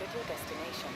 at your destination.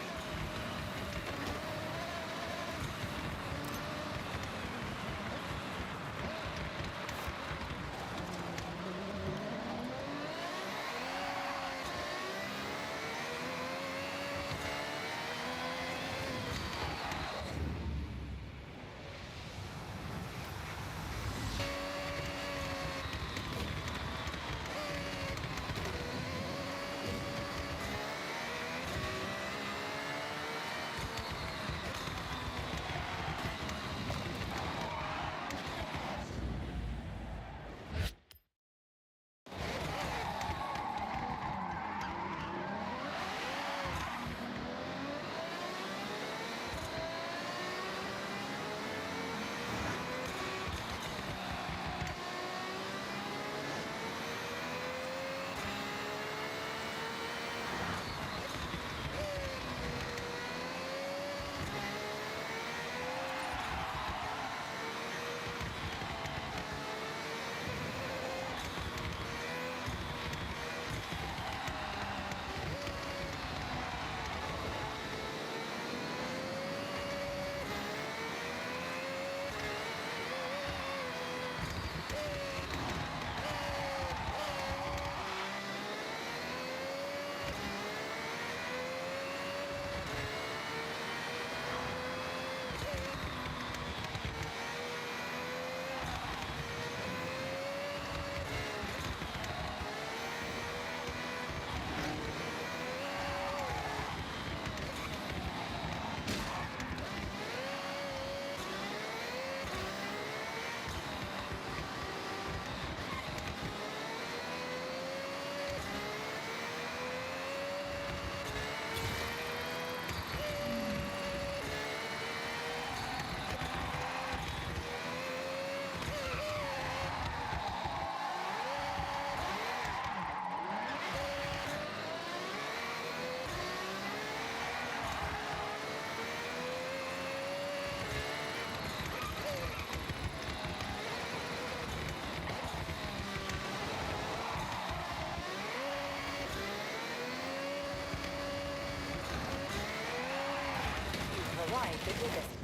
Arrived at your destination.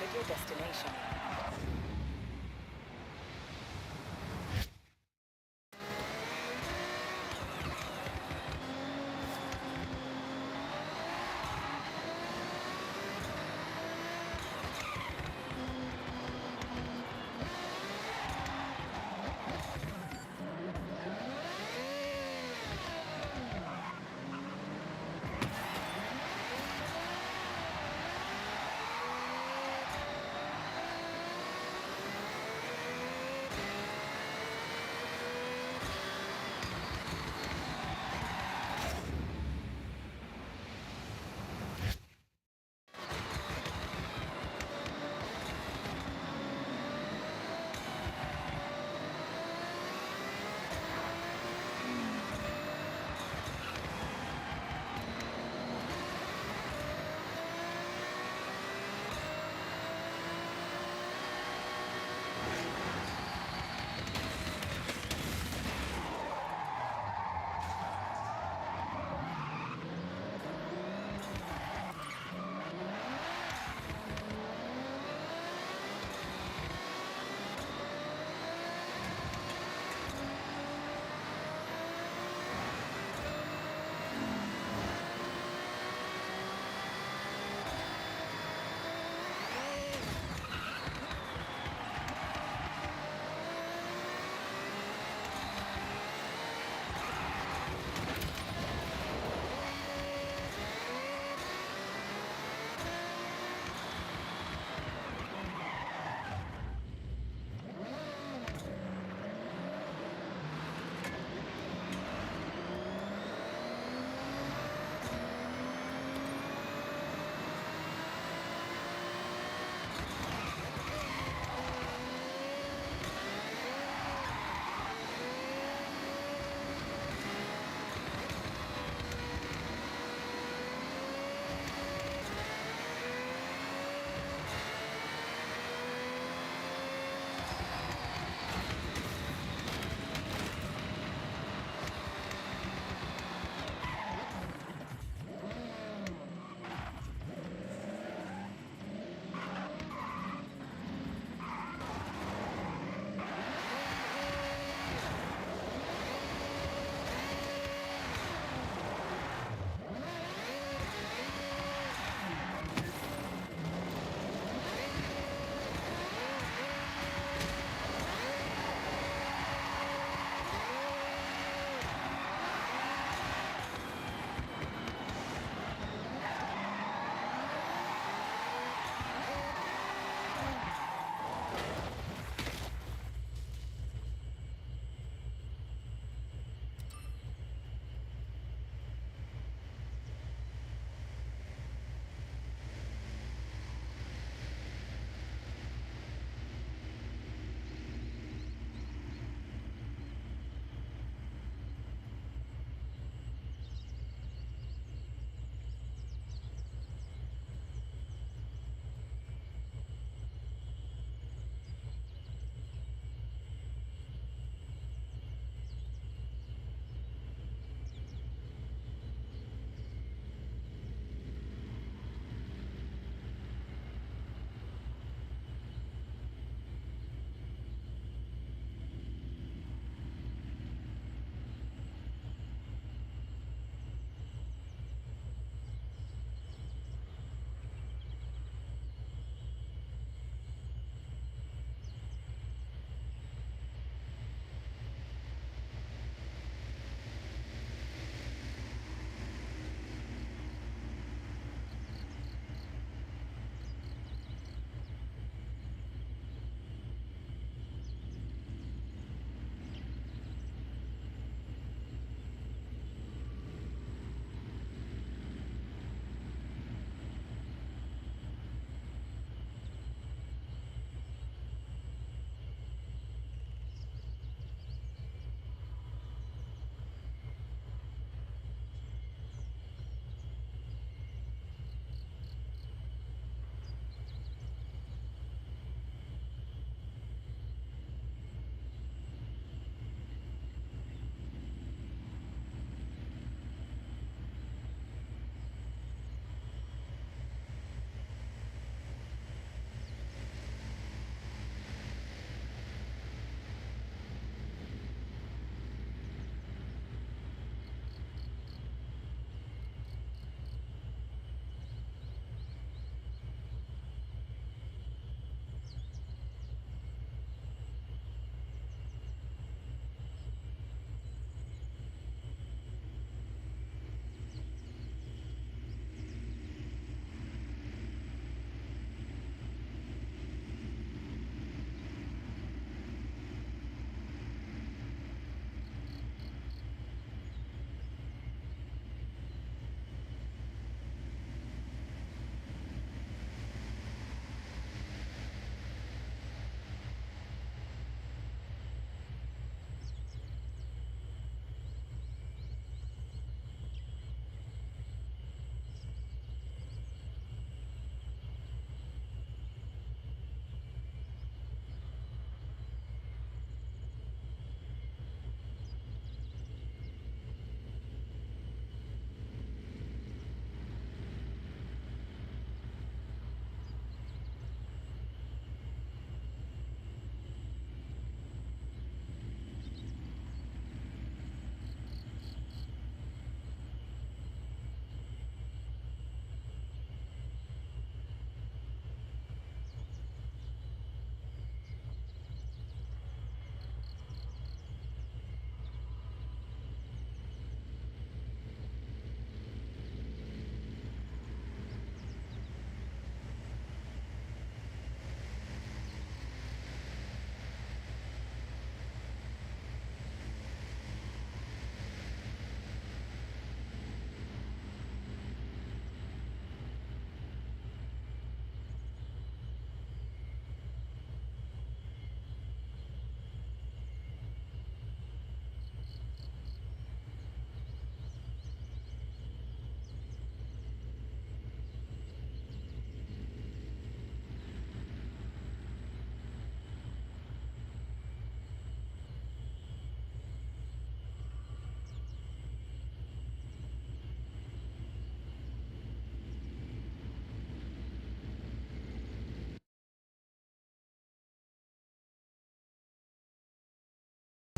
arrived at your destination.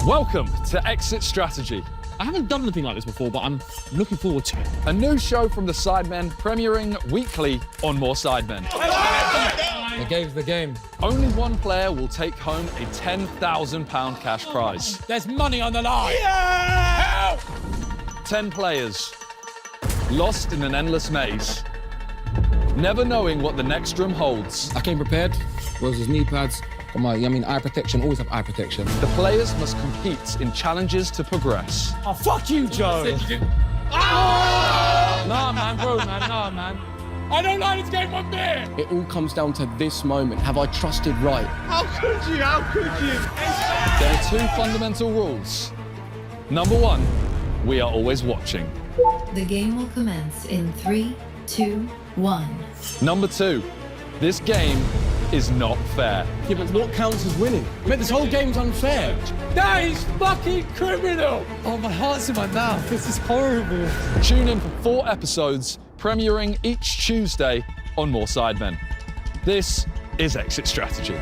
Welcome to Exit Strategy, I haven't done anything like this before, but I'm looking forward to it. a new show from the Sidemen premiering weekly on More Sidemen. The game's the game. Only one player will take home a £10,000 cash prize. There's money on the line. 10 players, lost in an endless maze, never knowing what the next room holds. I came prepared. Was his knee pads. Got my, eye protection. Always have eye protection. The players must compete in challenges to progress. Oh, fuck you, Joe. Nah, man, bro, man, nah, man. I don't like this game one bit. It all comes down to this moment. Have I trusted right? There are two fundamental rules. Number one, we are always watching. The game will commence in 3, 2, 1. Number two, this game is not fair. Yeah, but what counts as winning? Mate, this whole game's unfair. That is fucking criminal. Oh, my heart's in my mouth. This is horrible. Tune in for 4 episodes, premiering each Tuesday on More Sidemen. This is Exit Strategy.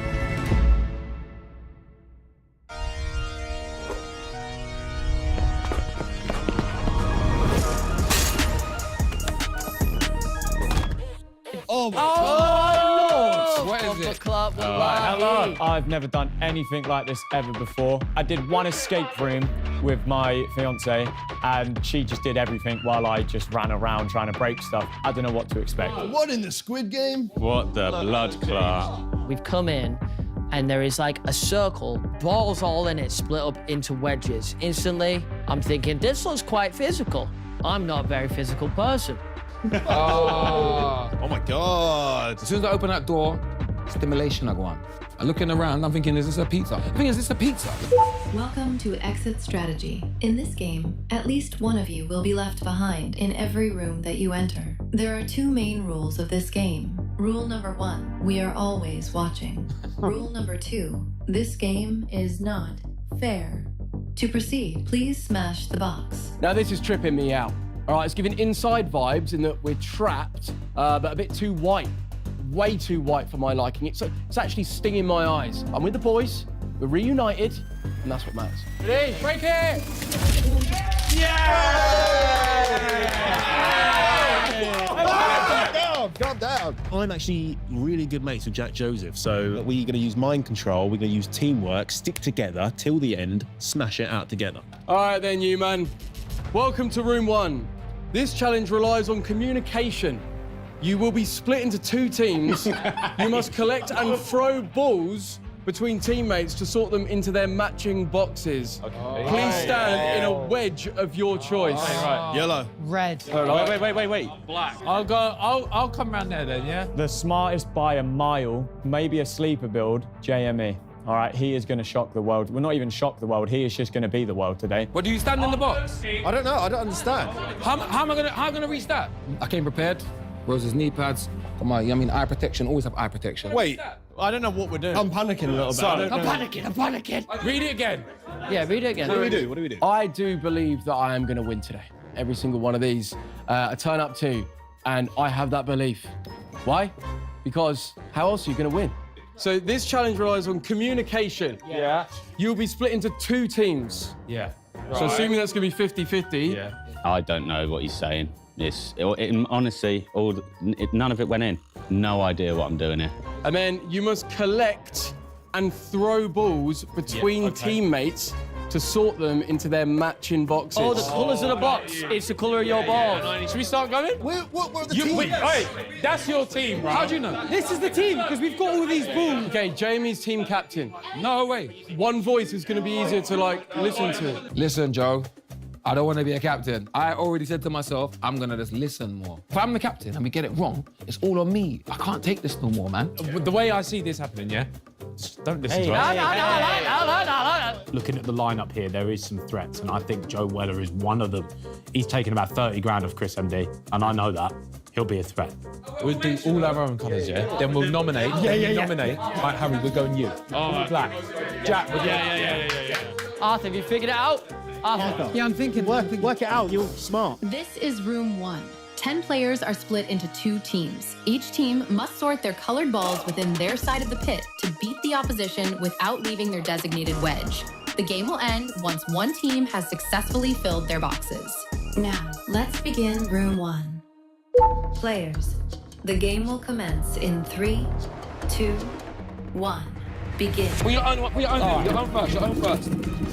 Oh my God! What is it? Hello. I've never done anything like this ever before. I did one escape room with my fiance, and she just did everything while I just ran around trying to break stuff. I don't know what to expect. What in the Squid Game? What the blood clot? We've come in and there is like a circle, balls all in it, split up into wedges. Instantly, I'm thinking, this looks quite physical. I'm not a very physical person. Oh my God. As soon as I open that door, stimulation I go on. I'm looking around, I'm thinking, is this a pizza? I'm thinking, is this a pizza? Welcome to Exit Strategy. In this game, at least one of you will be left behind in every room that you enter. There are 2 main rules of this game. Rule number 1, we are always watching. Rule number 2, this game is not fair. To proceed, please smash the box. Now, this is tripping me out. All right, it's giving inside vibes in that we're trapped, but a bit too white. Way too white for my liking. It's actually stinging my eyes. I'm with the boys, we're reunited, and that's what matters. Ready? Break it. Calm down. I'm actually really good mates with Jack Joseph, so we're going to use mind control, we're going to use teamwork, stick together till the end, smash it out together. All right then, you man. Welcome to room 1. This challenge relies on communication. You will be split into 2 teams. You must collect and throw balls between teammates to sort them into their matching boxes. Okay. Please stand in a wedge of your choice. Right. Yellow. Red. Wait. Black. I'll come around there then, yeah? The smartest by a mile, maybe a sleeper build, JME. All right, he is going to shock the world. Well, not even shock the world. He is just going to be the world today. What, do you stand in the box? I don't know, I don't understand. How am I gonna reach that? I came prepared. Was his knee pads. Got my, eye protection. Always have eye protection. Wait, I don't know what we're doing. I'm panicking a little bit. I'm panicking. Read it again. Yeah, read it again. What do we do? I do believe that I am going to win today. Every single one of these. I turn up to, and I have that belief. Why? Because how else are you going to win? So this challenge relies on communication. Yeah. You'll be split into 2 teams. Yeah. So assuming that's going to be 50-50. Yeah. I don't know what he's saying. Honestly, none of it went in. No idea what I'm doing here. And then you must collect and throw balls between teammates to sort them into their matching boxes. Oh, the colours of the box. It's the colour of your balls. Should we start going? What were the teams? Wait, that's your team, bro. How do you know? This is the team, because we've got all these balls. Okay, Jamie's team captain. No way. One voice is going to be easier to, listen to. Listen, Joe. I don't want to be a captain. I already said to myself, I'm going to just listen more. If I'm the captain and we get it wrong, it's all on me. I can't take this no more, man. The way I see this happening, yeah? Just don't listen to us. No. Looking at the lineup here, there is some threats, and I think Joe Weller is one of them. He's taken about 30 grand off Chris MD, and I know that. He'll be a threat. We'll do all our own colours, yeah? Then we'll nominate. Nominate. Right, Harry, we're going you. Oh, Black. Jack, we're going Arthur, have you figured it out? Arthur. Yeah, I'm thinking. Work it out, you're smart. This is room 1. 10 players are split into 2 teams. Each team must sort their colored balls within their side of the pit to beat the opposition without leaving their designated wedge. The game will end once one team has successfully filled their boxes. Now, let's begin room 1. Players, the game will commence in 3, 2, 1. Begin. You're on first.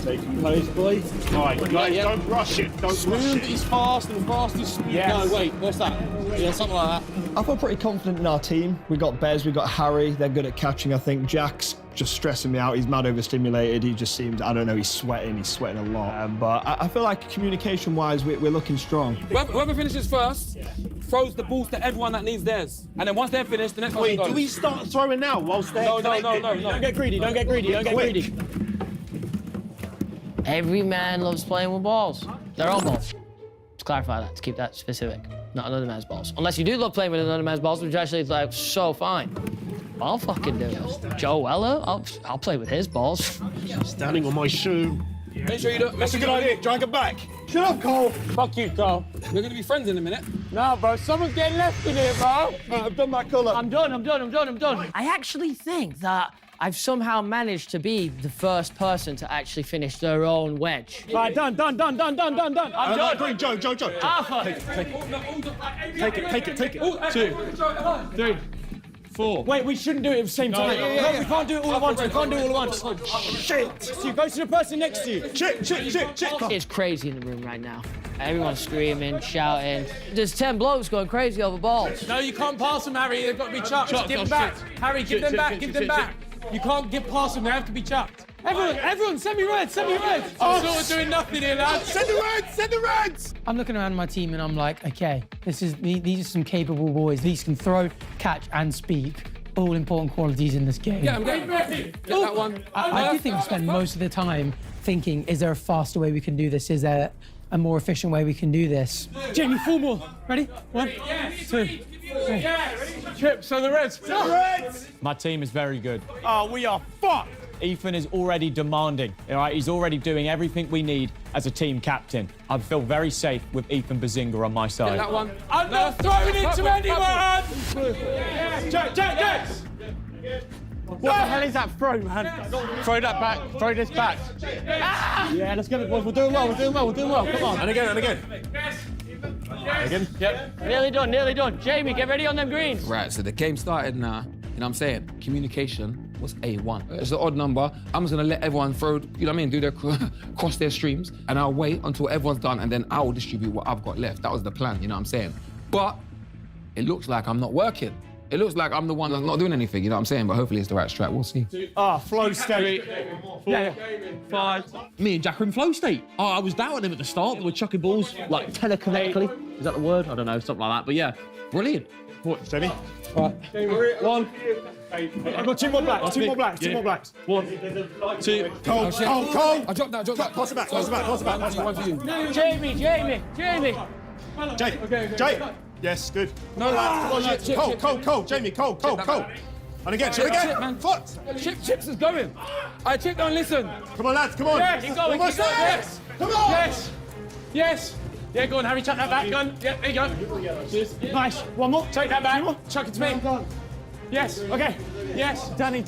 Take it close, boys. All right, guys, don't rush it. Don't rush Smooth it. is fast and fast is smooth. Yes. No, wait, what's that? Yeah, something like that. I feel pretty confident in our team. We got Bez, we got Harry. They're good at catching, I think. Jack's just stressing me out. He's mad overstimulated. He just seems, I don't know, he's sweating a lot. But I feel like communication-wise, we're looking strong. Whoever finishes first throws the balls to everyone that needs theirs. And then once they're finished, the next one Wait, goes. do we start throwing now whilst they're No. Don't get greedy, don't get greedy, don't get greedy. Every man loves playing with balls. Their own balls. To clarify that, to keep that specific. Not another man's balls. Unless you do love playing with another man's balls, which actually is like so fine. I'll fucking do this. Joe Weller, I'll play with his balls. Standing on my shoe. Make sure you don't. That's a good idea. Drag it back. Shut up, Cole. Fuck you, Cole. We're gonna be friends in a minute. No, bro, someone's getting left in here, bro. I've done my colour. I'm done. I actually think that I've somehow managed to be the first person to actually finish their own wedge. Right, done. I'm done. Green, Joe. Alpha. Take it. 2, 3, 4. Wait, we shouldn't do it at the same time. No, we can't do it all at once. Shit. So you go to the person next to you. Chick. It's crazy in the room right now. Everyone's screaming, shouting. There's 10 blokes going crazy over balls. No, you can't pass them, Harry. They've got to be chucked. Give them back. Harry, give them back. You can't get past them. They have to be chucked. Everyone, send me reds. I'm sort of doing nothing here, lads. Send the reds. I'm looking around my team and I'm like, okay, these are some capable boys. These can throw, catch, and speak. All important qualities in this game. Yeah, I'm getting ready. Get that one. I do think we spend most of the time thinking, is there a faster way we can do this? Is there a more efficient way we can do this? Jamie, 4 more. Ready? 1, 2, 3. Chip, so the reds. My team is very good. Oh, we are fucked. Ethan is already demanding, all right? He's already doing everything we need as a team captain. I feel very safe with Ethan Bazinga on my side. Get that one. I'm not throwing it to anyone! Jack! What the hell is that throw, man? Throw that back. Throw this back. Yeah, let's get it, boys. We're doing well. Come on. And again. Again? Yep. Nearly done. Jamie, get ready on them greens. Right, so the game started now. You know what I'm saying? Communication was A1. It's an odd number. I'm just gonna let everyone throw, you know what I mean, do their cross their streams, and I'll wait until everyone's done, and then I will distribute what I've got left. That was the plan, you know what I'm saying? But it looks like I'm not working. It looks like I'm the one that's not doing anything, you know what I'm saying? But hopefully it's the right strat, we'll see. Flow state. 4, 5. Me and Jack are in flow state. Oh, I was doubting him at the start, but we're chucking balls like telekinetically. Is that the word? I don't know, something like that. But yeah, brilliant. Steady. Right. 1. I've got 2 more blacks. 2 more blacks. 1, 2. Cole. I dropped that. Pass it back. One for you. Jamie. Jay. Yes, good. No, lads. Cole. Jamie, Cole. And again. Chip, man. Foot. Chips is going. Chip, don't listen. Come on, lads. Come on. Yes. Keep going. Yes. Come on. Yes. Yeah, go on, Harry, chuck that back, gun. Yeah, there you go. Nice. 1 more. Take that back. Chuck it to me. Yes. Okay. Yes. Danny.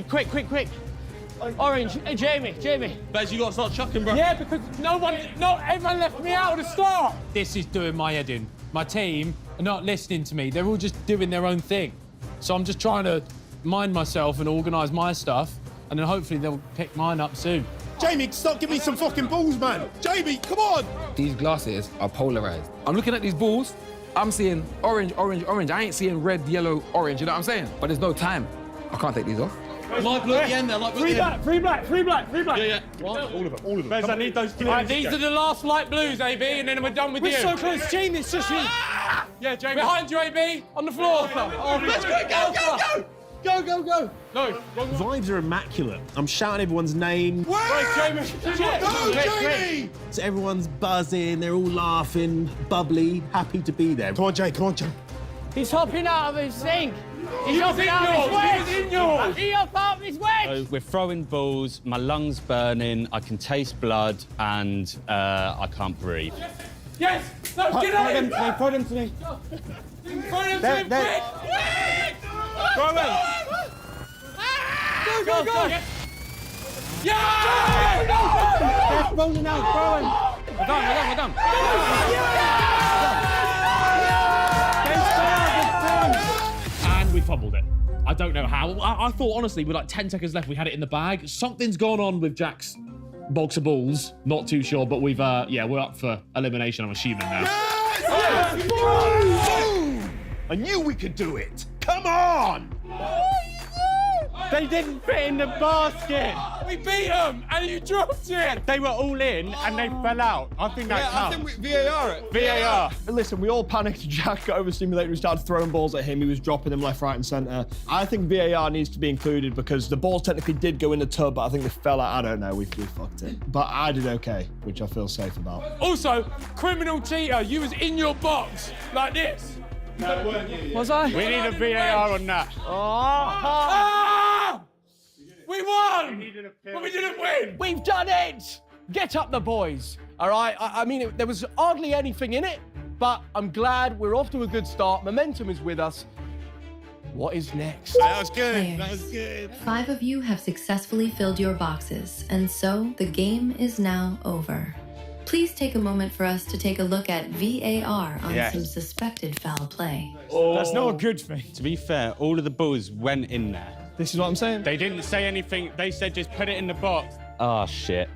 Quick. Orange. Hey, Jamie. Bez, you got to start chucking, bro. Yeah, because not everyone left me out at the start. This is doing my head in. My team are not listening to me. They're all just doing their own thing. So I'm just trying to mind myself and organise my stuff, and then hopefully they'll pick mine up soon. Jamie, stop giving me some fucking balls, man. Jamie, come on. These glasses are polarized. I'm looking at these balls. I'm seeing orange. I ain't seeing red, yellow, orange. You know what I'm saying? But there's no time. I can't take these off. Light blue at the end there, light blue at the end. Free black. Yeah. All of them. Bez, I need those clear. These are the last light blues, AB, and then we're done with you. We're so close, Jamie, it's just you. Yeah, Jamie. Behind you, AB, on the floor. Let's go. Go. No. Vibes are immaculate. I'm shouting everyone's name. Right, Jamie. So everyone's buzzing, they're all laughing, bubbly, happy to be there. Come on, Jay. He's hopping out of his sink. He's hopping out of his wedge. He was in yours. He hopped out of his wedge. So we're throwing balls, my lungs burning, I can taste blood, and I can't breathe. Yes. No, get out. Throw them to me. Throw them to me. Quick. Go away. Go. Yeah! They're rolling out, throwing. We're done. And we fumbled it. I don't know how. I thought, honestly, with like 10 seconds left, we had it in the bag. Something's gone on with Jack's box of balls. Not too sure, but we've, we're up for elimination, I'm assuming now. I knew we could do it. Come on! They didn't fit in the basket. We beat them, and you dropped it. They were all in and they fell out. I think that counts. I think VAR it. VAR. Listen, we all panicked. Jack got overstimulated. We started throwing balls at him. He was dropping them left, right, and centre. I think VAR needs to be included because the balls technically did go in the tub, but I think they fell out. I don't know. We fucked it. But I did okay, which I feel safe about. Also, criminal cheater, you was in your box like this. No, weren't you? Was I? We need a VAR on that. We won! But we didn't win! We've done it! Get up the boys, all right? I mean, there was hardly anything in it, but I'm glad we're off to a good start. Momentum is with us. What is next? That was good. Players. That was good. 5 of you have successfully filled your boxes, and so the game is now over. Please take a moment for us to take a look at VAR on some suspected foul play. That's not a good thing. To be fair, all of the balls went in there. This is what I'm saying. They didn't say anything. They said just put it in the box. Oh, shit.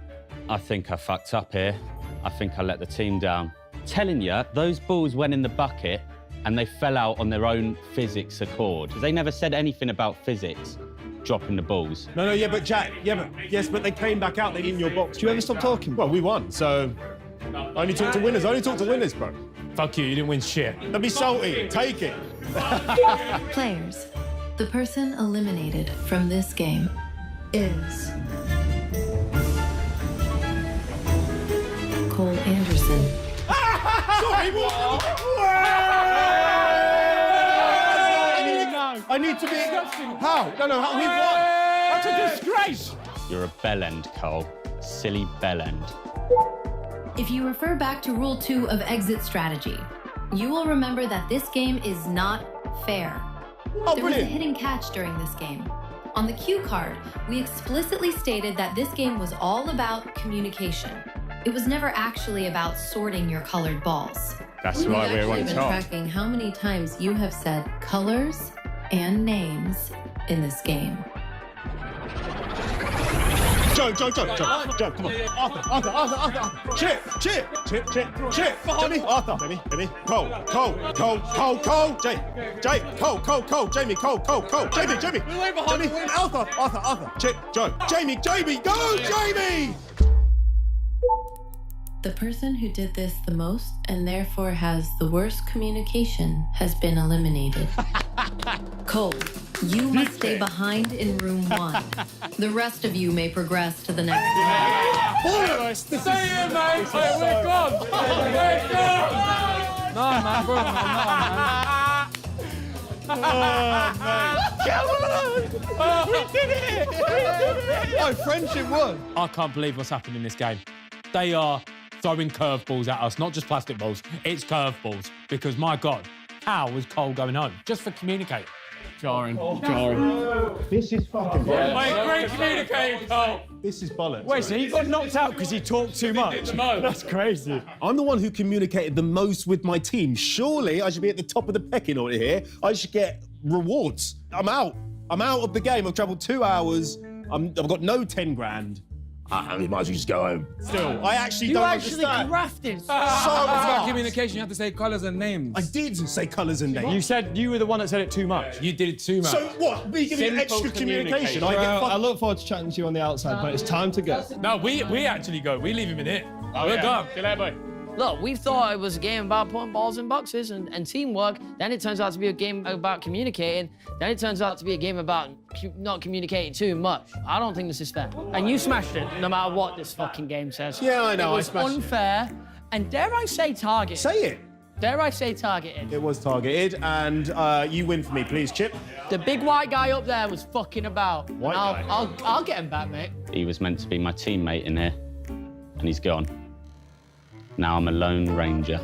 I think I fucked up here. I think I let the team down. Telling you, those balls went in the bucket and they fell out on their own physics accord. They never said anything about physics dropping the balls. No, yeah, but Jack, but they came back out. They in your box. Do you ever stop talking? Well, we won, so I only talk to winners. I only talk to winners, bro. Fuck you didn't win shit. Don't be salty. Take it. Players, the person eliminated from this game is Cole Anderson. I need to be. How? No, how? We won. That's a disgrace. You're a bellend, Cole. Silly bellend. If you refer back to Rule 2 of Exit Strategy, you will remember that this game is not fair. There was a hidden catch during this game. On the cue card, we explicitly stated that this game was all about communication. It was never actually about sorting your colored balls. That's why we're on We've been top. tracking how many times you have said colors and names in this game. Joe, come on. Arthur. Chip. Jamie, Arthur. Jamie. Cole. Jay. Cole. Jamie. Cole. Jamie. We're way behind. Jamie. Arthur. Chip. Joe. Jamie. Go, Jamie! The person who did this the most and therefore has the worst communication has been eliminated. Cole, you must stay behind in room 1. The rest of you may progress to the next room. Stay here, mate! We're gone! We're gone! No, man, bro. We did it! Oh, friendship won. I can't believe what's happened in this game. They are throwing curveballs at us, not just plastic balls, it's curveballs. Because, my God, how was Cole going home? Just for communicating. Jarring. This is fucking bollocks. Mate, great communicating, Cole. This is bollocks. Wait, so he got knocked out because he talked too much? That's crazy. I'm the one who communicated the most with my team. Surely I should be at the top of the pecking order here. I should get rewards. I'm out of the game. I've travelled 2 hours. I've got no 10 grand. I might as well just go home. Still, I actually You don't actually understand. grafted. So About much. communication, you have to say colours and names. I did say colours and names. You said you were the one that said it too much. you did it too much. So what? Me giving you extra communication? I get I look forward to chatting to you on the outside, but it's time to go. No, we actually go. We leave him in here. We're gone. See you later, boy. Look, we thought it was a game about putting balls in boxes and teamwork. Then it turns out to be a game about communicating. Then it turns out to be a game about not communicating too much. I don't think this is fair. And you smashed it, no matter what this fucking game says. Yeah, I know, It was I smashed it. unfair, and dare I say targeted. Say it. Dare I say targeted. It was targeted, and you win for me, please, Chip. The big white guy up there was fucking about. White And guy? I'll get him back, mate. He was meant to be my teammate in here, and he's gone. Now I'm a lone ranger.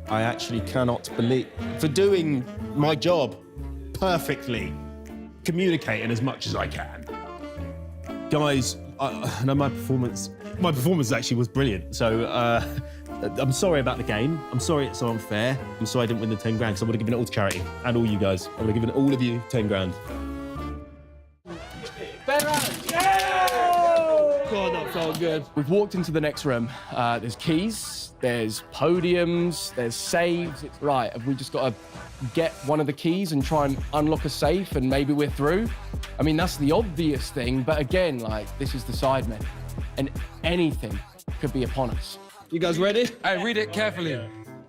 I actually cannot believe, for doing my job perfectly, communicating as much as I can. Guys, know my performance actually was brilliant. So I'm sorry about the game. I'm sorry it's so unfair. I'm sorry I didn't win the 10 grand, because I would have given it all to charity and all you guys. I would have given all of you 10 grand. God, that felt good. We've walked into the next room. There's keys, there's podiums, there's saves. It's right. Have we just got to get one of the keys and try and unlock a safe and maybe we're through? I mean, that's the obvious thing, but again, like, this is the Sidemen, and anything could be upon us. You guys ready? Hey, read it carefully.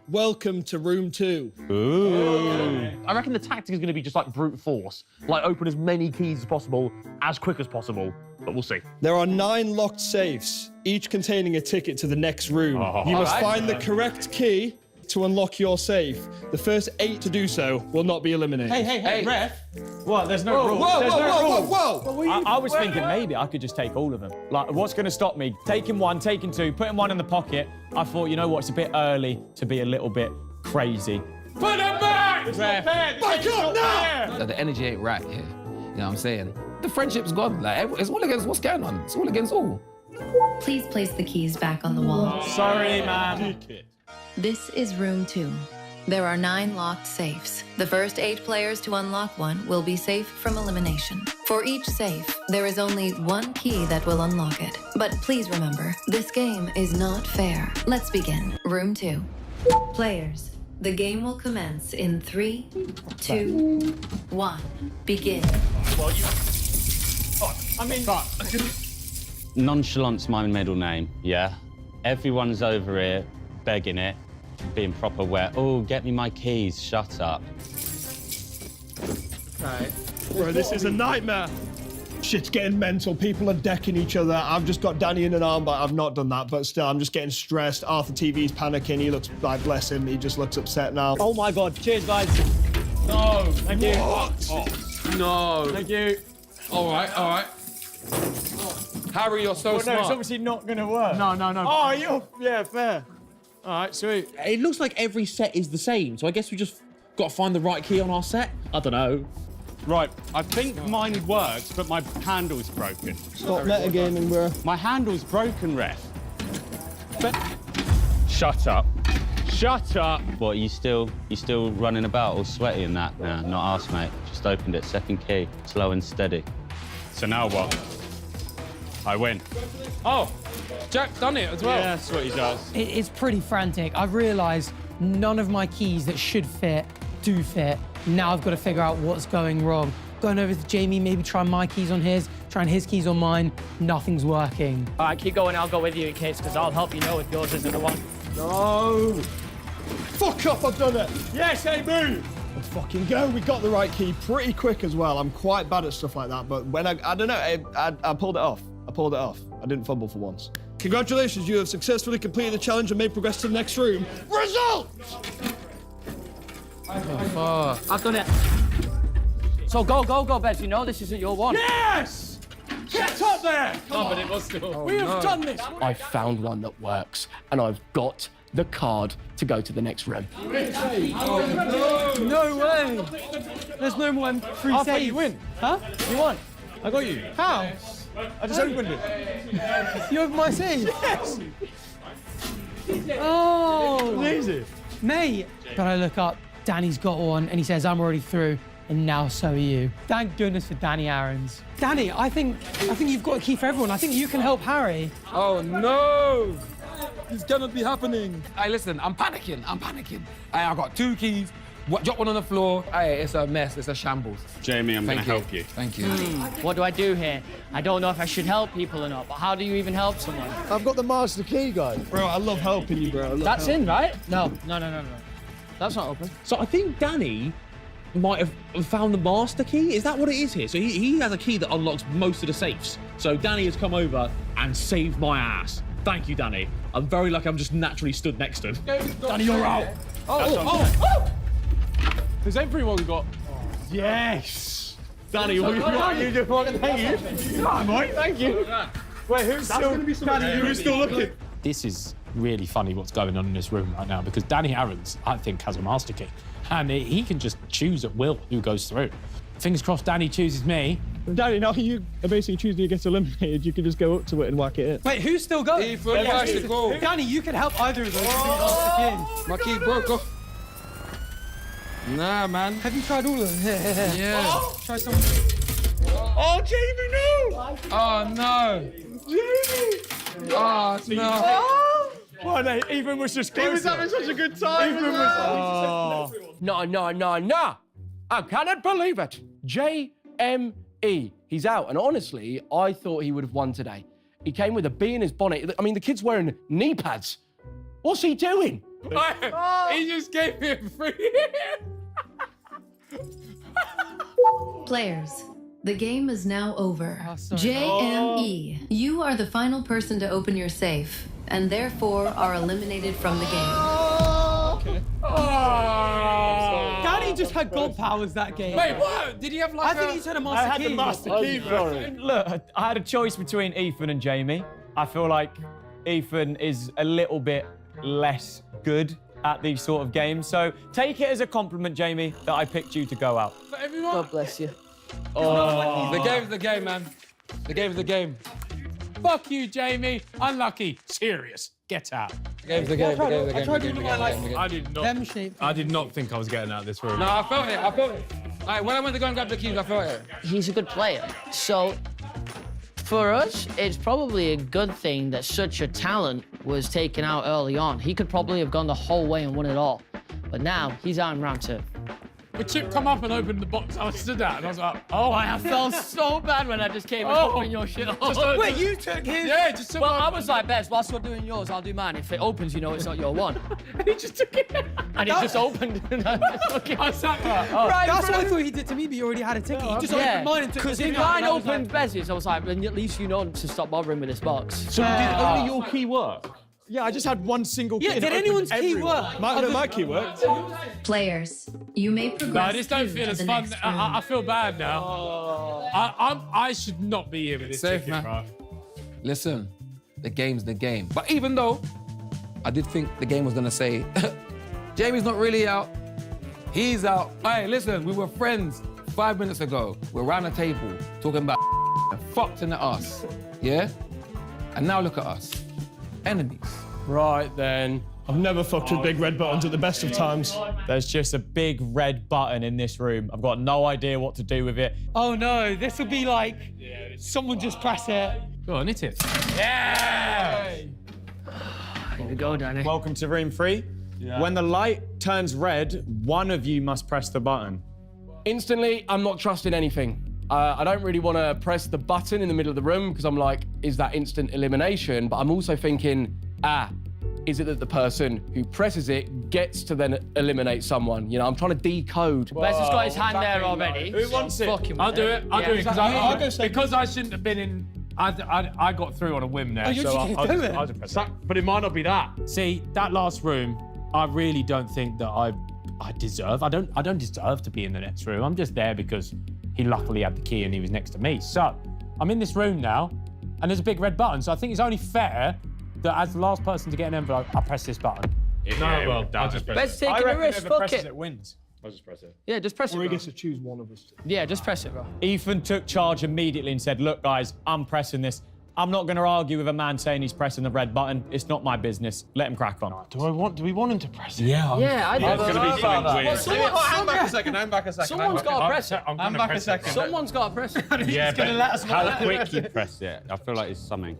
Welcome to room 2. Ooh. I reckon the tactic is going to be just like brute force. Like open as many keys as possible, as quick as possible, but we'll see. There are 9 locked safes, each containing a ticket to the next room. You must find the correct key to unlock your safe. The first 8 to do so will not be eliminated. Hey, ref. What? There's no rules. Whoa! I was thinking maybe I could just take all of them. Like, what's going to stop me? Taking 1, taking 2, putting 1 in the pocket. I thought, you know what? It's a bit early to be a little bit crazy. Put it back! It's not fair. Back up now! The energy ain't right here. You know what I'm saying? The friendship's gone. Like, it's all against what's going on. It's all against all. Please place the keys back on the wall. Sorry, man. This is room 2. There are 9 locked safes. The first 8 players to unlock one will be safe from elimination. For each safe, there is only 1 key that will unlock it. But please remember, this game is not fair. Let's begin. Room 2. Players, the game will commence in 3, 2, 1. Begin. Nonchalant's my middle name, yeah? Everyone's over here begging it, being proper wet. Oh, get me my keys, shut up. Right. Bro, this is a nightmare. Shit's getting mental. People are decking each other. I've just got Danny in an arm, but I've not done that. But still, I'm just getting stressed. Arthur TV's panicking. He looks like, bless him, he just looks upset now. Oh my God. Cheers, guys. No. Thank you. What? Oh, no. Thank you. All right. Harry, you're so No, smart. it's obviously not going to work. No. Oh, yeah, fair. All right, sweet. It looks like every set is the same, so I guess we just got to find the right key on our set. I don't know. Right, I think mine works, but my handle's broken. Stop metagaming, bro. My handle's broken, ref. But... Shut up. Shut up! What, you still running about all sweaty and that? Nah, not us, mate. Just opened it, second key, slow and steady. So now what? I win. Oh, Jack's done it as well. Yeah, that's what he does. It's pretty frantic. I've realised none of my keys that should fit do fit. Now I've got to figure out what's going wrong. Going over to Jamie, maybe trying my keys on his, trying his keys on mine. Nothing's working. All right, keep going. I'll go with you in case, because I'll help you know if yours isn't the one. No! Fuck up, I've done it! Yes, hey, boo! Let's fucking go. We got the right key pretty quick as well. I'm quite bad at stuff like that, but when I don't know, I pulled it off. I didn't fumble for once. Congratulations, you have successfully completed the challenge and may progress to the next room. Results! Oh, I've done it. So go, Beds. You know this isn't your one. Yes! Get up there! no, but it was still. We have done this! I found one that works, and I've got the card to go to the next room. No way! There's no more free I thought saves. you win. Huh? You won. I got you. How? I just opened it. You opened my safe? Yes! Oh! Easy. Mate! But I look up, Danny's got one, and he says, I'm already through, and now so are you. Thank goodness for Danny Aarons. Danny, I think you've got a key for everyone. I think you can help Harry. Oh, no! It's gonna be happening. Hey, listen, I'm panicking. Hey, I've got 2 keys. Drop one on the floor. Hey, it's a mess. It's a shambles. Jamie, I'm going to Thank you. help you. Thank you. What do I do here? I don't know if I should help people or not, but how do you even help someone? I've got the master key, guys. Bro, I love helping you, bro. That's in, right? No. That's not open. So I think Danny might have found the master key. Is that what it is here? So he has a key that unlocks most of the safes. So Danny has come over and saved my ass. Thank you, Danny. I'm very lucky I'm just naturally stood next to him. Danny, you're out. Oh! Has everyone got... Yes! Danny, what You just want to thank you. Come on, boy. Thank you. Wait, who's still... Danny, who's still looking? This is really funny what's going on in this room right now, because Danny Aarons, I think, has a master key. And he can just choose at will who goes through. Fingers crossed Danny chooses me, Danny, now you are basically choosing who gets eliminated. You can just go up to it and whack it in. Wait, who's still going? Ethan, bicycle. Danny, you can help either of those. My key broke off. Nah, man. Have you tried all of them? Here. Yeah. Try some. Oh, Jamie, no! Oh, no. Jamie! Oh, no. Oh, no, Ethan was just close. He was having such a good time. Ethan was... No. I cannot believe it. JME. He's out. And honestly, I thought he would have won today. He came with a bee in his bonnet. I mean, the kid's wearing knee pads. What's he doing? He just gave me a free. Players, the game is now over. JME, you are the final person to open your safe, and therefore are eliminated from the game. Danny just had god powers that game. Wait, what? Did he have like I think he's had a master key. I had the master key, bro. Look, I had a choice between Ethan and Jamie. I feel like Ethan is a little bit less good at these sort of games. So take it as a compliment, Jamie, that I picked you to go out. For everyone? God bless you. Oh, the game's the game, man. The game's the game. Fuck you, Jamie. Unlucky. Serious. Get out. The game's the game. The game's the game. The game's the game. I did not think I was getting out of this room. No, I felt it. All right, when I went to go and grab the keys, I felt it. He's a good player. So for us, it's probably a good thing that such a talent was taken out early on. He could probably have gone the whole way and won it all. But now he's out in round 2. The chip come up and opened the box I stood at, and I was like, oh, I felt so bad when I just came and opened your shit off. Wait, you took his? Yeah, just took Well, I was like, Bez, whilst you're doing yours, I'll do mine. If it opens, you know it's not your one. And he just took it. And it just opened. And I just took it. I sat there. Right, that's what I thought he did to me, but you already had a ticket. He just opened mine and took Because the if thing out, mine and I was opened like, Bez's, I was like, then at least you know to stop bothering with this box. So did only your key work? Yeah, I just had one single key. Yeah, did anyone's key work? My key worked. Players, you may No, progress this don't through feel to as the fun. next I room. feel bad now. I should not be here with this Safe, ticket, man. bro. Listen, the game's the game. But even though I did think the game was gonna say, Jamie's not really out, he's out. Hey, listen, we were friends 5 minutes ago. We're around the table talking about and fucked in the ass, yeah? And now look at us, enemies. Right then. I've never fucked with big red buttons at the best of times. There's just a big red button in this room. I've got no idea what to do with it. Oh no, this will be like, someone just press it. Go on, hit it. Yeah! Here we go, Danny. Welcome to room 3. Yeah. When the light turns red, one of you must press the button. Instantly, I'm not trusting anything. I don't really want to press the button in the middle of the room because I'm like, is that instant elimination? But I'm also thinking, is it that the person who presses it gets to then eliminate someone? You know, I'm trying to decode. Bez has got his hand there already. Who wants it? I'll do it. I'll do it I'll go second. because I shouldn't have been in. I got through on a whim there, so I'll just press it. But it might not be that. See, that last room, I really don't think that I deserve. I don't deserve to be in the next room. I'm just there because he luckily had the key and he was next to me. So I'm in this room now, and there's a big red button. So I think it's only fair that as the last person to get an envelope, I press this button. I'll just press Bez it. taking a risk, fuck it. It wins. I'll just press it. Yeah, just press it, Or he bro. gets to choose one of us. Yeah, just press it, bro. Ethan took charge immediately and said, look, guys, I'm pressing this. I'm not going to argue with a man saying he's pressing the red button. It's not my business. Let him crack on. Do we want him to press it? Yeah. Yeah, I It's going to be something weird. Hang back a second. Someone's got to press it. I'm back a second. Someone's got to press it. Yeah, but how quick you press it, I feel like it's something.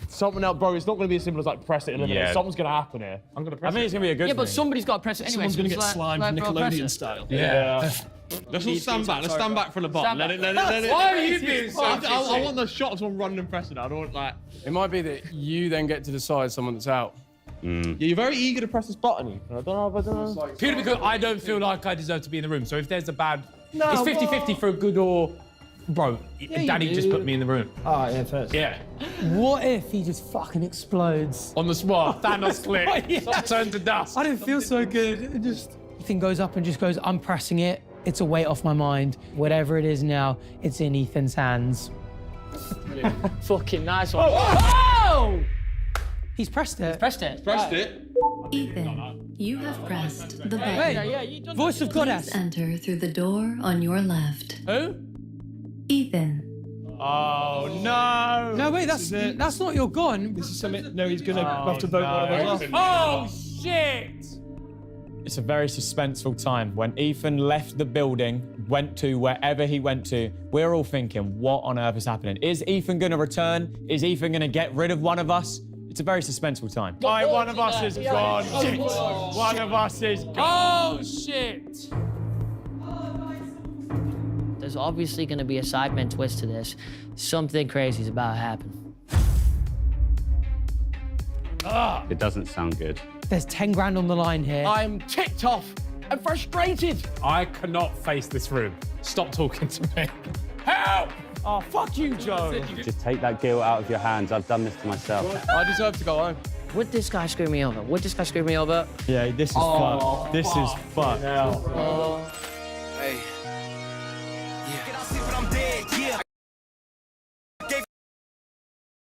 Something else, bro. It's not going to be as simple as like press it, eliminate. Yeah. Something's going to happen here. I'm going to press I think it's going to be a good Yeah, thing. but somebody's got to press it anyway. Someone's going to so get just slimed let bro press Nickelodeon it. style. Yeah. Let's all stand back. Let's stand back from the bottom. Stand Let back. it. Why are you being so I want the shot of someone running and pressing it. I don't want like. It might be that you then get to decide someone that's out. Yeah, you're very eager to press this button. I don't know. Purely because I don't feel like I deserve to be in the room. So if there's a bad... it's 50-50 for a good or... Bro, Danny just put me in the room. Ah, yeah, first. Yeah. What if he just fucking explodes? On the spot. Thanos click. Yeah. Turn to dust. I didn't feel so good. It just... Ethan goes up and just goes, I'm pressing it. It's a weight off my mind. Whatever it is now, it's in Ethan's hands. Fucking nice one. Oh! He's pressed it. Pressed it. Pressed it. Ethan, you have pressed the Wait, button. Yeah, you done voice of Please goddess. enter through the door on your left. Who? Ethan. Oh, no. No, wait, that's not your gun. This is something. No, he's gonna have to vote one of us off. Oh, shit. It's a very suspenseful time. When Ethan left the building, went to wherever he went to, we're all thinking, what on earth is happening? Is Ethan going to return? Is Ethan going to get rid of one of us? It's a very suspenseful time. All right, one of us is gone. Shit. One of us is gone. Oh, shit. There's obviously going to be a Sidemen twist to this. Something crazy is about to happen. It doesn't sound good. There's 10 grand on the line here. I'm ticked off and frustrated. I cannot face this room. Stop talking to me. Help! Oh, fuck you, Joe. Just take that guilt out of your hands. I've done this to myself. I deserve to go home. Would this guy screw me over? Would this guy screw me over? Yeah, this is fucked. This is fucked. Hey. Yeah. Gave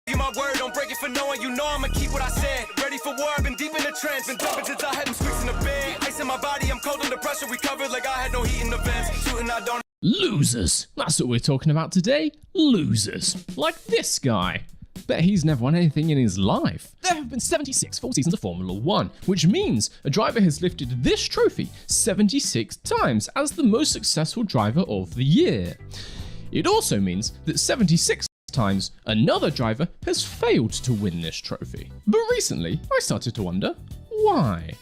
you my word, don't break it for knowing you know I'ma keep what I said. Ready for war, I've been deep in the trance. Been jumping since I had them squeaks in the bed. Ice in my body, I'm cold under pressure. Recovered like I had no heat in the vents. Shooting, I don't. Losers. That's what we're talking about today. Losers. Like this guy. Bet he's never won anything in his life. There have been 76 full seasons of Formula 1, which means a driver has lifted this trophy 76 times as the most successful driver of the year. It also means that 76 times another driver has failed to win this trophy. But recently, I started to wonder, why?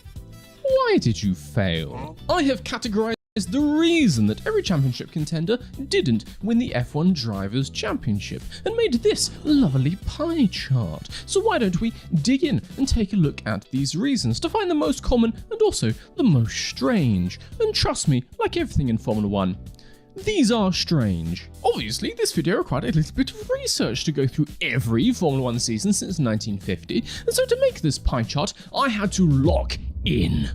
Why did you fail? I have categorized the reason that every championship contender didn't win the F1 Drivers' Championship and made this lovely pie chart. So why don't we dig in and take a look at these reasons to find the most common and also the most strange. And trust me, like everything in Formula 1, these are strange. Obviously, this video required a little bit of research to go through every Formula 1 season since 1950, and so to make this pie chart, I had to lock in.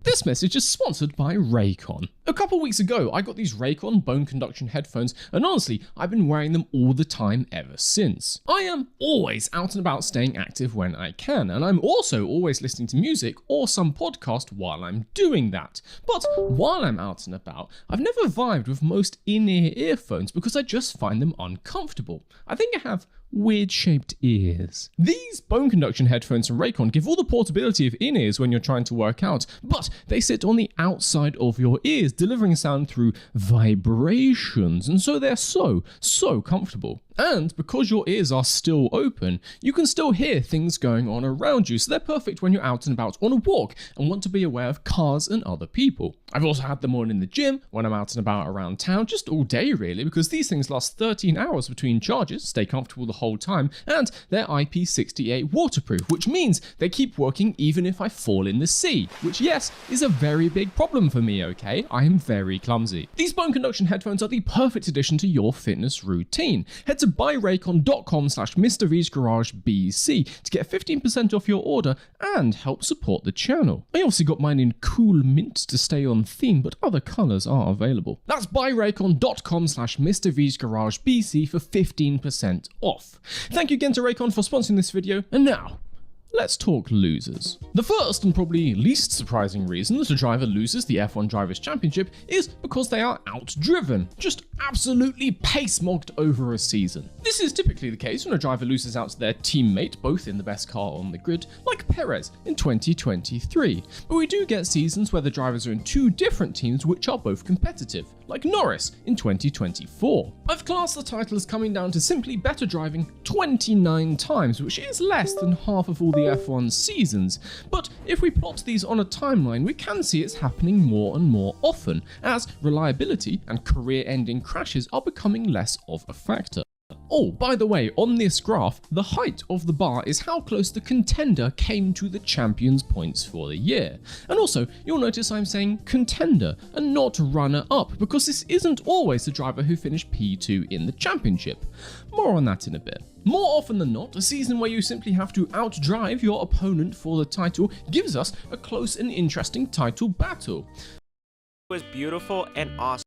This message is sponsored by Raycon. A couple weeks ago, I got these Raycon bone conduction headphones, and honestly, I've been wearing them all the time ever since. I am always out and about staying active when I can, and I'm also always listening to music or some podcast while I'm doing that. But while I'm out and about, I've never vibed with most in-ear earphones because I just find them uncomfortable. I think I have weird-shaped ears. These bone conduction headphones from Raycon give all the portability of in-ears when you're trying to work out, but they sit on the outside of your ears, delivering sound through vibrations, and so they're so comfortable. And because your ears are still open, you can still hear things going on around you, so they're perfect when you're out and about on a walk and want to be aware of cars and other people. I've also had them on in the gym, when I'm out and about around town, just all day really, because these things last 13 hours between charges, stay comfortable the whole time, and they're IP68 waterproof, which means they keep working even if I fall in the sea, which yes, is a very big problem for me, okay? I am very clumsy. These bone conduction headphones are the perfect addition to your fitness routine. Head to buyraycon.com/MrV'sGarageBC to get 15% off your order and help support the channel. I also got mine in cool mint to stay on theme, but other colours are available. That's buyraycon.com/MrV'sGarageBC for 15% off. Thank you again to Raycon for sponsoring this video, and now, let's talk losers. The first and probably least surprising reason that a driver loses the F1 Drivers' Championship is because they are outdriven, just absolutely pace-mogged over a season. This is typically the case when a driver loses out to their teammate, both in the best car on the grid, like Perez in 2023. But we do get seasons where the drivers are in two different teams which are both competitive, like Norris in 2024. I've classed the title as coming down to simply better driving 29 times, which is less than half of all the F1 seasons, but if we plot these on a timeline, we can see it's happening more and more often, as reliability and career-ending crashes are becoming less of a factor. Oh, by the way, on this graph, the height of the bar is how close the contender came to the champion's points for the year. And also, you'll notice I'm saying contender and not runner-up, because this isn't always the driver who finished P2 in the championship. More on that in a bit. More often than not, a season where you simply have to outdrive your opponent for the title gives us a close and interesting title battle. It was beautiful and awesome.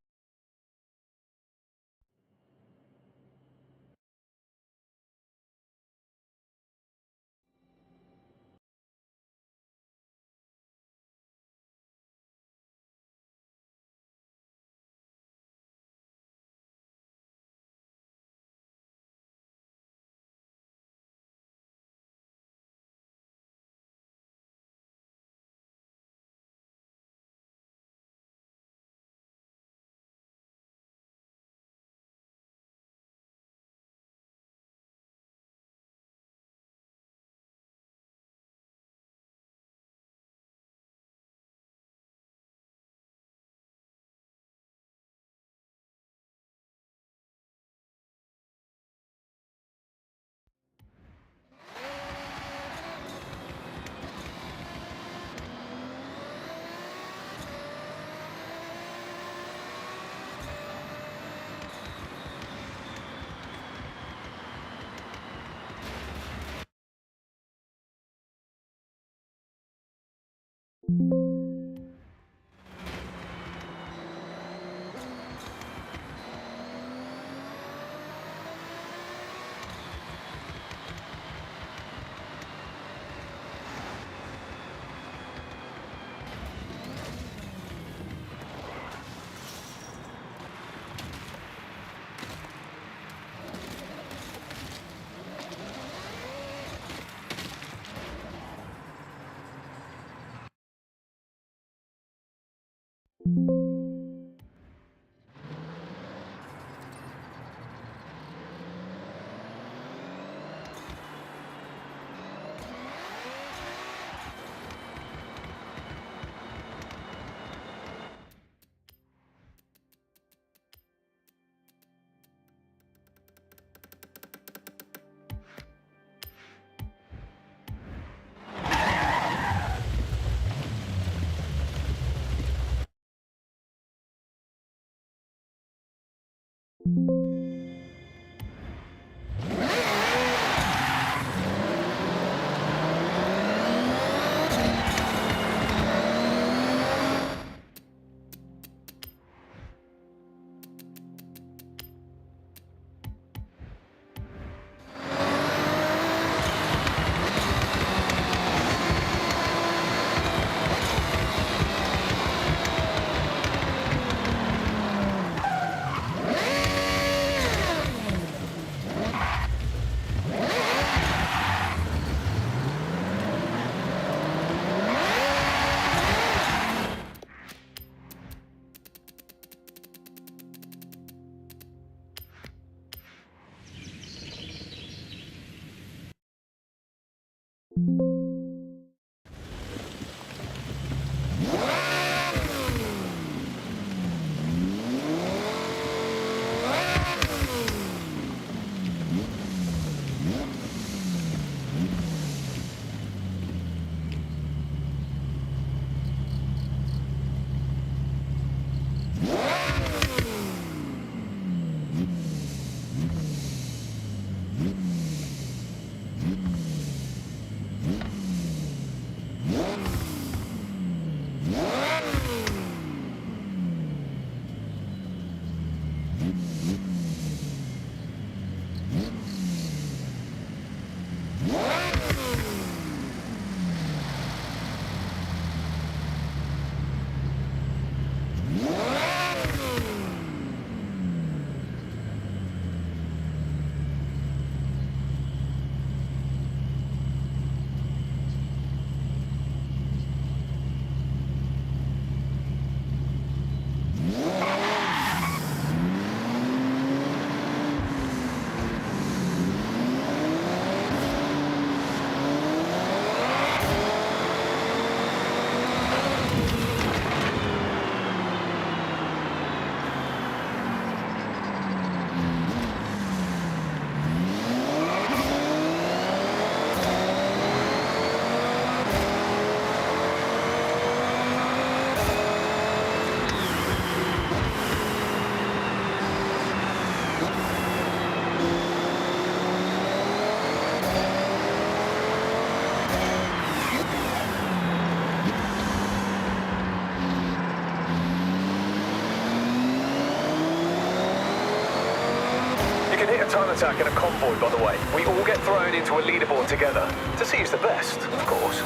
Time attack in a convoy, by the way. We all get thrown into a leaderboard together to see who's the best, of course.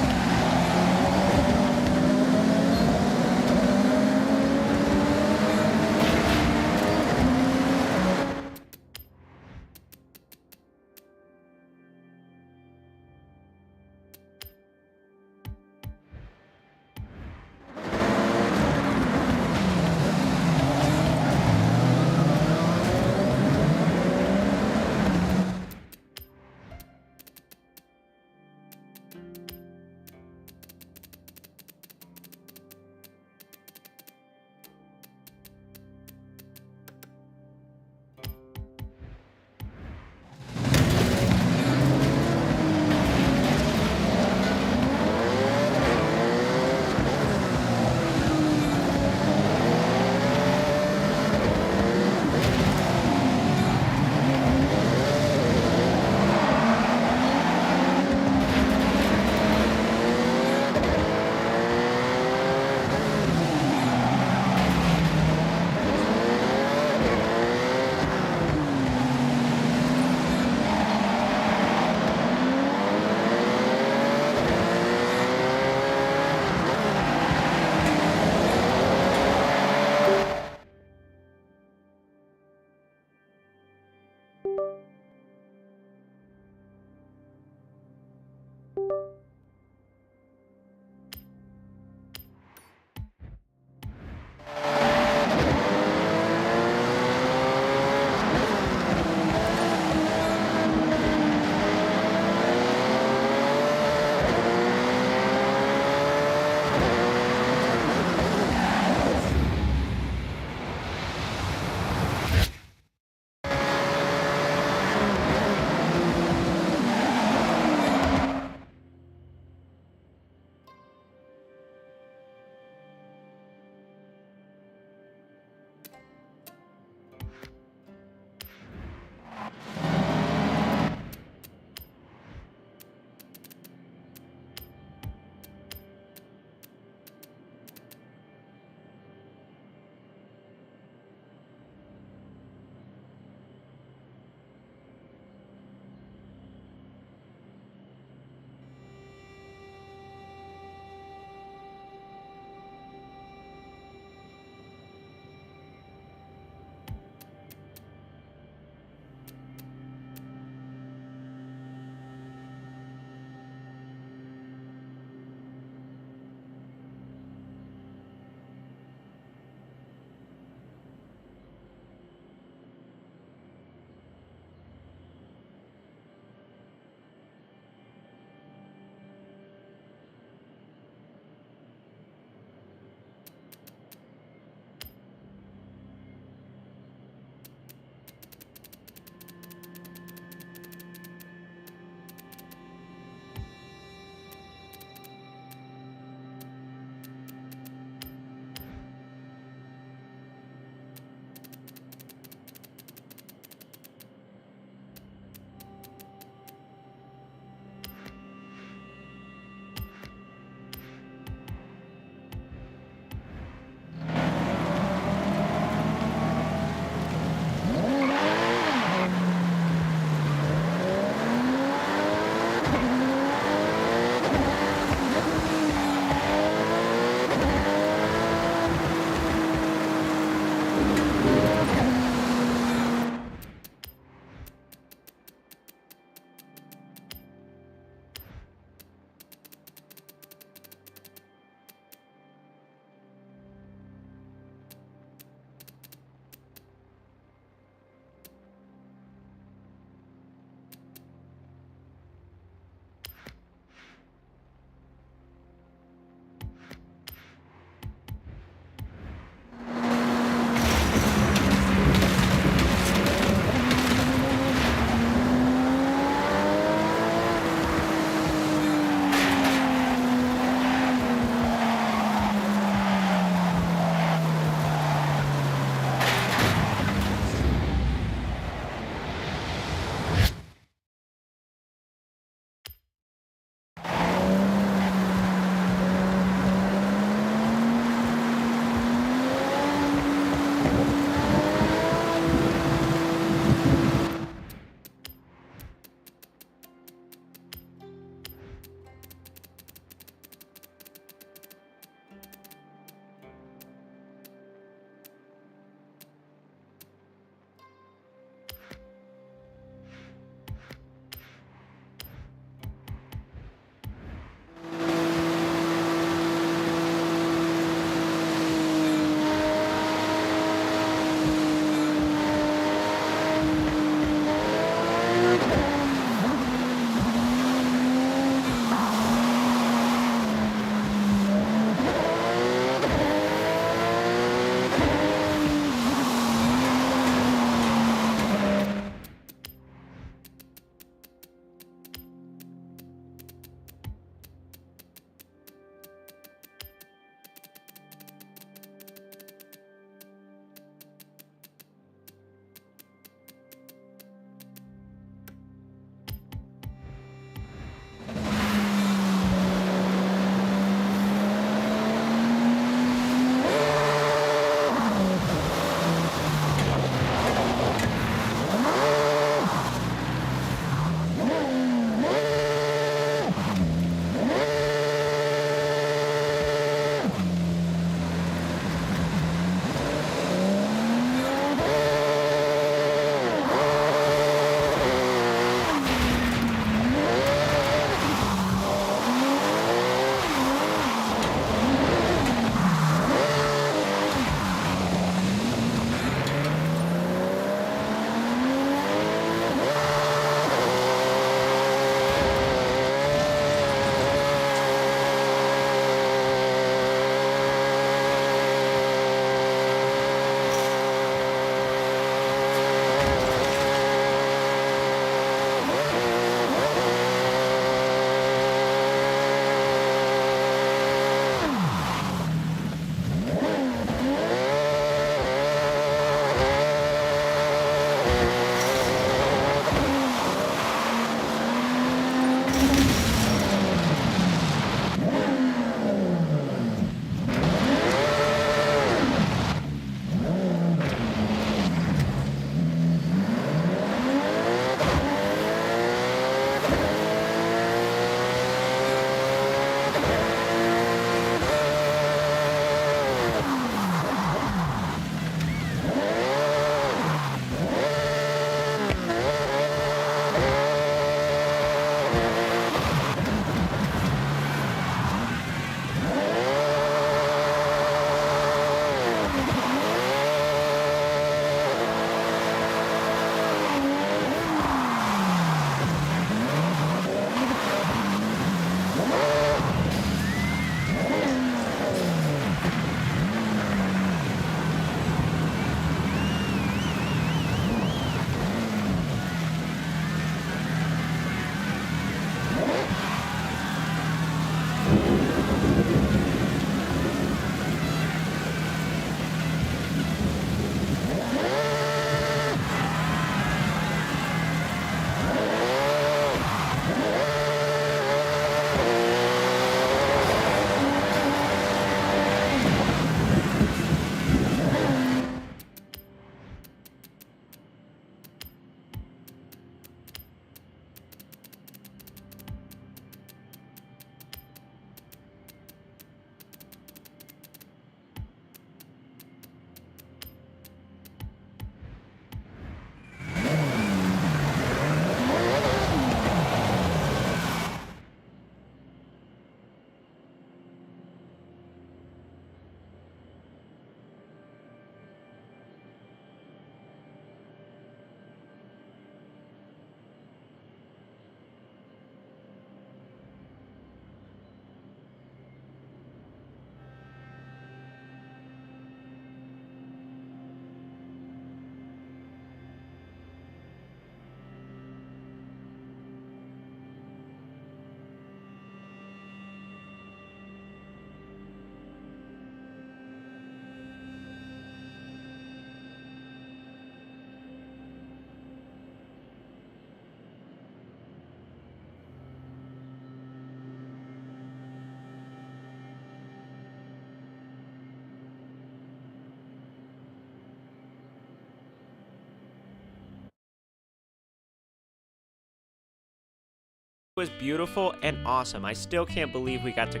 was beautiful and awesome. I still can't believe we got to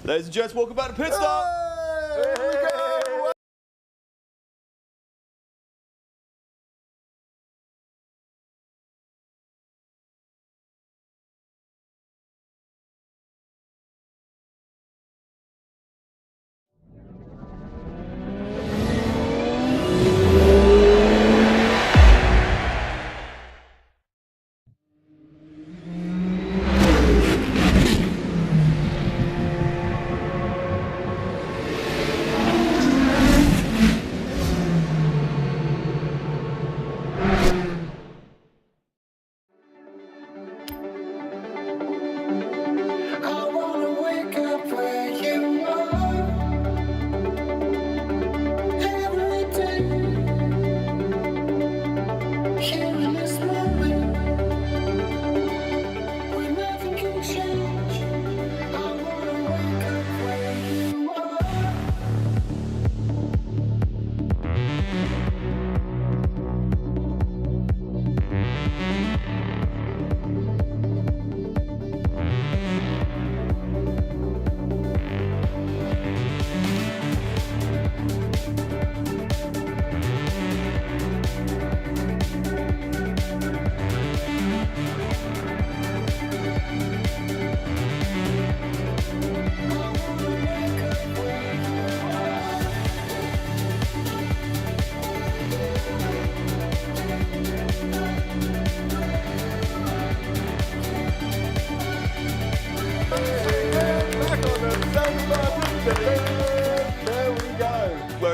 Ladies and gents, welcome back to Pit Stop. Here we go.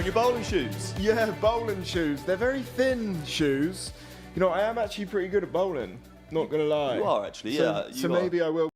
your bowling shoes. Yeah, bowling shoes. They're very thin shoes. You know, I am actually pretty good at bowling. Not gonna lie. You are actually, So- yeah. So you are. maybe I will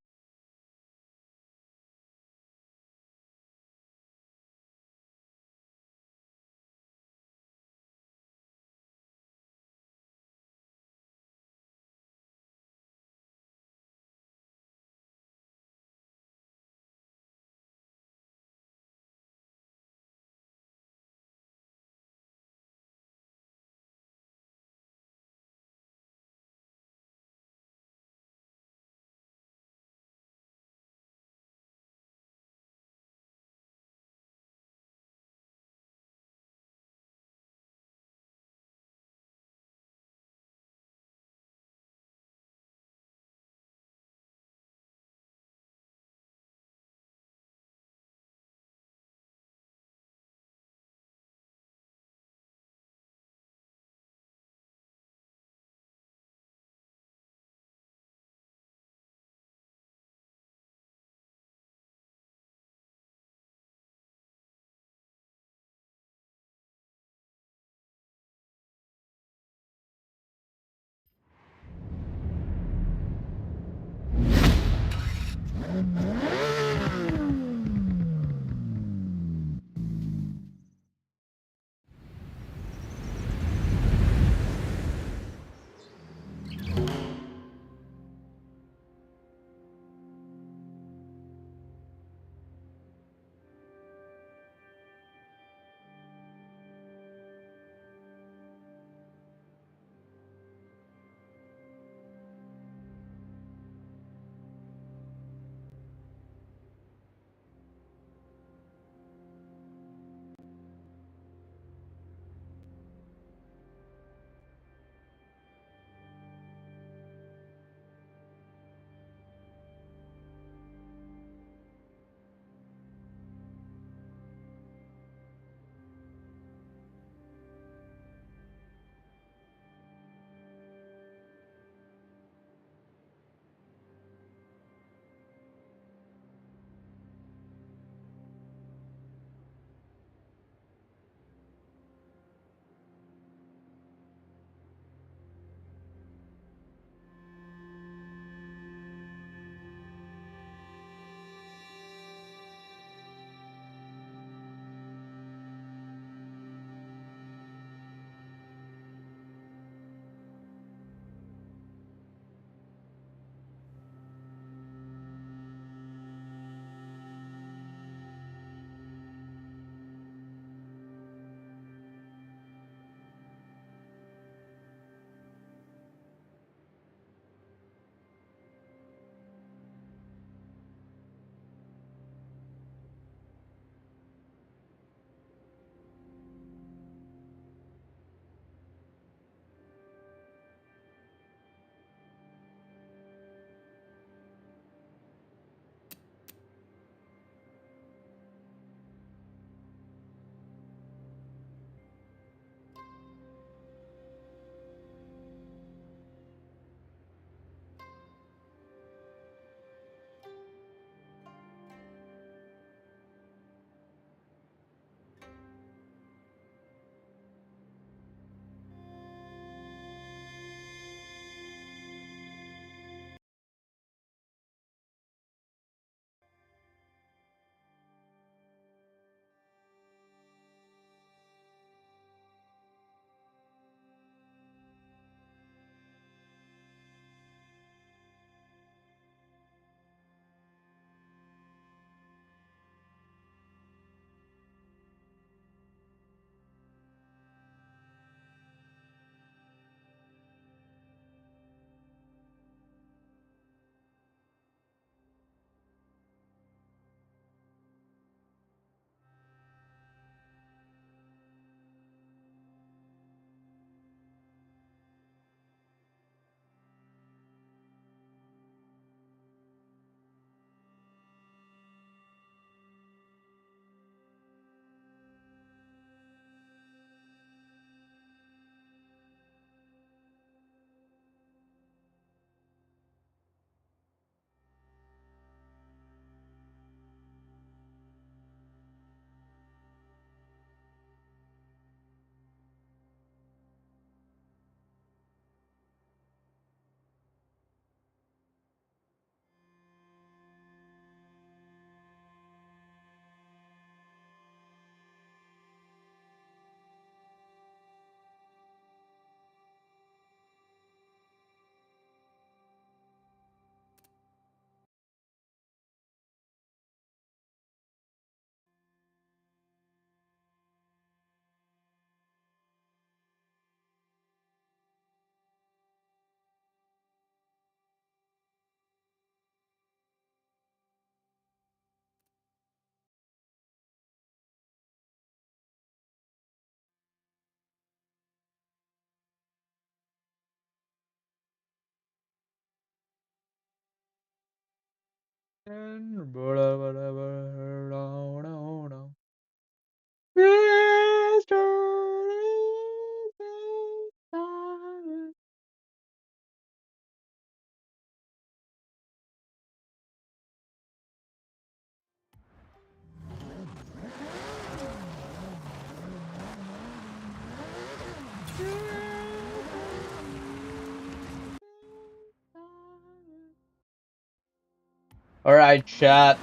Alright, chat.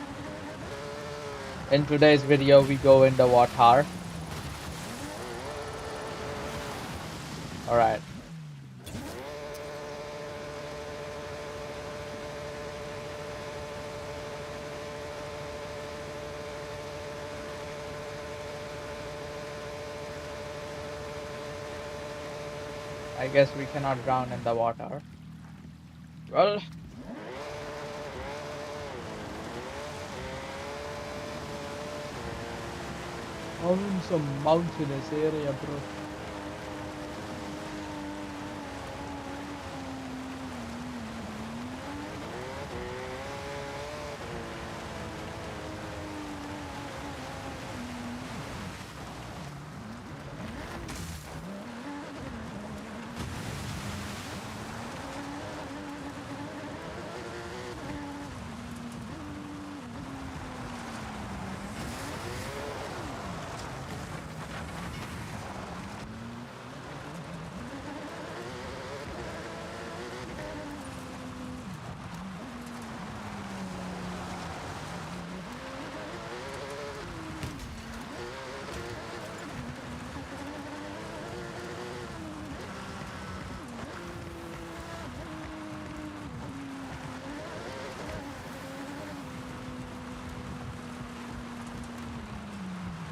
In today's video, we go in the water. Alright. I guess we cannot drown in the water. Well, I'm in some mountainous area, bro.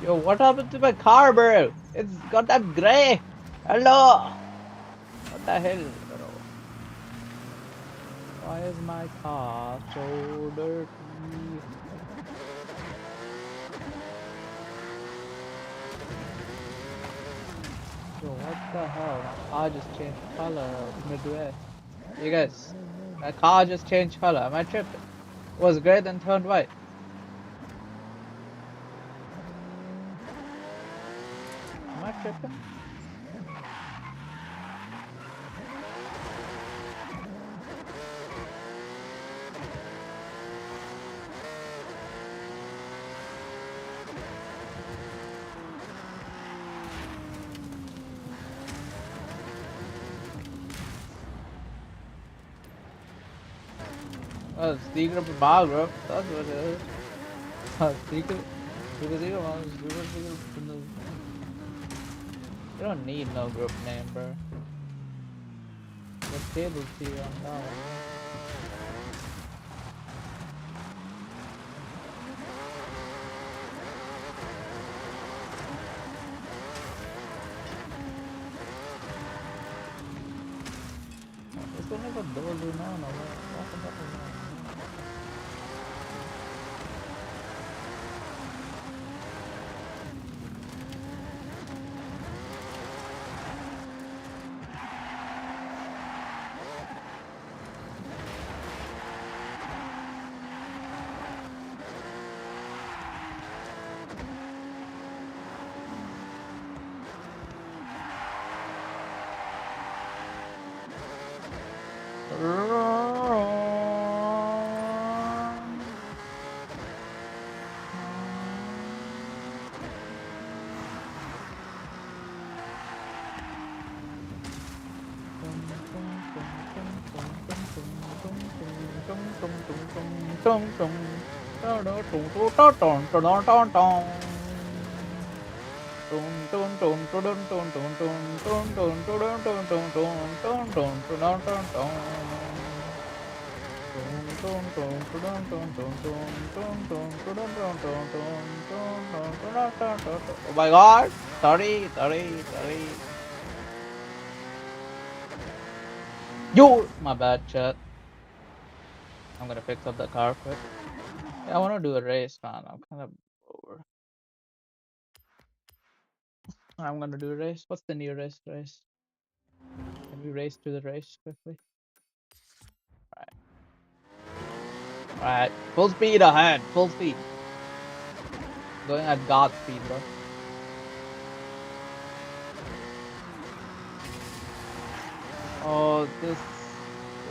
Yo, what happened to my car, bro? It's goddamn gray. Hello. What the hell, bro? Why is my car so dirty? Yo, what the hell? My car just changed color midway. You guys, my car just changed color. Am I tripping? It was gray then turned white. Am I tripping? Oh, secret of bar group. That's what it is. Secret. Secret one. You don't need no group name, bro. The table's here on that one. This one never do no. Oh my god! Sorry. Yo! My bad, chat. I'm gonna fix up the car quick. Yeah, I wanna do a race, man. I'm kind of over. I'm gonna do a race. What's the nearest race? Can we race to the race quickly? Alright. Alright, full speed ahead, full speed. Going at God speed, bro. Oh, this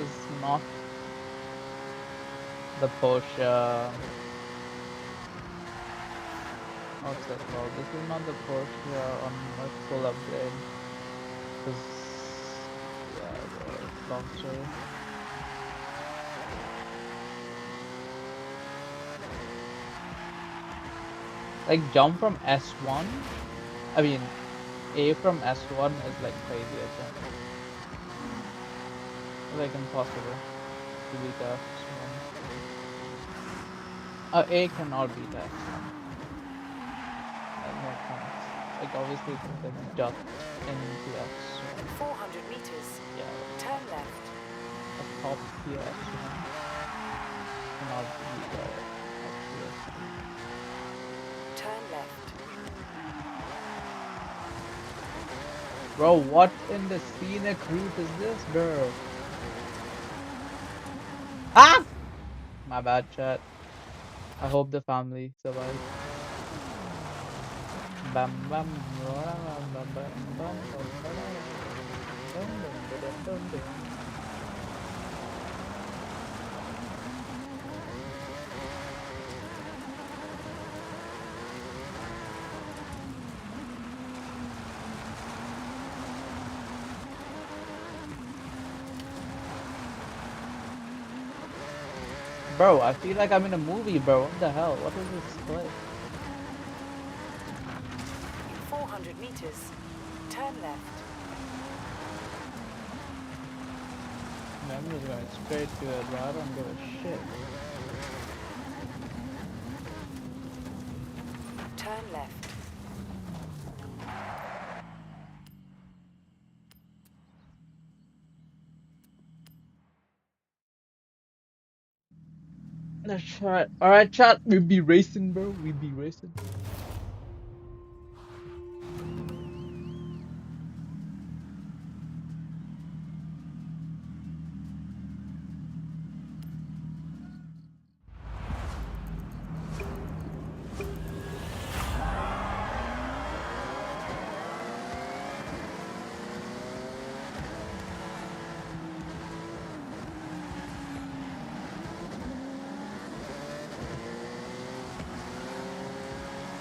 is not the Porsche. What's that called? This is not the Porsche on my full upgrade. Cause yeah, the long story. Like jump from S1. I mean, A from S1 is like crazy. I think. Like impossible to beat S1. A cannot beat S1. No chance. Like obviously it's like duck into S1. 400 meters. Yeah. Turn left. A top tier S1 cannot beat the top tier S1. Turn left. Bro, what in the scenic route is this, bro? Ah! My bad, chat. I hope the family survives. Bam bam bam bam bam bam bam. Bro, I feel like I'm in a movie, bro. What the hell? What is this place? 400 meters. Turn left. I'm just going straight to it, bro. I don't give a shit. Turn left. Let's try it. Alright, chat. We be racing, bro. We be racing.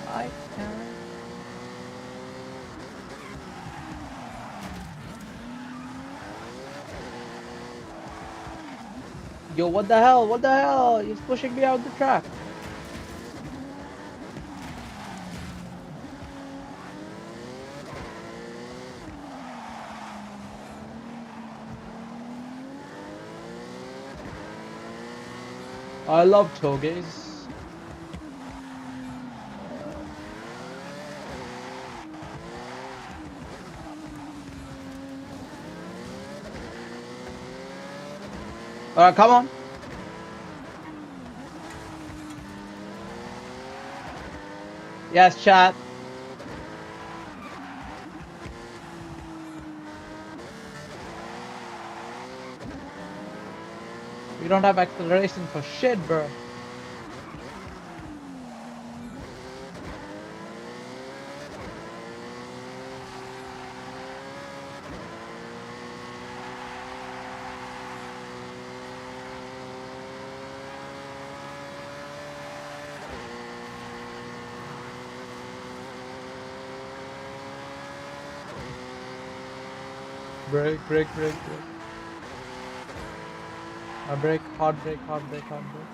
I can. Yo, what the hell? What the hell? He's pushing me out the track. I love toges. Alright, come on. Yes, chat. We don't have acceleration for shit, bro. Brake, brake, brake, brake. Brake, hard brake, hard brake, hard brake.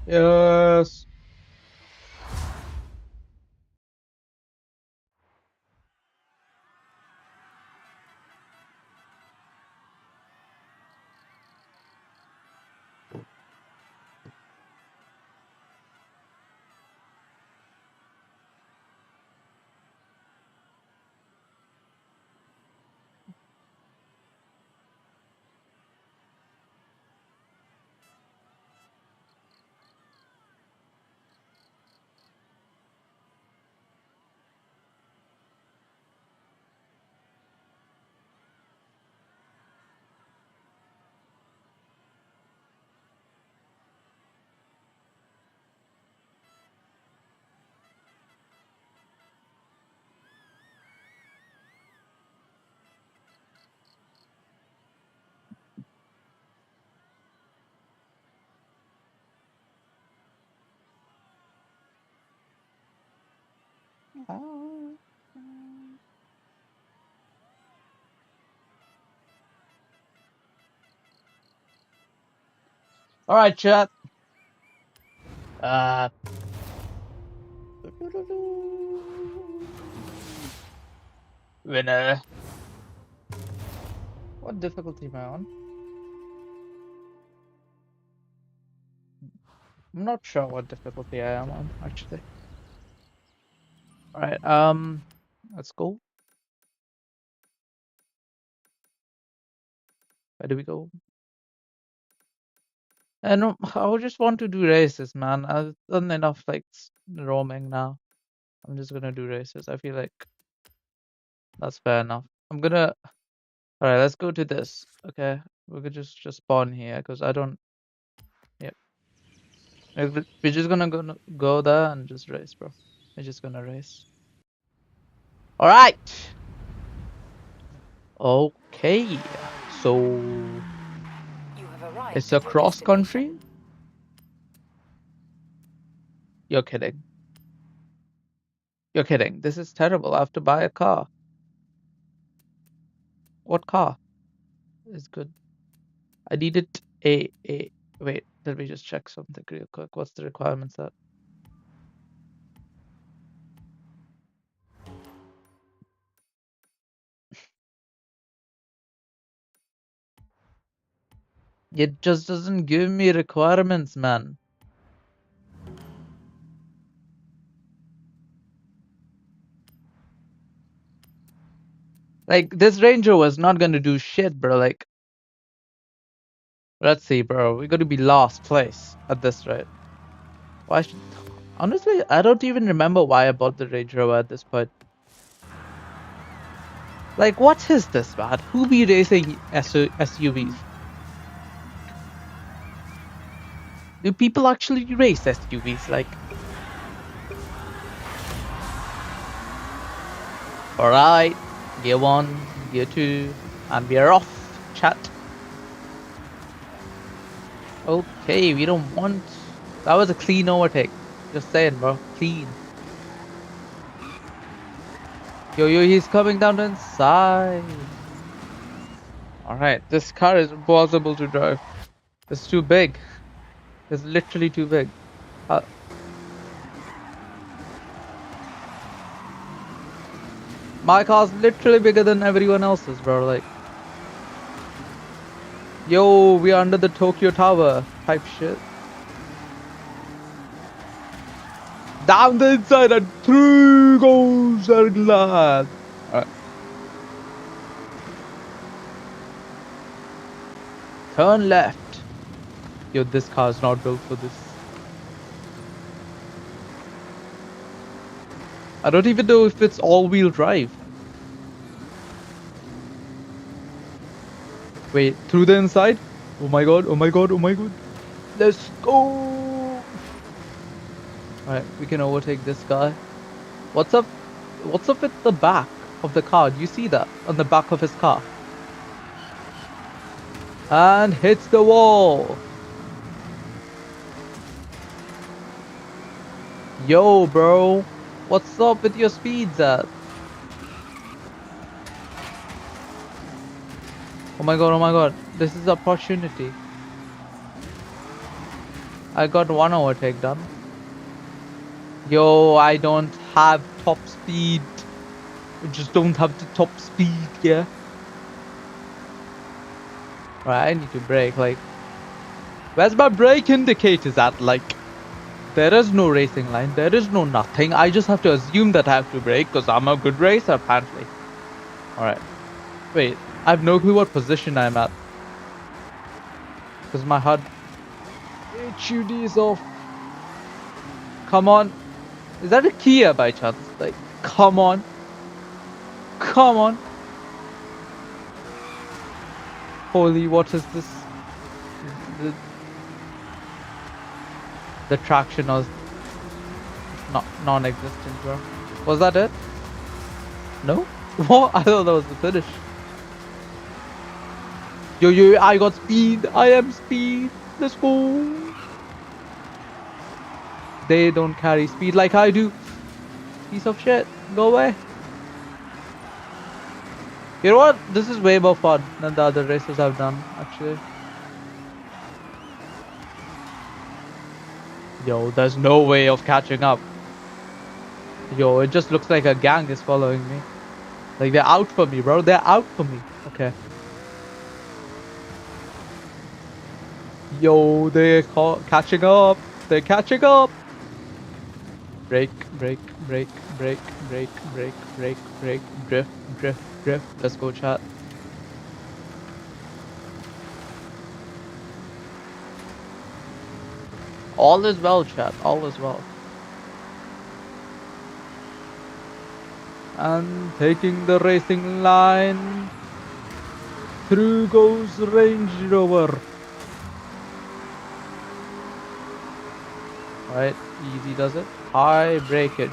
Yes. All right, chat. Winner. What difficulty am I on? I'm not sure what difficulty I am on, actually. All right, let's go. Where do we go? And I would just want to do races, man. I've done enough like roaming now. I'm just gonna do races. I feel like that's fair enough. I'm gonna. All right, let's go to this. Okay, we could just spawn here because I don't. Yep. We're just gonna go there and just race, bro. We're just gonna race. All right. Okay. So it's a cross country. You're kidding. You're kidding. This is terrible. I have to buy a car. What car is good? I needed a wait, let me just check something real quick. What's the requirements that? It just doesn't give me requirements, man. Like, this Range Rover is not gonna do shit, bro. Like, let's see, bro. We're gonna be last place at this rate. Why should... Honestly, I don't even remember why I bought the Range Rover at this point. Like, what is this, man? Who be racing SUVs? Do people actually race SUVs? Like... Alright. Gear 1, Gear 2, and we're off, chat. Okay, we don't want... That was a clean overtake. Just saying, bro. Clean. Yo, he's coming down the inside. Alright, this car is impossible to drive. It's too big. It's literally too big. My car's literally bigger than everyone else's, bro. Like, yo, we are under the Tokyo Tower type shit. Down the inside and through goes our glad. Alright. Turn left. Yo, this car is not built for this. I don't even know if it's all-wheel drive. Wait, through the inside? Oh my god, oh my god, oh my god. Let's go! Alright, we can overtake this guy. What's up with the back of the car? Do you see that? On the back of his car. And hits the wall. Yo, bro. What's up with your speeds at? Oh my god, this is opportunity. I got one overtake done. Yo, I don't have top speed. I just don't have the top speed, yeah. Right, I need to brake, like... Where's my brake indicators at, like... There is no racing line, there is no nothing. I just have to assume that I have to brake because I'm a good racer, apparently. Alright. Wait, I have no clue what position I'm at. Because my HUD... HUD is off. Come on. Is that a Kia by chance? Like, come on. Come on. Holy, what is this? The traction was non-existent, bro. Was that it? No? What? I thought that was the finish. Yo, I got speed. I am speed. Let's go. They don't carry speed like I do. Piece of shit. Go away. You know what? This is way more fun than the other races I've done, actually. Yo, there's no way of catching up. Yo, it just looks like a gang is following me. Like, they're out for me, bro. They're out for me. Okay. Yo, they're catching up. They're catching up. Brake, brake, brake, brake, brake, brake, brake, brake, drift, drift, drift. Let's go, chat. All is well, chat. All is well. And taking the racing line. Through goes Range Rover. Right, easy does it. High breakage.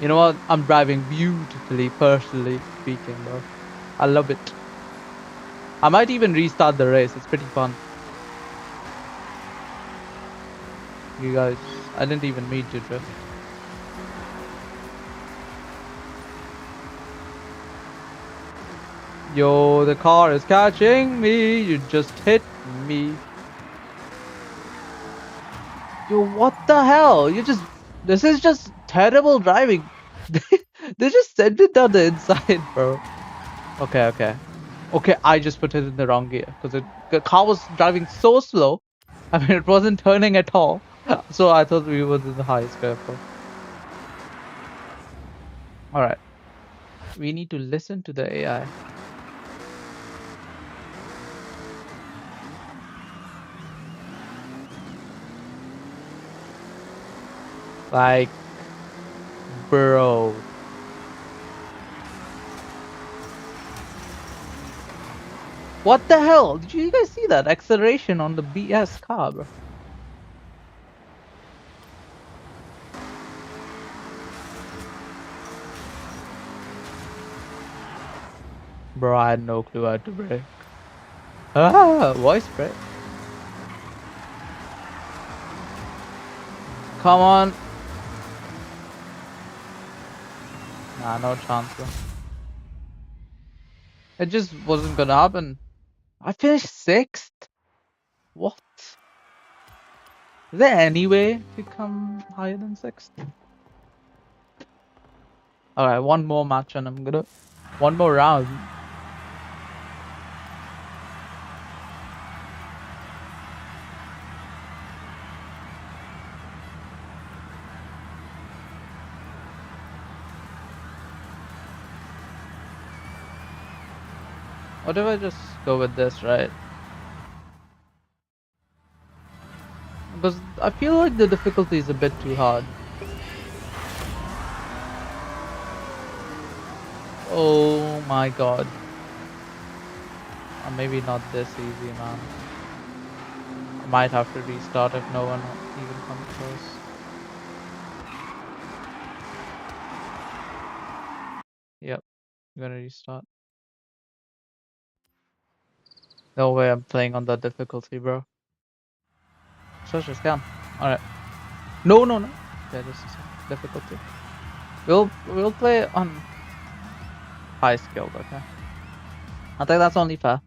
You know what? I'm driving beautifully, personally speaking, bro. I love it. I might even restart the race. It's pretty fun. You guys, I didn't even mean to drift. Yo, the car is catching me. You just hit me. Yo, what the hell? This is just terrible driving. They just sent it down the inside, bro. Okay, okay. Okay, I just put it in the wrong gear because the car was driving so slow. I mean, it wasn't turning at all. So I thought we were in the highest gear, bro. Alright. We need to listen to the AI. Like, bro. What the hell? Did you guys see that acceleration on the BS car, bro? Bro, I had no clue how to brake. Ah, voice brake. Come on. Nah, no chance, bro. It just wasn't gonna happen. I finished 6th? What? Is there any way to come higher than 6th? Alright, one more match and I'm gonna... One more round. What if I just go with this, right? Because I feel like the difficulty is a bit too hard. Oh my god. Or maybe not this easy, man. I might have to restart if no one even comes close. Yep, I'm gonna restart. No way I'm playing on that difficulty, bro. Such a scam. Alright. No, no, no. Yeah, this is difficulty. We'll play on high skilled, okay? I think that's only fair.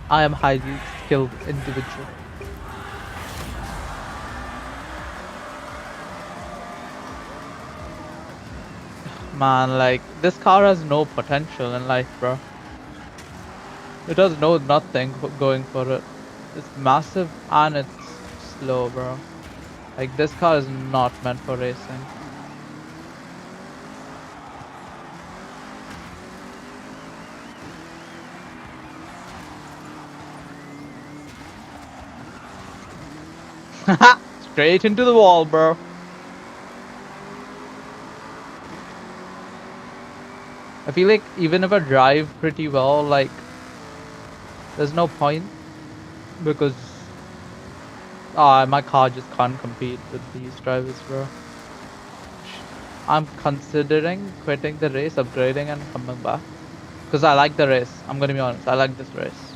I am highly skilled individual. Man, like, this car has no potential in life, bro. It has nothing going for it. It's massive and it's slow, bro. Like, this car is not meant for racing. Straight into the wall, bro. I feel like even if I drive pretty well, like, there's no point because my car just can't compete with these drivers, bro. I'm considering quitting the race, upgrading and coming back. Because I like the race. I'm gonna be honest. I like this race.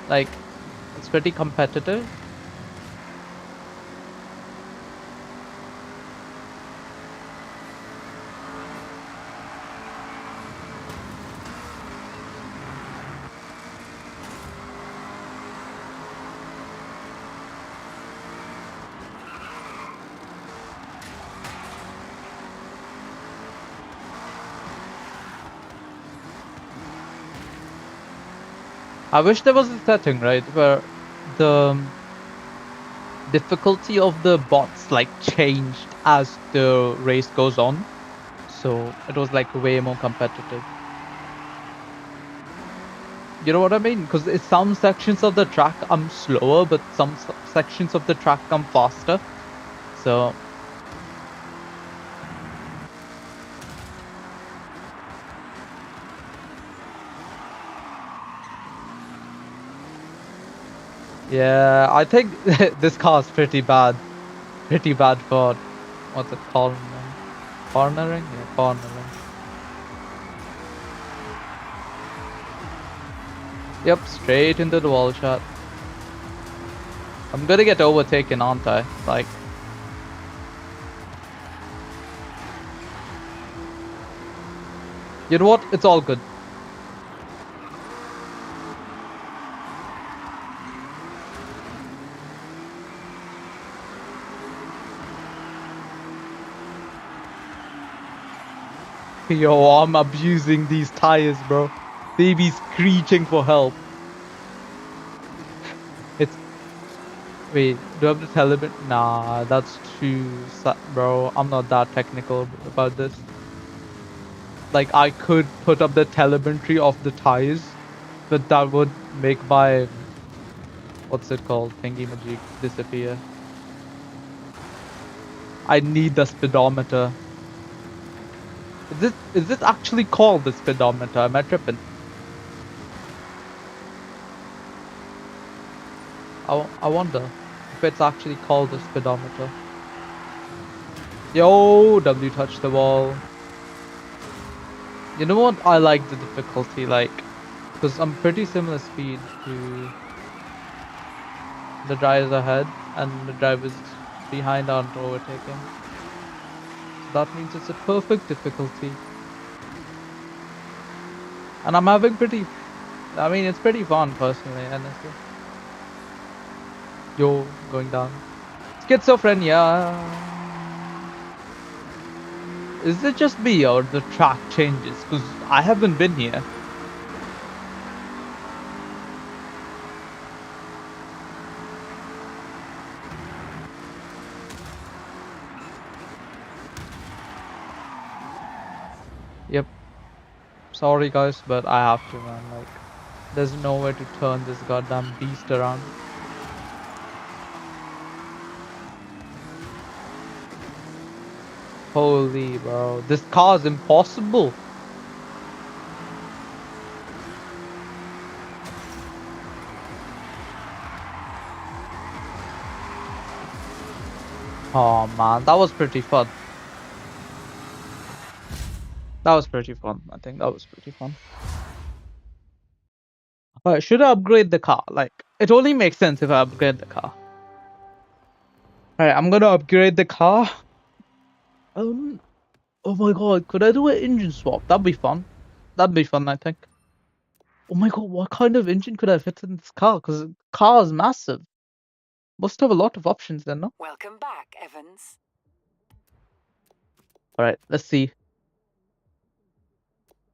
Like, it's pretty competitive. I wish there was a setting, right, where the difficulty of the bots like changed as the race goes on. So it was like way more competitive. You know what I mean? Because some sections of the track I'm slower, but some sections of the track I'm faster. So yeah, I think this car's pretty bad. Pretty bad for what's it called? Cornering? Yeah, cornering. Yep, straight into the wall shot. I'm gonna get overtaken, aren't I? Like, you know what? It's all good. Yo, I'm abusing these tires, bro. They be screeching for help. It's... Wait, do I have the telemetry? Nah, that's too... Bro, I'm not that technical about this. Like, I could put up the telemetry of the tires, but that would make my... What's it called? Thingy-majig disappear. I need the speedometer. Is this actually called the speedometer? Am I tripping? I wonder if it's actually called the speedometer. Yo, W touched the wall. You know what? I like the difficulty, like, because I'm pretty similar speed to the drivers ahead, and the drivers behind aren't overtaking. That means it's a perfect difficulty. And I'm having pretty... I mean, it's pretty fun, personally, honestly. Yo, going down. Schizophrenia. Is it just me or the track changes? Because I haven't been here. Yep. Sorry guys, but I have to, man. Like, there's no way to turn this goddamn beast around. Holy bro, this car is impossible. Oh man, that was pretty fun. That was pretty fun. I think that was pretty fun. Alright, should I upgrade the car? Like, it only makes sense if I upgrade the car. Alright, I'm gonna upgrade the car. Oh my god, could I do an engine swap? That'd be fun. That'd be fun, I think. Oh my god, what kind of engine could I fit in this car? Because the car is massive. Must have a lot of options then, no? Welcome back, Evans. Alright, let's see.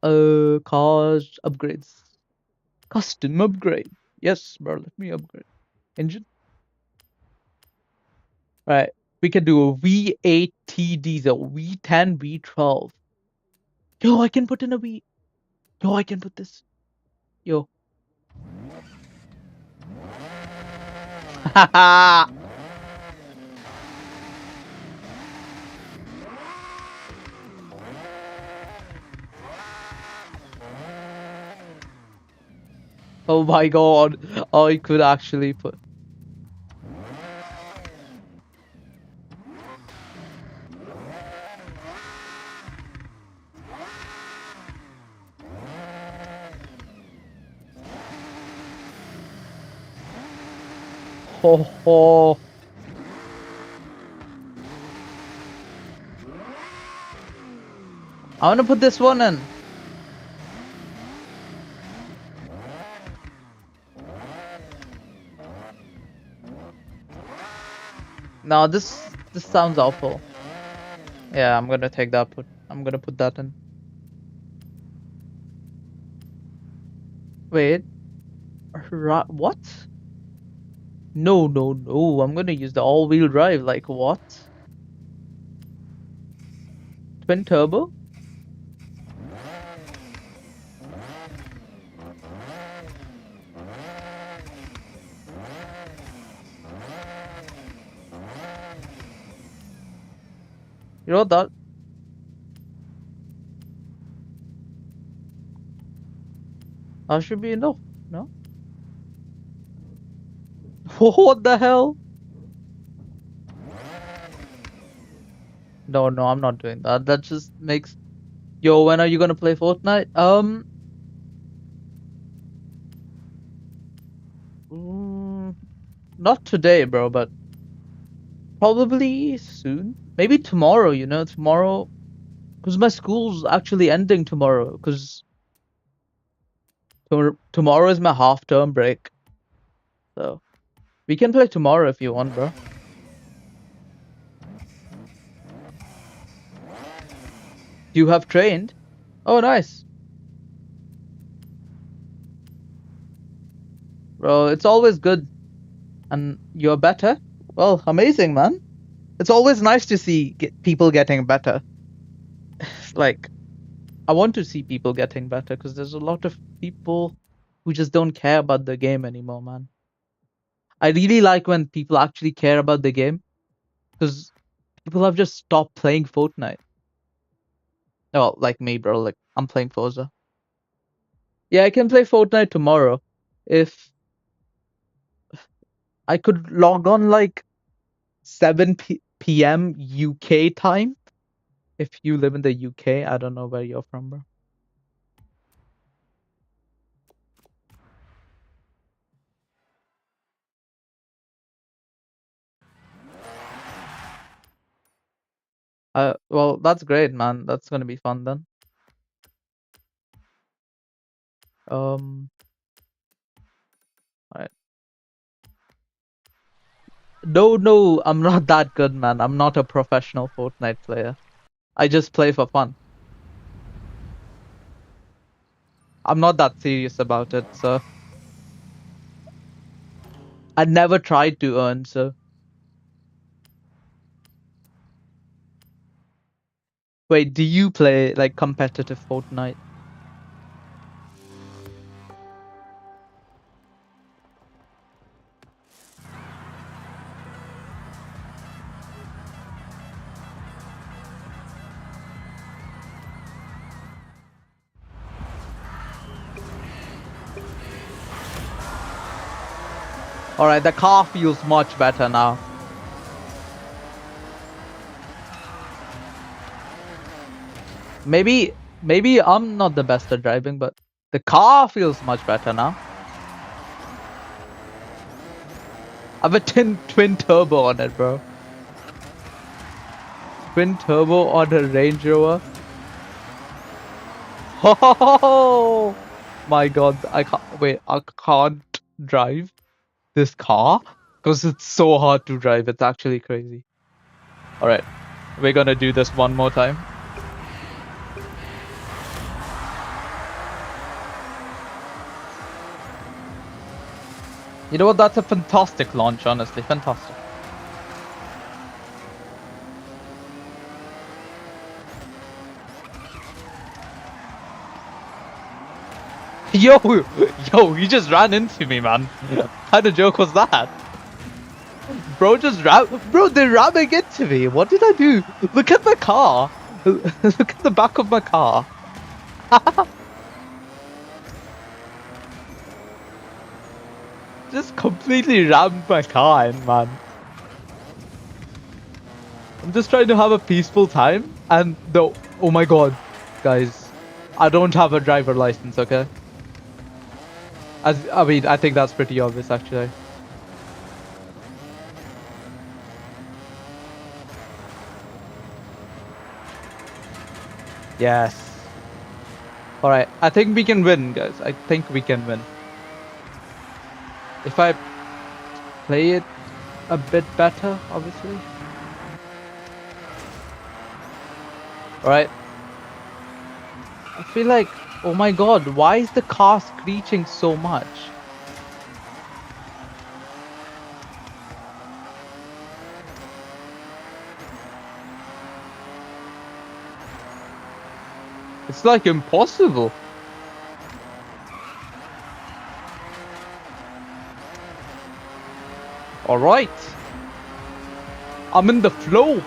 Cars upgrades. Custom upgrade. Yes, bro, let me upgrade. Engine. Alright, we can do a V8 diesel, V10, V12. Yo, I can put in a V. Yo, I can put this. Yo. Haha. Oh my god, I could actually put... Ho ho. I want to put this one in. No, this sounds awful. Yeah, I'm gonna take that. I'm gonna put that in. Wait. What? No, no, no. I'm gonna use the all-wheel drive. Like what? Twin turbo? You know that? That should be enough, no? What the hell? No, no, I'm not doing that. That just makes... Yo, when are you gonna play Fortnite? Not today, bro, but probably soon. Maybe tomorrow, you know, tomorrow. Because my school's actually ending tomorrow, because tomorrow is my half-term break. So, we can play tomorrow if you want, bro. You have trained? Oh, nice. Bro, it's always good. And you're better? Well, amazing, man. It's always nice to see people getting better. Like, I want to see people getting better because there's a lot of people who just don't care about the game anymore, man. I really like when people actually care about the game because people have just stopped playing Fortnite. Well, like me, bro. Like, I'm playing Forza. Yeah, I can play Fortnite tomorrow if I could log on like 7 p.m. UK time. If you live in the UK, I don't know where you're from, bro. Well, that's great, man. That's gonna be fun then. Alright. No, I'm not that good, man. I'm not a professional Fortnite player. I just play for fun. I'm not that serious about it, so I never tried to earn, so. Wait, do you play like competitive Fortnite? Alright, the car feels much better now. Maybe I'm not the best at driving, but the car feels much better now. I have a twin turbo on it, bro. Twin turbo on a Range Rover. Oh my god, I can't drive this car because it's so hard to drive. It's actually crazy. All right, we're gonna do this one more time. You know what? That's a fantastic launch, honestly. Fantastic. Yo, you just ran into me, man. What kind of joke was that? Bro, they're ramming into me. What did I do? Look at the car. Look at the back of my car. Just completely rammed my car in, man. I'm just trying to have a peaceful time, and oh my god, guys, I don't have a driver license, okay? I mean, I think that's pretty obvious, actually. Yes. All right. I think we can win, guys. I think we can win. If I play it a bit better, obviously. All right. I feel like, oh my god, why is the car screeching so much? It's like impossible. All right. I'm in the flow.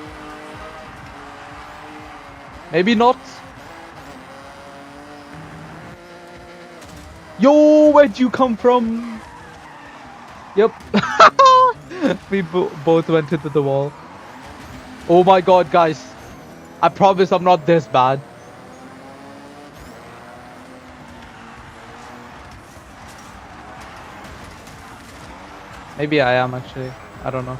Maybe not. Yo, where'd you come from? Yep. We both went into the wall. Oh my god, guys. I promise I'm not this bad. Maybe I am actually. I don't know.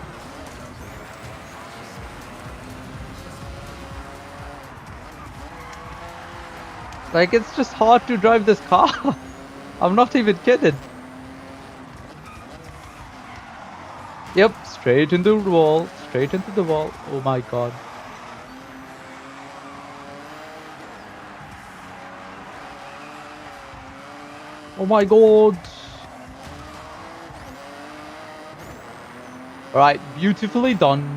Like, it's just hard to drive this car. I'm not even kidding. Yep, straight into the wall. Straight into the wall. Oh my god. Oh my god. Alright, beautifully done.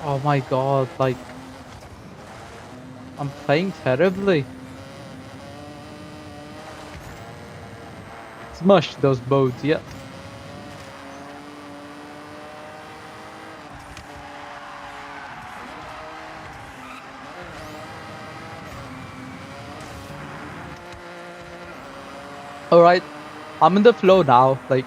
Oh my god, like, I'm playing terribly. Smush those boats, yep. Alright, I'm in the flow now, like.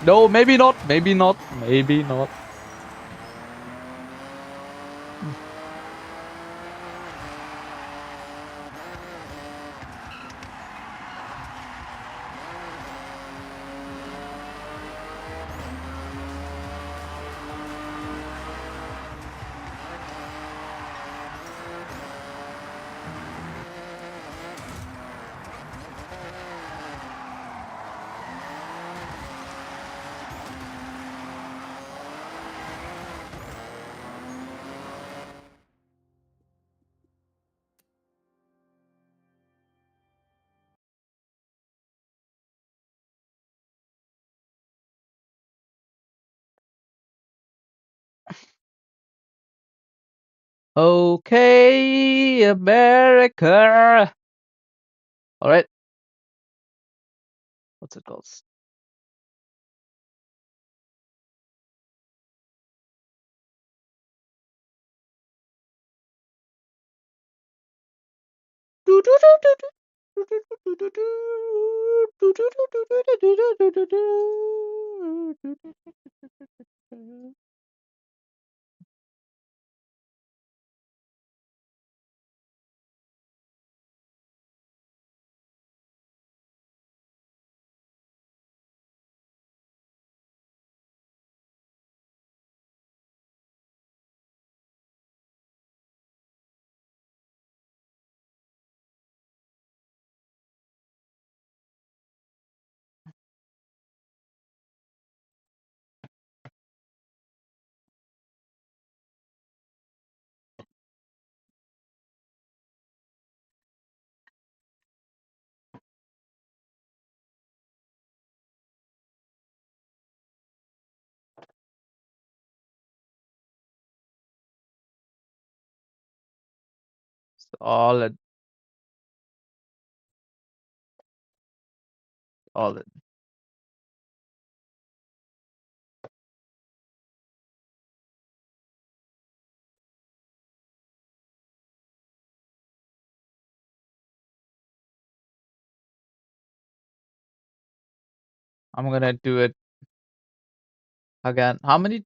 No, maybe not, maybe not, maybe not. Okay, America. All right. What's it called? Solid. Solid. I'm gonna do it Again, how many?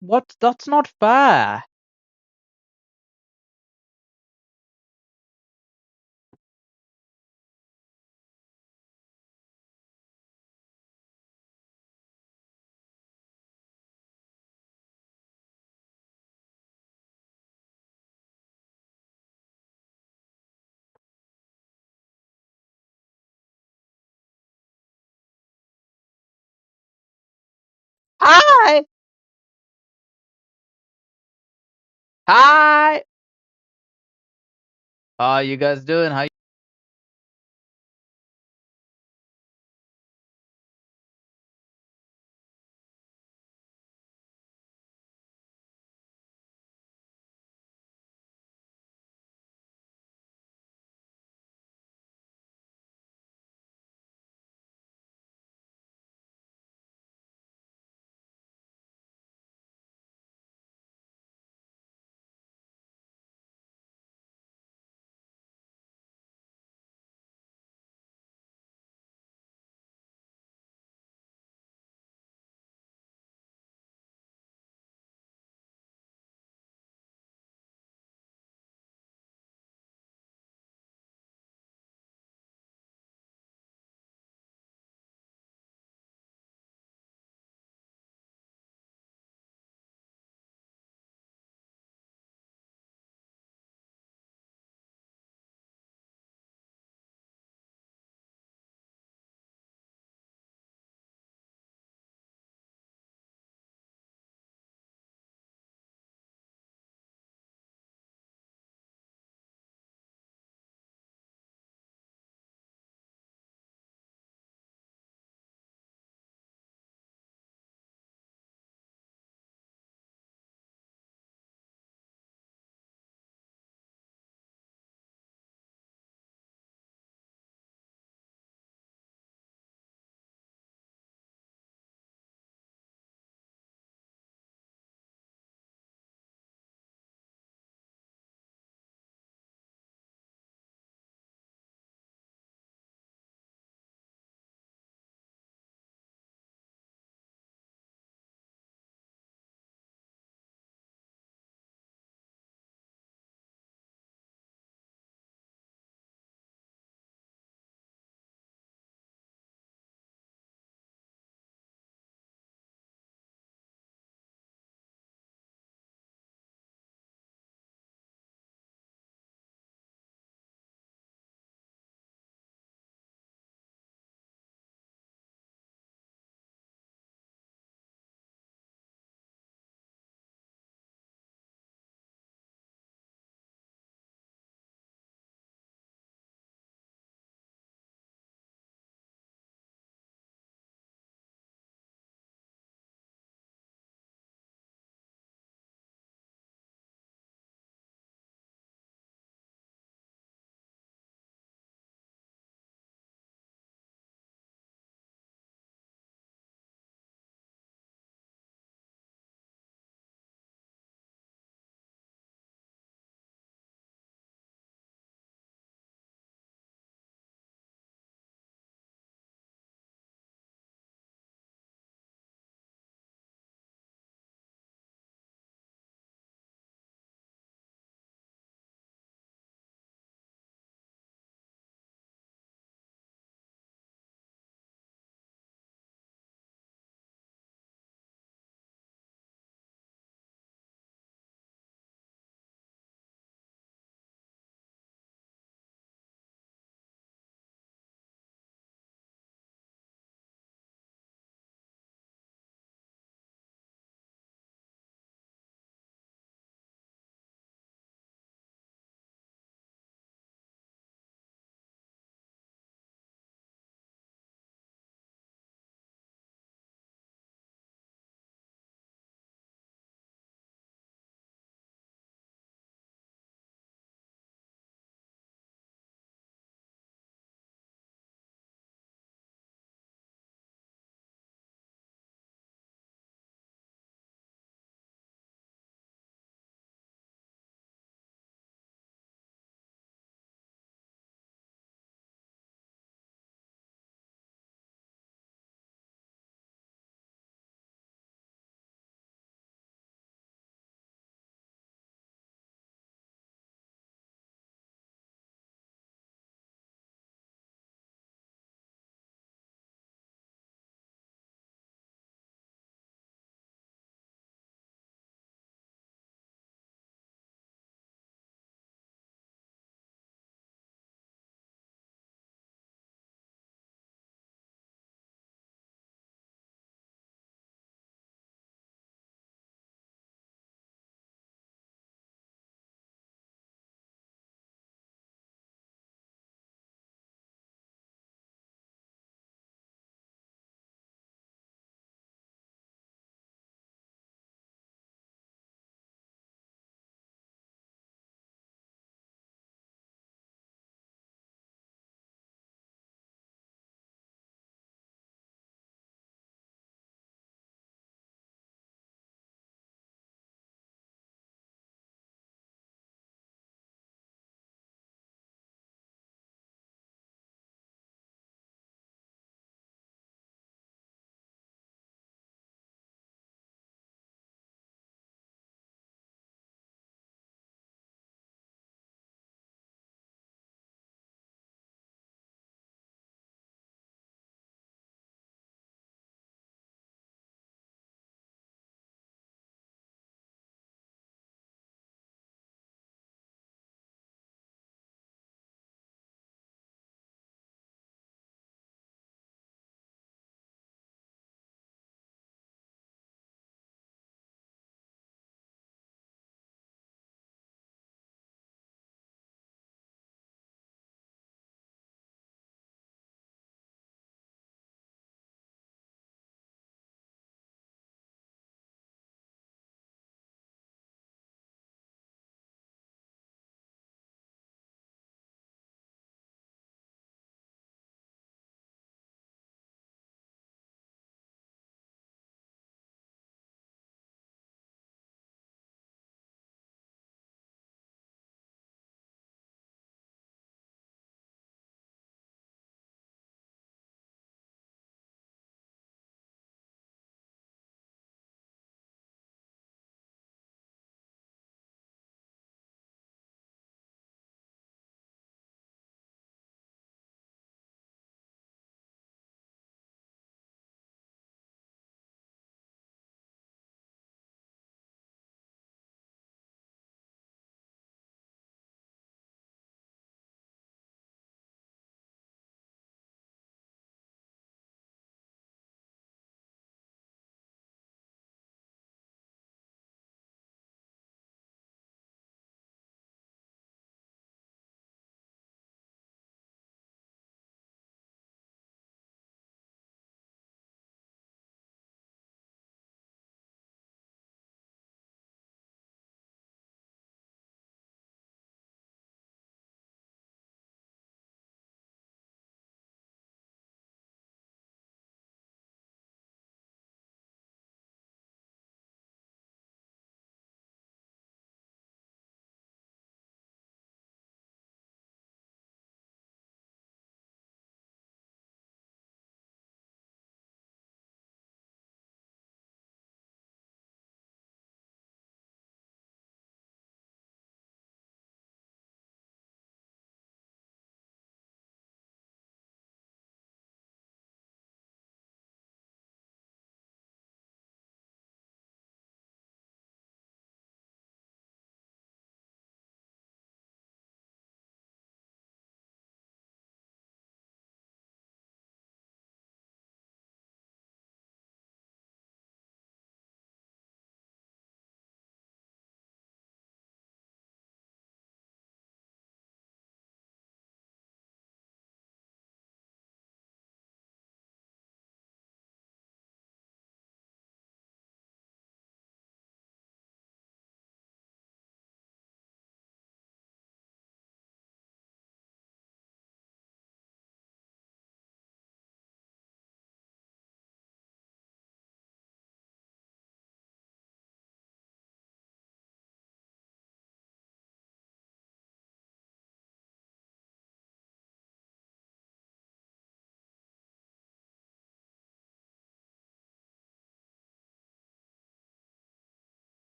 What? That's not fair. Hi. Hi. How you guys doing? How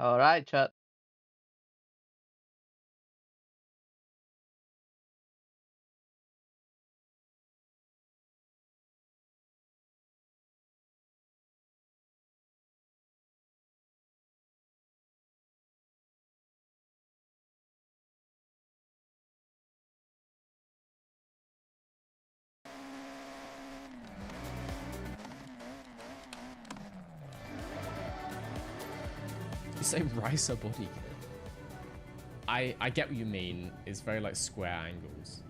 All right, chat. You say ricer body kit. I get what you mean. It's very like square angles.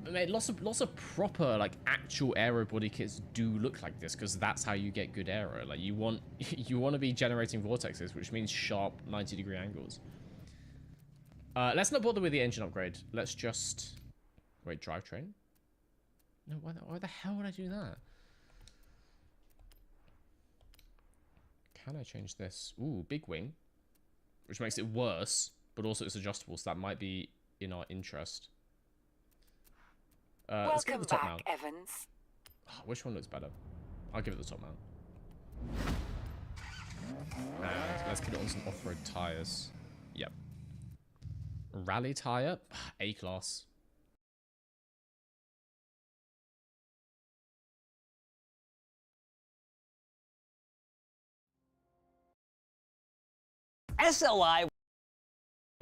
But mate, lots of proper like actual aero body kits do look like this because that's how you get good aero. Like you want to be generating vortexes, which means sharp 90-degree angles. Let's not bother with the engine upgrade. Let's just wait. Drivetrain? No, why the hell would I do that? Can I change this? Ooh, big wing, which makes it worse, but also it's adjustable, so that might be in our interest. Let's give it the top mount. Evans. Oh, which one looks better? I'll give it the top mount. And let's get it on some off-road tires. Yep. Rally tire, A-class. SLI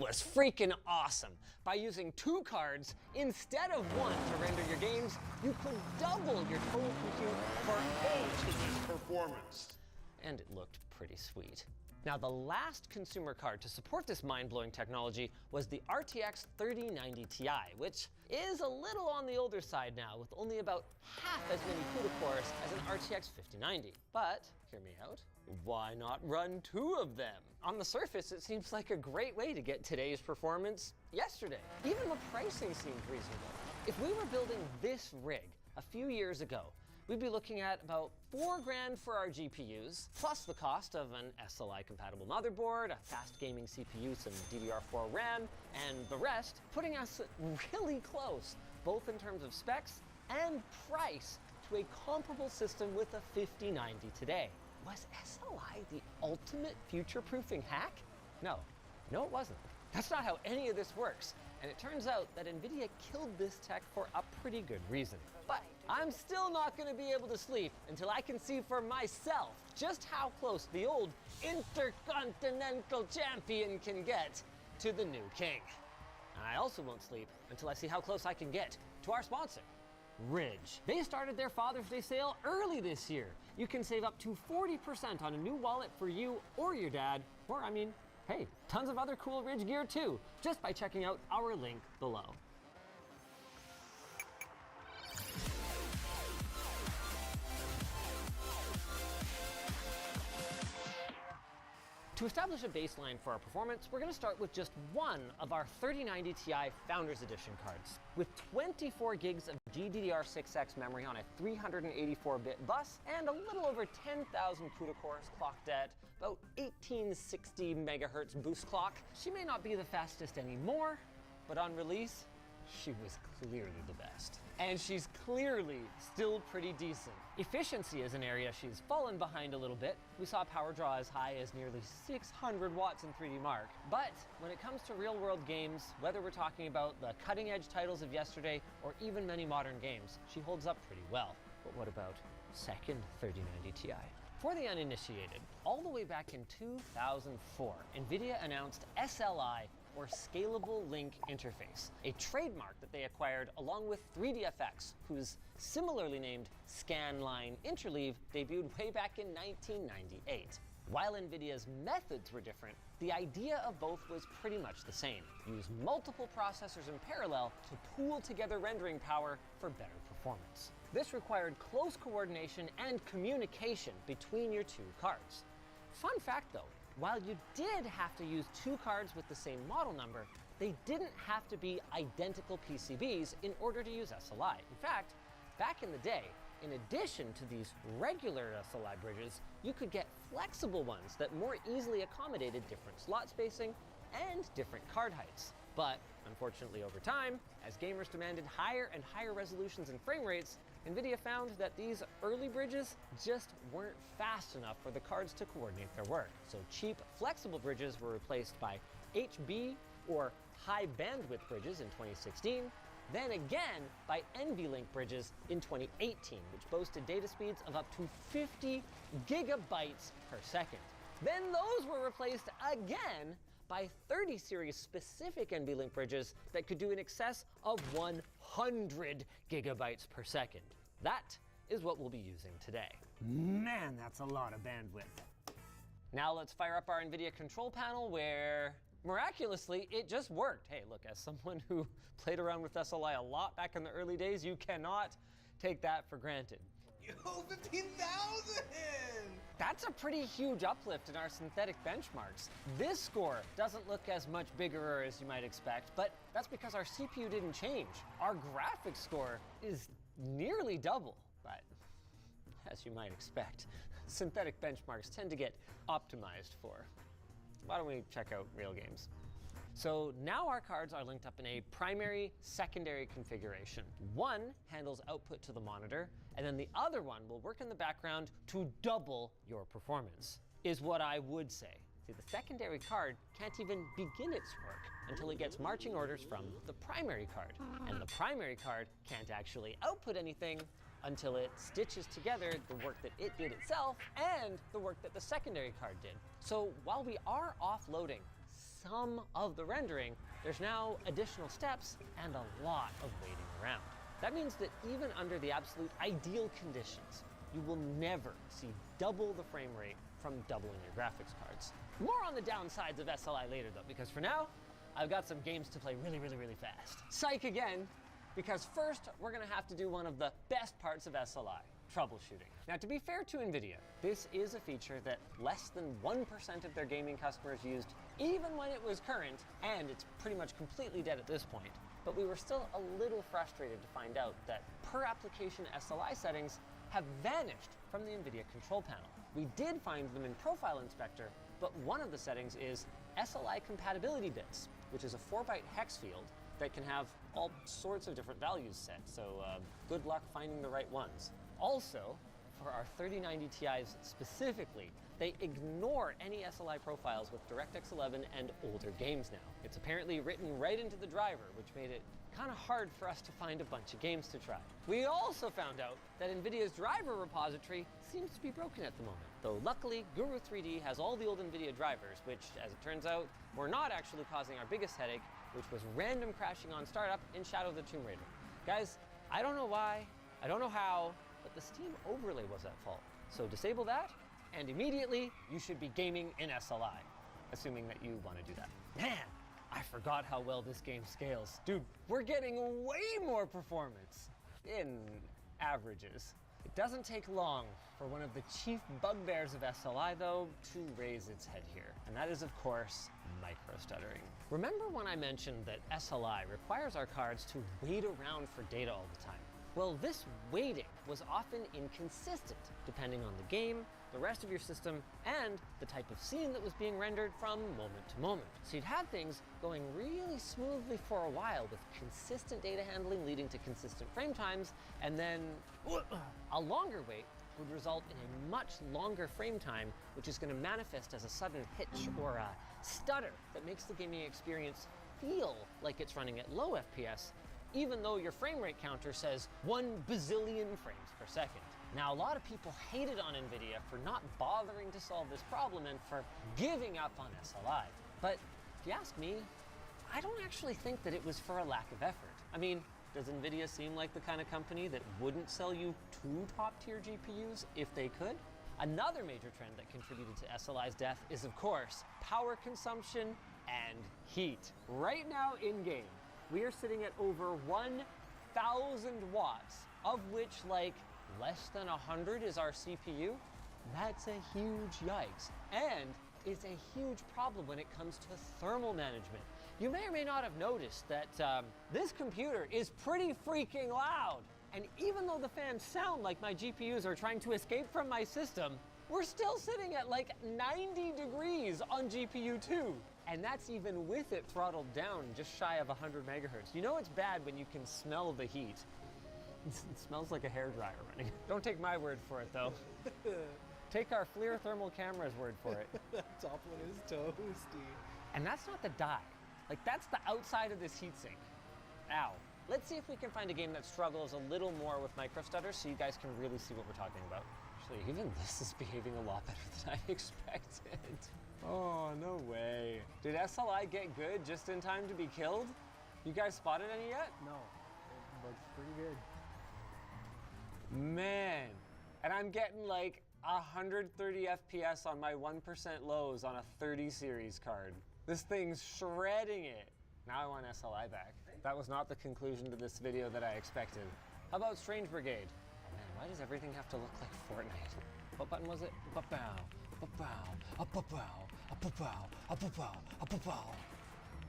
was freaking awesome. By using 2 cards instead of 1 to render your games, you could double your total compute for HD's performance. And it looked pretty sweet. Now, the last consumer card to support this mind-blowing technology was the RTX 3090 Ti, which is a little on the older side now, with only about half as many CUDA cores as an RTX 5090. But, hear me out, why not run 2 of them? On the surface, it seems like a great way to get today's performance yesterday. Even the pricing seemed reasonable. If we were building this rig a few years ago, we'd be looking at about $4 grand for our GPUs, plus the cost of an SLI-compatible motherboard, a fast gaming CPU, some DDR4 RAM, and the rest, putting us really close, both in terms of specs and price, to a comparable system with a 5090 today. Was SLI the ultimate future-proofing hack? No, it wasn't. That's not how any of this works. And it turns out that NVIDIA killed this tech for a pretty good reason. But I'm still not going to be able to sleep until I can see for myself just how close the old Intercontinental Champion can get to the new king. And I also won't sleep until I see how close I can get to our sponsor, Ridge. They started their Father's Day sale early this year. You can save up to 40% on a new wallet for you or your dad, or I mean, hey, tons of other cool Ridge gear too, just by checking out our link below. To establish a baseline for our performance, we're going to start with just one of our 3090 Ti Founders Edition cards. With 24 gigs of GDDR6X memory on a 384-bit bus and a little over 10,000 CUDA cores clocked at about 1860 megahertz boost clock, she may not be the fastest anymore, but on release, she was clearly the best. And she's clearly still pretty decent. Efficiency is an area she's fallen behind a little bit. We saw power draw as high as nearly 600 watts in 3D Mark. But when it comes to real-world games, whether we're talking about the cutting-edge titles of yesterday or even many modern games, she holds up pretty well. But what about second 3090 Ti? For the uninitiated, all the way back in 2004, NVIDIA announced SLI, or Scalable Link Interface, a trademark that they acquired along with 3DFX, whose similarly named Scanline Interleave debuted way back in 1998. While NVIDIA's methods were different, the idea of both was pretty much the same. Use multiple processors in parallel to pool together rendering power for better performance. This required close coordination and communication between your 2 cards. Fun fact though, while you did have to use 2 cards with the same model number, they didn't have to be identical PCBs in order to use SLI. In fact, back in the day, in addition to these regular SLI bridges, you could get flexible ones that more easily accommodated different slot spacing and different card heights. But unfortunately over time, as gamers demanded higher and higher resolutions and frame rates, NVIDIA found that these early bridges just weren't fast enough for the cards to coordinate their work. So cheap, flexible bridges were replaced by HB or high bandwidth bridges in 2016, then again by NVLink bridges in 2018, which boasted data speeds of up to 50 gigabytes per second. Then those were replaced again by 30 series specific NVLink bridges that could do in excess of 100 gigabytes per second. That is what we'll be using today. Man, that's a lot of bandwidth. Now let's fire up our NVIDIA control panel where, miraculously, it just worked. Hey, look, as someone who played around with SLI a lot back in the early days, you cannot take that for granted. Yo, 15,000! That's a pretty huge uplift in our synthetic benchmarks. This score doesn't look as much bigger as you might expect, but that's because our CPU didn't change. Our graphics score is nearly double, but as you might expect, synthetic benchmarks tend to get optimized for. Why don't we check out real games? So now our cards are linked up in a primary, secondary configuration. One handles output to the monitor, and then the other one will work in the background to double your performance, is what I would say. See, the secondary card can't even begin its work until it gets marching orders from the primary card. And the primary card can't actually output anything until it stitches together the work that it did itself and the work that the secondary card did. So while we are offloading some of the rendering, there's now additional steps and a lot of waiting around. That means that even under the absolute ideal conditions, you will never see double the frame rate from doubling your graphics cards. More on the downsides of SLI later though, because for now, I've got some games to play really, really, really fast. Psych again, because first we're gonna have to do one of the best parts of SLI, troubleshooting. Now, to be fair to NVIDIA, this is a feature that less than 1% of their gaming customers used even when it was current, and it's pretty much completely dead at this point. But we were still a little frustrated to find out that per application SLI settings have vanished from the NVIDIA control panel. We did find them in Profile Inspector, but one of the settings is SLI compatibility bits, which is a 4-byte hex field that can have all sorts of different values set, so good luck finding the right ones. Also, for our 3090 Ti's specifically, they ignore any SLI profiles with DirectX 11 and older games now. It's apparently written right into the driver, which made it kind of hard for us to find a bunch of games to try. We also found out that NVIDIA's driver repository seems to be broken at the moment, though luckily Guru 3D has all the old NVIDIA drivers, which, as it turns out, were not actually causing our biggest headache, which was random crashing on startup in Shadow of the Tomb Raider. Guys, I don't know why, I don't know how, but the Steam overlay was at fault. So disable that, and immediately you should be gaming in SLI, assuming that you want to do that. Man, I forgot how well this game scales. Dude, we're getting way more performance in averages. It doesn't take long for one of the chief bugbears of SLI, though, to raise its head here, and that is, of course, micro-stuttering. Remember when I mentioned that SLI requires our cards to wait around for data all the time? Well, this waiting was often inconsistent, depending on the game, the rest of your system, and the type of scene that was being rendered from moment to moment. So you'd have things going really smoothly for a while with consistent data handling leading to consistent frame times, and then a longer wait would result in a much longer frame time, which is going to manifest as a sudden hitch or a stutter that makes the gaming experience feel like it's running at low FPS, even though your frame rate counter says 1 bazillion frames per second. Now, a lot of people hated on NVIDIA for not bothering to solve this problem and for giving up on SLI. But if you ask me, I don't actually think that it was for a lack of effort. I mean, does NVIDIA seem like the kind of company that wouldn't sell you 2 top-tier GPUs if they could? Another major trend that contributed to SLI's death is, of course, power consumption and heat. Right now in-game, we are sitting at over 1,000 watts, of which like less than 100 is our CPU. That's a huge yikes. And it's a huge problem when it comes to thermal management. You may or may not have noticed that this computer is pretty freaking loud. And even though the fans sound like my GPUs are trying to escape from my system, we're still sitting at like 90 degrees on GPU 2. And that's even with it throttled down just shy of 100 megahertz. You know it's bad when you can smell the heat. It smells like a hairdryer running. Don't take my word for it, though. Take our FLIR thermal camera's word for it. That top one is toasty. And that's not the die. Like, that's the outside of this heatsink. Ow. Let's see if we can find a game that struggles a little more with micro stutters so you guys can really see what we're talking about. Actually, even this is behaving a lot better than I expected. Oh, no way. Did SLI get good just in time to be killed? You guys spotted any yet? No, it looks pretty good. Man, and I'm getting like 130 FPS on my 1% lows on a 30 series card. This thing's shredding it. Now I want SLI back. That was not the conclusion to this video that I expected. How about Strange Brigade? Oh man, why does everything have to look like Fortnite? What button was it? Ba-bow, ba-bow, a-ba-bow, a-ba-bow, a-ba-bow, a-ba-bow.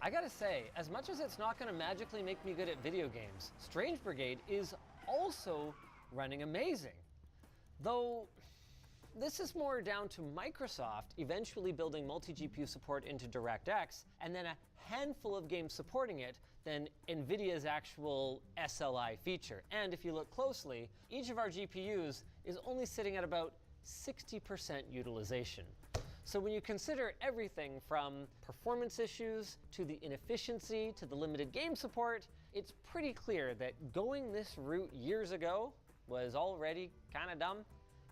I gotta say, as much as it's not gonna magically make me good at video games, Strange Brigade is also running amazing. Though, this is more down to Microsoft eventually building multi-GPU support into DirectX, and then a handful of games supporting it than NVIDIA's actual SLI feature. And if you look closely, each of our GPUs is only sitting at about 60% utilization. So when you consider everything from performance issues to the inefficiency to the limited game support, it's pretty clear that going this route years ago was already kind of dumb.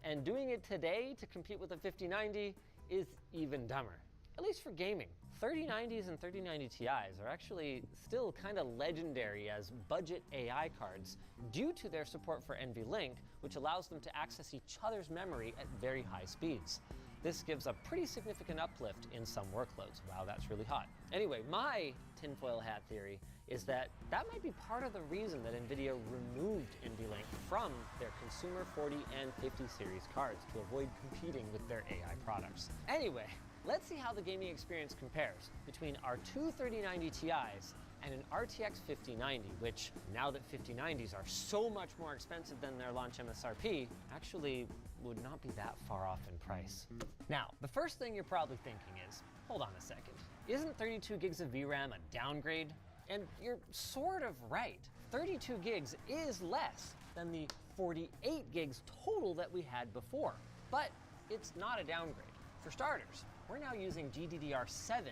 And doing it today to compete with the 5090 is even dumber, at least for gaming. 3090s and 3090 Ti's are actually still kind of legendary as budget AI cards due to their support for NVLink, which allows them to access each other's memory at very high speeds. This gives a pretty significant uplift in some workloads. Wow, that's really hot. Anyway, my tinfoil hat theory is that that might be part of the reason that NVIDIA removed NVLink from their consumer 40 and 50 series cards to avoid competing with their AI products. Anyway, let's see how the gaming experience compares between our two 3090 Ti's and an RTX 5090, which, now that 5090s are so much more expensive than their launch MSRP, actually would not be that far off in price. Now, the first thing you're probably thinking is, hold on a second, isn't 32 gigs of VRAM a downgrade? And you're sort of right. 32 gigs is less than the 48 gigs total that we had before, but it's not a downgrade. For starters, we're now using GDDR7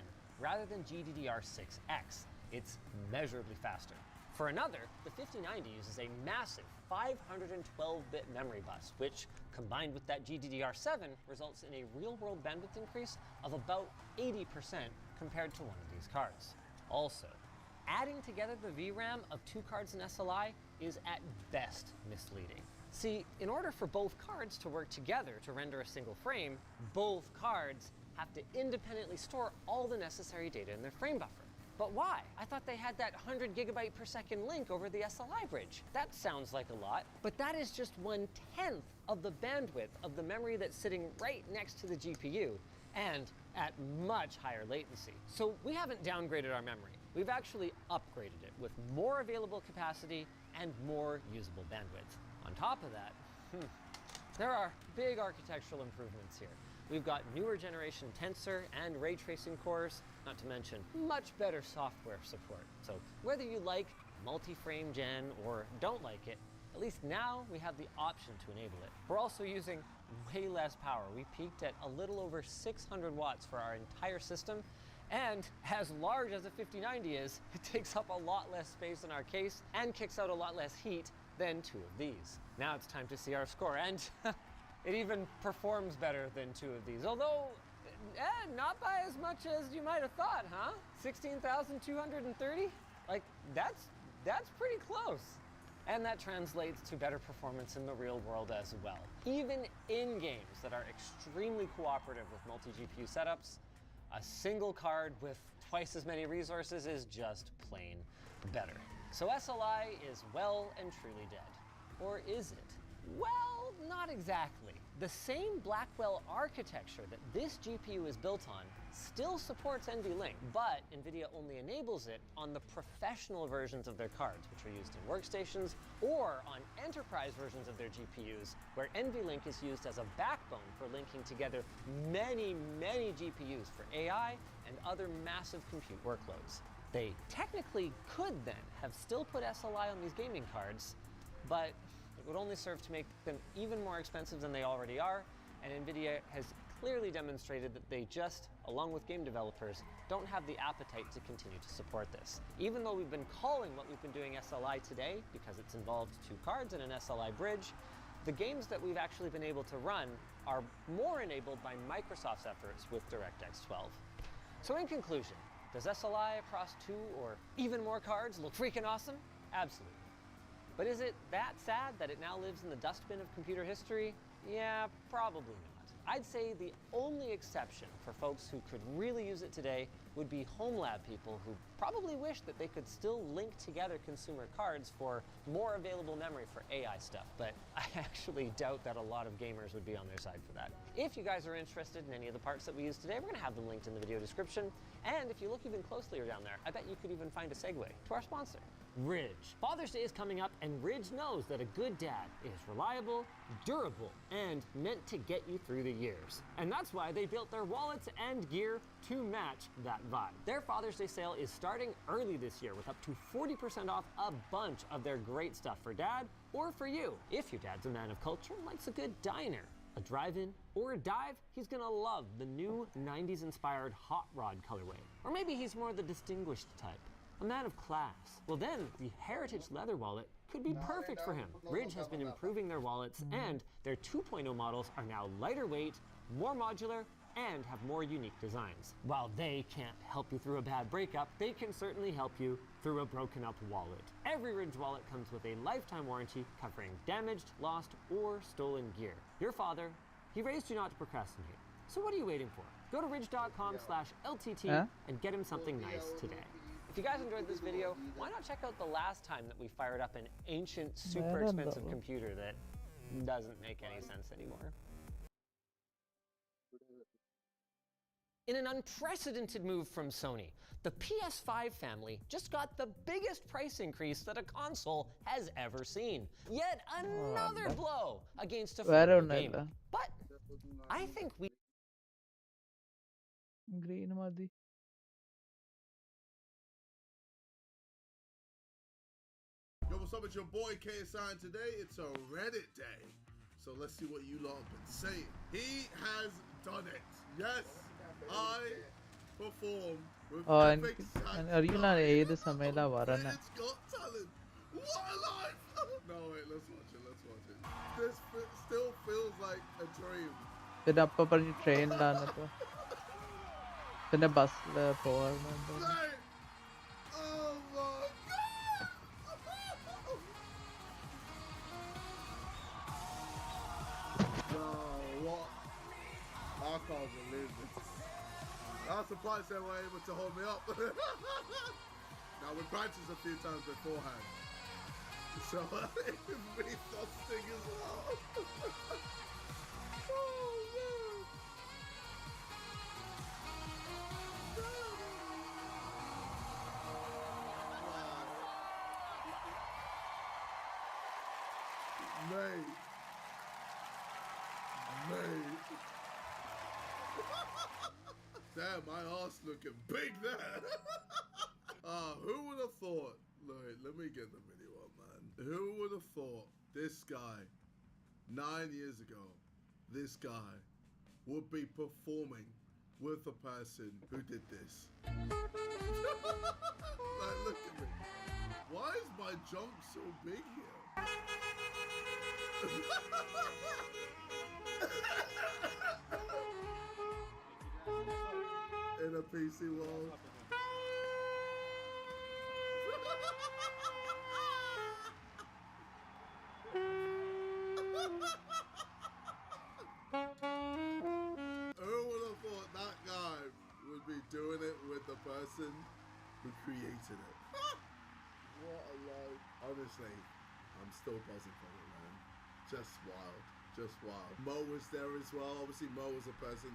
rather than GDDR6X. It's measurably faster. For another, the 5090 uses a massive 512-bit memory bus, which, combined with that GDDR7, results in a real-world bandwidth increase of about 80% compared to one of these cards. Also, adding together the VRAM of two cards in SLI is at best misleading. See, in order for both cards to work together to render a single frame, both cards have to independently store all the necessary data in their frame buffer. But why? I thought they had that 100 gigabyte per second link over the SLI bridge. That sounds like a lot, but that is just 1/10 of the bandwidth of the memory that's sitting right next to the GPU, and at much higher latency. So we haven't downgraded our memory. We've actually upgraded it with more available capacity and more usable bandwidth. On top of that, there are big architectural improvements here. We've got newer generation tensor and ray tracing cores, not to mention much better software support. So whether you like multi-frame gen or don't like it, at least now we have the option to enable it. We're also using way less power. We peaked at a little over 600 watts for our entire system. And as large as a 5090 is, it takes up a lot less space in our case and kicks out a lot less heat than two of these. Now it's time to see our score, and it even performs better than two of these, although not by as much as you might have thought, huh? 16,230? Like, that's pretty close. And that translates to better performance in the real world as well. Even in games that are extremely cooperative with multi-GPU setups, a single card with twice as many resources is just plain better. So SLI is well and truly dead. Or is it? Well, not exactly. The same Blackwell architecture that this GPU is built on still supports NVLink, but NVIDIA only enables it on the professional versions of their cards, which are used in workstations, or on enterprise versions of their GPUs, where NVLink is used as a backbone for linking together many, many GPUs for AI and other massive compute workloads. They technically could then have still put SLI on these gaming cards, but would only serve to make them even more expensive than they already are, and Nvidia has clearly demonstrated that they just, along with game developers, don't have the appetite to continue to support this. Even though we've been calling what we've been doing SLI today, because it's involved 2 cards and an SLI bridge, the games that we've actually been able to run are more enabled by Microsoft's efforts with DirectX 12. So in conclusion, does SLI across 2 or even more cards look freaking awesome? Absolutely. But is it that sad that it now lives in the dustbin of computer history? Yeah, probably not. I'd say the only exception for folks who could really use it today would be home lab people who probably wish that they could still link together consumer cards for more available memory for AI stuff, but I actually doubt that a lot of gamers would be on their side for that. If you guys are interested in any of the parts that we use today, we're gonna have them linked in the video description, and if you look even closely down there, I bet you could even find a segue to our sponsor, Ridge. Father's Day is coming up, and Ridge knows that a good dad is reliable, durable, and meant to get you through the years. And that's why they built their wallets and gear to match that vibe. Their Father's Day sale is starting early this year with up to 40% off a bunch of their great stuff for dad or for you. If your dad's a man of culture and likes a good diner, a drive-in, or a dive, he's gonna love the new 90s inspired hot rod colorway. Or maybe he's more the distinguished type, a man of class. Well then, the Heritage leather wallet could be perfect for him. Ridge has been improving their wallets, and their 2.0 models are now lighter weight, more modular, and have more unique designs. While they can't help you through a bad breakup, they can certainly help you through a broken up wallet. Every Ridge wallet comes with a lifetime warranty covering damaged, lost, or stolen gear. Your father, he raised you not to procrastinate. So what are you waiting for? Go to ridge.com/LTT and get him something nice today. If you guys enjoyed this video, why not check out the last time that we fired up an ancient, super expensive computer that doesn't make any sense anymore. In an unprecedented move from Sony, the PS5 family just got the biggest price increase that a console has ever seen. Yet another blow against affordable gaming. But I think we... Green Madi. Yo, what's up with your boy KSI, and today it's a Reddit day. So let's see what you lot have been saying. He has done it. Yes, I perform with epic Arjuna Aid Samela Varana. It's got talent. What a life! No, wait, let's watch it, let's watch it. This still feels like a dream. Then appa par train laana to. Then bus le power. Oh my god! No, what? I can't believe this. I'm surprised they were able to hold me up. Now we practiced a few times beforehand, so it could be something as well. Oh no! Mate. Damn, my ass looking big there. Who would have thought? Wait, let me get the video up, man. Who would have thought this guy, 9 years ago, this guy would be performing with a person who did this? Like, look at me. Why is my jump so big here? In a PC world. Who would have thought that guy would be doing it with the person who created it? What a life. Honestly, I'm still buzzing from it, man. Just wild. Just wild. Mo was there as well. Obviously, Mo was a person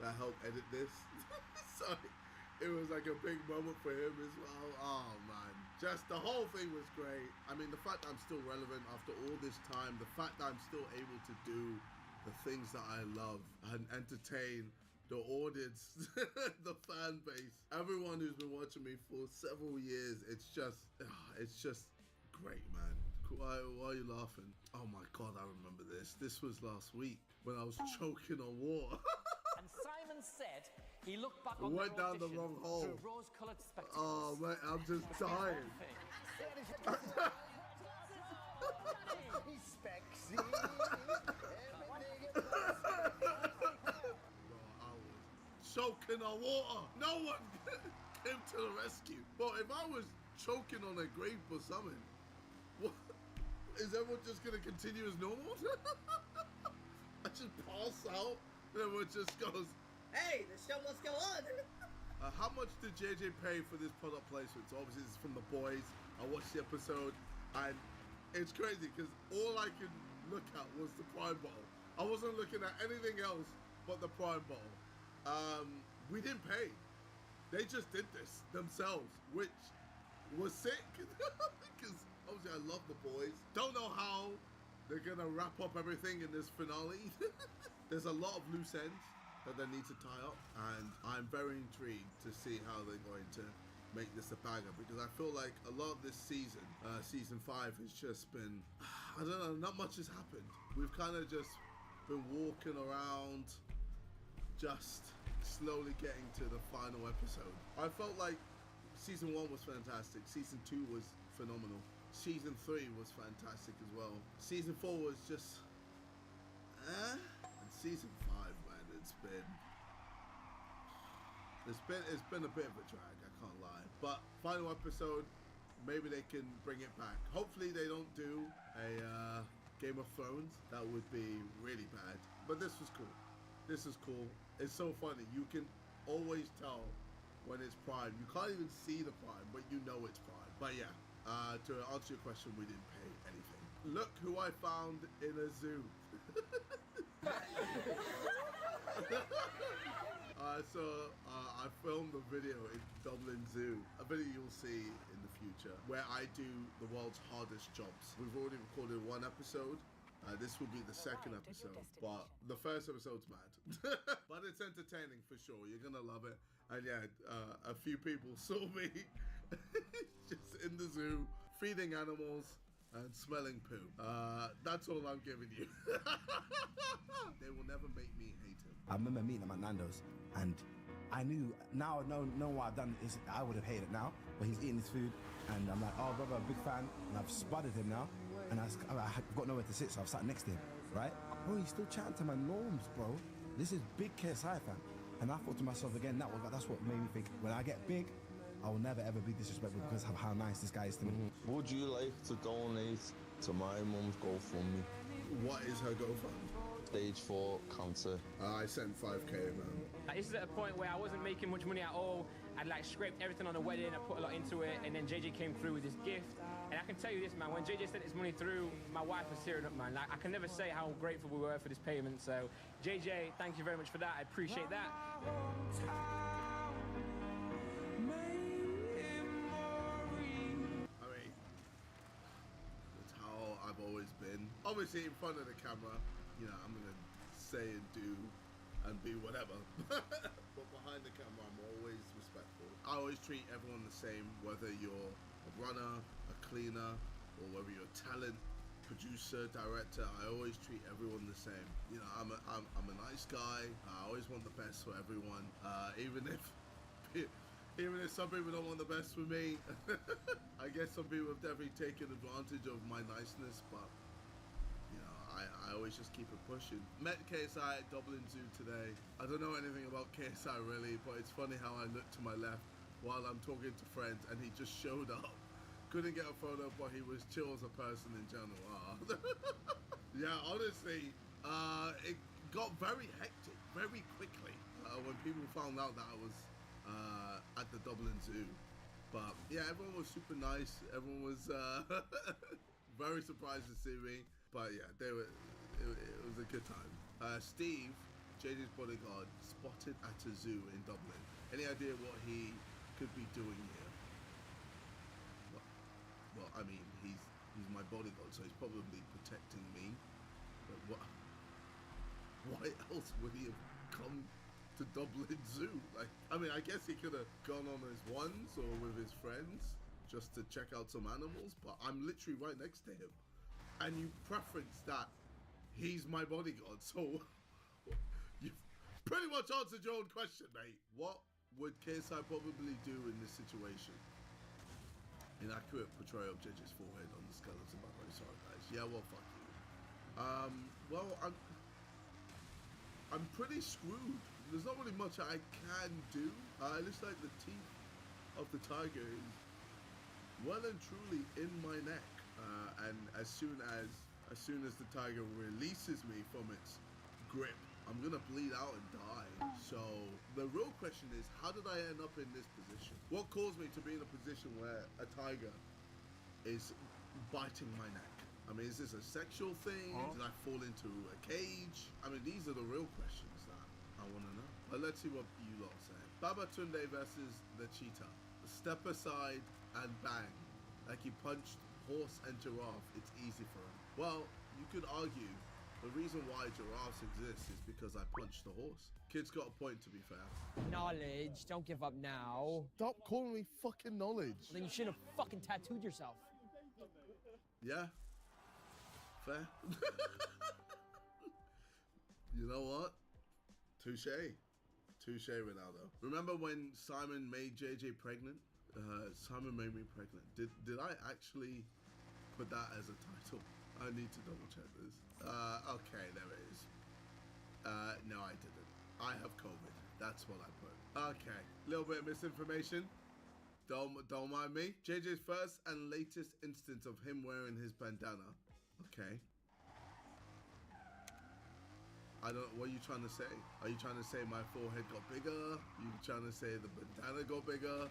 that helped edit this. So it was like a big moment for him as well. Oh man, just the whole thing was great. I mean, the fact that I'm still relevant after all this time, the fact that I'm still able to do the things that I love and entertain the audience, the fan base, everyone who's been watching me for several years, it's just great, man. Why are you laughing? Oh my God, I remember this. This was last week when I was choking on water. And Simon said he looked back We on went their down the audition wrong hole. through rose-coloured spectacles. Oh mate, I'm just dying. He's spexy. Choking on water. No one came to the rescue. But if I was choking on a grape or something, what, is everyone just gonna continue as normal? I just pass out and everyone just goes, hey, the show must go on. How much did JJ pay for this product placement? So obviously it's from The Boys. I watched the episode and it's crazy because all I could look at was the Prime bottle. I wasn't looking at anything else but the Prime bottle. We didn't pay. They just did this themselves, which was sick because obviously I love The Boys. Don't know how they're gonna wrap up everything in this finale. There's a lot of loose ends that they need to tie up, and I'm very intrigued to see how they're going to make this a banger, because I feel like a lot of this season, season 5, has just been, I don't know, not much has happened. We've kind of just been walking around, just slowly getting to the final episode. I felt like season 1 was fantastic, season 2 was phenomenal, season 3 was fantastic as well, season 4 was just and season 5, man, it's been a bit of a drag, I can't lie. But final episode, maybe they can bring it back. Hopefully they don't do a Game of Thrones. That would be really bad. But this was cool. This is cool. It's so funny. You can always tell when it's Prime. You can't even see the Prime, but you know it's Prime. But yeah, to answer your question, we didn't pay anything. Look who I found in a zoo. I filmed a video in Dublin Zoo, a video you'll see in the future, where I do the world's hardest jobs. We've already recorded 1 episode. This will be the 2nd episode, but the 1st episode's mad. But it's entertaining for sure. You're gonna love it. And yeah, a few people saw me just in the zoo, feeding animals and smelling poo. That's all I'm giving you. They will never make me hate him. I remember meeting him at Nando's, and I knew, now knowing what I've done, is I would have hated it now, but he's eating his food, and I'm like, oh brother, big fan, and I've spotted him now, and I've got nowhere to sit, so I've sat next to him, right? Bro, he's still chatting to my norms, bro. This is big KSI, fam. And I thought to myself again, that's what made me think, when I get big, I will never ever be disrespectful because of how nice this guy is to me. Would you like to donate to my mum's GoFundMe? What is her GoFundMe? Stage 4 cancer. I sent 5k, man. This is at a point where I wasn't making much money at all. I'd like scraped everything on the wedding, I put a lot into it, and then JJ came through with this gift. And I can tell you this, man, when JJ sent his money through, my wife was tearing up, man. Like, I can never say how grateful we were for this payment. So, JJ, thank you very much for that. I appreciate that. I've always been. Obviously, in front of the camera, you know, I'm gonna say and do and be whatever. But behind the camera, I'm always respectful. I always treat everyone the same, whether you're a runner, a cleaner, or whether you're a talent, producer, director. I always treat everyone the same. You know, I'm a nice guy. I always want the best for everyone, even if some people don't want the best for me. I guess some people have definitely taken advantage of my niceness, but you know, I always just keep it pushing. Met KSI at Dublin Zoo today. I don't know anything about KSI really, but it's funny how I look to my left while I'm talking to friends and he just showed up. Couldn't get a photo, but he was chill as a person in general. Yeah, honestly, it got very hectic very quickly when people found out that I was at the Dublin Zoo. But yeah, everyone was super nice. Everyone was very surprised to see me. But yeah, it was a good time. Steve, JJ's bodyguard, spotted at a zoo in Dublin. Any idea what he could be doing here? Well, I mean, he's my bodyguard, so he's probably protecting me. But why else would he have come to Dublin Zoo? Like, I mean, I guess he could have gone on his ones or with his friends just to check out some animals, but I'm literally right next to him. and you preference that he's my bodyguard. So you've pretty much answered your own question, mate. What would KSI probably do in this situation? Inaccurate portrayal of JJ's forehead on the skeleton, by the way. Sorry, guys. Yeah, well, fuck you. Well, I'm pretty screwed. There's not really much I can do. It looks like the teeth of the tiger is well and truly in my neck. And as soon as the tiger releases me from its grip, I'm gonna bleed out and die. So the real question is, how did I end up in this position? What caused me to be in a position where a tiger is biting my neck? I mean, is this a sexual thing? Did I fall into a cage? I mean, these are the real questions that I want to know. But let's see what you lot say. Babatunde versus the cheetah. Step aside and bang. Like he punched horse and giraffe, it's easy for him. Well, you could argue the reason why giraffes exist is because I punched the horse. Kid's got a point, to be fair. Knowledge, don't give up now. Stop calling me fucking knowledge. Then you should have fucking tattooed yourself. Yeah. Fair. You know what? Touche. Touche, Ronaldo. Remember when Simon made JJ pregnant? Simon made me pregnant. Did I actually put that as a title? I need to double check this. Okay, there it is. No, I didn't. I have COVID. That's what I put. Okay, little bit of misinformation. Don't mind me. JJ's first and latest instance of him wearing his bandana. Okay. I don't. What are you trying to say? Are you trying to say my forehead got bigger? You trying to say the bandana got bigger?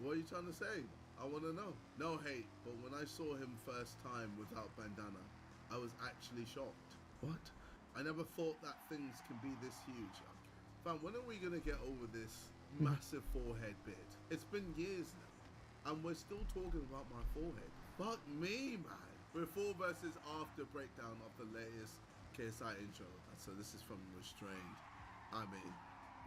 What are you trying to say? I want to know. No hate, but when I saw him first time without bandana, I was actually shocked. What? I never thought that things can be this huge. Fam, when are we gonna get over this massive forehead bit? It's been years now, and we're still talking about my forehead. Fuck me, man. Before versus after breakdown of the latest KSI intro. So this is from Restrained. I mean,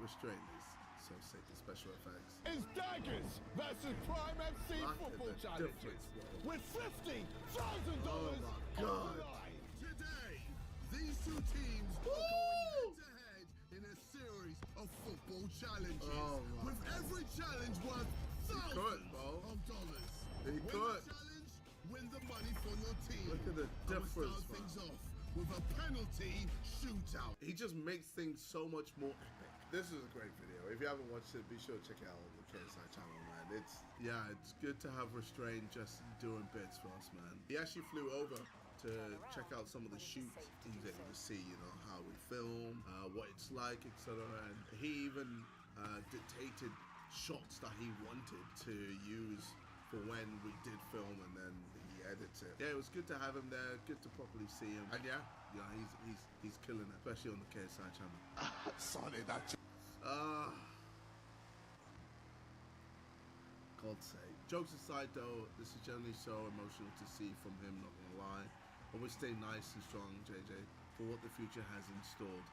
Restrained is so sick, the special effects. Is Daggers versus Prime FC football challenges with $50,000 Oh my God. Today, these two teams are going head-to-head in a series of football challenges. Oh my with every challenge worth thousands of dollars. He Win could. the challenge, win the money for your team. Look at the difference, And we'll start things off with a penalty shootout. He just makes things so much more epic. This is a great video. If you haven't watched it, be sure to check it out on the KSI channel, man. It's good to have Restrained just doing bits for us, man. He actually flew over to check out some of the shoots. He was able to see, you know, how we film, what it's like, etc. And he even dictated shots that he wanted to use for when we did film, and then he edits it. Yeah, it was good to have him there, good to properly see him. And yeah, he's killing it, especially on the KSI channel. Sorry, that's God's sake. Jokes aside though, this is generally so emotional to see from him, not gonna lie. Always stay nice and strong, JJ, for what the future has installed,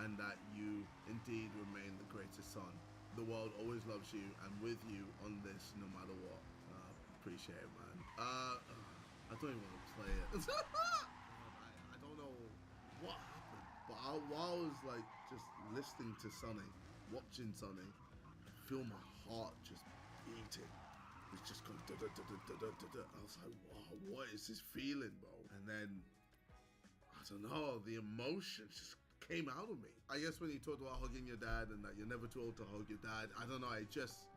and that you indeed remain the greatest son. The world always loves you and with you on this no matter what. Appreciate it, man. I don't even want to play it. I don't know what happened, but while I was like just listening to Sonny, watching Sonny, I feel my heart just beating. It's just going da da da da da da da. I was like, wow, what is this feeling, bro? And then I don't know, the emotion just came out of me. I guess when you talked about hugging your dad and that you're never too old to hug your dad, I don't know, it just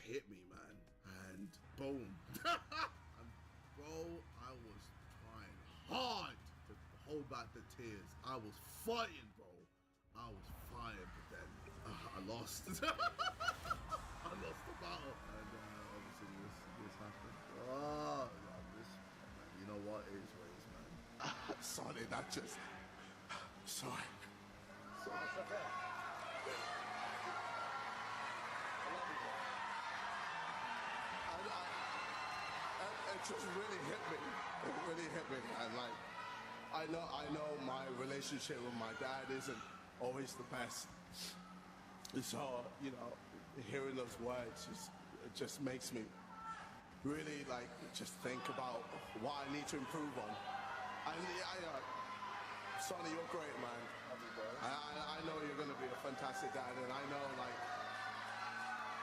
hit me, man. And boom. And bro, I was trying hard to hold back the tears. I was fighting, bro. I was fighting, but then I lost. I lost the battle. And obviously this happened. Oh, man, you know what? It is what it is, man. sorry, that just... Sorry. It just really hit me. It really hit me. And like, I know my relationship with my dad isn't always the best. So, you know, hearing those words it just makes me really like just think about what I need to improve on. Sonny, you're great, man. I know you're going to be a fantastic dad, and I know, like,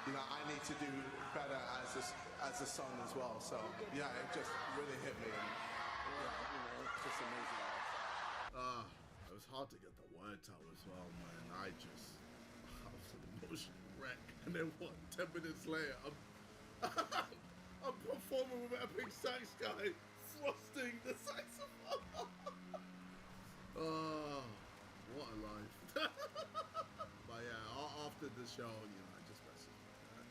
you know, I need to do better as a son as well. So yeah, it just really hit me, and yeah, you know, it's just amazing. It was hard to get the words out as well, man. I was an emotional wreck. And then what, 10 minutes later, I'm performing with Epic Sax Guy, thrusting the saxophone. Oh, what a life. But yeah, after the show, you know, I just messaged my dad.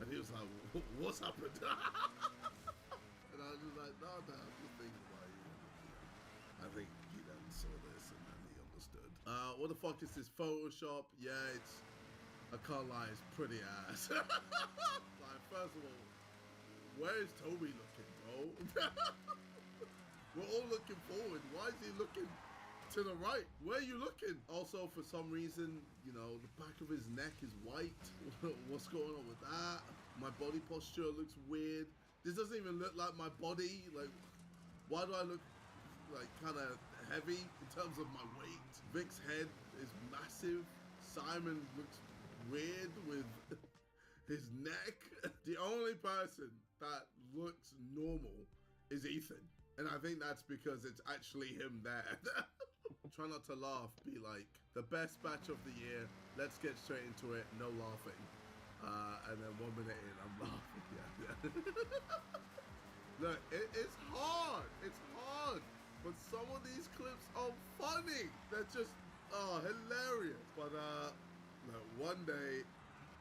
And he was like, what's happened? And I was just like, no, Dad, I'm just thinking about you. I think he then saw this and then he understood. What the fuck is this Photoshop? Yeah, I can't lie, it's pretty ass. Like, first of all, where is Toby looking, bro? We're all looking forward. Why is he looking to the right? Where are you looking? Also, for some reason, you know, the back of his neck is white. What's going on with that? My body posture looks weird. This doesn't even look like my body. Like, why do I look like kind of heavy in terms of my weight? Vic's head is massive. Simon looks weird with his neck. The only person that looks normal is Ethan. And I think that's because it's actually him there. Try not to laugh. Be like, the best batch of the year. Let's get straight into it. No laughing. And then 1 minute in, I'm laughing. Yeah. Look, it's hard. It's hard. But some of these clips are funny. They're just, hilarious. But look, one day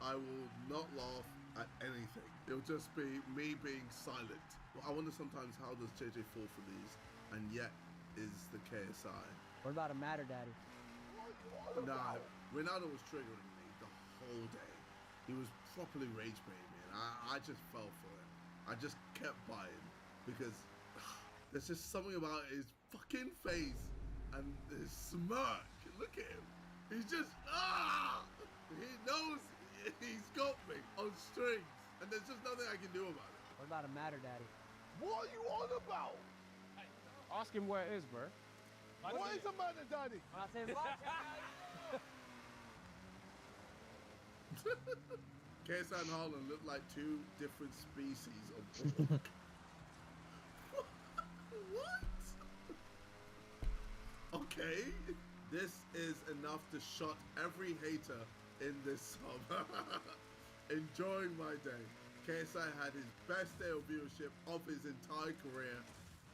I will not laugh at anything. It'll just be me being silent. Well, I wonder sometimes, how does JJ fall for these and yet is the KSI? What about a matter, Daddy? Nah, Ronaldo was triggering me the whole day. He was properly rage baiting me, and I just fell for it. I just kept buying because there's just something about his fucking face and his smirk. Look at him. He's just, he knows he's got me on strings, and there's just nothing I can do about it. What about a matter, Daddy? What are you on about? Ask him where it is, bro. What is a matter, Daddy? I say KSI and Harlan look like two different species of orc. What? Okay. This is enough to shut every hater in this summer. Enjoying my day. KSI had his best day of viewership of his entire career.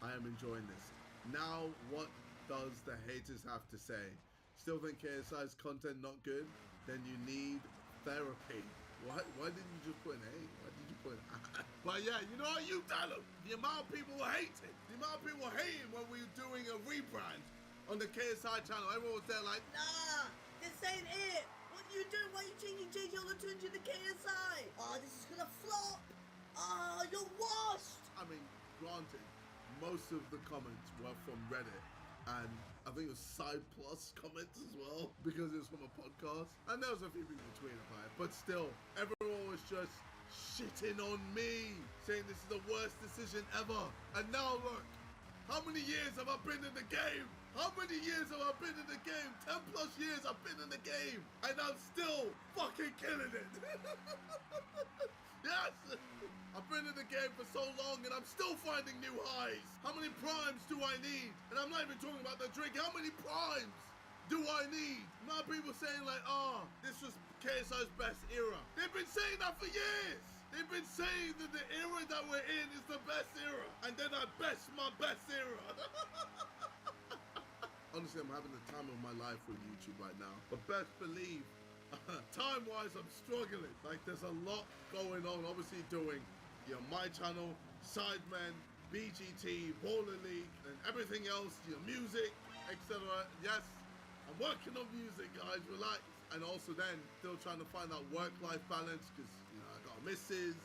I am enjoying this. Now, what does the haters have to say? Still think KSI's content not good? Then you need therapy. Why didn't you just put an A? Why did you put an I? But yeah, you know what, you tell them. The amount of people were hating. The amount of people were hating when we were doing a rebrand on the KSI channel. Everyone was there like, nah, this ain't it. What are you doing? Why are you changing JJ on the turn to the KSI? Oh, this is gonna flop. Oh, you're washed. I mean, granted, most of the comments were from Reddit, and I think it was Side Plus comments as well, because it was from a podcast. And there was a few people tweeting about it, but still, everyone was just shitting on me, saying this is the worst decision ever. And now look, how many years have I been in the game? How many years have I been in the game? 10 plus years I've been in the game, and I'm still fucking killing it. Yes! I've been in the game for so long and I'm still finding new highs. How many primes do I need? And I'm not even talking about the drink. How many primes do I need? My people saying like, this was KSI's best era. They've been saying that for years. They've been saying that the era that we're in is the best era. And then I best my best era. Honestly, I'm having the time of my life with YouTube right now. But best believe, time-wise, I'm struggling. Like, there's a lot going on. Obviously doing, my channel, Sidemen, BGT, Baller League, and everything else, music, etc. Yes, I'm working on music, guys, relax. And also then, still trying to find out work-life balance, because, I got a missus,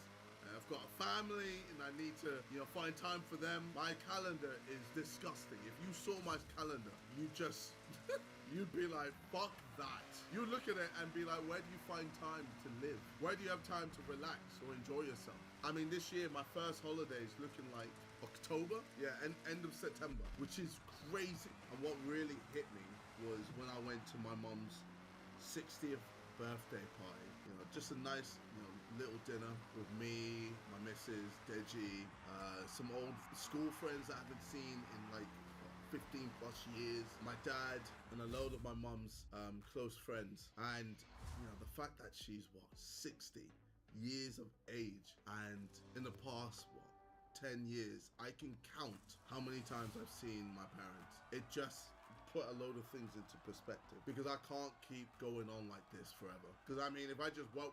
I've got a family, and I need to, find time for them. My calendar is disgusting. If you saw my calendar, you just, you'd be like, fuck that. You look at it and be like, where do you find time to live? Where do you have time to relax or enjoy yourself? I mean, this year, my first holiday is looking like October, yeah, and end of September, which is crazy. And what really hit me was when I went to my mom's 60th birthday party. You know, just a nice, little dinner with me, my missus, Deji, some old school friends that I haven't seen in like 15 plus years, my dad, and a load of my mum's close friends. And the fact that she's 60 years of age, and in the past 10 years I can count how many times I've seen my parents. It just put a load of things into perspective, because I can't keep going on like this forever. Because I mean, if I just work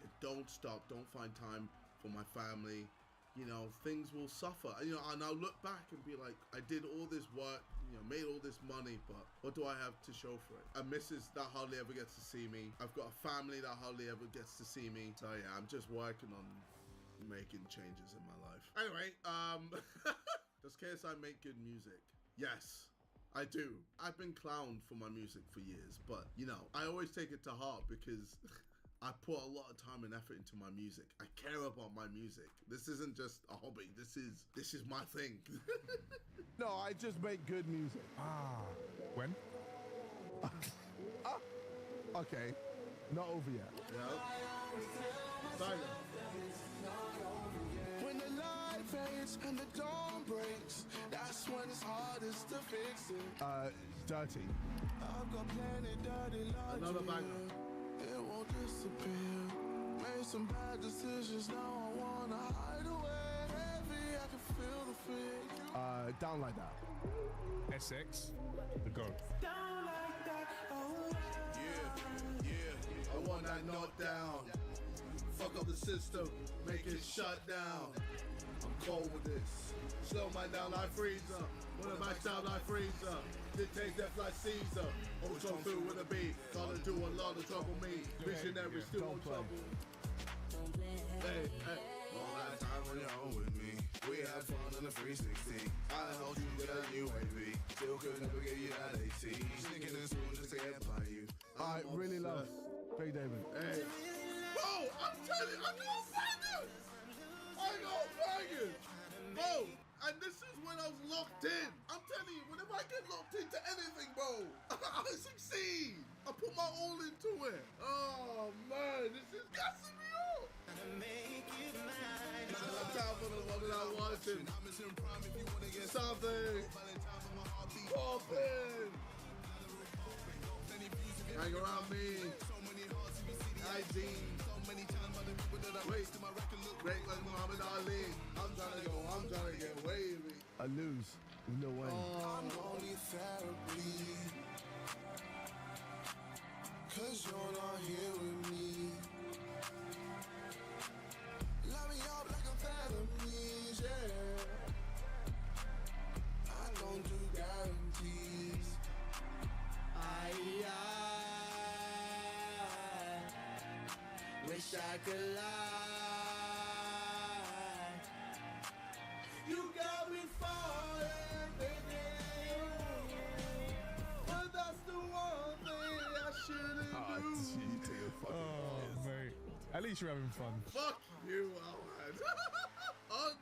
and don't stop, don't find time for my family, things will suffer. And I'll look back and be like, I did all this work, made all this money, but what do I have to show for it? A missus that hardly ever gets to see me. I've got a family that hardly ever gets to see me. So yeah, I'm just working on making changes in my life. Anyway, does KSI make good music? Yes, I do. I've been clowned for my music for years, but I always take it to heart because I put a lot of time and effort into my music. I care about my music. This isn't just a hobby. This is my thing. No, I just make good music. When? Okay, not over yet. Yeah. Silent. When the light fades and the dawn breaks, that's when it's hardest to fix it. Dirty. I've got plenty dirty logic. Another banger. It won't disappear. Made some bad decisions, now I wanna hide away. Heavy, I can feel the fear. Down like that. SX, the GOAT. Down like that. Oh, yeah. I want that knockdown. Fuck up the system, make it shut down. I'm cold with this. Slow my down like freezer. Wanna mash down like freezer. Dictate death like Caesar. Always come through with a beat. Gotta do a lot of trouble me. Visionary still in trouble. Hey. all that time on your own with me. We had fun on the 360. I helped you get a new AV. Still could never get you that AT. Sneaking in school just to get by you. I really love Big David. Hey. Bro, I'm telling you, I got bangers! Bro, and this is when I was locked in. I'm telling you, whenever I get locked into anything, bro, I succeed. I put my all into it. Oh, man, this is gassing me up. I'm down for the one that I wanted. Something. Poppin'. Hang around me. ID. Wait, great like Muhammad Ali. I'm trying to get wavy. I lose with no way. I'm gonna need therapy. Cause you're not here with me. Light me up like amphetamines, yeah. I don't do guarantees. I wish I could lie. You got me falling, baby. But that's the one thing I shouldn't do. Oh, mate. At least you're having fun. Fuck you, Alman.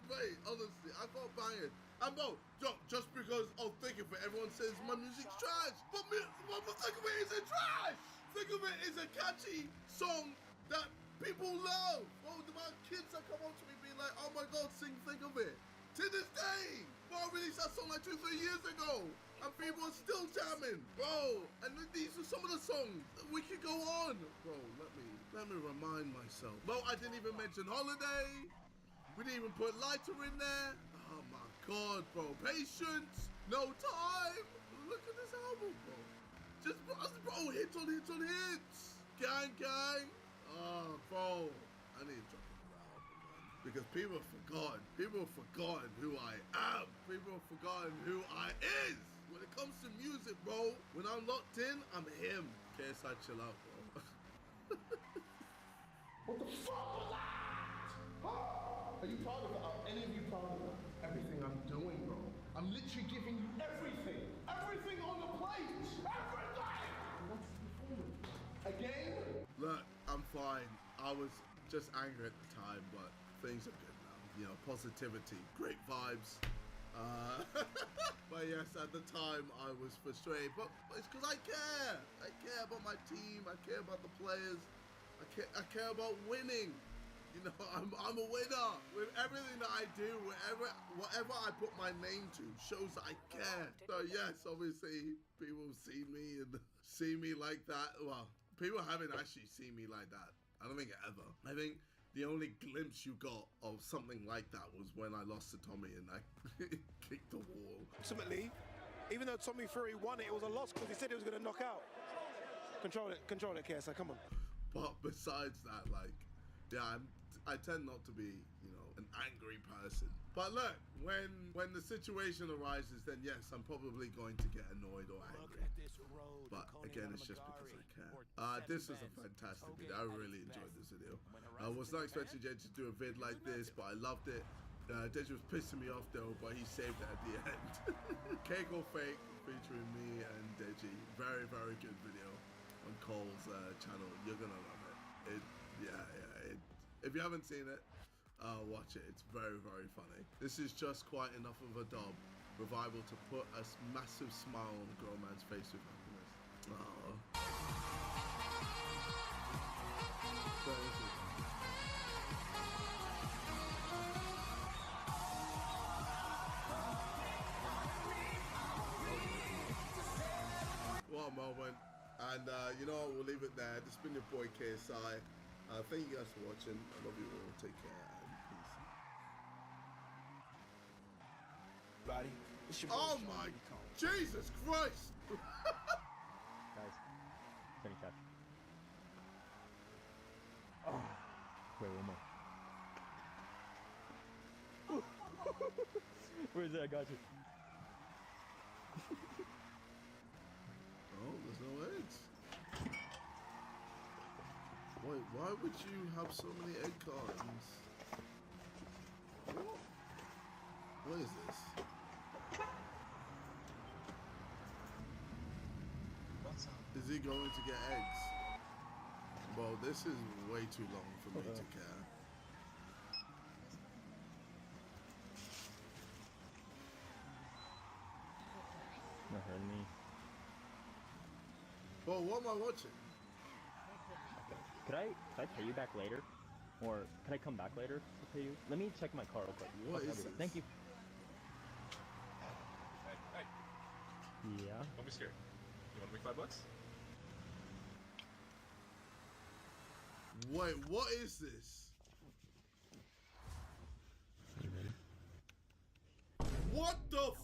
Mate, honestly, I got banging. And bro, just because of Think of It, everyone says my music's trash. But Think of It isn't trash. Think of It is a catchy song that people love. Bro, the amount of kids that come up to me being like, oh my God, sing Think of It. To this day. Bro, I released that song like 2-3 years ago. And people are still jamming. Bro, and these are some of the songs. We could go on. Bro, let me remind myself. Bro, I didn't even mention Holiday. We didn't even put Lighter in there. Oh my God, bro. Patience. No Time. Look at this album, bro. Just, bro, hits on hits on hits. Gang. Oh, bro. I need to drop another album, man. Because people have forgotten. People have forgotten who I am. People have forgotten who I is. When it comes to music, bro, when I'm locked in, I'm him. KSI, chill out, bro. What the fuck was that? Are you proud of it? Are any of you proud of it? Everything I'm doing, bro. I'm literally giving you everything. Everything I'm fine. I was just angry at the time, but things are good now. You know, positivity, great vibes. But yes, at the time I was frustrated, but it's because I care. I care about my team. I care about the players. I care about winning. You know, I'm a winner. With everything that I do, whatever I put my name to shows that I care. So yes, obviously people see me and see me like that. Well, people haven't actually seen me like that. I don't think ever. I think the only glimpse you got of something like that was when I lost to Tommy and I kicked the wall. Ultimately, even though Tommy Fury won it, it was a loss because he said he was going to knock out. Control it, KSI, come on. But besides that, like, yeah, I tend not to be, you know, an angry person. But look, when the situation arises, then yes, I'm probably going to get annoyed or angry. But again, it's just because I care. This was a fantastic video. I really enjoyed this video. I was not expecting Deji to do a vid like this, but I loved it. Deji was pissing me off though, but he saved it at the end. Cake or Fake featuring me and Deji. Very, very good video on Cole's channel. You're gonna love it. If you haven't seen it, watch it. It's very, very funny. This is just quite enough of a dub revival to put a massive smile on the grown man's face with happiness. What a moment. And you know what, we'll leave it there. This has been your boy KSI. Thank you guys for watching. I love you all. Take care and peace. Buddy, oh my Jesus Christ! Guys, finish up. Oh, wait, one more. Where's that? I got you. Oh, there's no eggs. Wait, why would you have so many egg cartons? What is this? Is he going to get eggs? Well, this is way too long for me to care. Not hurting me. Well, what am I watching? Could I pay you back later? Or can I come back later to pay you? Let me check my car real quick. What Okay, is this? Thank you. Hey, Yeah. don't be scared. You want to make $5? Wait, what is this? What the f-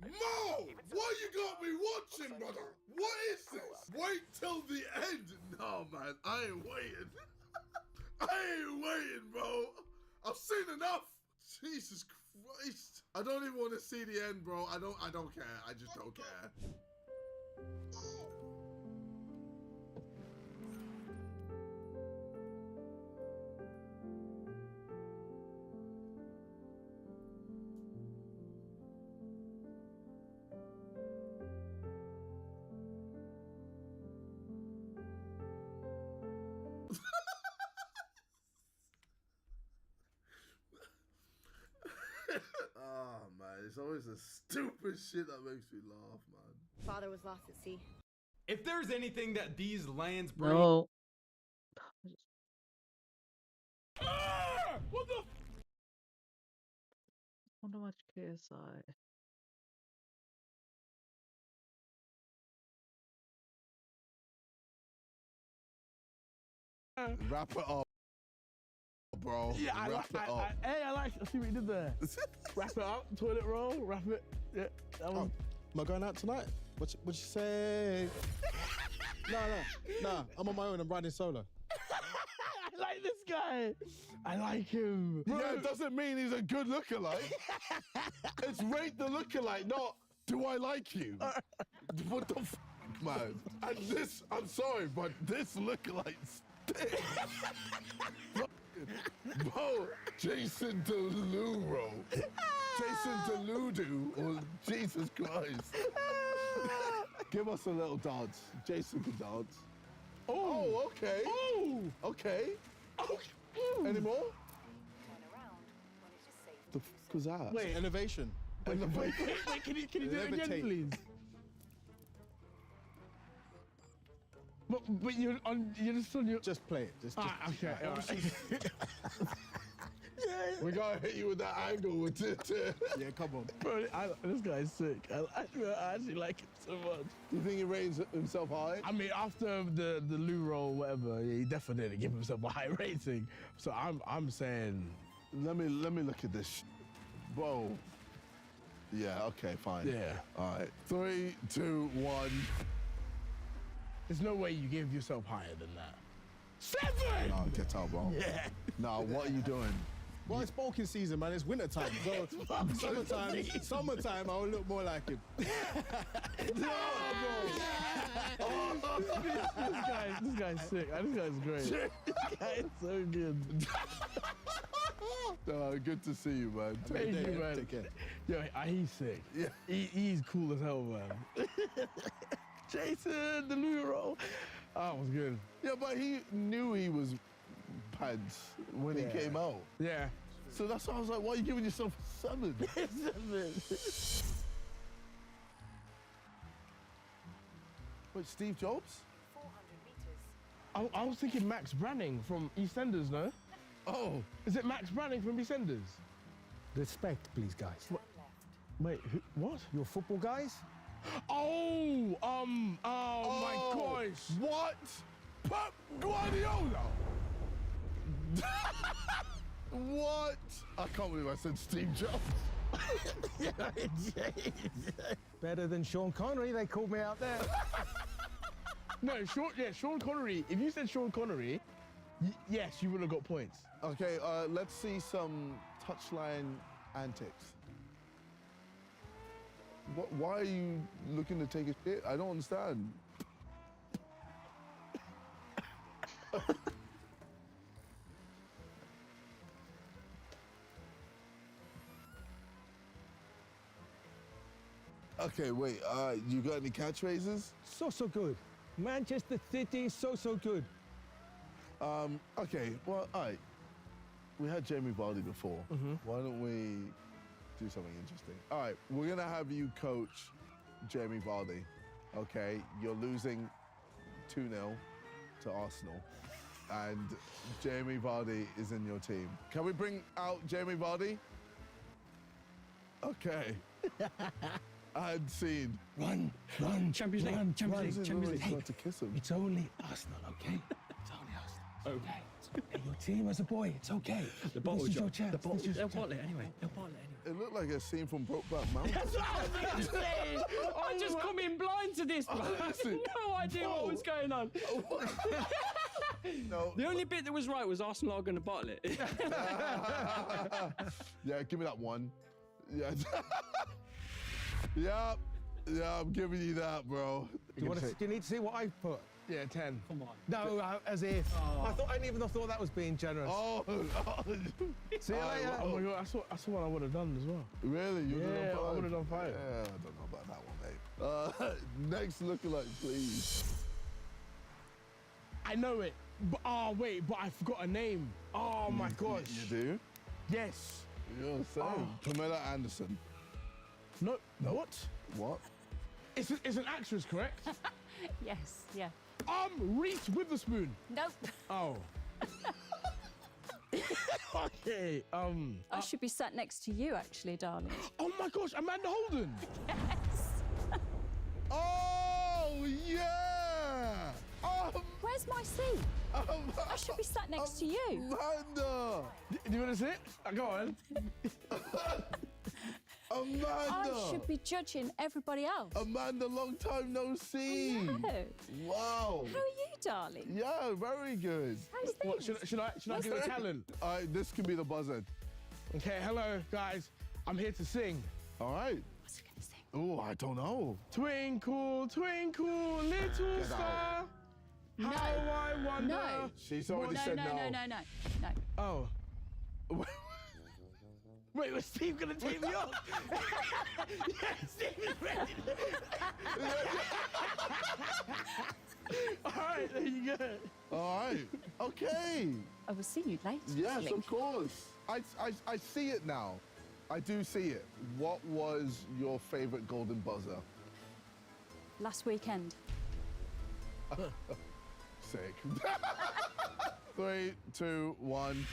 Mo! What you got me watching, brother? What is this? Wait till the end. No, man, I ain't waiting. I ain't waiting, bro. I've seen enough. Jesus Christ. I don't even want to see the end, bro. I don't care. I just don't care. Oh man, it's always the stupid shit that makes me laugh, man. Father was lost at sea. If there's anything that these lands bring. No. What the? Wonder much KSI. Wrap it up, bro. Yeah, I Wrap it up. I see what you did there. Wrap it up, toilet roll, wrap it. Yeah, that one. Am I going out tonight? What you say? Nah. I'm on my own. I'm riding solo. I like this guy. I like him. Yeah, it doesn't mean he's a good lookalike. It's rate the lookalike, not do I like you. What the f, man? And this, I'm sorry, but this lookalike stinks. Bro, Jason Deludo. Jason Deludo, or Jesus Christ. Give us a little dance. Jason can dance. Oh, okay. Oh. Okay. Any more? The fuck was that? Wait. Innovation. Wait, can you do it again, Levitate. please? But you're just on your... Just play it. Just okay. All right. We gotta hit you with that angle with it. Yeah, come on. Bro, this guy's sick. I actually like him so much. Do you think he rates himself high? I mean, after the Lou roll, whatever, he definitely didn't give himself a high rating. So I'm saying, Let me look at this. Whoa. Yeah. Okay. Fine. Yeah. All right. 3, 2, 1. there's no way you give yourself higher than that. 7! No, get out, bro. Yeah. No, what are you doing? Well, it's bulking season, man. It's winter time. So summertime, I'll look more like him. No, bro. This guy's sick. This guy's great. This guy is so good. Good to see you, man. Thank you, man. Take care. Yo, he's sick. Yeah. He's cool as hell, man. Jason, the Lou roll. Oh, it was good. Yeah, but he knew he was pants when he came out. Yeah. So that's why I was like, why are you giving yourself a 7? 7. Wait, Steve Jobs? 400 meters. I was thinking Max Branning from EastEnders, no? Oh. Is it Max Branning from EastEnders? Respect, please, guys. Wait, what? You're football guys? Oh, my gosh. What? Pep Guardiola? What? I can't believe I said Steve Jobs. Better than Sean Connery, they called me out there. No, Sean Connery. If you said Sean Connery, yes, you would have got points. Okay, let's see some touchline antics. Why are you looking to take a shit? I don't understand. Okay, wait, you got any catchphrases? So good. Manchester City, so good. Okay, well, all right. We had Jamie Vardy before. Why don't we do something interesting? All right, we're gonna have you coach Jamie Vardy. Okay, you're losing 2-0 to Arsenal, and Jamie Vardy is in your team. Can we bring out Jamie Vardy? Okay. And scene. Run, Champions League, Champions League. Hey, to kiss him. It's only Arsenal, okay? It's only Arsenal. Okay. And your team as a boy, it's okay. The bottle This is your job. chance. The bottle. This is your They'll bottle it chance. anyway. They'll bottle it anyway. It looked like a scene from Brokeback Mountain. That's what I was going to say. I just come in blind to this, man. I had no idea what was going on. No. The only bit that was right was Arsenal are going to bottle it. Yeah, give me that one. Yeah. Yeah, I'm giving you that, bro. Do you need to see what I put? Yeah, 10. Come on. No, as if. I didn't even thought that was being generous. Oh. See you later. Oh my God, that's what I would have done as well. Really? You Yeah, I would have done 5. Yeah, I don't know about that one, mate. Next lookalike, please. I know it. But, but I forgot a name. Oh my gosh. You do? Yes. You're saying. Pamela Anderson. No, what? What? It's an actress, correct? Yes, yeah. Reese Witherspoon. Nope. Oh. Okay. I should be sat next to you, actually, darling. Oh my gosh, Amanda Holden. Yes. Oh yeah. Where's my seat? I should be sat next to you. Amanda. Do you want to sit? Go on. Amanda. I should be judging everybody else. Amanda, long time no see. I know. Wow. How are you, darling? Yeah, very good. How's What, things? should I do a talent? This can be the buzzer. Okay, hello guys. I'm here to sing. All right. What's he gonna sing? Oh, I don't know. Twinkle, twinkle, little star. No. How I wonder. No. She's already No, said no, no. no, no, no, no. Oh. Wait, was Steve gonna take me off? Yeah, Steve is ready. All right, there you go. All right. Okay. I will see you later. Yes, darling. of course. I see it now. I do see it. What was your favorite golden buzzer? Last weekend. Sick. 3, 2, 1.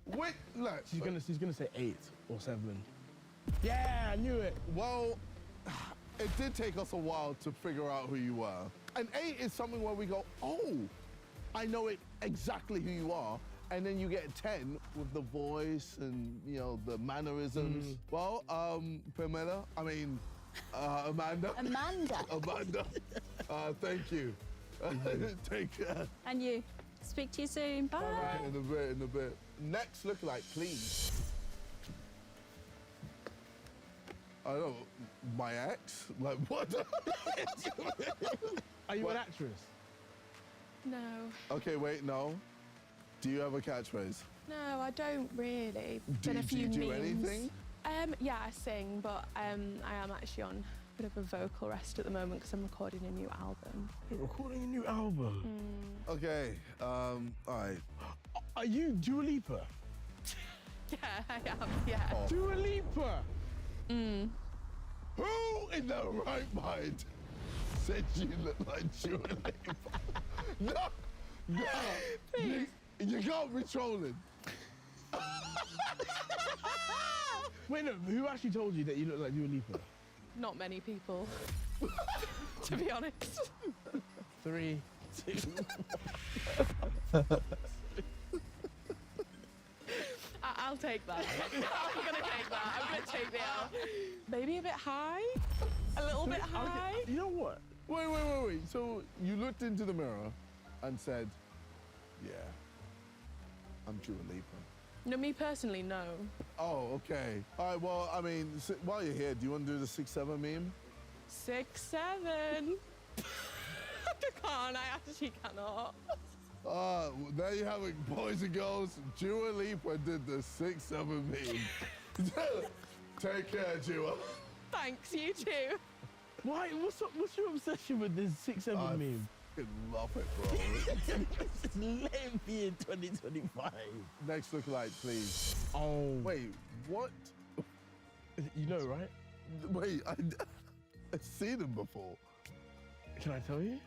Wait, look. She's gonna say 8 or 7. Yeah, I knew it. Well, it did take us a while to figure out who you were. And 8 is something where we go, oh, I know it exactly who you are. And then you get 10 with the voice and, you know, the mannerisms. Well, Amanda. Amanda, thank you. Take care. And you. Speak to you soon. Bye. In a bit. Next lookalike, please. I don't know, my ex? Like, what? Are you an actress? No. Okay, wait, no. Do you have a catchphrase? No, I don't really. Do Done a few you do memes. anything? Yeah, I sing, but I am actually on a bit of a vocal rest at the moment because I'm recording a new album. You're recording a new album? Okay, all right. Are you Dua Lipa? Yeah, I am, yeah. Oh. Dua Lipa? Who in their right mind said you look like Dua Lipa? No, you can't be trolling. Wait, no, who actually told you that you look like Dua Lipa? Not many people, to be honest. 3, 2. I'll take that. I'm gonna take that. I'm gonna take the L. Maybe a bit high? A little bit high? You know what? Wait. So you looked into the mirror and said, yeah, I'm Dua Lipa. No, me personally, no. Oh, okay. All right, well, I mean, while you're here, do you want to do the 6'7" meme? 6'7". I can't, I actually cannot. There you have it, boys and girls. Dua Lipa did the 6'7" meme. Take care, Dua. Thanks, you too. Why? What's your obsession with this 6'7" meme? I love it, bro. It's lengthy in 2025. Next lookalike, please. Oh. Wait, what? You know, right? Wait, I've seen him before. Can I tell you?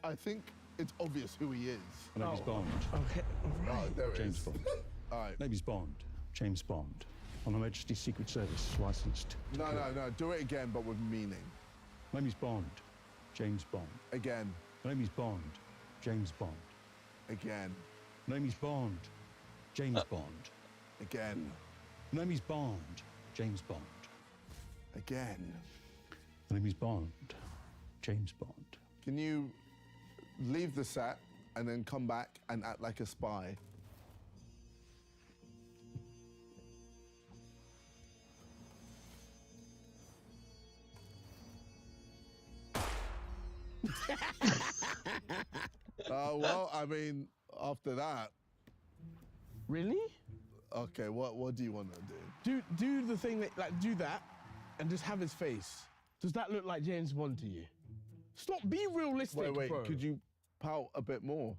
I think it's obvious who he is. My name's Bond. Okay, all right. Oh, there it James is. Bond. All right. Name's Bond. James Bond. On Her Majesty's Secret Service, licensed. No. Do it again, but with meaning. My name is Bond. James Bond. Again. My name is Bond. James Bond. Again. My name is Bond. James Bond. Again. My name is Bond. James Bond. Again. My name is Bond. James Bond. Can you leave the set and then come back and act like a spy? Well, I mean, after that. Really? Okay, what do you want to do? Do the thing that, like, do that and just have his face. Does that look like James Bond to you? Stop, be realistic, Wait, bro. could you pout a bit more?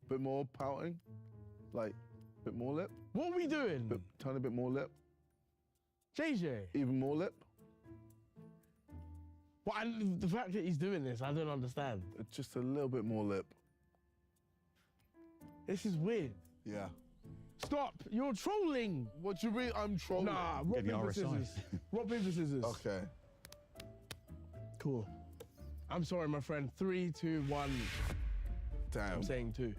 Bit more pouting? Like, a bit more lip? What are we doing? Tiny bit more lip? JJ. Even more lip? Well, the fact that he's doing this, I don't understand. Just a little bit more lip. This is weird. Yeah. Stop! You're trolling! What do you mean I'm trolling? Nah, rock, paper, scissors. Rock, paper, scissors. Okay. Cool. I'm sorry, my friend. 3, 2, 1. Damn. I'm saying 2.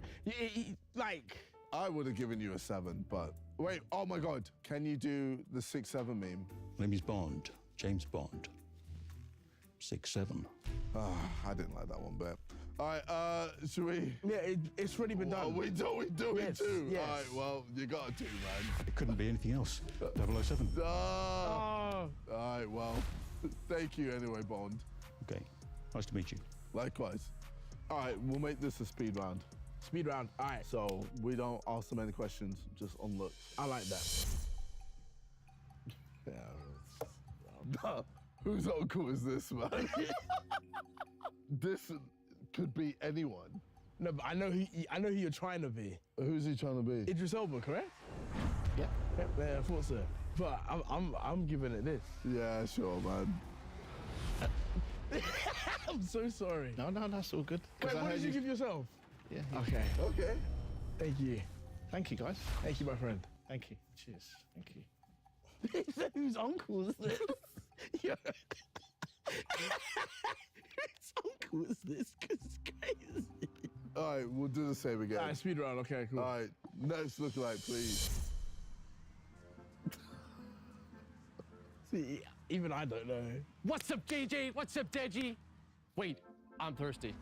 Like... I would have given you a 7, but... Wait, oh my God. Can you do the 6'7" meme? My name is Bond. James Bond. 6'7". I didn't like that one bit. All right, should we? Yeah, it's already been done. We do it too. Yes. All right, well, you got to, man. It couldn't be anything else. 007. All right, well, thank you anyway, Bond. Okay, nice to meet you. Likewise. All right, we'll make this a speed round. Speed round, all right. So we don't ask them any questions, just on look. I like that. Yeah. Whose uncle is this, man? This could be anyone. No, but I know who you're trying to be. Who's he trying to be? Idris Elba, correct? Yep. Yeah, I thought so. But I'm giving it this. Yeah, sure, man. I'm so sorry. No, that's all good. Wait, what did you give yourself? Yeah. Okay. Okay. Thank you. Thank you, guys. Thank you, my friend. Thank you. Cheers. Thank you. Whose uncle is this? Yeah. Whose uncle is this? 'Cause it's crazy. All right, we'll do the same again. All right, speed round. Okay, cool. All right, next lookalike, please. See, even I don't know. What's up, JJ? What's up, Deji? Wait, I'm thirsty.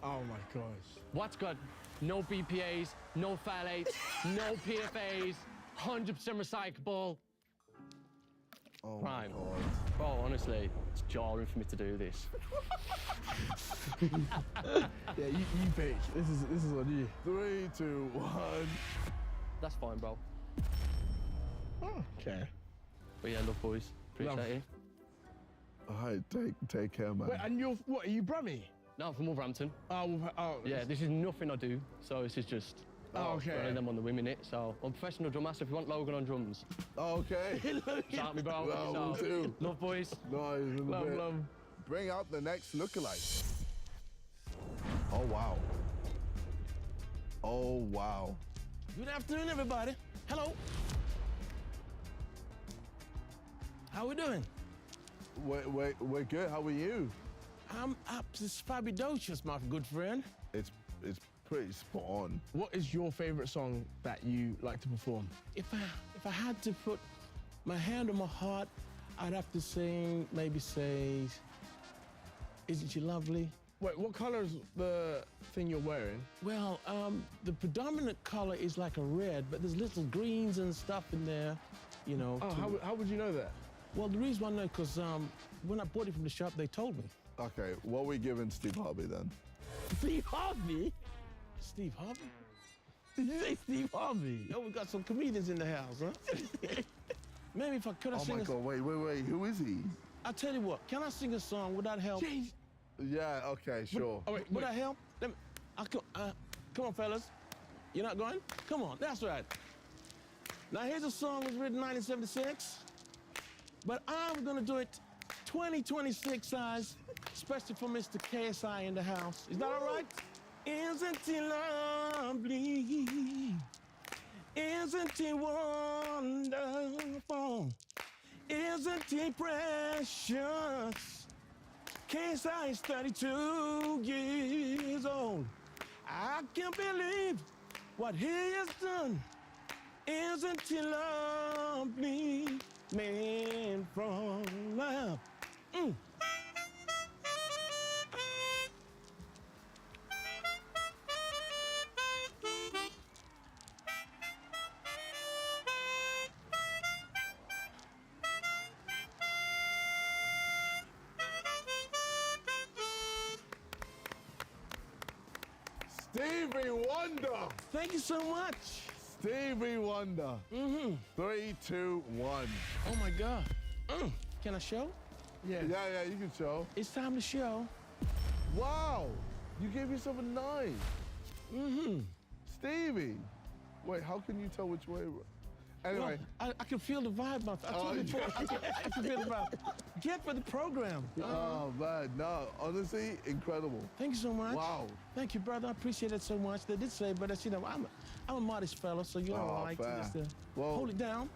Oh my gosh. What's good? No BPAs, no phthalates, no PFAs, 100% recyclable. Oh Prime. my God. Bro, honestly, it's jarring for me to do this. Yeah, you pick. This is on you. 3, 2, 1. That's fine, bro. Oh, okay. But yeah, love, boys. Appreciate Love. it. All right, take care, man. Wait, and you're what? Are you Brummy? No, I'm from Wolverhampton. Oh, Yeah, this is nothing I do, so this is just... Oh, okay. One of them on the women it, so I'm a professional drum master if you want Logan on drums. Okay. Shout me, bro. Well, So, we'll do. Love, boys. Nice. in a Love, bit. love. Bring out the next lookalike. Oh, wow. Oh, wow. Good afternoon, everybody. Hello. How we doing? We're good. How are you? I'm Fabiodocious, my good friend. It's pretty spot on. What is your favorite song that you like to perform? If I had to put my hand on my heart, I'd have to sing, maybe say, Isn't She Lovely? Wait, what color is the thing you're wearing? Well, the predominant color is like a red, but there's little greens and stuff in there, you know. Oh, how would you know that? Well, the reason I know, because when I bought it from the shop, they told me. Okay, what are we giving Steve Harvey then? Steve Harvey? Steve Harvey? Did you say Steve Harvey? Oh, we got some comedians in the house, huh? Maybe if I could, I Oh sing my a God! Wait! Who is he? I'll tell you what. Can I sing a song? Would that help? Yeah. Okay. Sure. All right. Would that help? Come on, fellas. You're not going? Come on. That's right. Now here's a song that was written in 1976, but I'm gonna do it 2026 size, especially for Mr. KSI in the house. Is that all right? Isn't he lovely? Isn't he wonderful? Isn't he precious? KSI is 32 years old. I can't believe what he has done. Isn't he lovely? Man from love. Stevie Wonder. Thank you so much. Stevie Wonder. 3, 2, 1. Oh my God. Can I show? Yeah, you can show. It's time to show. Wow, you gave yourself a 9. Stevie. Wait, how can you tell which way? Anyway. Well, I can feel the vibe. I told you before. I can feel the vibe. Get for the program. Oh, man, no, honestly, incredible. Thank you so much. Wow. Thank you, brother. I appreciate it so much. They did say, but you know, I'm a modest fella, so you know, I like to just hold it down.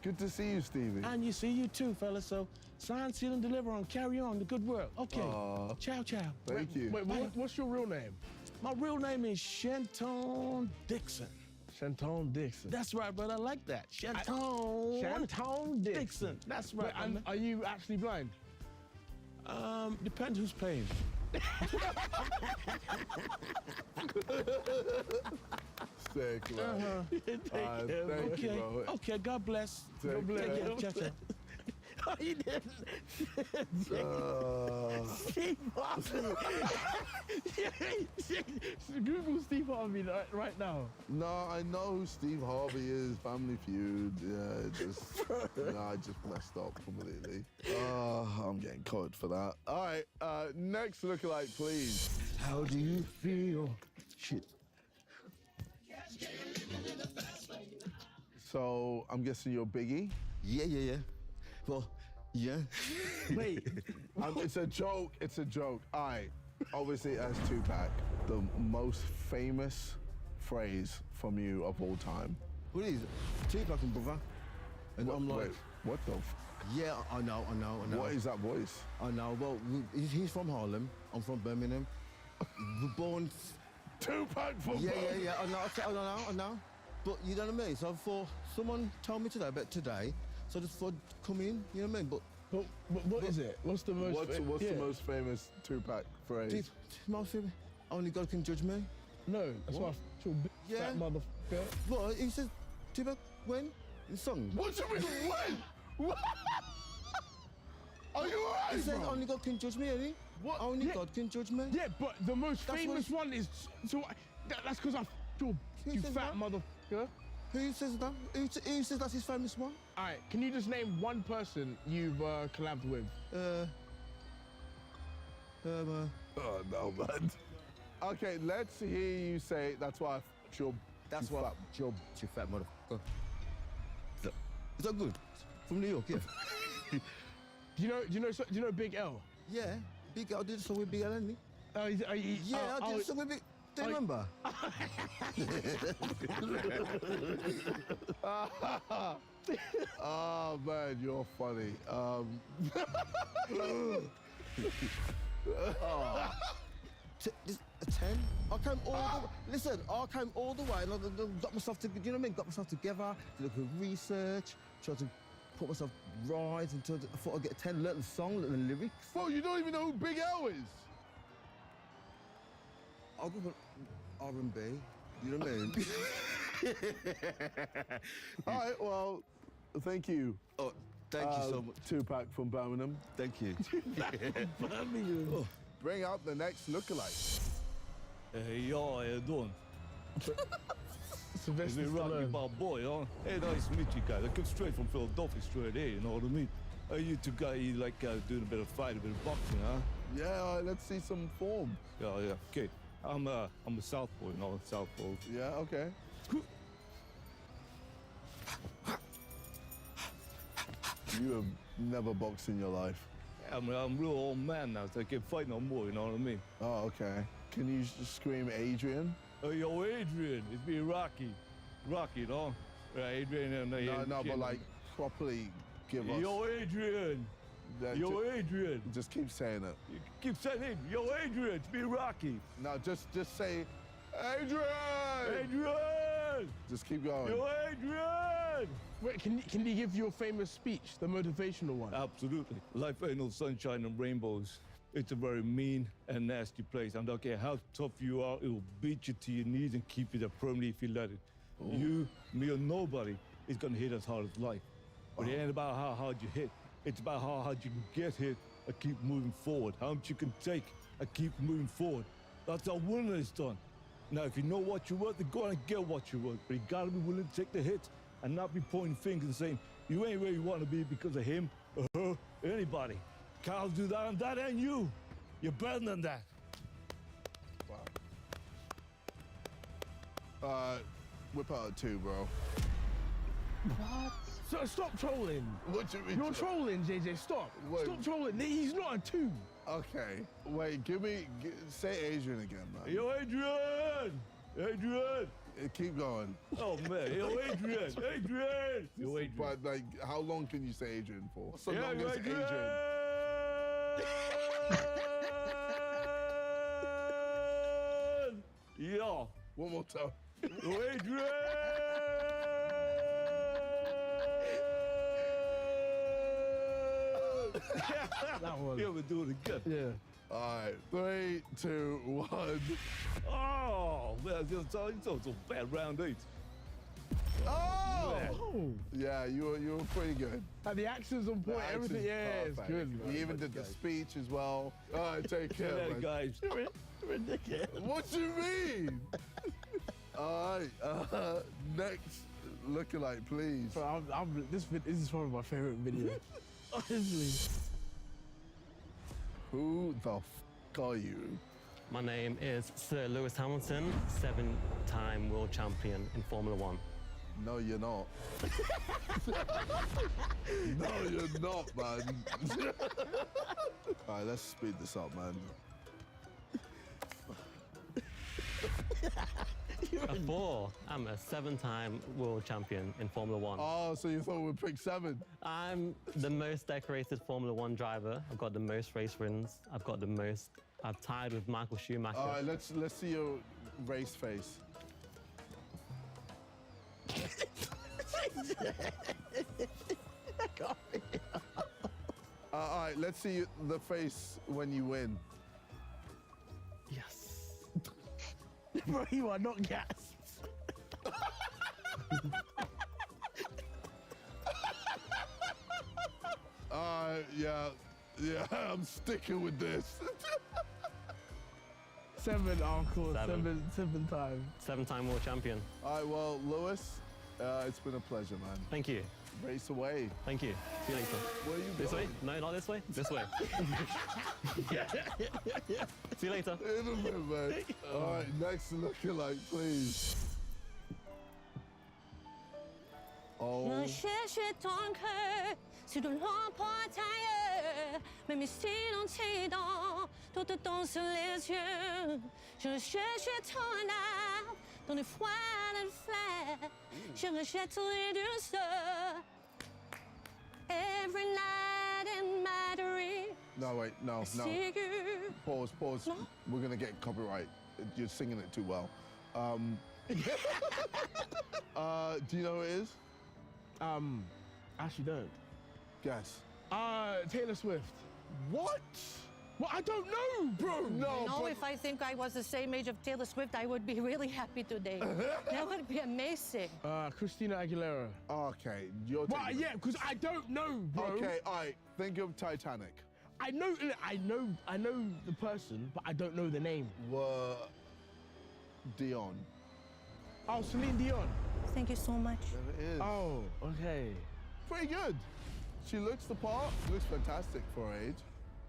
Good to see you, Stevie. And you see you too, fella. So sign, seal, and deliver on. Carry on the good work. Okay. Ciao, ciao. Thank you. Wait, what's your real name? My real name is Shenton Dixon. Shenton Dixon. That's right, brother. I like that. Shenton Dixon. That's right. And are you actually blind? Depends who's paying. Sick, man. Thank you, bro. Okay, God bless. God bless. Ciao, ciao. he didn't. Steve Harvey. Google Steve Harvey right now. No, I know who Steve Harvey is. Family Feud. Yeah, I just messed up completely. I'm getting caught for that. All right, next lookalike, please. How do you feel? Shit. So I'm guessing you're Biggie. Yeah. Well, yeah. Wait, it's a joke. It's a joke. All right. Obviously, as Tupac, the most famous phrase from you of all time. What is it? Tupac, brother. And I'm like, wait, what the? Yeah, I know. What is that voice? I know. Well, he's from Harlem. I'm from Birmingham. We're born. Tupac from Birmingham. Yeah. I know. But you know what I mean? So for someone told me today about today, so just for come in, you know what I mean? But what is it? What's the most? What's the most famous Tupac phrase? Most famous. Only God can judge me. No, that's why I feel fat motherfucker. What? He says Tupac when? In song. What do you mean when? What? Are you alright? He says only God can judge me, ain't he? What? Only God can judge me. Yeah, but the most famous one is that's because I feel you fat motherfucker. Who says that? Who says that's his famous one? All right, can you just name one person you've collabed with? Oh no, man. Okay, let's hear you say that's why you fat motherfucker. Is that good? From New York, yeah. Do you know Big L? Yeah, Big L did so with Big L, didn't he? Yeah, I did so with Big. Do you remember? Oh man, you're funny. A 10? I came all the listen, I came all the way and I got myself to, you know what I mean? Got myself together, did a good research, tried to put myself right until I thought I'd get a 10, learn the song, learn the lyrics. Bro, you don't even know who Big L is. I'll go for R&B, you know what I mean? All right, well, thank you. Oh, thank you so much. Tupac from Birmingham. Thank you. Birmingham. Bring out the next lookalike. Hey, y'all, how you doing? Sylvester Rocky, my boy, huh? Hey, nice to meet you guys. I come straight from Philadelphia, straight here, you know what I mean? You two guys, you like doing a bit of fighting, a bit of boxing, huh? Yeah, let's see some form. Yeah, okay. I'm a southpaw, you know, southpaw. Yeah, okay. You have never boxed in your life. Yeah, I mean, I'm a real old man now, so I can't fight no more, you know what I mean? Oh, okay. Can you scream Adrian? Oh, yo, Adrian, it's me, Rocky. Rocky, you know? Adrian. No, but like properly give us. Yo, Adrian. Yo, Adrian. Just keep saying it. You keep saying it. Yo, Adrian, it's me, Rocky. No, just say, Adrian! Adrian! Just keep going. Yo, Adrian! Wait, can you give your famous speech, the motivational one? Absolutely. Life ain't no sunshine and rainbows. It's a very mean and nasty place. I don't care how tough you are, it will beat you to your knees and keep you there permanently if you let it. Ooh. You, me, or nobody is gonna hit as hard as life. But it ain't about how hard you hit. It's about how hard you can get hit and keep moving forward. How much you can take and keep moving forward. That's how winning is done. Now, if you know what you're worth, then go and get what you're worth. But you gotta be willing to take the hit and not be pointing fingers and saying, you ain't where you want to be because of him or her or anybody. Carl do that and that ain't you. You're better than that. Wow. Whip out a 2, bro. What? So stop trolling. What do you mean? You're trolling, JJ. Stop. Wait. Stop trolling. He's not a 2. Okay. Wait, say Adrian again, man. Yo, Adrian! Adrian! Keep going. Oh, man. Yo, Adrian! Adrian! Yo, Adrian. But, like, how long can you say Adrian for? What's the Yo, longest Adrian! Yo. One more time. Yo, Adrian! That one. Yeah, we're doing it good. Yeah. All right. 3, 2, 1. Oh, man, it's so bad. Round 8. Oh! Yeah, you were pretty good. And the actions on point, everything. Yeah, it's good. You even did the speech as well. All right, take care, man. guys. Ridiculous. What do you mean? All right, next lookalike, please. Bro, this is one of my favorite videos. Honestly. Who the f are you? My name is Sir Lewis Hamilton, 7-time world champion in Formula One. No, you're not. No, you're not, man. All right, let's speed this up, man. I'm a 7-time world champion in Formula One. Oh, so you thought we'd pick 7? I'm the most decorated Formula One driver. I've got the most race wins. I've tied with Michael Schumacher. All right, let's see your race face. All right, let's see the face when you win. Yes. Bro, you are not gassed. Yeah, I'm sticking with this. 7, of course. 7 times. 7-time world champion. All right, well, Lewis, it's been a pleasure, man. Thank you. Race away. Thank you. See you later. Where are you This going? way? No, not this way. This way. See you later. In a bit, man. All right, next lookalike, please. Oh. 能谢谢ton cœur, si tu l'emportes ailleurs, même si l'on t'y dans, tout te tombe sur les yeux. Je recherche ton âme, dans le froid et le flair, je rejette les douceurs. Every night in my dream. No, wait, no. See you. Pause. No? We're gonna get copyright. You're singing it too well. Do you know who it is? Actually don't. Guess. Taylor Swift. What? Well, I don't know, bro. No, You know, if I think I was the same age of Taylor Swift, I would be really happy today. That would be amazing. Christina Aguilera. Okay, you're. Well, yeah, because I don't know, bro. Okay, all right. Think of Titanic. I know the person, but I don't know the name. Dion. Oh, Celine Dion. Thank you so much. There it is. Oh, okay. Pretty good. She looks the part. Looks fantastic for her age.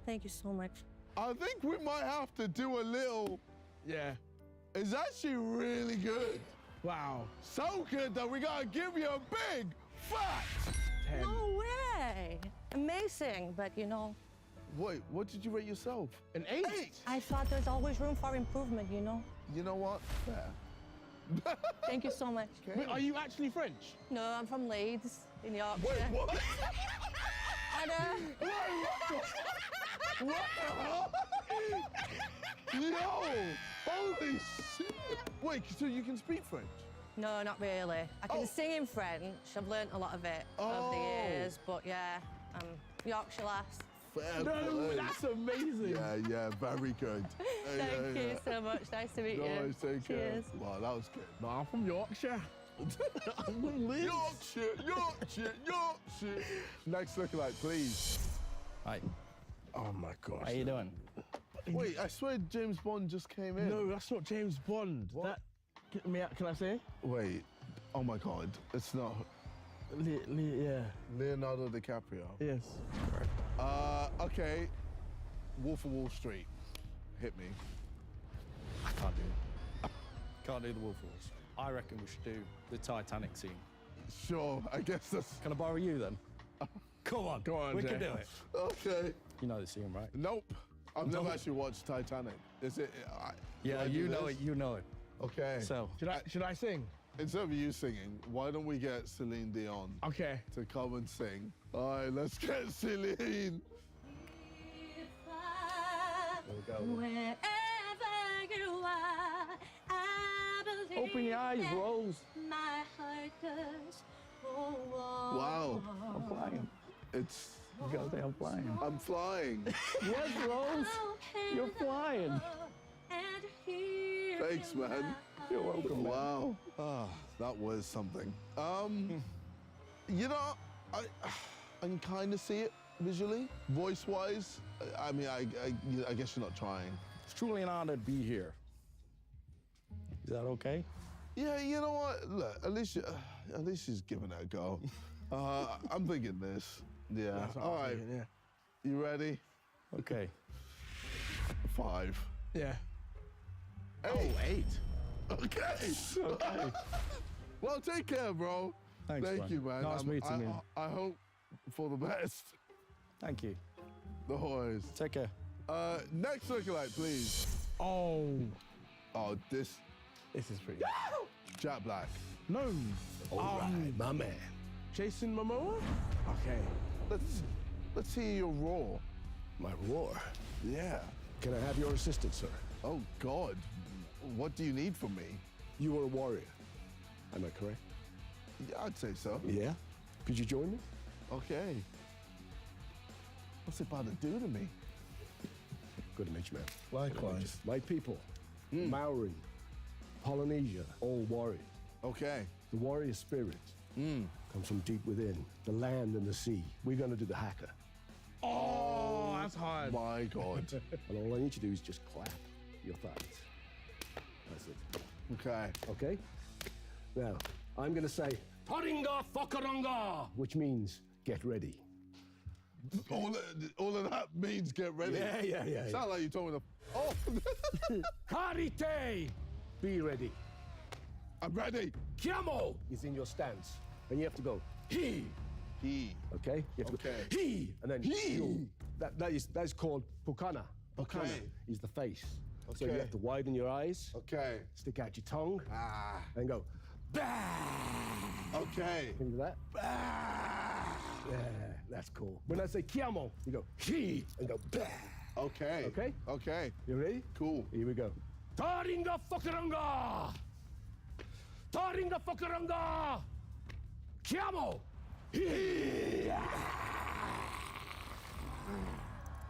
Thank you so much. I think we might have to do a little. Yeah. It's actually really good. Wow. So good that we gotta give you a big fat 10. No way. Amazing, but you know. Wait, what did you rate yourself? An 8? I thought there's always room for improvement, you know? You know what? Fair. Thank you so much. Wait, are you actually French? No, I'm from Leeds in Yorkshire. Wait, what? And, What the hell? Yo! Holy shit! Wait, so you can speak French? No, not really. I can sing in French. I've learnt a lot of it over the years, but yeah, Yorkshire lass. Fair No, play. that's amazing. Yeah, very good. Thank you so much. Nice to meet No you. worries, take care. Cheers. Wow, that was good. No, I'm from Yorkshire. I'm from Leeds. Yorkshire. Next lookalike, please. Hi. Oh my gosh. How you doing? Wait, I swear James Bond just came in. No, that's not James Bond. What? Can I say? Wait. Oh my God, it's not. Yeah. Leonardo DiCaprio. Yes. Okay. Wolf of Wall Street. Hit me. I can't do it. Can't do the Wolf of Wall Street. I reckon we should do the Titanic scene. Sure, I guess that's. Can I borrow you then? Come on, we Jay. can do it. Okay. You know the scene, right? Nope. I've never actually watched Titanic. Is it? Yeah, you know it. You know it. Okay. So Should I sing? Instead of you singing, why don't we get Celine Dion Okay. to come and sing? All right, let's get Celine. Wherever you are, I believe. Open your eyes, that Rose. My heart does. Oh, Wow. I'm flying. It's. You gotta say I'm flying. I'm flying. Yes, Rose. You're flying. Thanks, man. You're welcome. Wow. That was something. You know, I can kind of see it visually. Voice-wise, I mean, I guess you're not trying. It's truly an honor to be here. Is that okay? Yeah, you know what? Look, at least she's giving it a go. I'm thinking this. Yeah. That's what All I'm right. thinking, yeah. You ready? Okay. 5. Yeah. 8. Oh, 8. Okay. Okay. Well, take care, bro. Thanks, Thank man. you, man. Nice meeting you. I hope for the best. Thank you. The horse. Take care. Next lookalike, please. Oh. Oh, this is pretty. Jack Black. No. All right, my man. Jason Momoa? Okay. Let's hear your roar. My roar? Yeah. Can I have your assistance, sir? Oh, God. What do you need from me? You are a warrior. Am I correct? Yeah, I'd say so. Yeah? Could you join me? Okay. What's it about to do to me? Good to meet you, man. Likewise. My people, Maori, Polynesia, all warriors. Okay. The warrior spirit comes from deep within, the land and the sea. We're going to do the haka. Oh, that's hard. My God. And all I need you to do is just clap your thighs. That's it. Okay. Okay? Now, I'm going to say, Taringa Whakaranga, which means get ready. All of that means get ready. Yeah. Sound like you're talking to... Oh! Karite! Be ready. I'm ready. Kiamo is in your stance. And you have to go, he. He. Okay? You have to go, he. And then you. That's called pukana. Pukana Okay. is the face. So Okay. you have to widen your eyes. Okay. Stick out your tongue. Ah. And go, bah! Okay. Can you do that? Bah! Yeah, that's cool. When I say kiamo, you go, he. And go, bah! Okay. Okay? Okay. You ready? Cool. Here we go. Taringa Whakaranga! Taringa Whakaranga! Chiamo!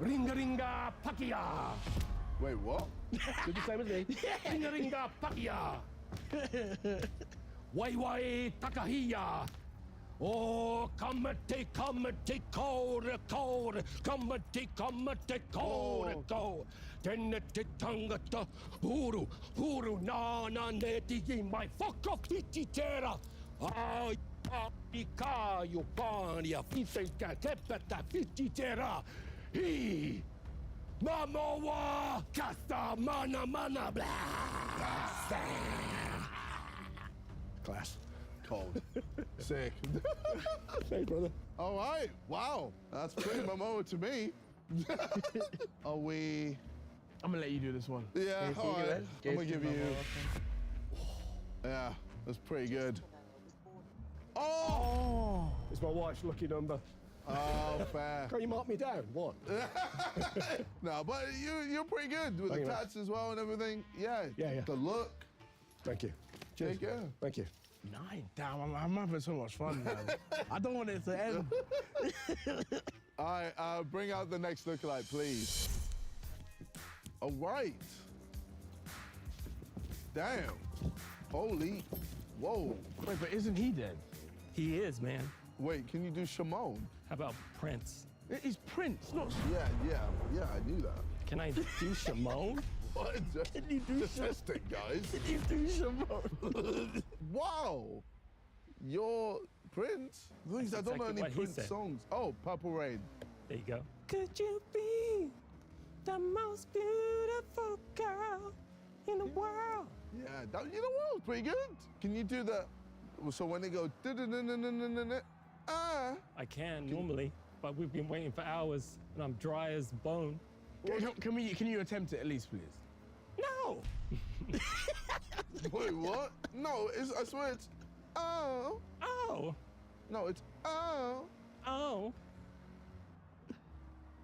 Ringa Ringa Pakia! Wait, what? Did the same as me? Ringa Ringa Pakia! Wai Wai Takahiya! Oh, come and take cold, come and take cold. Tenete tangata, huru, na neti, my fuck off, titera. Ah, pika, you pania, fiteka, tepeta, titera. He, Mamoa, casta, mana, blah. Class. Cold. Sick. Thanks, brother. All right. Wow. That's pretty Momoa to me. Are we... I'm gonna let you do this one. Yeah, all right. I'm gonna give you... Momoa. Yeah, that's pretty good. Oh! It's my wife's lucky number. Oh, fair. Can you mark me down? What? No, but you're pretty good with Thank the you, tats as well and everything. Yeah. Yeah. The look. Thank you. Cheers. Take care. Thank you. 9. Damn, I'm having so much fun, man. I don't want it to end. All right, bring out the next lookalike, please. All right. Damn. Holy. Whoa. Wait, but isn't he dead? He is, man. Wait, can you do Shimon? How about Prince? He's Prince, not... Yeah, I knew that. Can I do Shimon? What? Can you do Testing, guys. Can you do Shimon? Wow. You're Prince? Please, I don't know any what he Prince said. songs. Oh, Purple Rain. There you go. Could you be the most beautiful girl in the world? Yeah, you know what? Pretty good. Can you do that? So when they go, I can normally, but we've been waiting for hours and I'm dry as bone. Can you attempt it at least, please? No! Wait, what? No, I swear it's oh. Oh! No, it's oh. Oh!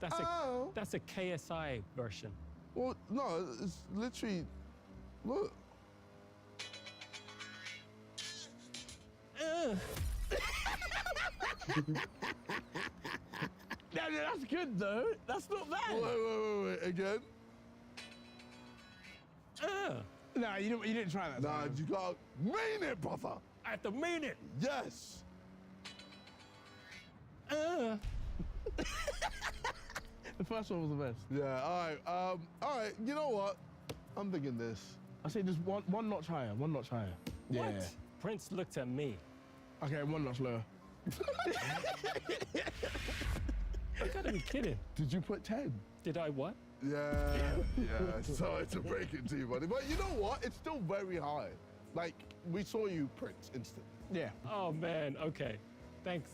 Oh. That's a KSI version. Well, no, it's literally, look. That's good, though. That's not bad. Wait, again? Nah, you didn't try that. Nah, you gotta mean it, brother. I have to mean it. Yes. The first one was the best. Yeah, all right, you know what? I'm thinking this. I say just one notch higher, one notch higher. Yeah. What? Prince looked at me. Okay, one notch lower. You gotta be kidding. Did you put 10? Did I what? Yeah, sorry to break it to you, buddy. But you know what? It's still very high. Like, we saw you, Prince, instantly. Yeah. Oh, man, okay. Thanks.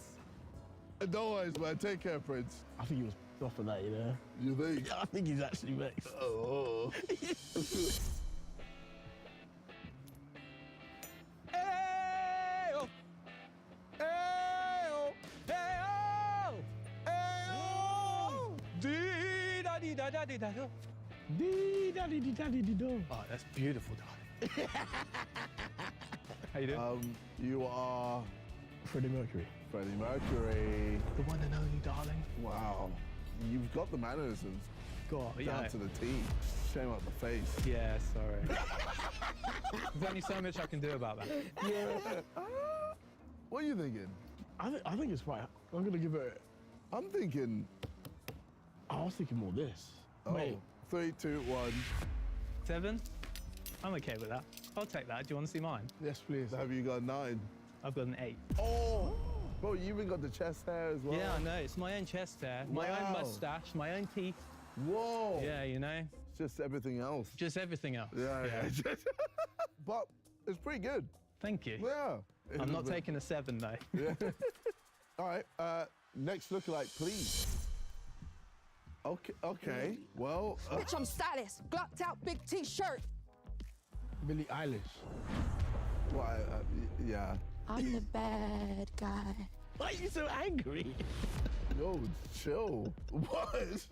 No worries, man. Take care, Prince. I think he was off of that, you know? You think? I think he's actually vexed. Oh. Hey-oh! Hey-oh! Hey-oh! Hey-oh! Dee-da-dee-da-da-dee-da-do. Dee-da-dee-dee-da-dee-dee-do. Oh, that's beautiful, darling. How you doing? You are... Freddie Mercury. Freddie Mercury. The one and only, darling. Wow. You've got the mannerisms God, down to the T. Shame out the face. Yeah, sorry. There's only so much I can do about that. Yeah. What are you thinking? I think it's right. I'm gonna give it. I'm thinking. I was thinking more this. Oh, Wait. 3, 2, 1. 7? I'm okay with that. I'll take that. Do you want to see mine? Yes, please. Have you got 9? I've got an 8. Oh! Bro, you even got the chest hair as well. Yeah, I know. It's my own chest hair, my own mustache, my own teeth. Whoa! Yeah, you know? It's just everything else. Just everything else. Yeah. But it's pretty good. Thank you. Yeah. I'm not taking a 7, though. Yeah. All right, next lookalike, please. Okay, well... Bitch, I'm stylish. Glocked out big T-shirt. Billie Eilish. Why, yeah. I'm the bad guy. Why are you so angry? Yo, chill. What?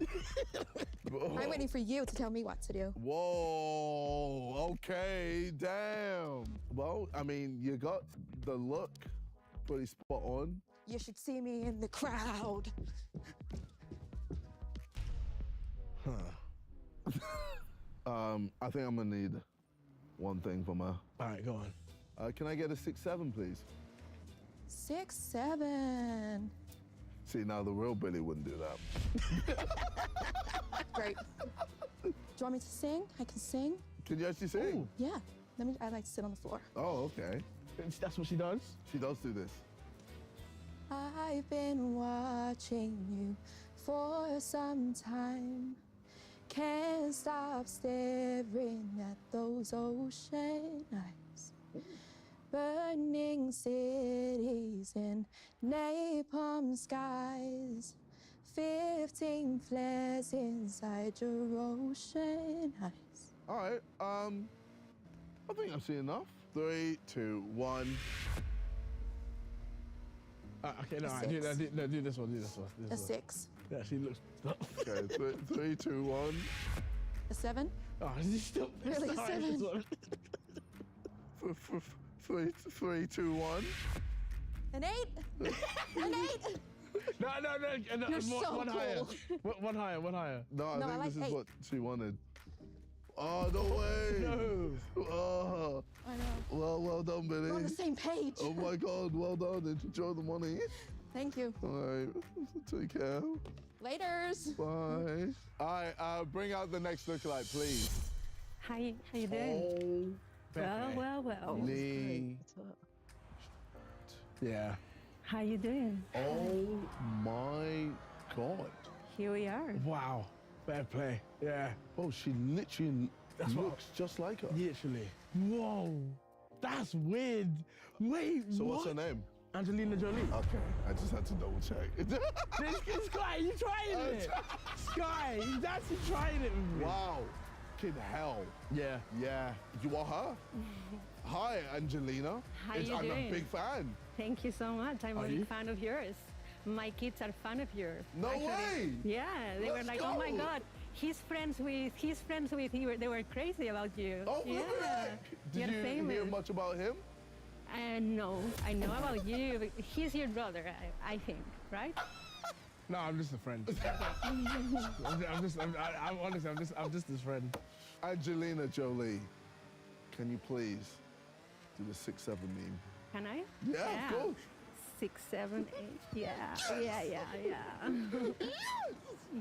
I'm waiting for you to tell me what to do. Whoa, okay, damn. Well, I mean, you got the look pretty spot on. You should see me in the crowd. I think I'm gonna need one thing from her. All right, go on. Can I get a 6-7, please? 6, 7. See, now the real Billy wouldn't do that. Great. Do you want me to sing? I can sing. Can you actually sing? Ooh. Yeah. I like to sit on the floor. Oh, okay. That's what she does? She does do this. I've been watching you for some time. Can't stop staring at those ocean eyes. Burning cities and napalm skies. 15 flares inside your ocean eyes. All right, I think I've seen enough. 3, 2, 1. Okay, no, do this one, do this one. A 6. Yeah, she looks... Okay, 3, 2, 1. A 7? Oh, she's still... Really, a 7? 3, 2, 1. An 8? An 8? No, You're so one cool. higher. One higher. No, I No, I think like this is 8. what she wanted. Oh, no way. No. Oh. I know. Well done, Billy. We're on the same page. Oh my God, well done. Enjoy the money. Thank you. All right, take care. Laters. Bye. All right, bring out the next lookalike, please. How you doing? Well. Lee. Yeah. How you doing? Oh my God. Here we are. Wow. Fair play. Yeah. Oh, she literally looks just like her. Literally. Whoa. That's weird. Wait, So what? what's her name? Angelina Jolie. Okay, I just had to double check. Sky, you trying it? Sky, he's actually trying it with me. Wow. Kid hell. Yeah. Yeah. You are her? Hi, Angelina. How I'm you a doing? big fan. Thank you so much. I'm a Are you? big fan of yours. My kids are fan of yours. No way! Yeah, they were Let's like, oh my go. God, he's friends with you. They were crazy about you. Oh, yeah. Did You're you famous. hear much about him? No, I know about you. But he's your brother, I think, right? No, I'm just a friend. I'm just his friend. Angelina Jolie, can you please do the 6-7 meme? Can I? Yeah, of course. 6, 7, 8. Yeah.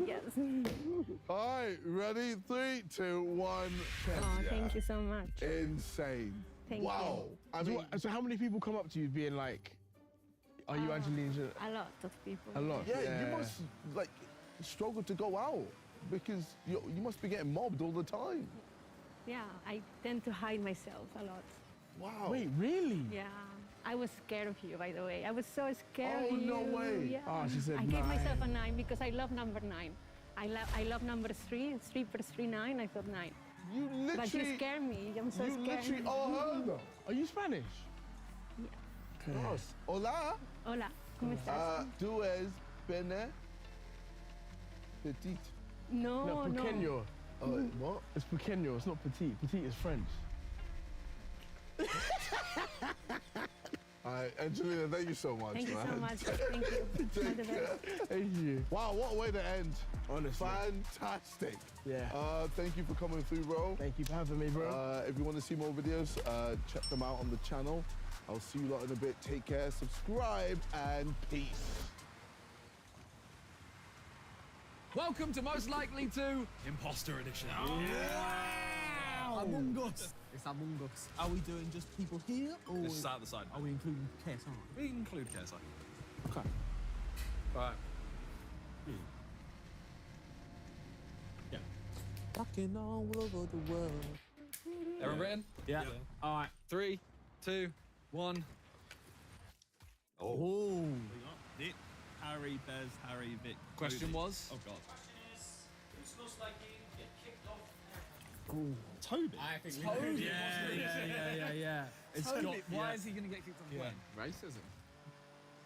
Yes. All right, ready? 3, 2, 1. Oh, thank you so much. Insane. Thank wow. you. I mean, So how many people come up to you being like, are you Angelina Jolie? A lot of people. A lot. yeah, you must like struggle to go out because you must be getting mobbed all the time. Yeah, I tend to hide myself a lot. Wow. Wait, really? Yeah. I was scared of you, by the way. I was so scared Oh, of you. no way. Yeah. Oh, she said I gave 9. myself a 9 because I love number 9. I love number 3. 3 plus 3, 9. I thought 9. You literally. But you scare me. I'm so you scared. literally are her. Are you Spanish? Yeah. Yes. Hola. Hola. ¿Cómo estás? Tú es pene petit. No, no. Pequeño. What? It's pequeño. It's not petite. Petite is French. Angelina, thank you so much, Thank you man. so much. Thank you. All the best. Thank you. Wow, what a way to end. Honestly. Fantastic. Yeah. Thank you for coming through, bro. Thank you for having me, bro. If you want to see more videos, check them out on the channel. I'll see you lot in a bit. Take care, subscribe, and peace. Welcome to Most Likely to Imposter Edition. Wow! Among Us. It's Among Us. Are we doing just people here, or It's side to side. are we including KSI? We include KSI. Okay. Right. Yeah. Fucking all over the world. Everyone written? Yeah. All right. 3, 2, 1. Oh. We got Nick, Harry, Bez, Harry, Vic. Question Toby. was? Oh God. It's most likely get kicked off. Toby. I think Toby. Yeah. It's Toby, got, why is he going to get kicked off Yeah. when? Racism.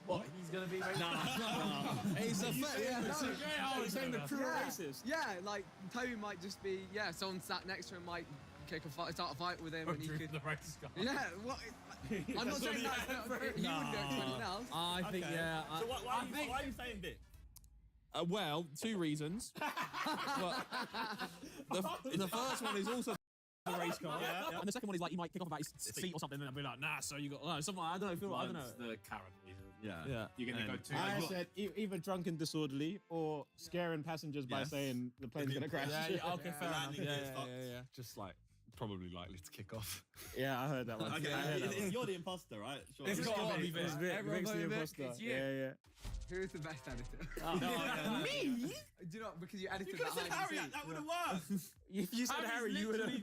What? He's going to be racist? Nah. He's a It's Oh, he's saying the crew Yeah. are racist. Yeah, like Toby might just be, someone sat next to him might start a fight with him, and he could. The racist guy. Yeah, what? I'm not saying that. You wouldn't do it to anyone else. I think, Okay. yeah. So why are you saying Vic? Well, 2 reasons. Well, the first one is also the race car, and the second one is like he might kick off about his seat or something, and I'll be like, nah, so you got something. I don't know. I don't know. The Karen reason. Yeah. You're going to go too. I said either drunk and disorderly or scaring passengers by Yes. saying the plane's gonna crash. Yeah, okay, fair enough. Landing gears fucked. Just like probably likely to kick off. Yeah, I heard that one. Okay, I heard that one. you're the imposter, right? Sure. It's gotta be Vic. It's Vic. Everyone Vic's the voted Vic, imposter. it's you. Yeah. Who's the best editor? Me? Do you know because you edited You could have that said hide Harry. and seek. That would have worked. If you said Harry, you would have. Harry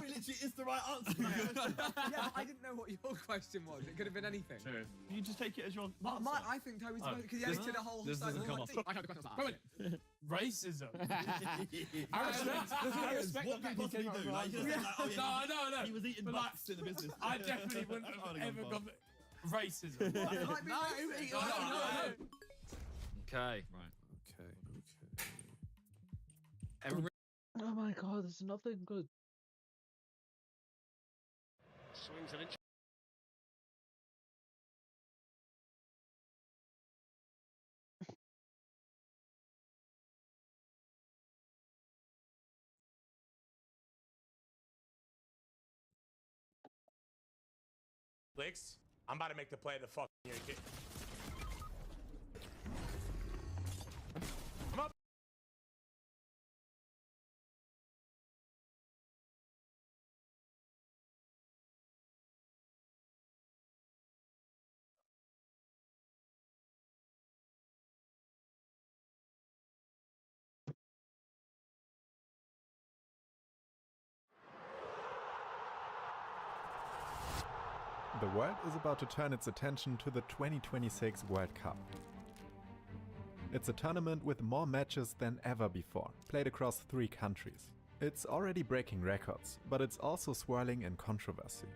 literally is the right answer. Yeah, I didn't know what your question was. It could have been anything. True. You just take it as your But answer. I think Toby's Oh, because he edited a whole. this doesn't come off. I can't the question. Racism. I respect What the could fact he possibly came up do? with Like, you just said, like, oh, yeah, No. he was eating But butts in the business. I definitely wouldn't I have would've ever gone gone racism. No. Okay. Right. Oh my god, there's nothing good. Swings an inch. Licks, I'm about to make the play of the fucking year, kid. I'm up. The world is about to turn its attention to the 2026 World Cup. It's a tournament with more matches than ever before, played across 3 countries. It's already breaking records, but it's also swirling in controversy.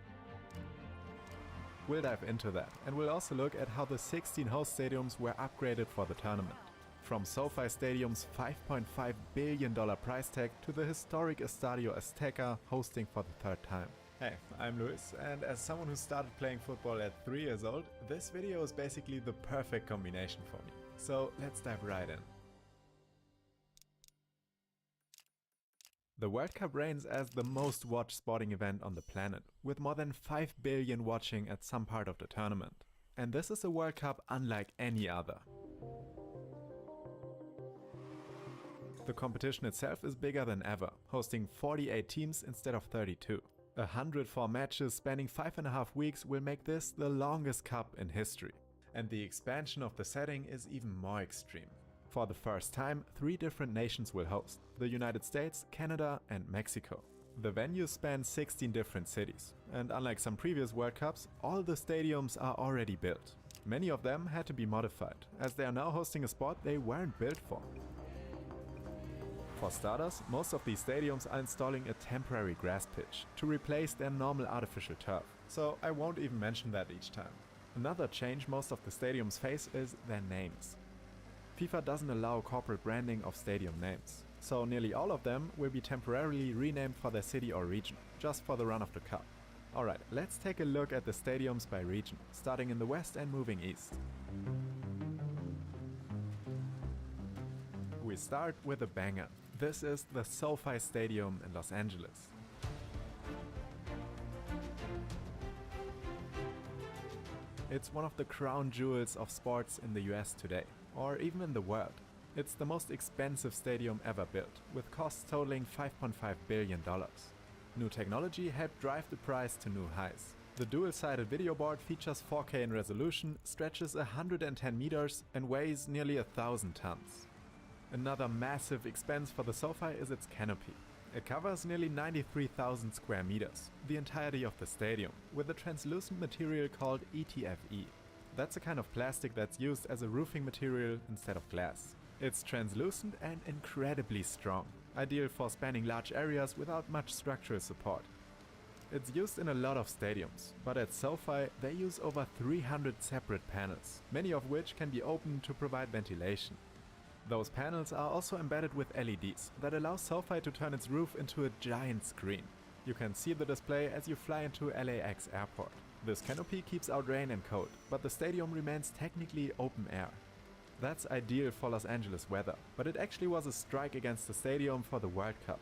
We'll dive into that, and we'll also look at how the 16 host stadiums were upgraded for the tournament. From SoFi Stadium's $5.5 billion price tag to the historic Estadio Azteca hosting for the 3rd time. Hey, I'm Luis, and as someone who started playing football at 3 years old, this video is basically the perfect combination for me. So let's dive right in. The World Cup reigns as the most watched sporting event on the planet, with more than 5 billion watching at some part of the tournament. And this is a World Cup unlike any other. The competition itself is bigger than ever, hosting 48 teams instead of 32. 104 matches spanning 5.5 weeks will make this the longest cup in history. And the expansion of the setting is even more extreme. For the first time, 3 different nations will host: the United States, Canada and Mexico. The venues span 16 different cities, and unlike some previous World Cups, all the stadiums are already built. Many of them had to be modified, as they are now hosting a sport they weren't built for. For starters, most of these stadiums are installing a temporary grass pitch to replace their normal artificial turf, so I won't even mention that each time. Another change most of the stadiums face is their names. FIFA doesn't allow corporate branding of stadium names, so nearly all of them will be temporarily renamed for their city or region, just for the run of the cup. Alright, let's take a look at the stadiums by region, starting in the west and moving east. We start with a banger. This is the SoFi Stadium in Los Angeles. It's one of the crown jewels of sports in the US today, or even in the world. It's the most expensive stadium ever built, with costs totaling $5.5 billion. New technology helped drive the price to new highs. The dual-sided video board features 4K in resolution, stretches 110 meters and weighs nearly 1,000 tons. Another massive expense for the SoFi is its canopy. It covers nearly 93,000 square meters, the entirety of the stadium, with a translucent material called ETFE. That's a kind of plastic that's used as a roofing material instead of glass. It's translucent and incredibly strong, ideal for spanning large areas without much structural support. It's used in a lot of stadiums, but at SoFi they use over 300 separate panels, many of which can be opened to provide ventilation. Those panels are also embedded with LEDs that allow SoFi to turn its roof into a giant screen. You can see the display as you fly into LAX airport. This canopy keeps out rain and cold, but the stadium remains technically open air. That's ideal for Los Angeles weather, but it actually was a strike against the stadium for the World Cup.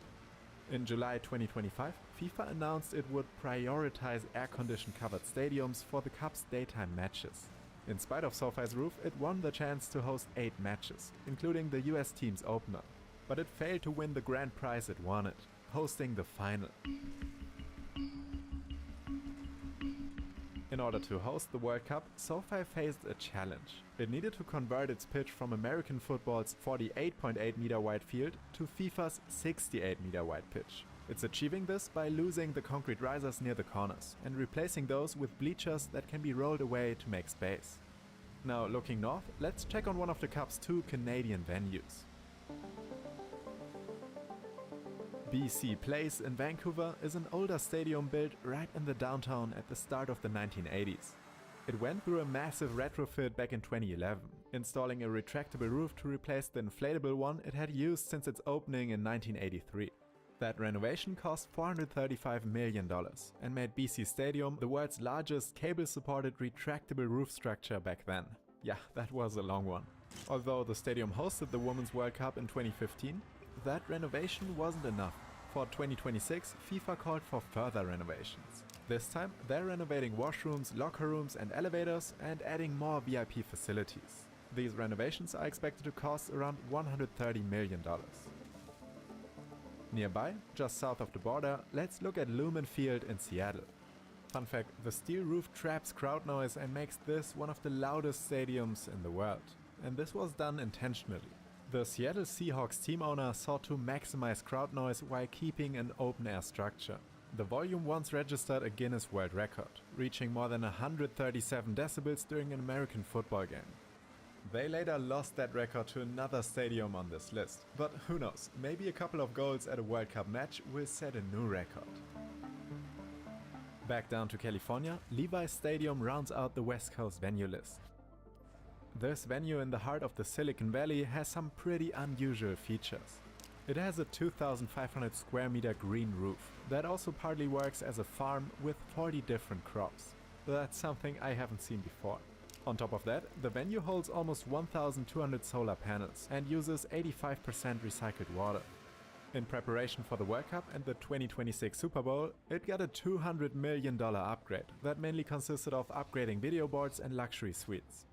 In July 2025, FIFA announced it would prioritize air-conditioned covered stadiums for the Cup's daytime matches. In spite of SoFi's roof, it won the chance to host 8 matches, including the US team's opener. But it failed to win the grand prize it wanted, hosting the final. In order to host the World Cup, SoFi faced a challenge. It needed to convert its pitch from American football's 48.8 meter wide field to FIFA's 68 meter wide pitch. It's achieving this by losing the concrete risers near the corners and replacing those with bleachers that can be rolled away to make space. Now, looking north, let's check on one of the Cup's 2 Canadian venues. BC Place in Vancouver is an older stadium built right in the downtown at the start of the 1980s. It went through a massive retrofit back in 2011, installing a retractable roof to replace the inflatable one it had used since its opening in 1983. That renovation cost $435 million and made BC Stadium the world's largest cable-supported retractable roof structure back then. Yeah, that was a long one. Although the stadium hosted the Women's World Cup in 2015, that renovation wasn't enough. For 2026, FIFA called for further renovations. This time, they're renovating washrooms, locker rooms and elevators and adding more VIP facilities. These renovations are expected to cost around $130 million. Nearby, just south of the border, let's look at Lumen Field in Seattle. Fun fact, the steel roof traps crowd noise and makes this one of the loudest stadiums in the world. And this was done intentionally. The Seattle Seahawks team owner sought to maximize crowd noise while keeping an open-air structure. The volume once registered a Guinness World Record, reaching more than 137 decibels during an American football game. They later lost that record to another stadium on this list, but who knows, maybe a couple of goals at a World Cup match will set a new record. Back down to California, Levi's Stadium rounds out the West Coast venue list. This venue in the heart of the Silicon Valley has some pretty unusual features. It has a 2,500 square meter green roof that also partly works as a farm with 40 different crops. That's something I haven't seen before. On top of that, the venue holds almost 1,200 solar panels and uses 85% recycled water. In preparation for the World Cup and the 2026 Super Bowl, it got a $200 million upgrade that mainly consisted of upgrading video boards and luxury suites.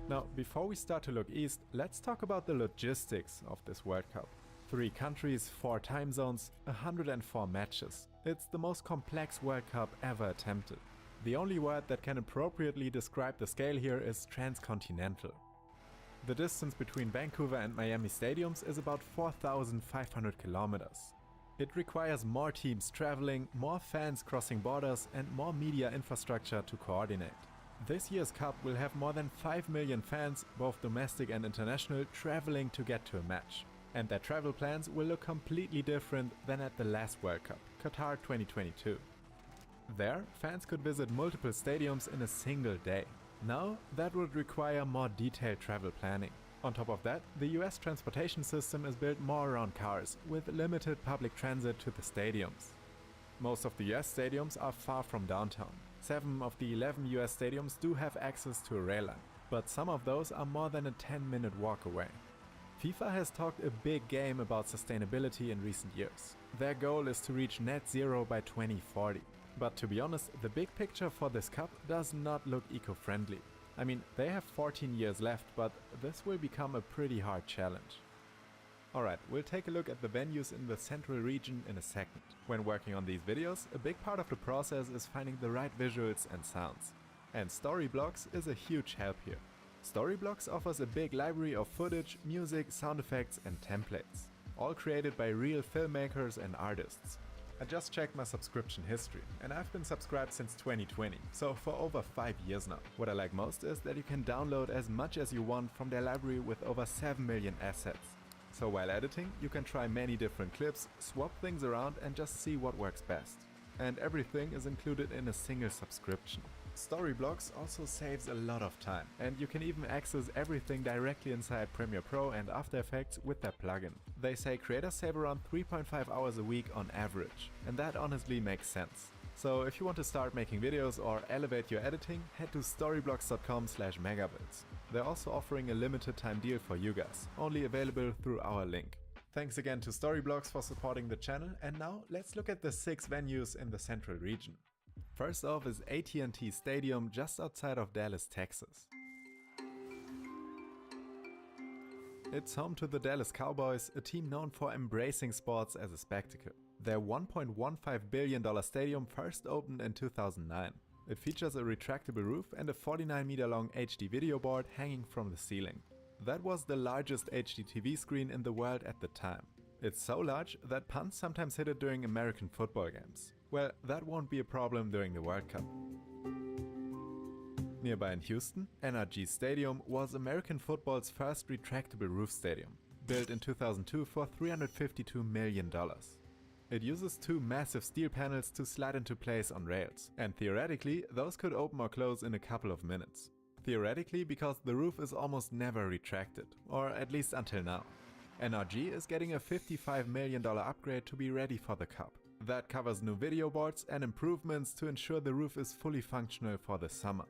Now, before we start to look east, let's talk about the logistics of this World Cup. 3 countries, 4 time zones, 104 matches. It's the most complex World Cup ever attempted. The only word that can appropriately describe the scale here is transcontinental. The distance between Vancouver and Miami stadiums is about 4,500 kilometers. It requires more teams traveling, more fans crossing borders, and more media infrastructure to coordinate. This year's Cup will have more than 5 million fans, both domestic and international, traveling to get to a match. And their travel plans will look completely different than at the last World Cup, Qatar 2022. There, fans could visit multiple stadiums in a single day. Now, that would require more detailed travel planning. On top of that, the US transportation system is built more around cars, with limited public transit to the stadiums. Most of the US stadiums are far from downtown. 7 of the 11 US stadiums do have access to a rail line, but some of those are more than a 10-minute walk away. FIFA has talked a big game about sustainability in recent years. Their goal is to reach net zero by 2040. But to be honest, the big picture for this cup does not look eco-friendly. I mean, they have 14 years left, but this will become a pretty hard challenge. Alright, we'll take a look at the venues in the central region in a second. When working on these videos, a big part of the process is finding the right visuals and sounds. And Storyblocks is a huge help here. Storyblocks offers a big library of footage, music, sound effects and templates, all created by real filmmakers and artists. I just checked my subscription history, and I've been subscribed since 2020, so for over 5 years now. What I like most is that you can download as much as you want from their library with over 7 million assets. So while editing, you can try many different clips, swap things around and just see what works best. And everything is included in a single subscription. Storyblocks also saves a lot of time, and you can even access everything directly inside Premiere Pro and After Effects with their plugin. They say creators save around 3.5 hours a week on average, and that honestly makes sense. So if you want to start making videos or elevate your editing, head to storyblocks.com/megabuilds. They're also offering a limited time deal for you guys, only available through our link. Thanks again to Storyblocks for supporting the channel, and now let's look at the 6 venues in the central region. First off is AT&T Stadium just outside of Dallas, Texas. It's home to the Dallas Cowboys, a team known for embracing sports as a spectacle. Their $1.15 billion stadium first opened in 2009. It features a retractable roof and a 49-meter-long HD video board hanging from the ceiling. That was the largest HD TV screen in the world at the time. It's so large that punts sometimes hit it during American football games. Well, that won't be a problem during the World Cup. Nearby in Houston, NRG Stadium was American football's first retractable roof stadium, built in 2002 for $352 million. It uses 2 massive steel panels to slide into place on rails, and theoretically, those could open or close in a couple of minutes. Theoretically, because the roof is almost never retracted, or at least until now. NRG is getting a $55 million upgrade to be ready for the Cup. That covers new video boards and improvements to ensure the roof is fully functional for the summer.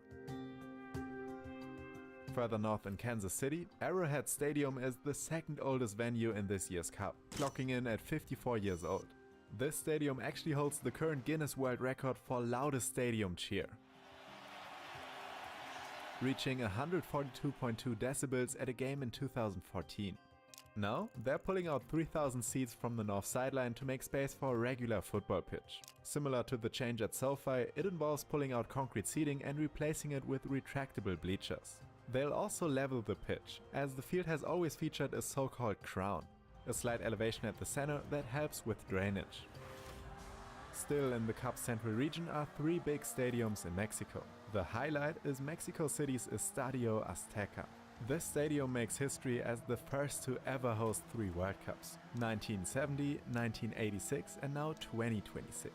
Further north in Kansas City, Arrowhead Stadium is the second oldest venue in this year's Cup, clocking in at 54 years old. This stadium actually holds the current Guinness World Record for loudest stadium cheer, reaching 142.2 decibels at a game in 2014. Now, they're pulling out 3,000 seats from the north sideline to make space for a regular football pitch. Similar to the change at SoFi, it involves pulling out concrete seating and replacing it with retractable bleachers. They'll also level the pitch, as the field has always featured a so-called crown, a slight elevation at the center that helps with drainage. Still in the Cup's central region are 3 big stadiums in Mexico. The highlight is Mexico City's Estadio Azteca. This stadium makes history as the first to ever host 3 World Cups, 1970, 1986 and now 2026.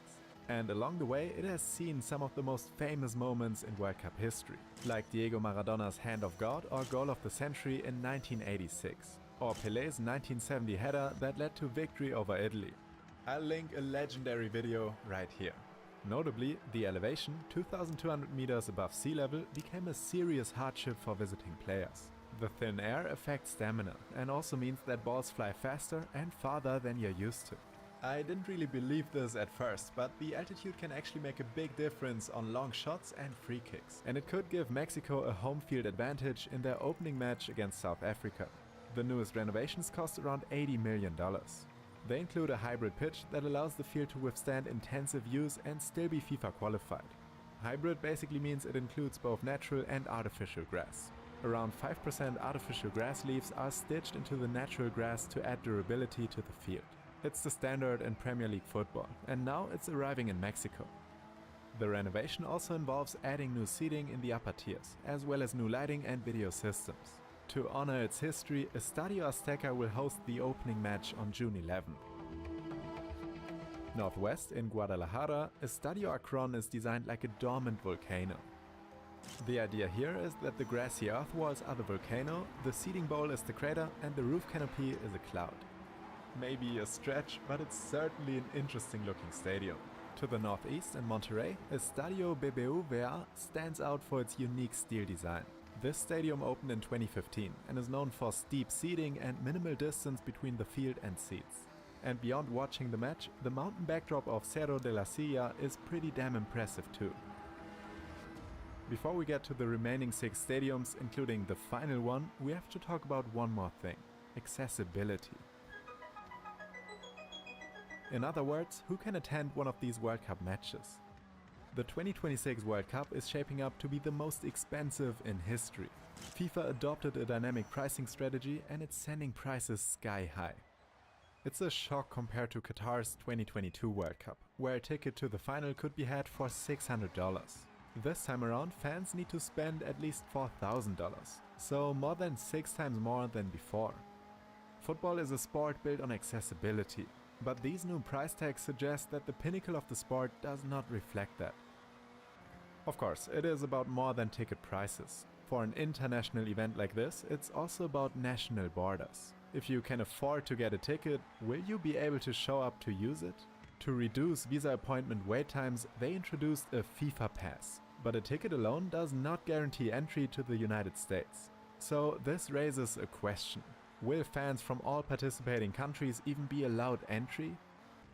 And along the way it has seen some of the most famous moments in World Cup history, like Diego Maradona's Hand of God or Goal of the Century in 1986, or Pelé's 1970 header that led to victory over Italy. I'll link a legendary video right here. Notably, the elevation, 2,200 meters above sea level, became a serious hardship for visiting players. The thin air affects stamina and also means that balls fly faster and farther than you're used to. I didn't really believe this at first, but the altitude can actually make a big difference on long shots and free kicks. And it could give Mexico a home field advantage in their opening match against South Africa. The newest renovations cost around $80 million. They include a hybrid pitch that allows the field to withstand intensive use and still be FIFA qualified. Hybrid basically means it includes both natural and artificial grass. Around 5% artificial grass leaves are stitched into the natural grass to add durability to the field. It's the standard in Premier League football, and now it's arriving in Mexico. The renovation also involves adding new seating in the upper tiers, as well as new lighting and video systems. To honor its history, Estadio Azteca will host the opening match on June 11th. Northwest in Guadalajara, Estadio Akron is designed like a dormant volcano. The idea here is that the grassy earth walls are the volcano, the seating bowl is the crater, and the roof canopy is a cloud. Maybe a stretch, but it's certainly an interesting looking stadium. To the northeast in Monterrey, Estadio BBVA stands out for its unique steel design. This stadium opened in 2015 and is known for steep seating and minimal distance between the field and seats. And beyond watching the match, the mountain backdrop of Cerro de la Silla is pretty damn impressive too. Before we get to the remaining 6 stadiums, including the final one, we have to talk about one more thing: accessibility. In other words, who can attend one of these World Cup matches? The 2026 World Cup is shaping up to be the most expensive in history. FIFA adopted a dynamic pricing strategy and it's sending prices sky high. It's a shock compared to Qatar's 2022 World Cup, where a ticket to the final could be had for $600. This time around, fans need to spend at least $4,000, so more than 6 times more than before. Football is a sport built on accessibility, but these new price tags suggest that the pinnacle of the sport does not reflect that. Of course, it is about more than ticket prices. For an international event like this, it's also about national borders. If you can afford to get a ticket, will you be able to show up to use it? To reduce visa appointment wait times, they introduced a FIFA pass. But a ticket alone does not guarantee entry to the United States. So this raises a question. Will fans from all participating countries even be allowed entry?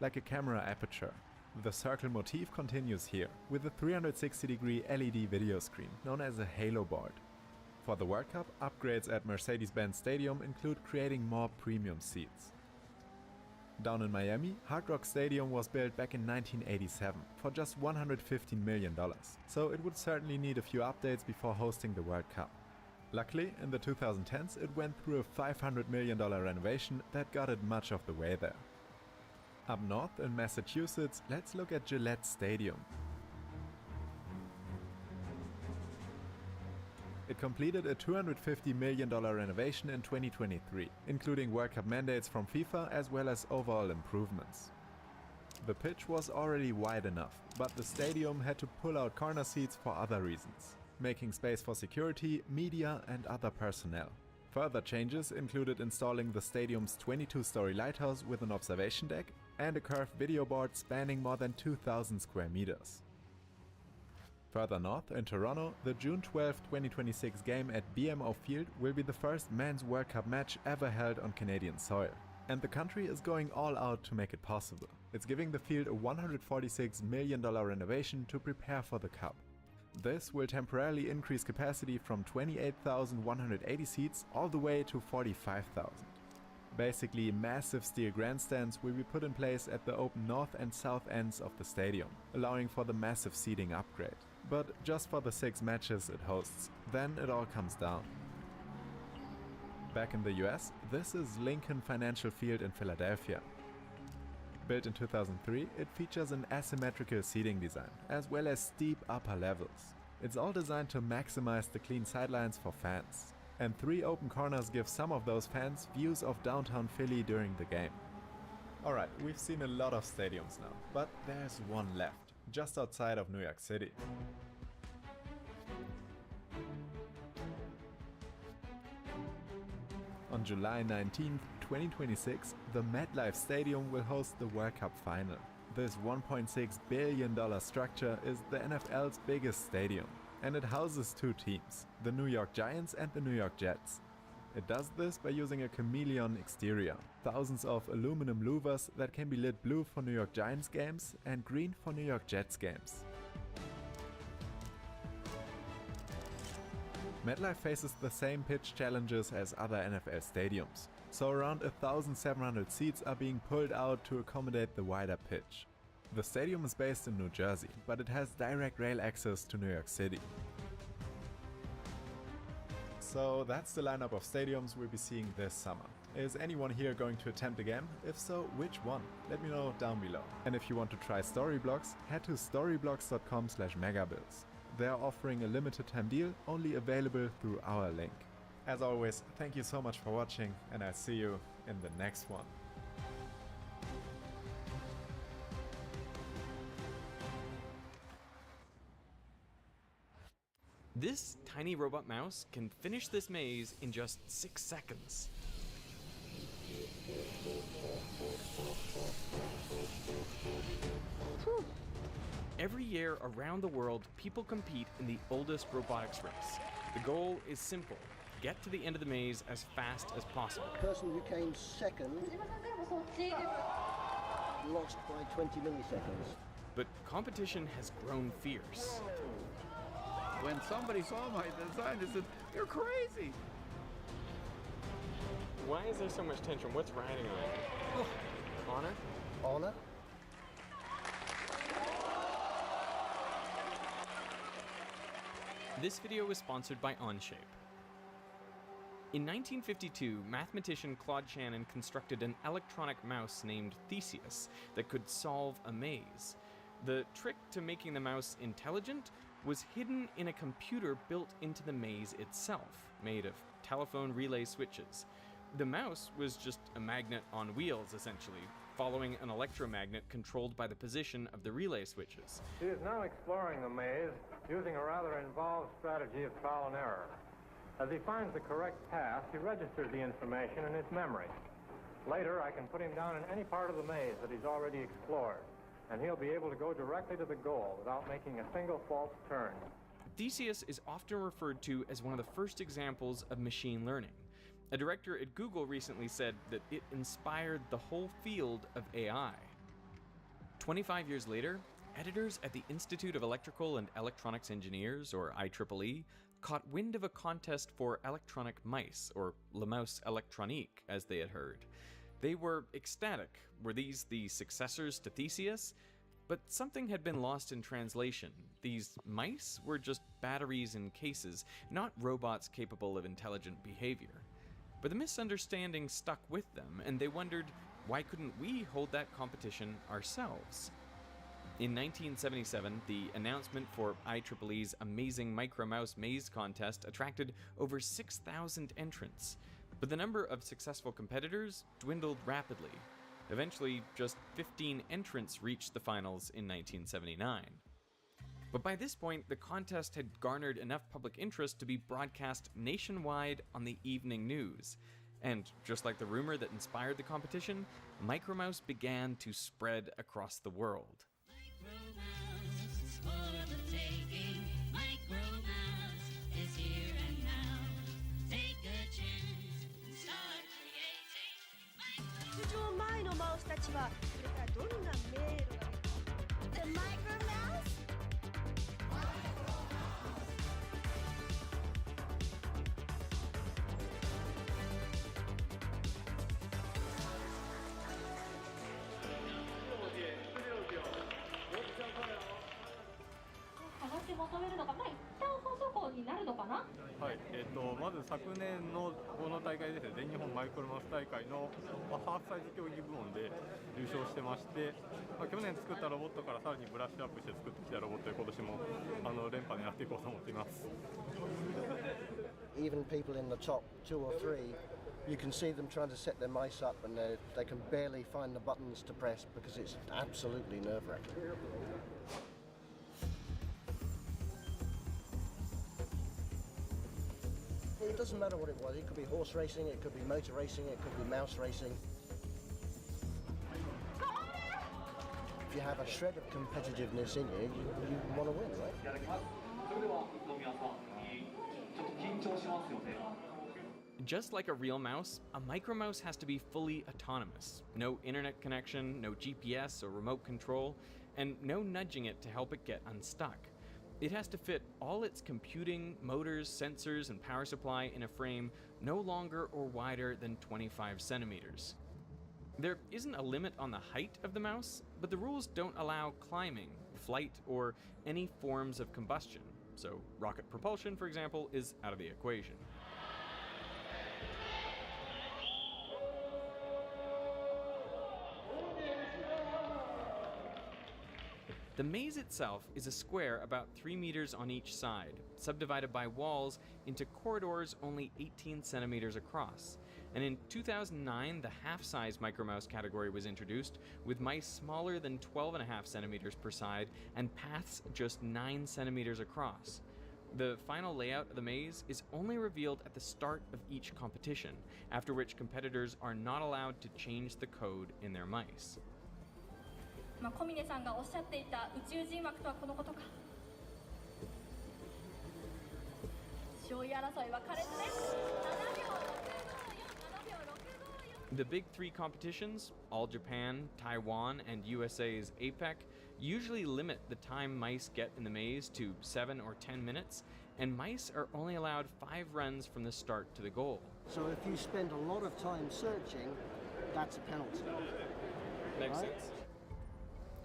Like a camera aperture. The circle motif continues here, with a 360-degree LED video screen, known as a halo board. For the World Cup, upgrades at Mercedes-Benz Stadium include creating more premium seats. Down in Miami, Hard Rock Stadium was built back in 1987 for just $115 million, so it would certainly need a few updates before hosting the World Cup. Luckily, in the 2010s it went through a $500 million renovation that got it much of the way there. Up north in Massachusetts, let's look at Gillette Stadium. It completed a $250 million renovation in 2023, including World Cup mandates from FIFA as well as overall improvements. The pitch was already wide enough, but the stadium had to pull out corner seats for other reasons, making space for security, media and other personnel. Further changes included installing the stadium's 22-story lighthouse with an observation deck and a curved video board spanning more than 2,000 square meters. Further north, in Toronto, the June 12, 2026 game at BMO Field will be the first men's World Cup match ever held on Canadian soil. And the country is going all out to make it possible. It's giving the field a $146 million renovation to prepare for the Cup. This will temporarily increase capacity from 28,180 seats all the way to 45,000. Basically, massive steel grandstands will be put in place at the open north and south ends of the stadium, allowing for the massive seating upgrade. But just for the 6 matches it hosts, then it all comes down. Back in the US, this is Lincoln Financial Field in Philadelphia. Built in 2003, it features an asymmetrical seating design, as well as steep upper levels. It's all designed to maximize the clean sidelines for fans. And 3 open corners give some of those fans views of downtown Philly during the game. Alright, we've seen a lot of stadiums now, but there's one left, just outside of New York City. On July 19, 2026, the MetLife Stadium will host the World Cup final. This $1.6 billion structure is the NFL's biggest stadium, and it houses 2 teams, the New York Giants and the New York Jets. It does this by using a chameleon exterior. Thousands of aluminum louvers that can be lit blue for New York Giants games and green for New York Jets games. MetLife faces the same pitch challenges as other NFL stadiums, so around 1,700 seats are being pulled out to accommodate the wider pitch. The stadium is based in New Jersey, but it has direct rail access to New York City. So that's the lineup of stadiums we'll be seeing this summer. Is anyone here going to attempt a game? If so, which one? Let me know down below. And if you want to try Storyblocks, head to storyblocks.com/megabills. They are offering a limited time deal only available through our link. As always, thank you so much for watching, and I'll see you in the next one. This tiny robot mouse can finish this maze in just 6 seconds. Whew. Every year around the world, people compete in the oldest robotics race. The goal is simple: get to the end of the maze as fast as possible. The person who came second lost by 20 milliseconds. But competition has grown fierce. When somebody saw my design, they said, "You're crazy." Why is there so much tension? What's riding on it? Honor? Honor? This video was sponsored by Onshape. In 1952, mathematician Claude Shannon constructed an electronic mouse named Theseus that could solve a maze. The trick to making the mouse intelligent was hidden in a computer built into the maze itself, made of telephone relay switches. The mouse was just a magnet on wheels, essentially, following an electromagnet controlled by the position of the relay switches. He is now exploring the maze using a rather involved strategy of trial and error. As he finds the correct path, he registers the information in his memory. Later, I can put him down in any part of the maze that he's already explored, and he'll be able to go directly to the goal without making a single false turn. Theseus is often referred to as one of the first examples of machine learning. A director at Google recently said that it inspired the whole field of AI. 25 years later, editors at the Institute of Electrical and Electronics Engineers, or IEEE, caught wind of a contest for electronic mice, or Le Mouse Electronique, as they had heard. They were ecstatic. Were these the successors to Theseus? But something had been lost in translation. These mice were just batteries in cases, not robots capable of intelligent behavior. But the misunderstanding stuck with them, and they wondered, why couldn't we hold that competition ourselves? In 1977, the announcement for IEEE's Amazing Micro Mouse Maze contest attracted over 6,000 entrants. But the number of successful competitors dwindled rapidly. Eventually, just 15 entrants reached the finals in 1979. But by this point, the contest had garnered enough public interest to be broadcast nationwide on the evening news. And just like the rumor that inspired the competition, Micromouse began to spread across the world. The Micro Mouse?はい、まず昨年のこの大会ですね、全日本マイクロマウス大会の、ハーフサイズ競技部門で優勝してまして、去年作ったロボットからさらにブラッシュアップして作ってきたロボットで今年も連覇狙っていこうと思っています。Even people in the top 2 or 3, you can see them trying to set their mice up and they can barely find the buttons to press because it's absolutely nerve-wracking. It doesn't matter what it was. It could be horse racing, it could be motor racing, it could be mouse racing. If you have a shred of competitiveness in you, you want to win, right? Just like a real mouse, a micromouse has to be fully autonomous. No internet connection, no GPS or remote control, and no nudging it to help it get unstuck. It has to fit all its computing, motors, sensors, and power supply in a frame no longer or wider than 25 centimeters. There isn't a limit on the height of the mouse, but the rules don't allow climbing, flight, or any forms of combustion. So rocket propulsion, for example, is out of the equation. The maze itself is a square about 3 meters on each side, subdivided by walls into corridors only 18 centimeters across. And in 2009, the half-size micromouse category was introduced, with mice smaller than 12.5 centimeters per side and paths just 9 centimeters across. The final layout of the maze is only revealed at the start of each competition, after which competitors are not allowed to change the code in their mice. 小峰さんがおっしゃっていた宇宙人枠とはこのことか。上位争いは苛烈です。7秒654、7秒654。The big three competitions, all Japan, Taiwan, and USA's APEC, usually limit the time mice get in the maze to 7 or 10 minutes, and mice are only allowed 5 runs from the start to the goal. So if you spend a lot of time searching, that's a penalty. Makes sense.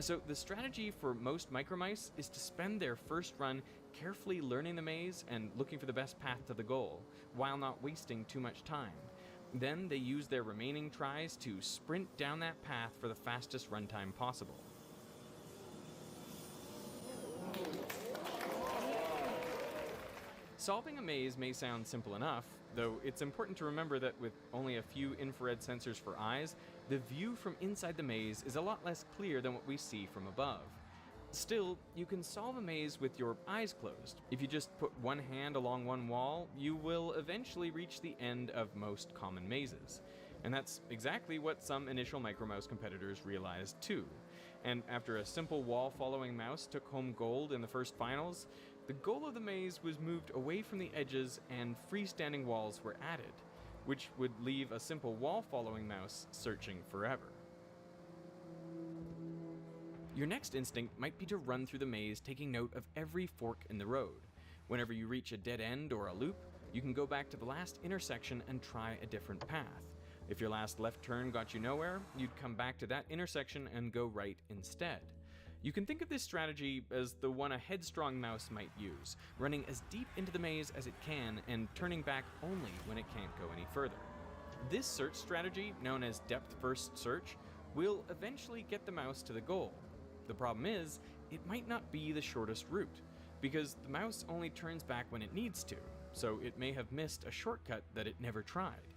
So the strategy for most micromice is to spend their first run carefully learning the maze and looking for the best path to the goal, while not wasting too much time. Then they use their remaining tries to sprint down that path for the fastest runtime possible. Solving a maze may sound simple enough, though it's important to remember that with only a few infrared sensors for eyes, the view from inside the maze is a lot less clear than what we see from above. Still, you can solve a maze with your eyes closed. If you just put one hand along one wall, you will eventually reach the end of most common mazes. And that's exactly what some initial micromouse competitors realized too. And after a simple wall-following mouse took home gold in the first finals, the goal of the maze was moved away from the edges and freestanding walls were added, which would leave a simple wall-following mouse searching forever. Your next instinct might be to run through the maze, taking note of every fork in the road. Whenever you reach a dead end or a loop, you can go back to the last intersection and try a different path. If your last left turn got you nowhere, you'd come back to that intersection and go right instead. You can think of this strategy as the one a headstrong mouse might use, running as deep into the maze as it can and turning back only when it can't go any further. This search strategy, known as depth-first search, will eventually get the mouse to the goal. The problem is, it might not be the shortest route, because the mouse only turns back when it needs to, so it may have missed a shortcut that it never tried.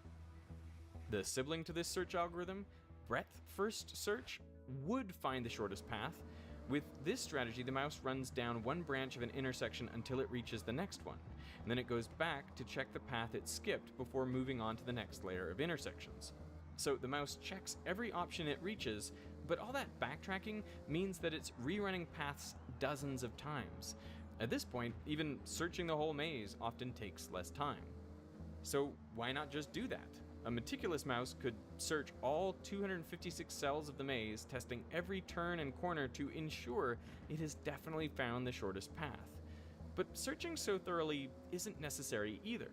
The sibling to this search algorithm, breadth-first search, would find the shortest path. With this strategy, the mouse runs down one branch of an intersection until it reaches the next one, and then it goes back to check the path it skipped before moving on to the next layer of intersections. So the mouse checks every option it reaches, but all that backtracking means that it's rerunning paths dozens of times. At this point, even searching the whole maze often takes less time. So why not just do that? A meticulous mouse could search all 256 cells of the maze, testing every turn and corner to ensure it has definitely found the shortest path. But searching so thoroughly isn't necessary either.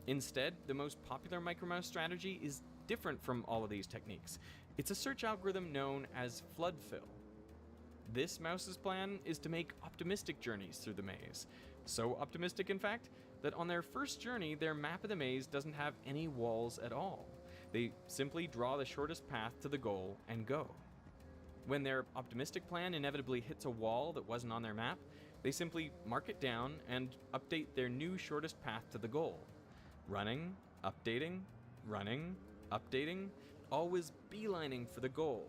Instead, the most popular micromouse strategy is different from all of these techniques. It's a search algorithm known as flood fill. This mouse's plan is to make optimistic journeys through the maze. So optimistic, in fact, that on their first journey, their map of the maze doesn't have any walls at all. They simply draw the shortest path to the goal and go. When their optimistic plan inevitably hits a wall that wasn't on their map, they simply mark it down and update their new shortest path to the goal. Running, updating, always beelining for the goal.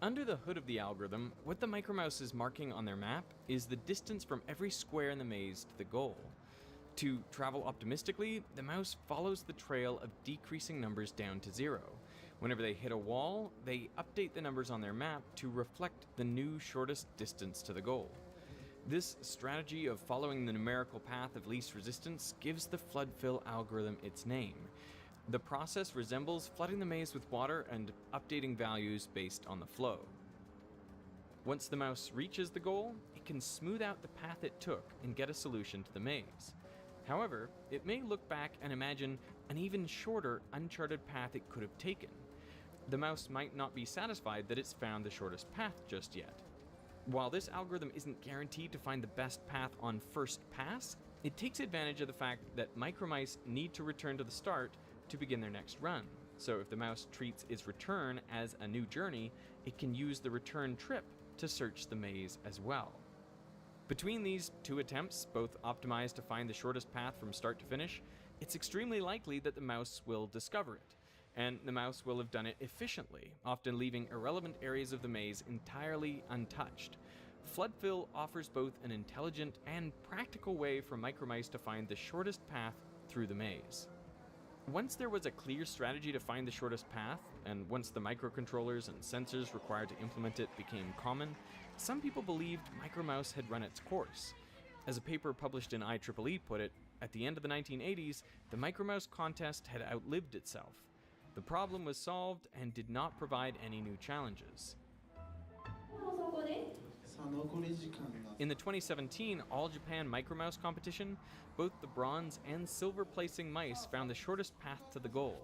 Under the hood of the algorithm, what the micromouse is marking on their map is the distance from every square in the maze to the goal. To travel optimistically, the mouse follows the trail of decreasing numbers down to 0. Whenever they hit a wall, they update the numbers on their map to reflect the new shortest distance to the goal. This strategy of following the numerical path of least resistance gives the flood fill algorithm its name. The process resembles flooding the maze with water and updating values based on the flow. Once the mouse reaches the goal, it can smooth out the path it took and get a solution to the maze. However, it may look back and imagine an even shorter, uncharted path it could have taken. The mouse might not be satisfied that it's found the shortest path just yet. While this algorithm isn't guaranteed to find the best path on first pass, it takes advantage of the fact that micromice need to return to the start to begin their next run. So if the mouse treats its return as a new journey, it can use the return trip to search the maze as well. Between these two attempts, both optimized to find the shortest path from start to finish, it's extremely likely that the mouse will discover it. And the mouse will have done it efficiently, often leaving irrelevant areas of the maze entirely untouched. Floodfill offers both an intelligent and practical way for micromice to find the shortest path through the maze. Once there was a clear strategy to find the shortest path, and once the microcontrollers and sensors required to implement it became common, some people believed Micromouse had run its course. As a paper published in IEEE put it, at the end of the 1980s, the Micromouse contest had outlived itself. The problem was solved and did not provide any new challenges. In the 2017 All Japan Micromouse competition, both the bronze and silver placing mice found the shortest path to the goal,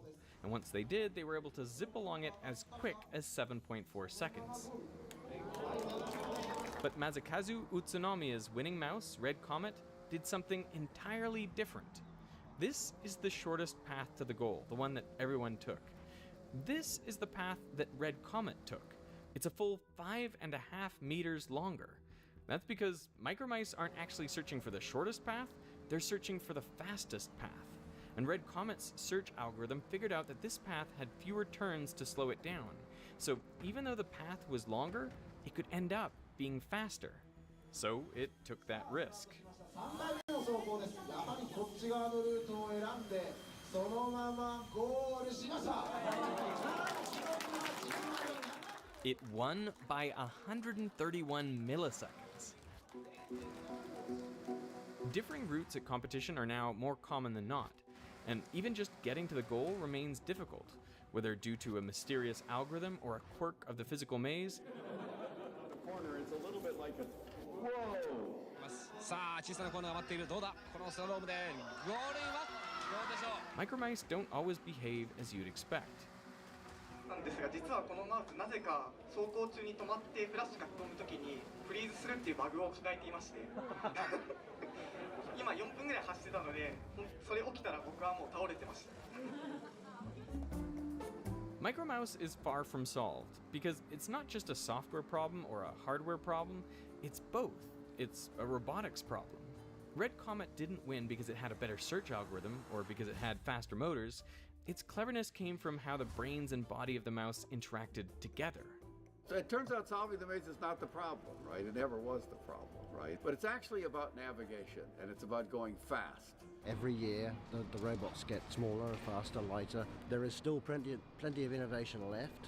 and once they did, they were able to zip along it as quick as 7.4 seconds. But Masakazu Utsunomiya's winning mouse, Red Comet, did something entirely different. This is the shortest path to the goal, the one that everyone took. This is the path that Red Comet took. It's a full 5.5 meters longer. That's because micromice aren't actually searching for the shortest path, they're searching for the fastest path. And Red Comet's search algorithm figured out that this path had fewer turns to slow it down. So even though the path was longer, it could end up being faster. So it took that risk. It won by 131 milliseconds. Differing routes at competition are now more common than not, and even just getting to the goal remains difficult, whether due to a mysterious algorithm or a quirk of the physical maze. The corner, it's a little bit like a whoa. Micromice don't always behave as you'd expect. なんですが、実はこのマウスなぜか走行中に止まってフラッシュが飛ぶときにフリーズするっていうバグを抱えていまして今4分ぐらい走ってたのでそれ起きたら僕はもう倒れてました Micromouse is far from solved, because it's not just a software problem or a hardware problem, it's both. It's a robotics problem. Red Comet didn't win because it had a better search algorithm or because it had faster motors. Its cleverness came from how the brains and body of the mouse interacted together. So it turns out solving the maze is not the problem, right? It never was the problem, right? But it's actually about navigation, and it's about going fast. Every year, the robots get smaller, faster, lighter. There is still plenty of innovation left,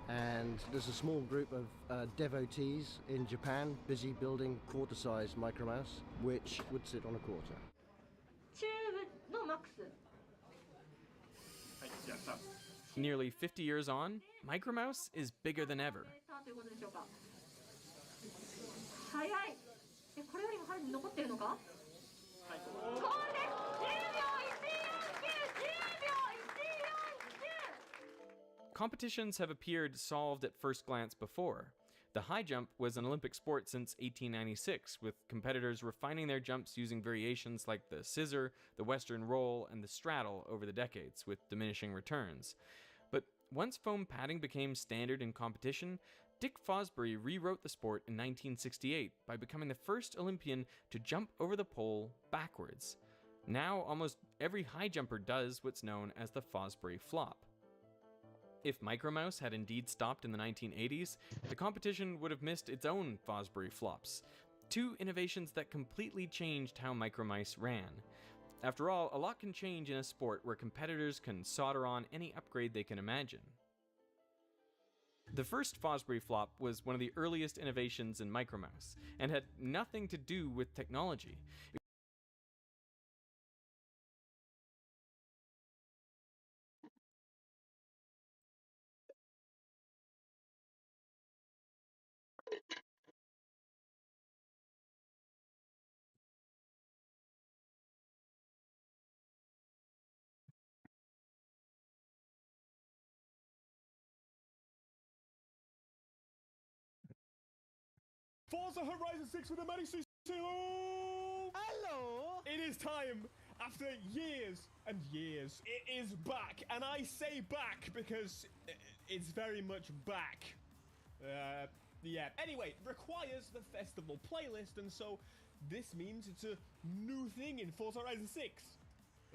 and there's a small group of devotees in Japan busy building quarter-sized Micromouse, which would sit on a quarter. Nearly 50 years on, Micromouse is bigger than ever. Competitions have appeared solved at first glance before. The high jump was an Olympic sport since 1896, with competitors refining their jumps using variations like the scissor, the western roll, and the straddle over the decades, with diminishing returns. But once foam padding became standard in competition, Dick Fosbury rewrote the sport in 1968 by becoming the first Olympian to jump over the pole backwards. Now, almost every high jumper does what's known as the Fosbury flop. If Micromouse had indeed stopped in the 1980s, the competition would have missed its own Fosbury flops, two innovations that completely changed how Micromice ran. After all, a lot can change in a sport where competitors can solder on any upgrade they can imagine. The first Fosbury flop was one of the earliest innovations in Micromouse, and had nothing to do with technology. Forza Horizon 6 with a Maddie C. Hello! It is time. After years and years, it is back. And I say back because it's very much back. Yeah. Anyway, requires the festival playlist, and so this means it's a new thing in Forza Horizon 6.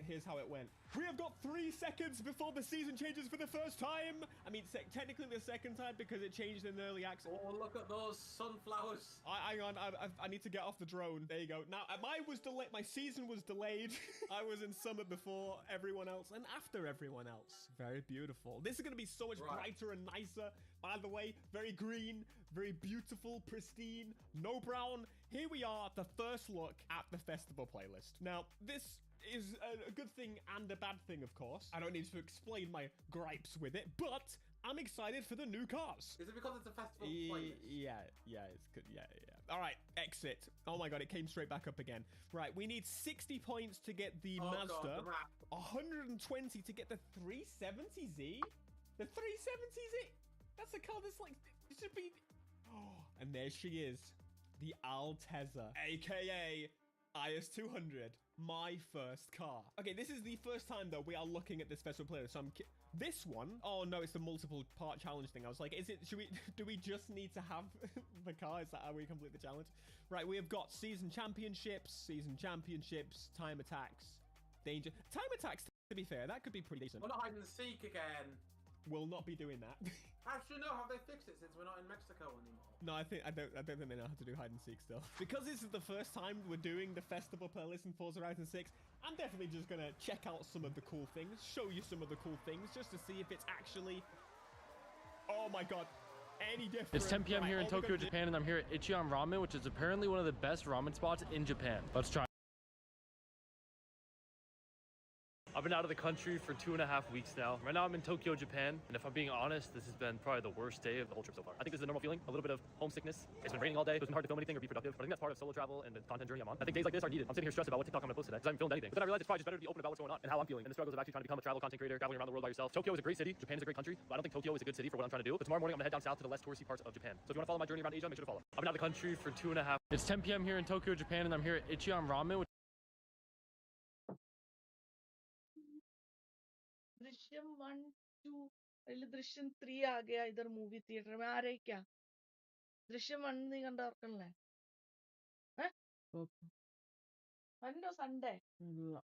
Here's how it went. We have got 3 seconds before the season changes for the first time. I mean, technically the second time because it changed in early access. Oh, look at those sunflowers. Hang on, I need to get off the drone. There you go. Now, mine was delayed. My season was delayed. I was in summer before everyone else and after everyone else. Very beautiful. This is going to be so much brighter and nicer. By the way, very green, very beautiful, pristine, no brown. Here we are, the first look at the festival playlist. Now, this is a good thing and a bad thing, of course. I don't need to explain my gripes with it, but I'm excited for the new cars. Is it because it's a festival playlist? Yeah, it's good. Yeah. All right, exit. Oh my god, it came straight back up again. Right, we need 60 points to get the Mazda, 120 to get the 370Z. The 370Z? That's a car that's like, it should be... Oh, and there she is, the Altezza, aka IS200. My first car. Okay, this is the first time though we are looking at this festival playlist. So this one, oh no, it's the multiple part challenge thing. I was like, do we just need to have the car? Is that how we complete the challenge? Right, we have got season championships, time attacks, danger. Time attacks, to be fair, that could be pretty decent. We're not hide and seek again. We'll not be doing that. Actually, no, have they fixed it since we're not in Mexico anymore? No, I don't think they know how to do hide and seek still. Because this is the first time we're doing the festival playlist in Forza Horizon 6, I'm definitely just gonna check out some of the cool things, show you some of the cool things, just to see if it's actually, oh my god, any different. It's 10 p.m. here in Tokyo, Japan, and I'm here at Ichiran Ramen, which is apparently one of the best ramen spots in Japan. Let's try. I've been out of the country for 2.5 weeks now. Right now I'm in Tokyo, Japan, and if I'm being honest, this has been probably the worst day of the whole trip so far. I think this is a normal feeling, a little bit of homesickness. It's been raining all day, so it's been hard to film anything or be productive, but I think that's part of solo travel and the content journey I'm on. I think days like this are needed. I'm sitting here stressed about what TikTok I'm gonna post today, because I haven't filmed anything. But then I realized it's probably just better to be open about what's going on and how I'm feeling, and the struggles of actually trying to become a travel content creator, traveling around the world by yourself. Tokyo is a great city, Japan is a great country, but I don't think Tokyo is a good city for what I'm trying to do. But tomorrow morning I'm gonna head down south to the less touristy parts of Japan. So if you wanna follow my journey around Asia, make sure to follow. I've been out of the country for 2.5. It's 10 p.m. here in Tokyo, Japan, and I'm here at Ichiran Ramen. Drishyam 1 2 पहले दृश्यम 3 आ गया इधर movie theatre में आ रहे क्या दृश्यम 1 नहीं കണ്ട ഓർക്കണല്ലേ കണ്ടോ Sunday ഇല്ല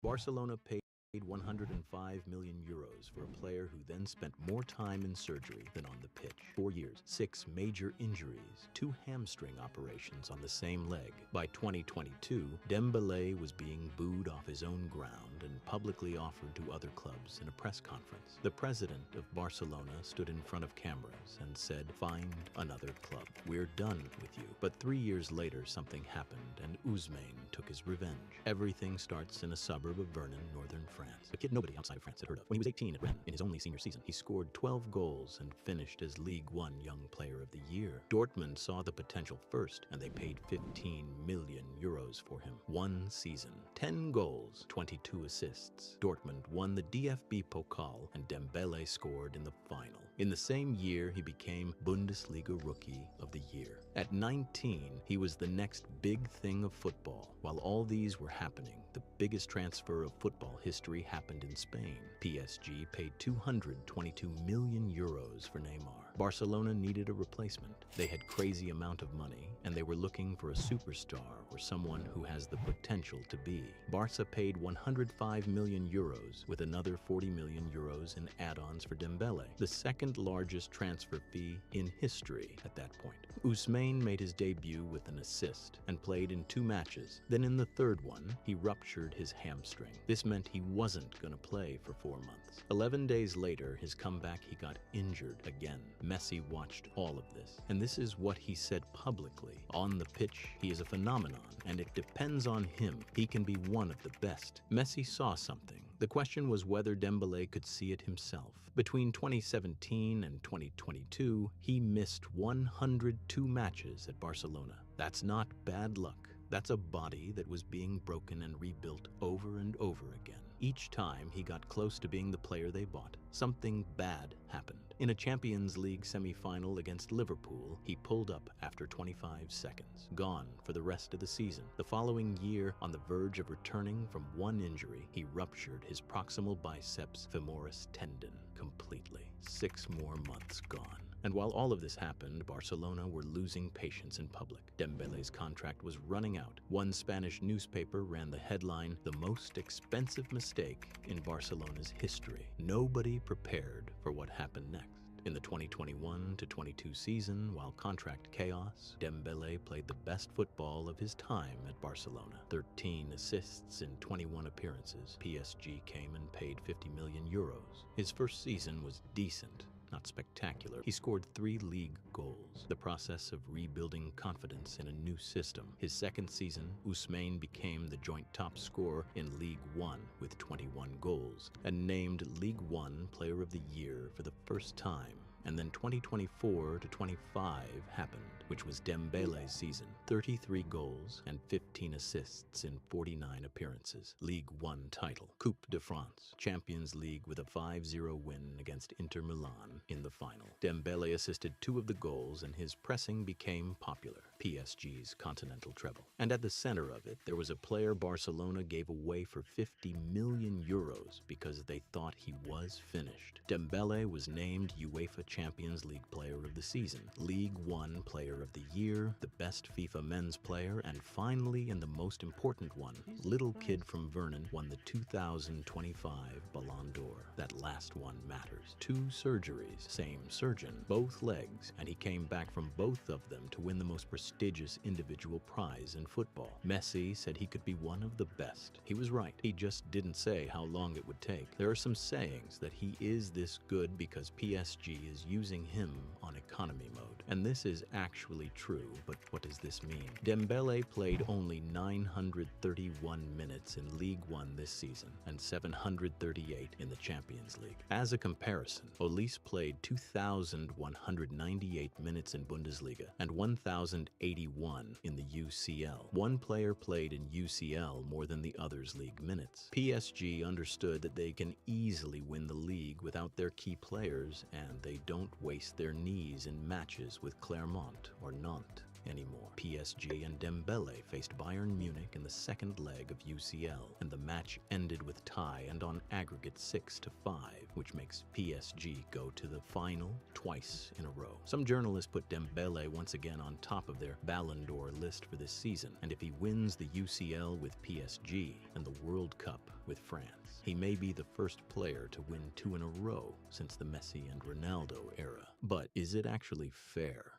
Barcelona paid 105 million euros for a player who then spent more time in surgery than on the pitch. 4 years, 6 major injuries, 2 hamstring operations on the same leg. By 2022, Dembélé was being booed off his own ground and publicly offered to other clubs in a press conference. The president of Barcelona stood in front of cameras and said, "Find another club. We're done with you." But 3 years later, something happened and Ousmane took his revenge. Everything starts in a suburb of Vernon, northern France. A kid nobody outside of France had heard of. When he was 18 at Rennes, in his only senior season, he scored 12 goals and finished as League One Young Player of the Year. Dortmund saw the potential first, and they paid 15 million euros for him. 1 season, 10 goals, 22 assists. Dortmund won the DFB Pokal, and Dembélé scored in the final. In the same year, he became Bundesliga Rookie of the Year. At 19, he was the next big thing of football. While all these were happening, the biggest transfer of football history happened in Spain. PSG paid 222 million euros for Neymar. Barcelona needed a replacement. They had crazy amount of money, and they were looking for a superstar or someone who has the potential to be. Barca paid 105 million euros with another 40 million euros in add-ons for Dembele, the second largest transfer fee in history at that point. Ousmane made his debut with an assist and played in 2 matches. Then in the third one, he ruptured his hamstring. This meant he wasn't going to play for 4 months. 11 days later, his comeback, he got injured again. Messi watched all of this, and this is what he said publicly. On the pitch, he is a phenomenon, and it depends on him. He can be one of the best. Messi saw something. The question was whether Dembele could see it himself. Between 2017 and 2022, he missed 102 matches at Barcelona. That's not bad luck. That's a body that was being broken and rebuilt over and over again. Each time he got close to being the player they bought, something bad happened. In a Champions League semi-final against Liverpool, he pulled up after 25 seconds, gone for the rest of the season. The following year, on the verge of returning from one injury, he ruptured his proximal biceps femoris tendon completely. 6 more months gone. And while all of this happened, Barcelona were losing patience in public. Dembele's contract was running out. One Spanish newspaper ran the headline, "The most expensive mistake in Barcelona's history." Nobody prepared for what happened next. In the 2021-22 season, while contract chaos, Dembele played the best football of his time at Barcelona. 13 assists in 21 appearances. PSG came and paid 50 million euros. His first season was decent, not spectacular. He scored 3 league goals, the process of rebuilding confidence in a new system. His second season, Ousmane became the joint top scorer in League One with 21 goals, and named League One Player of the Year for the first time. And then 2024-25 happened, which was Dembele's season. 33 goals and 15 assists in 49 appearances. League One title, Coupe de France, Champions League with a 5-0 win against Inter Milan in the final. Dembele assisted 2 of the goals and his pressing became popular. PSG's continental treble. And at the center of it, there was a player Barcelona gave away for 50 million euros because they thought he was finished. Dembele was named UEFA Champions League Player of the Season, League One Player of the Year, the best FIFA men's player, and finally, and the most important one, little kid from Vernon won the 2025 Ballon d'Or. That last one matters. 2 surgeries, same surgeon, both legs, and he came back from both of them to win the most prestigious individual prize in football. Messi said he could be one of the best. He was right. He just didn't say how long it would take. There are some sayings that he is this good because PSG is using him on economy mode. And this is actually true, but what does this mean? Dembele played only 931 minutes in League One this season and 738 in the Champions League. As a comparison, Olise played 2,198 minutes in Bundesliga and 1,081 in the UCL. One player played in UCL more than the other's league minutes. PSG understood that they can easily win the league without their key players, and they don't waste their knees in matches with Clermont or Nantes anymore. PSG and Dembele faced Bayern Munich in the second leg of UCL, and the match ended with tie and on aggregate 6-5, which makes PSG go to the final twice in a row. Some journalists put Dembele once again on top of their Ballon d'Or list for this season, and if he wins the UCL with PSG and the World Cup with France, he may be the first player to win 2 in a row since the Messi and Ronaldo era. But is it actually fair?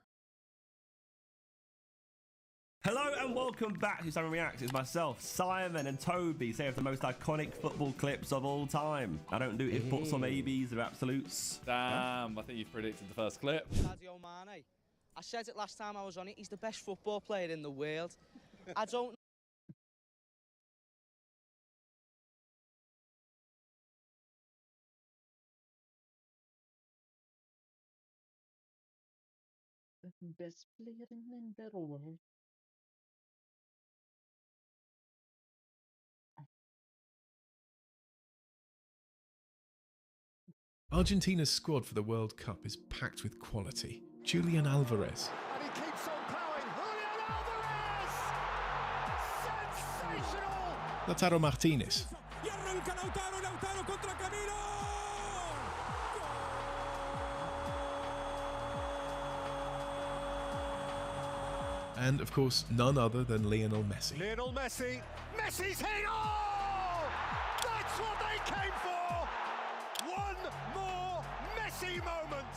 Hello and welcome back to Simon Reacts. It's myself, Simon, and Toby say of the most iconic football clips of all time. I don't do if buts or maybes or absolutes. Damn, I think you've predicted the first clip. Sadio Mane. I said it last time I was on it, he's the best football player in the world. I don't Best player in the world. Argentina's squad for the World Cup is packed with quality. Julian Alvarez, And he keeps on going. Julian Alvarez! Sensational! Lautaro Martinez, Y arranca Lautaro contra Camilo. And of course, none other than Lionel Messi. Lionel Messi. Messi's hit! Oh! That's what they came for! One more Messi moment!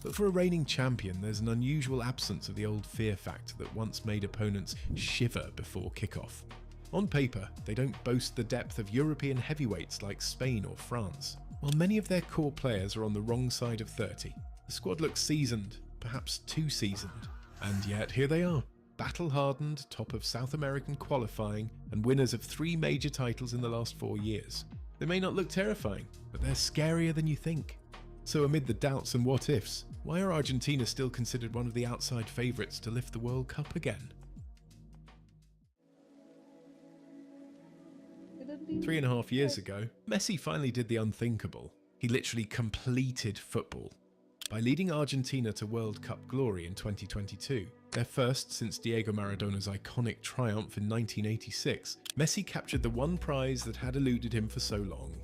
But for a reigning champion, there's an unusual absence of the old fear factor that once made opponents shiver before kickoff. On paper, they don't boast the depth of European heavyweights like Spain or France. While many of their core players are on the wrong side of 30, the squad looks seasoned, perhaps too seasoned. And yet here they are, battle-hardened, top of South American qualifying, and winners of 3 major titles in the last 4 years. They may not look terrifying, but they're scarier than you think. So amid the doubts and what-ifs, why are Argentina still considered one of the outside favourites to lift the World Cup again? 3.5 years ago, Messi finally did the unthinkable. He literally completed football by leading Argentina to World Cup glory in 2022. Their first since Diego Maradona's iconic triumph in 1986, Messi captured the one prize that had eluded him for so long.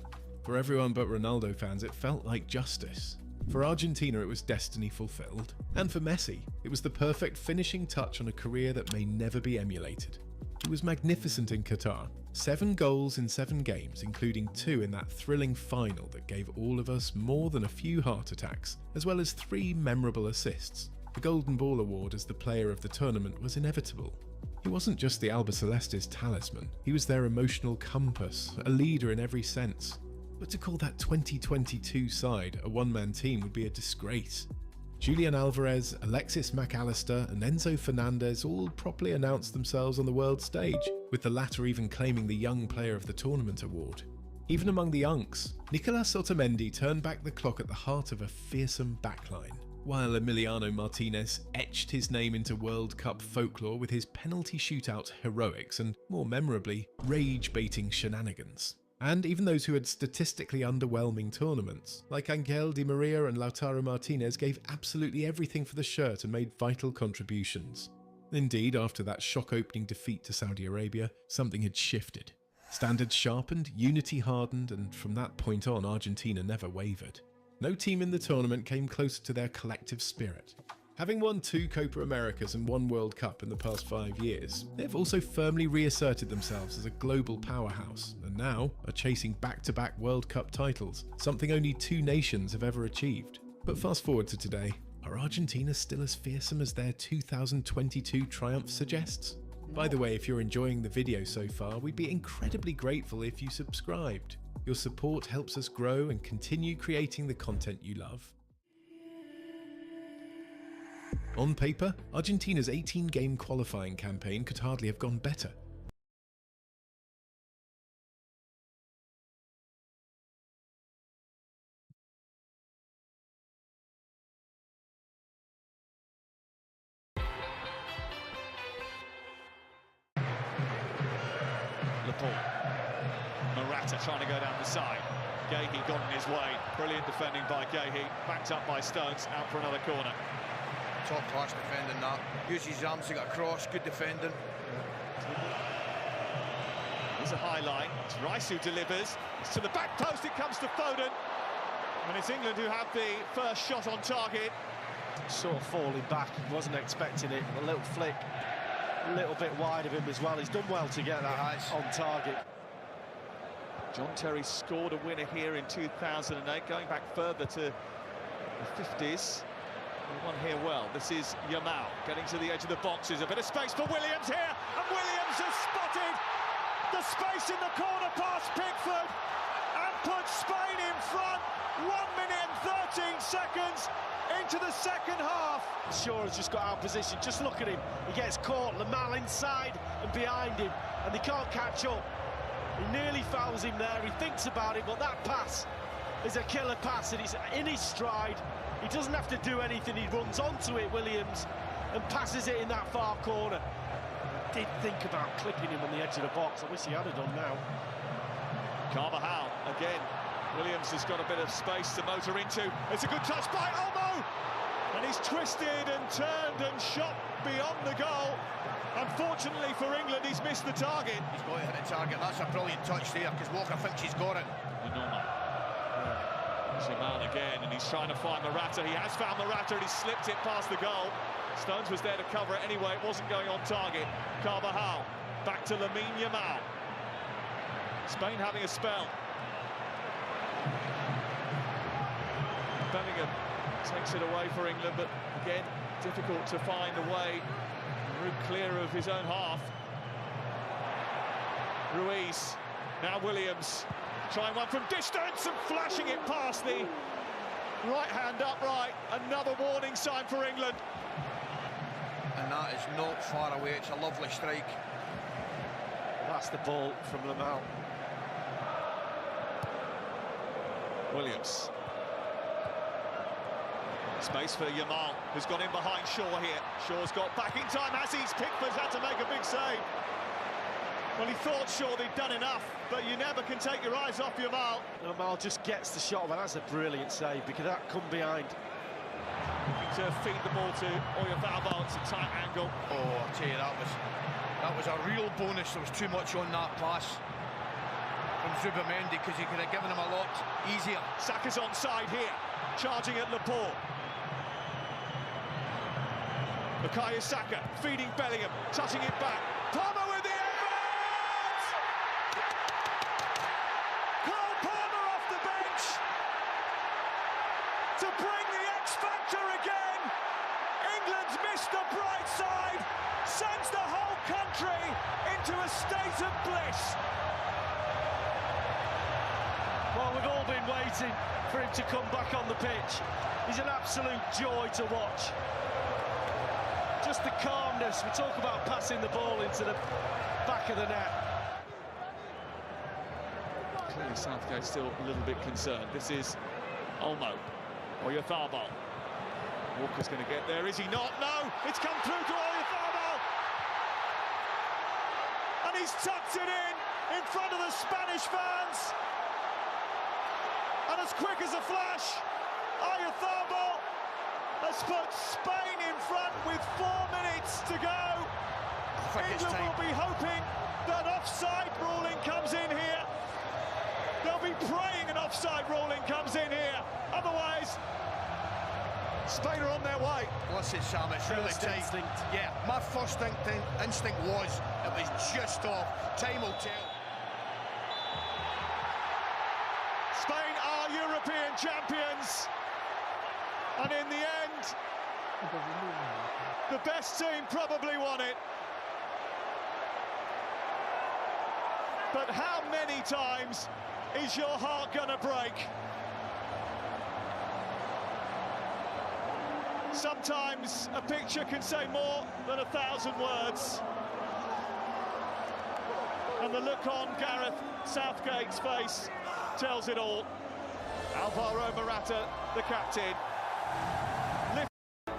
For everyone but Ronaldo fans, it felt like justice. For Argentina, it was destiny fulfilled. And for Messi, it was the perfect finishing touch on a career that may never be emulated. He was magnificent in Qatar. 7 goals in 7 games, including 2 in that thrilling final that gave all of us more than a few heart attacks, as well as 3 memorable assists. The Golden Ball award as the player of the tournament was inevitable. He wasn't just the Albicelestes talisman, he was their emotional compass, a leader in every sense. But to call that 2022 side a one-man team would be a disgrace. Julian Alvarez, Alexis McAllister and Enzo Fernandez all properly announced themselves on the world stage, with the latter even claiming the Young Player of the Tournament award. Even among the Unks, Nicolas Otamendi turned back the clock at the heart of a fearsome backline, while Emiliano Martinez etched his name into World Cup folklore with his penalty shootout heroics and, more memorably, rage-baiting shenanigans. And even those who had statistically underwhelming tournaments, like Angel Di Maria and Lautaro Martinez, gave absolutely everything for the shirt and made vital contributions. Indeed, after that shock-opening defeat to Saudi Arabia, something had shifted. Standards sharpened, unity hardened, and from that point on, Argentina never wavered. No team in the tournament came closer to their collective spirit. Having won 2 Copa Americas and 1 World Cup in the past 5 years, they've also firmly reasserted themselves as a global powerhouse, and now are chasing back-to-back World Cup titles, something only 2 nations have ever achieved. But fast forward to today, are Argentina still as fearsome as their 2022 triumph suggests? By the way, if you're enjoying the video so far, we'd be incredibly grateful if you subscribed. Your support helps us grow and continue creating the content you love. On paper, Argentina's 18-game qualifying campaign could hardly have gone better. Laporte. Morata trying to go down the side. Gahey got in his way. Brilliant defending by Gahey. Backed up by Stones. Out for another corner. Top class defending that. Uses his arms to get across. Good defending. There's a high line. It's Rice who delivers. It's to the back post. It comes to Foden. And it's England who have the first shot on target. Sort of falling back. Wasn't expecting it. A little flick. A little bit wide of him as well. He's done well to get that on target. John Terry scored a winner here in 2008, going back further to the 50s. He won here well. This is Yamal getting to the edge of the boxes. A bit of space for Williams here, and Williams has spotted the space in the corner past Pickford and put Spain in front. 1 minute and 13 seconds into the second half. Shaw has just got out of position. Just look at him. He gets caught. Lamel inside and behind him, and they can't catch up. He nearly fouls him there. He thinks about it, but that pass is a killer pass, and he's in his stride. He doesn't have to do anything. He runs onto it, Williams, and passes it in that far corner. He did think about clipping him on the edge of the box. I wish he had done now. Carvajal again. Williams has got a bit of space to motor into. It's a good touch by Olmo, and he's twisted and turned and shot beyond the goal. Unfortunately for England, he's missed the target. He's got to hit the target. That's a brilliant touch there, because Walker thinks he's got it. Jamal again, and he's trying to find Morata. He has found Morata, and he's slipped it past the goal. Stones was there to cover it anyway, it wasn't going on target. Carvajal, back to Lamine Yamal. Spain having a spell. Bellingham takes it away for England, but again, difficult to find a way, route clear of his own half. Ruiz, now Williams, trying one from distance and flashing it past the right hand upright. Another warning sign for England. And that is not far away, it's a lovely strike. That's the ball from Lamal. Williams. Space for Yamal, who's got in behind Shaw here. Shaw's got back in time, as he's Pickford's had to make a big save. Well, he thought Shaw they'd done enough, but you never can take your eyes off Yamal. Yamal just gets the shot, but that's a brilliant save, because that come behind. Looking to feed the ball to Oyarzabal, it's a tight angle. Oh, I tell you, that was a real bonus. There was too much on that pass from Zubamendi, because he could have given him a lot easier. Saka's onside here, charging at Laporte. Bukayo Saka feeding Bellingham, touching it back. Palmer with the advance! Cole Palmer off the bench to bring the X factor again. England's missed the bright side, sends the whole country into a state of bliss. Well, we've all been waiting for him to come back on the pitch. He's an absolute joy to watch. Just the calmness. We talk about passing the ball into the back of the net. Clearly Southgate still a little bit concerned. This is Olmo, Oyarzabal. Walker's going to get there, is he not? No, it's come through to Oyarzabal. And he's tucked it in front of the Spanish fans. And as quick as a flash, Oyarzabal has put Spain in front with 4 minutes to go. England will be hoping that offside ruling comes in here. They'll be praying an offside ruling comes in here. Otherwise, Spain are on their way. Listen, Sam, it's really tight. Yeah, my first instinct was it was just off. Time will tell. Spain are European champions. And in the end, the best team probably won it. But how many times is your heart gonna break? Sometimes a picture can say more than 1,000 words. And the look on Gareth Southgate's face tells it all. Alvaro Morata, the captain.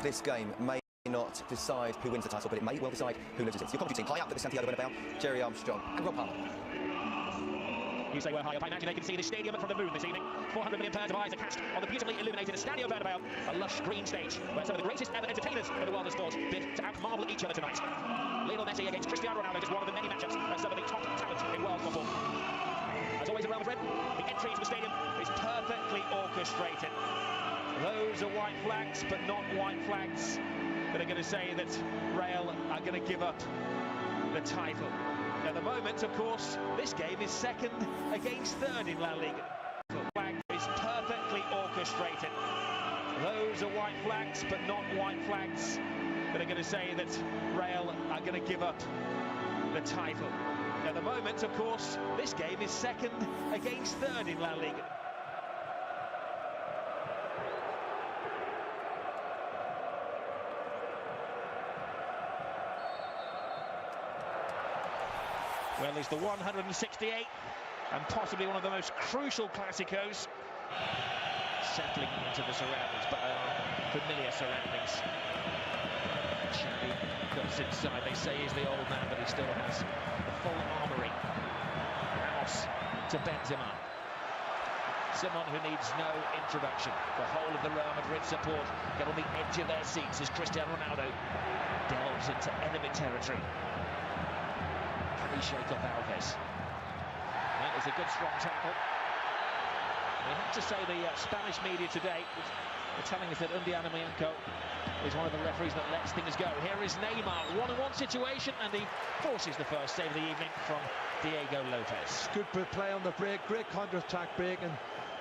This game may not decide who wins the title, but it may well decide who loses it. Your commentary team high up at the Santiago Bernabeu, Jerry Armstrong and Rob Palmer. You say we're high up. I imagine they can see this stadium from the moon this evening. 400 million pairs of eyes are cast on the beautifully illuminated Estadio Bernabeu, a lush green stage where some of the greatest ever entertainers in the world of sport bid to out-marvel each other tonight. Lionel Messi against Cristiano Ronaldo is one of the many matchups of some of the top talent in world football. As always in Real Madrid, the entry into the stadium is perfectly orchestrated. Those are white flags, but not white flags that are going to say that Real are going to give up the title. At the moment, of course, this game is second against third in La Liga. The flag is perfectly orchestrated. Those are white flags, but not white flags that are going to say that Real are going to give up the title. At the moment, of course, this game is second against third in La Liga. Well, it's the 168 and possibly one of the most crucial Clásicos. Settling into the surroundings, but familiar surroundings. Xavi goes inside, they say he's the old man, but he still has the full armoury. Ramos to Benzema. Someone who needs no introduction. The whole of the Real Madrid support get on the edge of their seats as Cristiano Ronaldo delves into enemy territory. Can he shake off Alves? That is a good strong tackle. We have to say the Spanish media today are telling us that Undiano Mianco is one of the referees that lets things go. Here is Neymar, one-on-one situation, and he forces the first save of the evening from Diego Lopez. Good play on the break, great counter-attack break, and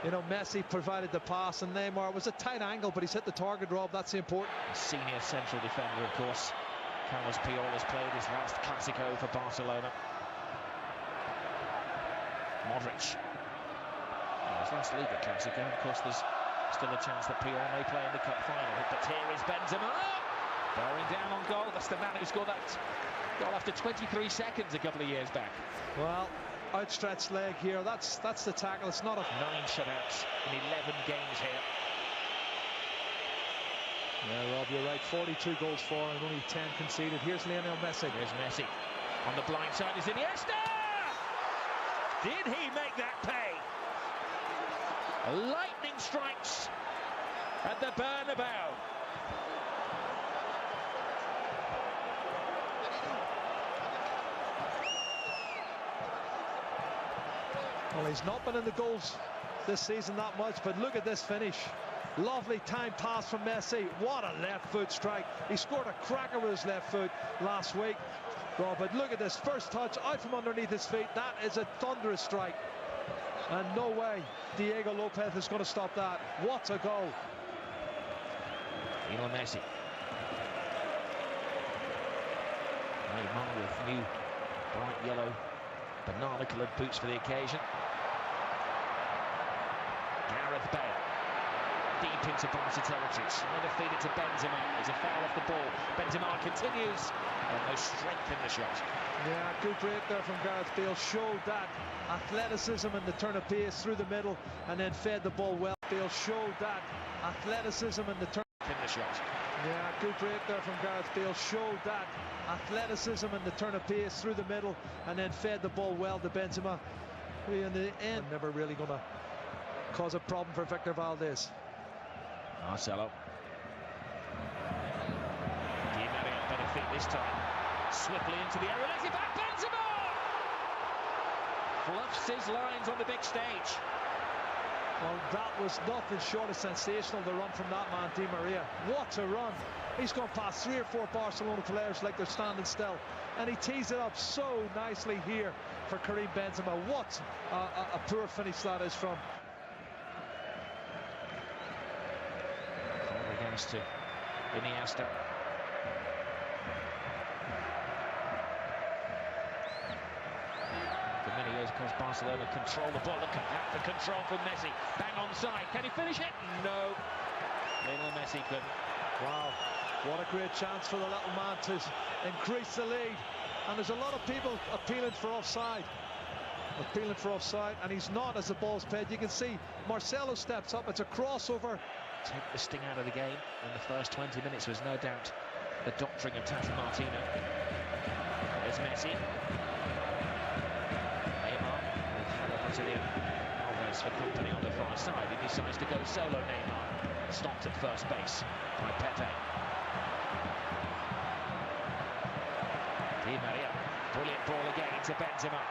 you know, Messi provided the pass, and Neymar was a tight angle, but he's hit the target, Rob. That's the important. Senior central defender, of course. Carlos Puyol has played his last Clásico for Barcelona. Modric. His last Liga Clásico. Of course, there's still a chance that Puyol may play in the cup final. But here is Benzema. Bearing down on goal. That's the man who scored that goal after 23 seconds a couple of years back. Well, outstretched leg here. That's the tackle. It's not a 9 shutouts in 11 games here. Yeah, Rob, you're right. 42 goals for and only 10 conceded. Here's Lionel Messi. Here's Messi. On the blind side is Iniesta! Did he make that pay? Lightning strikes at the Bernabeu. Well, he's not been in the goals this season that much, but look at this finish. Lovely time pass from Messi. What a left foot strike. He scored a cracker with his left foot last week. Rob, but look at this first touch out from underneath his feet. That is a thunderous strike. And no way Diego Lopez is going to stop that. What a goal. Lionel Messi. Neymar with new bright yellow banana coloured boots for the occasion. Gareth Bale. Deep into Barca territory, trying to feed it to Benzema. There's a foul off the ball. Benzema continues, and no strength in the shot. Yeah, good break there from Gareth Bale. Showed that athleticism and the turn of pace through the middle, and then fed the ball well. Bale showed that athleticism and the turn in the shot. Yeah, good break there from Gareth Bale. Showed that athleticism and the turn of pace through the middle, and then fed the ball well to Benzema. In the end, never really going to cause a problem for Victor Valdez. Marcelo. Di Maria better feet this time. Swiftly into the area, lets it back. Benzema! Fluffs his lines on the big stage. Well, that was nothing short of sensational, the run from that man, Di Maria. What a run. He's gone past 3 or 4 Barcelona players like they're standing still. And he tees it up so nicely here for Karim Benzema. What a poor finish that is from. To Iniesta. For many years, of course, Barcelona control the ball. Look at that, the control from Messi. Bang on side. Can he finish it? No. Lionel Messi couldn't. Wow, what a great chance for the little man to increase the lead. And there's a lot of people appealing for offside. And he's not as the ball's played. You can see Marcelo steps up. It's a crossover. Take the sting out of the game, and the first 20 minutes was no doubt the doctoring of Tata Martino. There's Messi. Neymar with fellow Brazilian Alves for company on the far side. He decides to go solo. Neymar stopped at first base by Pepe. Di Maria, brilliant ball again to Benzema.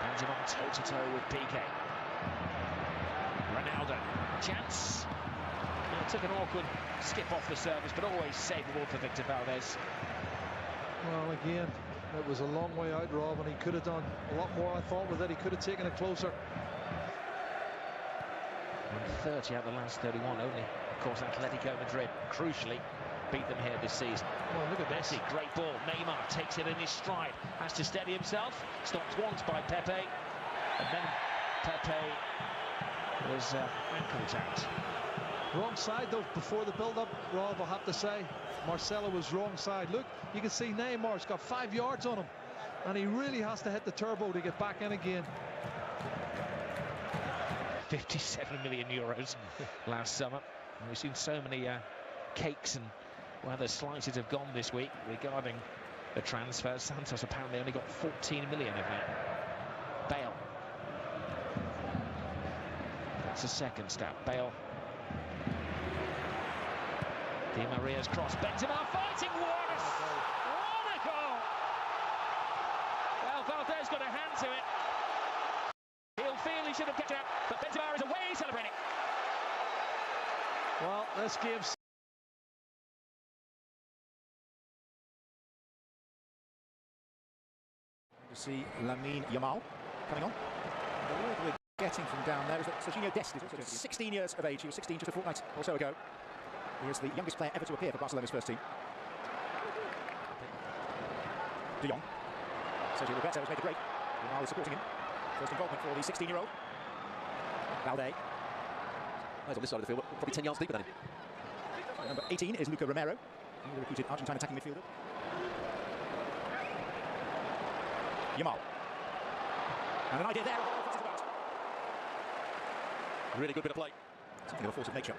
Benzema toe-to-toe with Piqué. Ronaldo, chance. Well, took an awkward skip off the surface, but always savable for Victor Valdez. Well, again, it was a long way out, Rob, and he could have done a lot more, I thought, with it. He could have taken it closer. 30 out of the last 31 only. Of course, Atletico Madrid, crucially, beat them here this season. Oh, look at Messi, this. great ball. Neymar takes it in his stride, has to steady himself. Stopped once by Pepe, and then Pepe was ankle tapped. Wrong side though before the build-up, Rob, I'll have to say. Marcelo was wrong side. Look, you can see Neymar's got 5 yards on him, and he really has to hit the turbo to get back in again. 57 million euros last summer. And we've seen so many cakes and where the slices have gone this week regarding the transfers. Santos apparently only got 14 million of that. Bale. That's a second stat. Bale. Di Maria's cross. Benzema fighting. What a goal! Well, Valdez got a hand to it. He'll feel his should have kept it out, but Benzema is away celebrating. Well, this game's to see Lamine Yamal coming on. The word we're getting from down there is that Serginho Dest is also 16 years of age. He was 16 just a fortnight or so ago. He is the youngest player ever to appear for Barcelona's first team. De Jong. Sergio Roberto has made the break. Yamal is supporting him. First involvement for the 16-year-old. Valde. He's on this side of the field, probably 10 yards deeper than him. Number 18 is Luca Romero, the recruited Argentine attacking midfielder. Yamal. And an idea there. Really good bit of play. Something of a force of nature.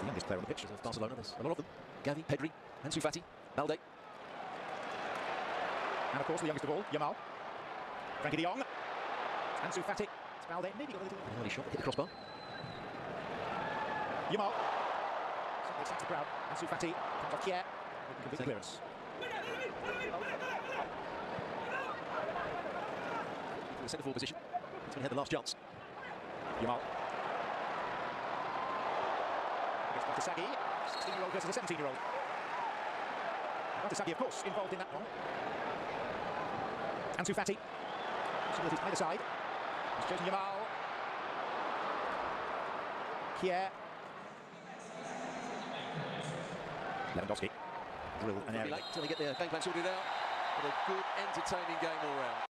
The youngest player on the pitch of Barcelona. There's a lot of them. Gavi, Pedri, Ansu Fati, Valde. And of course the youngest of all, Yamal. Frankie de Jong. Ansu Fati. It's Valde. Maybe got a little early shot, hit the crossbar. Yamal. Something excites the crowd. Ansu Fati comes off Kier. Complete clearance. To the centre forward position. That's when he had the last chance. Yamal. Against Bartasaghi. 16-year-old versus a 17-year-old. Bartasaghi, of course, involved in that one. Ansu Fati. Possibilities either side. He's chosen Yamal. Kier. Lewandowski. Drill an area. Late till they get their game plan sorted out. But a good, entertaining game all round.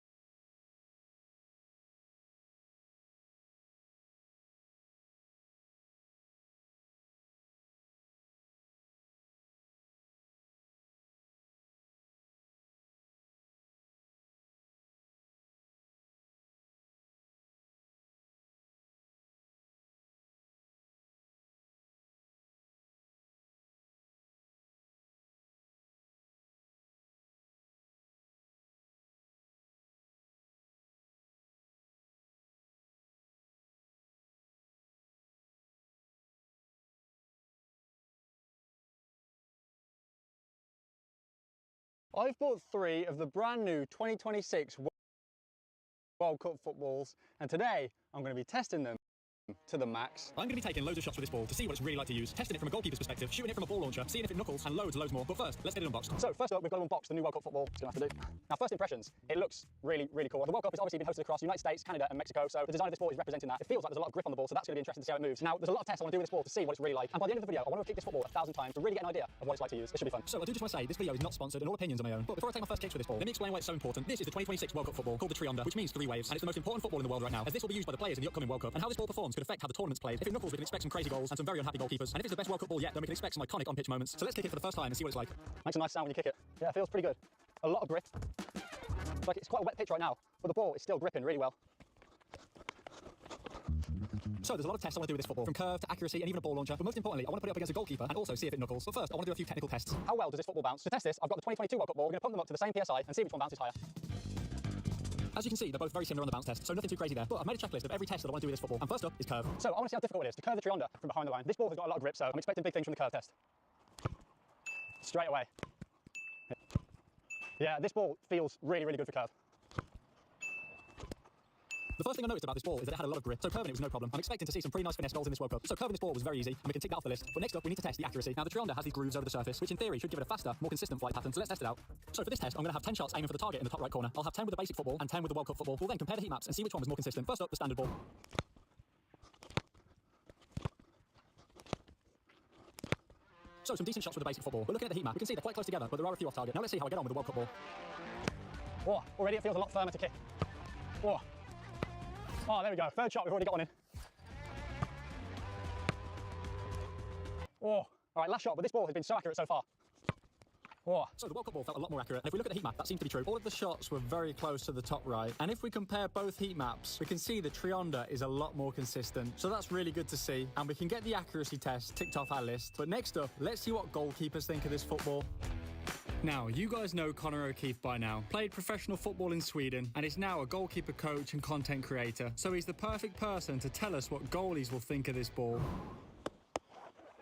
I've bought 3 of the brand new 2026 World Cup footballs, and today I'm going to be testing them to the max. I'm going to be taking loads of shots with this ball to see what it's really like to use, testing it from a goalkeeper's perspective, shooting it from a ball launcher, seeing if it knuckles, and loads more. But first, let's get it unboxed. So first up, we've got to unbox the new World Cup football. It's going to have to do. Now, first impressions, it looks really, really cool. The World Cup has obviously been hosted across the United States, Canada, and Mexico, so the design of this ball is representing that. It feels like there's a lot of grip on the ball, so that's going to be interesting to see how it moves. Now, there's a lot of tests I want to do with this ball to see what it's really like, and by the end of the video, I want to kick this football 1,000 times to really get an idea of what it's like to use. It should be fun. So I do just want to say, this video is not sponsored and all opinions are my own. But before I take my first kicks with this ball, let me explain why it's so important. This is the 2026 World Cup football called the Trionder, which means 3 waves, and it's the most important football in the world right now, as this will be used by the players in the upcoming World Cup. And how this ball performs could affect how the tournament's played. If it knuckles, we can expect some crazy goals and some very unhappy goalkeepers. And if it's the best World Cup ball yet, then we can expect some iconic on-pitch moments. So let's kick it for the first time and see what it's like. Makes a nice sound when you kick it. Yeah, it feels pretty good. A lot of grip. Like, it's quite a wet pitch right now, but the ball is still gripping really well. So there's a lot of tests I want to do with this football, from curve to accuracy and even a ball launcher. But most importantly, I want to put it up against a goalkeeper and also see if it knuckles. But first, I want to do a few technical tests. How well does this football bounce? To test this, I've got the 2022 World Cup ball. We're going to pump them up to the same PSI and see which one bounces higher. As you can see, they're both very similar on the bounce test, so nothing too crazy there. But I've made a checklist of every test that I want to do with this football. And first up is curve. So I want to see how difficult it is to curve the Trionder from behind the line. This ball has got a lot of grip, so I'm expecting big things from the curve test. Straight away. Yeah, this ball feels really, really good for curve. The first thing I noticed about this ball is that it had a lot of grip, so curving it was no problem. I'm expecting to see some pretty nice finesse goals in this World Cup. So curving this ball was very easy, and we can tick that off the list. But next up, we need to test the accuracy. Now, the Trionder has these grooves over the surface, which in theory should give it a faster, more consistent flight pattern. So let's test it out. So for this test, I'm going to have 10 shots aiming for the target in the top right corner. I'll have 10 with the basic football and 10 with the World Cup football. We'll then compare the heat maps and see which one was more consistent. First up, the standard ball. So some decent shots with the basic football. But looking at the heat map, we can see they're quite close together, but there are a few off target. Now let's see how I get on with the World Cup ball. Oh, already it feels a lot firmer to kick. Oh, oh, there we go. Third shot, we've already got one in. Oh, all right, last shot, but this ball has been so accurate so far. Oh. So the World Cup ball felt a lot more accurate. And if we look at the heat map, that seems to be true. All of the shots were very close to the top right. And if we compare both heat maps, we can see the Trionder is a lot more consistent. So that's really good to see. And we can get the accuracy test ticked off our list. But next up, let's see what goalkeepers think of this football. Now, you guys know Connor O'Keefe by now. Played professional football in Sweden and is now a goalkeeper coach and content creator. So he's the perfect person to tell us what goalies will think of this ball.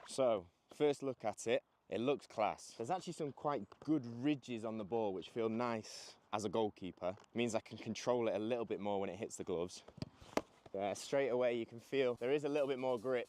So, first look at it, It looks class. There's actually some quite good ridges on the ball which feel nice as a goalkeeper. It means I can control it a little bit more when it hits the gloves. Yeah, straight away you can feel there is a little bit more grip.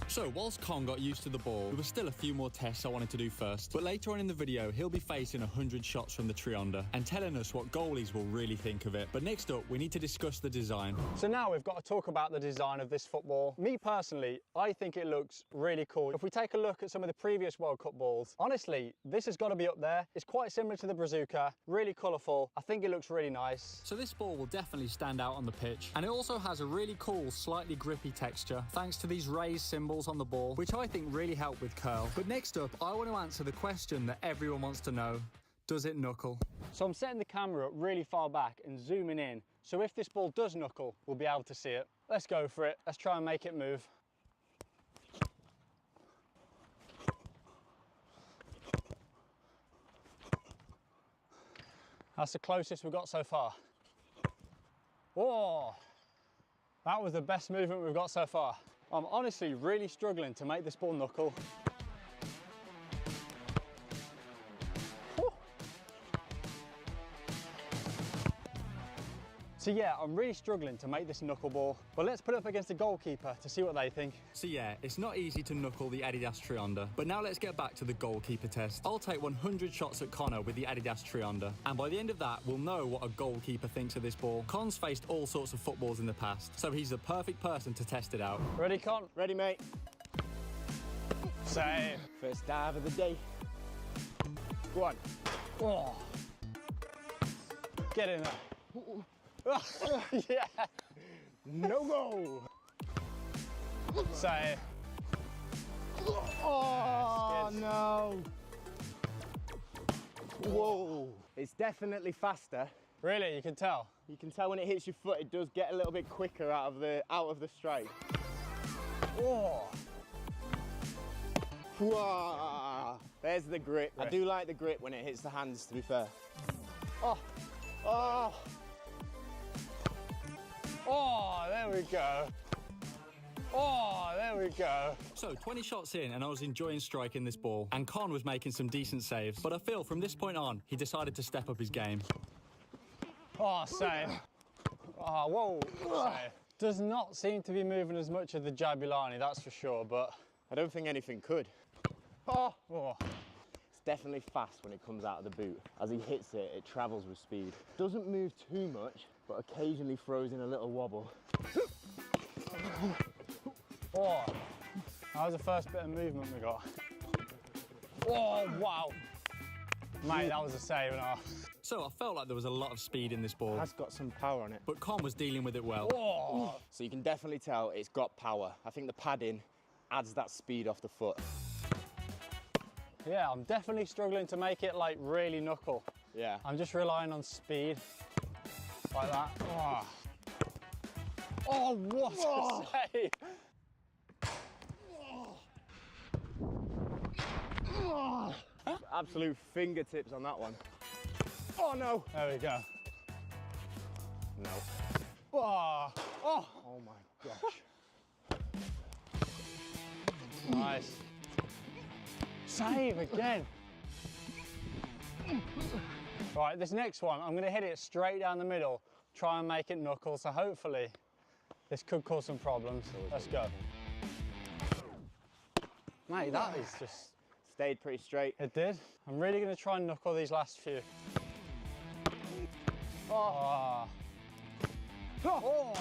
So, whilst Con got used to the ball, there were still a few more tests I wanted to do first. But later on in the video, he'll be facing 100 shots from the Trionder and telling us what goalies will really think of it. But next up, we need to discuss the design. So now we've got to talk about the design of this football. Me personally, I think it looks really cool. If we take a look at some of the previous World Cup balls, honestly, this has got to be up there. It's quite similar to the Bazooka, really colourful. I think it looks really nice. So this ball will definitely stand out on the pitch. And it also has a really cool, slightly grippy texture, thanks to these raised symbols on the ball, which I think really help with curl. But next up, I want to answer the question that everyone wants to know. Does it knuckle? So I'm setting the camera really far back and zooming in, so if this ball does knuckle, we'll be able to see it. Let's go for it. Let's try and make it move. That's the closest we've got so far. Oh, that was the best movement we've got so far. I'm honestly really struggling to make this ball knuckle. So yeah, I'm really struggling to make this knuckleball, but let's put it up against the goalkeeper to see what they think. So yeah, it's not easy to knuckle the Adidas Trionder, but now let's get back to the goalkeeper test. I'll take 100 shots at Connor with the Adidas Trionder, and by the end of that, we'll know what a goalkeeper thinks of this ball. Con's faced all sorts of footballs in the past, so he's the perfect person to test it out. Ready, Con? Ready, mate. Save. First dive of the day. Go on. Oh. Get in there. Yeah. No goal. Save. Oh, no. Whoa. It's definitely faster. Really? You can tell? You can tell when it hits your foot, it does get a little bit quicker out of the strike. Oh. Whoa. There's the grip. I do like the grip when it hits the hands, to be fair. Oh. Oh. Oh, there we go. Oh, there we go. So 20 shots in and I was enjoying striking this ball, and Con was making some decent saves, but I feel from this point on, he decided to step up his game. Oh, save. Oh, whoa. Save. Does not seem to be moving as much as the Jabulani, that's for sure, but I don't think anything could. Oh. Oh. It's definitely fast when it comes out of the boot. As he hits it, it travels with speed. Doesn't move too much, but occasionally throws in a little wobble. Oh, that was the first bit of movement we got. Oh, wow. Mate, that was a save and a half. So I felt like there was a lot of speed in this ball. It's got some power on it. But Con was dealing with it well. Oh. So you can definitely tell it's got power. I think the padding adds that speed off the foot. Yeah, I'm definitely struggling to make it like really knuckle. Yeah. I'm just relying on speed. Like that. Oh, oh what a save! Absolute fingertips on that one. Oh no! There we go. No. Oh, oh. Oh my gosh. Nice. Save again. Right, this next one, I'm going to hit it straight down the middle, try and make it knuckle, so hopefully this could cause some problems. Let's go. Mate, that is just... Stayed pretty straight. It did. I'm really going to try and knuckle these last few. Oh. Oh.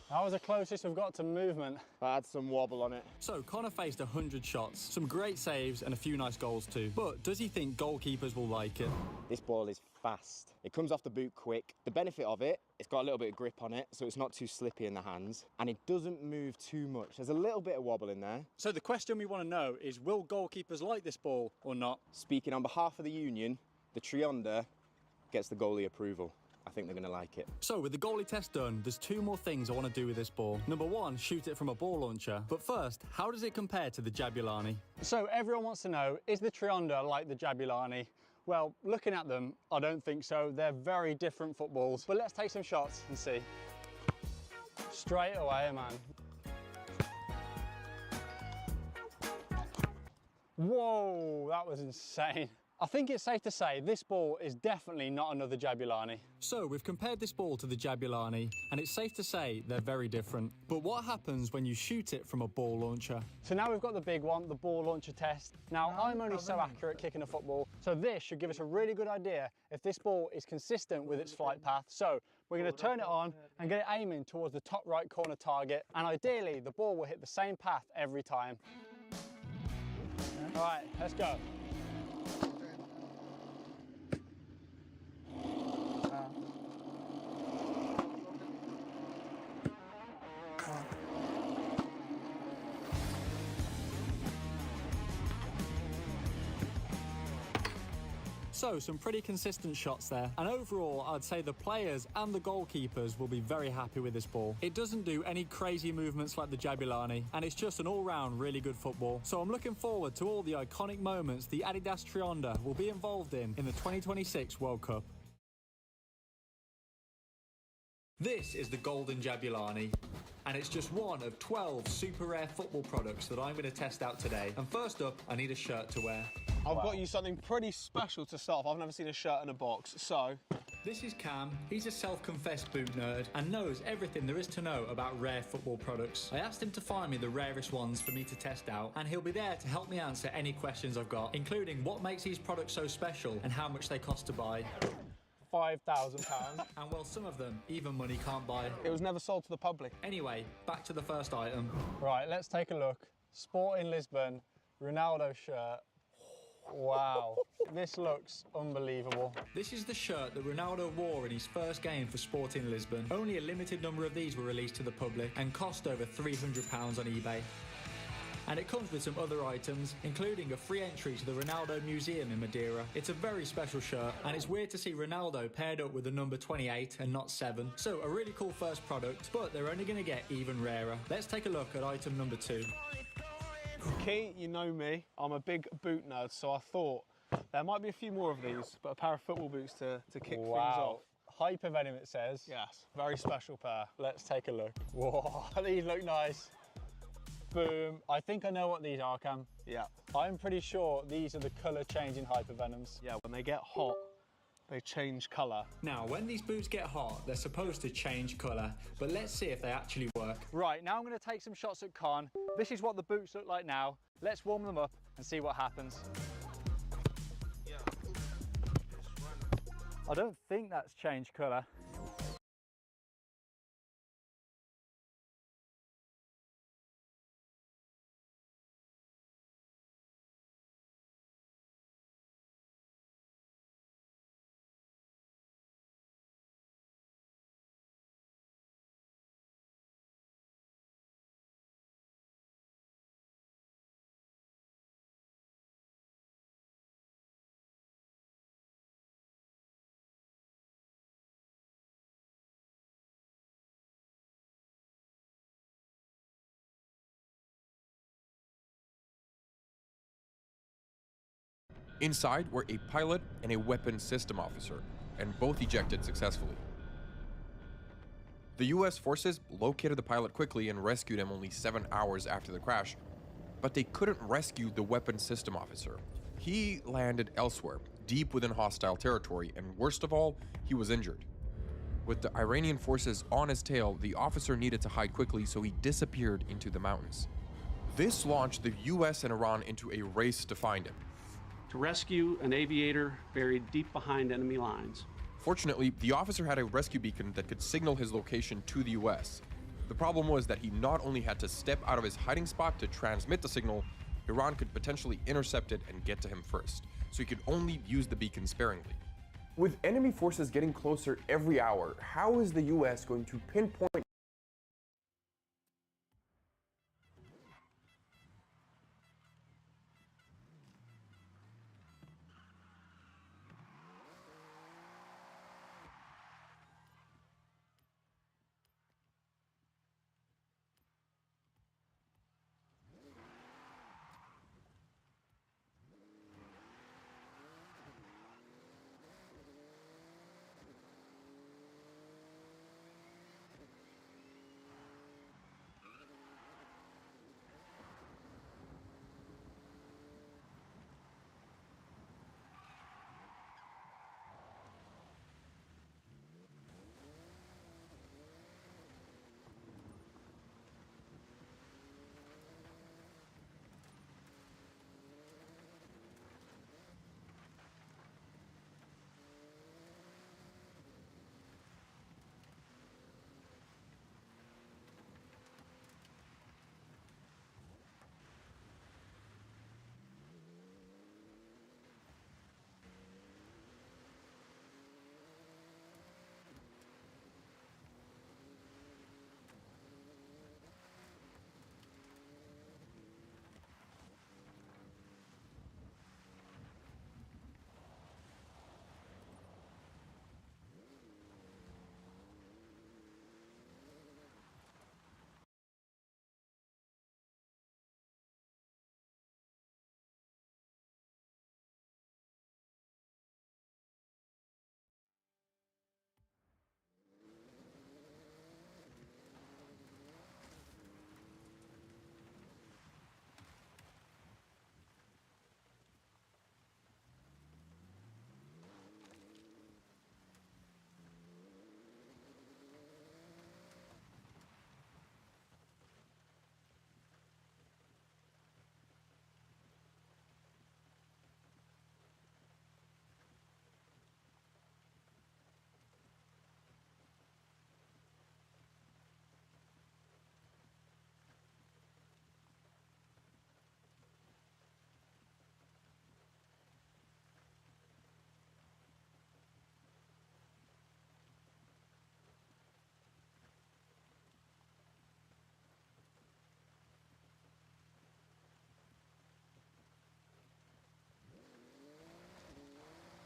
That was the closest we've got to movement. I had some wobble on it. So Connor faced 100 shots, some great saves and a few nice goals too. But does he think goalkeepers will like it? This ball is fast. It comes off the boot quick. The benefit of it, it's got a little bit of grip on it, so it's not too slippy in the hands. And it doesn't move too much. There's a little bit of wobble in there. So the question we want to know is, will goalkeepers like this ball or not? Speaking on behalf of the union, the Trionder gets the goalie approval. I think they're going to like it. So with the goalie test done, there's two more things I want to do with this ball. Number one, shoot it from a ball launcher. But first, how does it compare to the Jabulani? So everyone wants to know, is the Trionder like the Jabulani? Well, looking at them, I don't think so. They're very different footballs. But let's take some shots and see. Straight away, man. Whoa, that was insane. I think it's safe to say this ball is definitely not another Jabulani. So we've compared this ball to the Jabulani, and it's safe to say they're very different. But what happens when you shoot it from a ball launcher? So now we've got the big one, the ball launcher test. Now I'm only so accurate kicking a football, so this should give us a really good idea if this ball is consistent with its flight path. So we're going to turn it on and get it aiming towards the top right corner target, and ideally the ball will hit the same path every time. All right, let's go. So, some pretty consistent shots there, and overall I'd say the players and the goalkeepers will be very happy with this ball. It doesn't do any crazy movements like the Jabulani, and it's just an all-round really good football. So I'm looking forward to all the iconic moments the Adidas Trionda will be involved in the 2026 World Cup. This is the Golden Jabulani, and it's just one of 12 super rare football products that I'm going to test out today. And first up, I need a shirt to wear. I've got you something pretty special to start off. I've never seen a shirt in a box, so... This is Cam. He's a self-confessed boot nerd and knows everything there is to know about rare football products. I asked him to find me the rarest ones for me to test out, and he'll be there to help me answer any questions I've got, including what makes these products so special and how much they cost to buy. £5,000. And well, some of them, even money can't buy. It was never sold to the public. Anyway, back to the first item. Right, let's take a look. Sporting Lisbon, Ronaldo shirt. Wow, this looks unbelievable. This is the shirt that Ronaldo wore in his first game for Sporting Lisbon. Only a limited number of these were released to the public and cost over £300 on eBay. And it comes with some other items, including a free entry to the Ronaldo Museum in Madeira. It's a very special shirt, and it's weird to see Ronaldo paired up with the number 28 and not 7. So a really cool first product, but they're only going to get even rarer. Let's take a look at item number 2. Key, you know me, I'm a big boot nerd, so I thought there might be a few more of these, but a pair of football boots to kick things off. Hypervenom, it says. Yes, very special pair. Let's take a look. Whoa, these look nice. Boom. I think I know what these are, Cam. Yeah. I'm pretty sure these are the colour changing Hypervenoms. Yeah, when they get hot, they change colour. Now, when these boots get hot, they're supposed to change colour, but let's see if they actually work. Right, now I'm going to take some shots at Con. This is what the boots look like now. Let's warm them up and see what happens. I don't think that's changed colour. Inside were a pilot and a weapons system officer, and both ejected successfully. The US forces located the pilot quickly and rescued him only 7 hours after the crash, but they couldn't rescue the weapons system officer. He landed elsewhere, deep within hostile territory, and worst of all, he was injured. With the Iranian forces on his tail, the officer needed to hide quickly, so he disappeared into the mountains. This launched the US and Iran into a race to find him. To rescue an aviator buried deep behind enemy lines. Fortunately, the officer had a rescue beacon that could signal his location to the US. The problem was that he not only had to step out of his hiding spot to transmit the signal, Iran could potentially intercept it and get to him first, so he could only use the beacon sparingly. With enemy forces getting closer every hour, how is the US going to pinpoint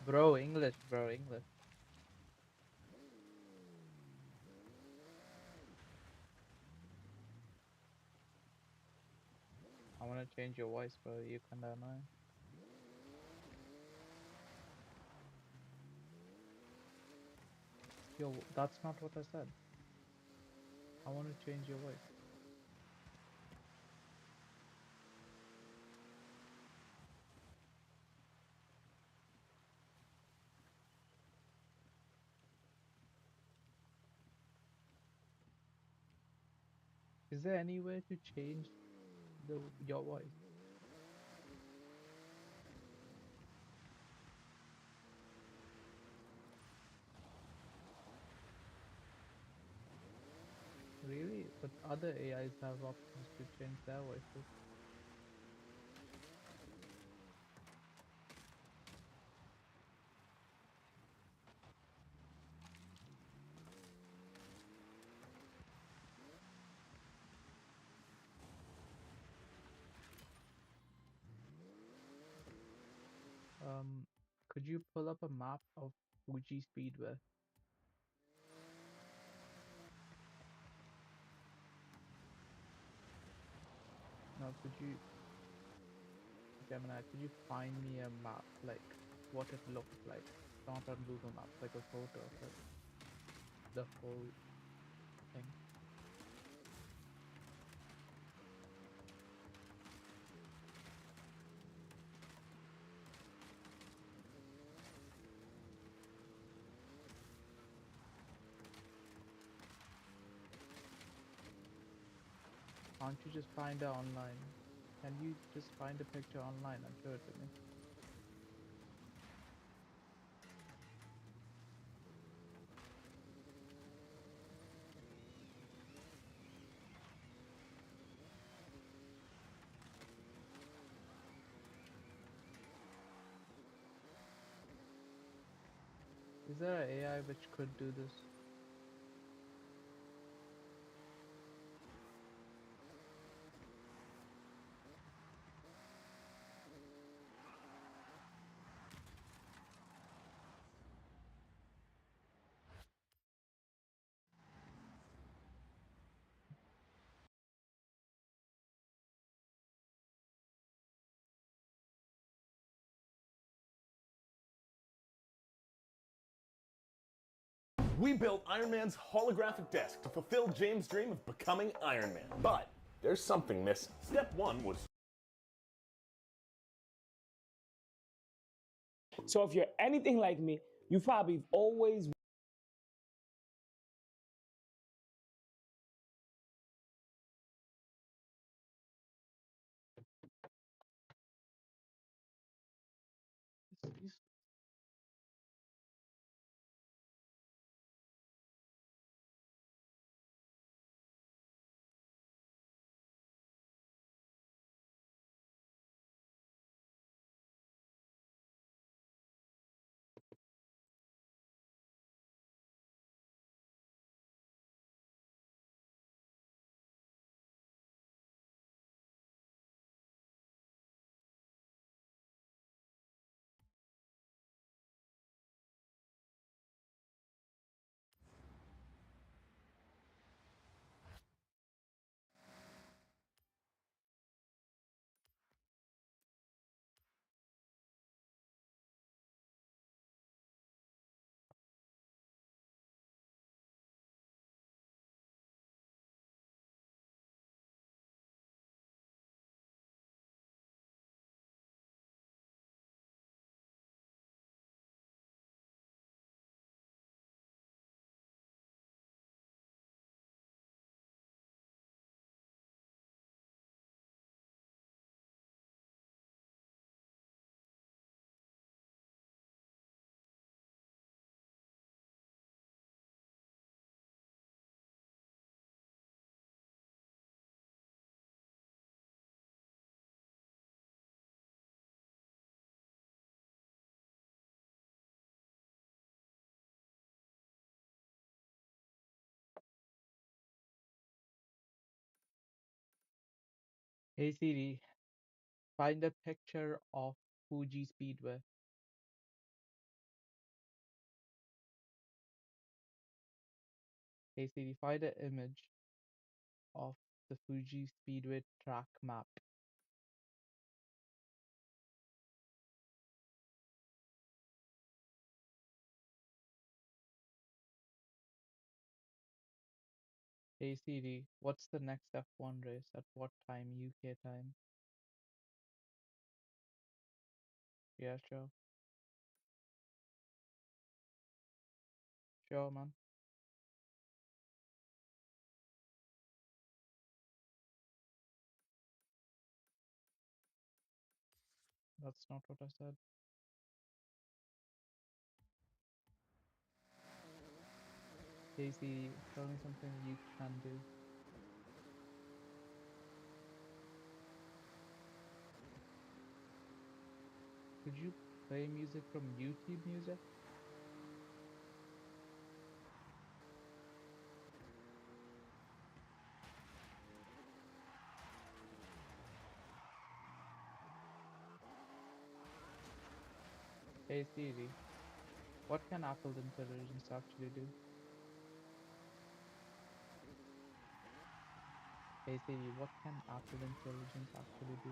Bro, English, bro, English. I want to change your voice, bro. You kinda annoying. Yo, that's not what I said. I want to change your voice. Is there any way to change your voice? Really? But other AIs have options to change their voices. Could you pull up a map of Fuji Speedway? No, Gemini, could you find me a map, like what it looks like? Not on Google Maps, like a photo of it. The whole thing. Can't you just find it online? Can you just find a picture online and show it to me? Is there an AI which could do this? We built Iron Man's holographic desk to fulfill James' dream of becoming Iron Man. But there's something missing. Step one was... So if you're anything like me, you probably always Hey Siri, find a picture of Fuji Speedway. Hey Siri, find an image of the Fuji Speedway track map. Hey Siri, what's the next F1 race? At what time? UK time. Yeah, sure. Sure, man. That's not what I said. Hey Siri, tell me something you can do. Could you play music from YouTube Music? Hey Siri, what can Apple's intelligence actually do? Hey Siri, what can Apple intelligence actually do?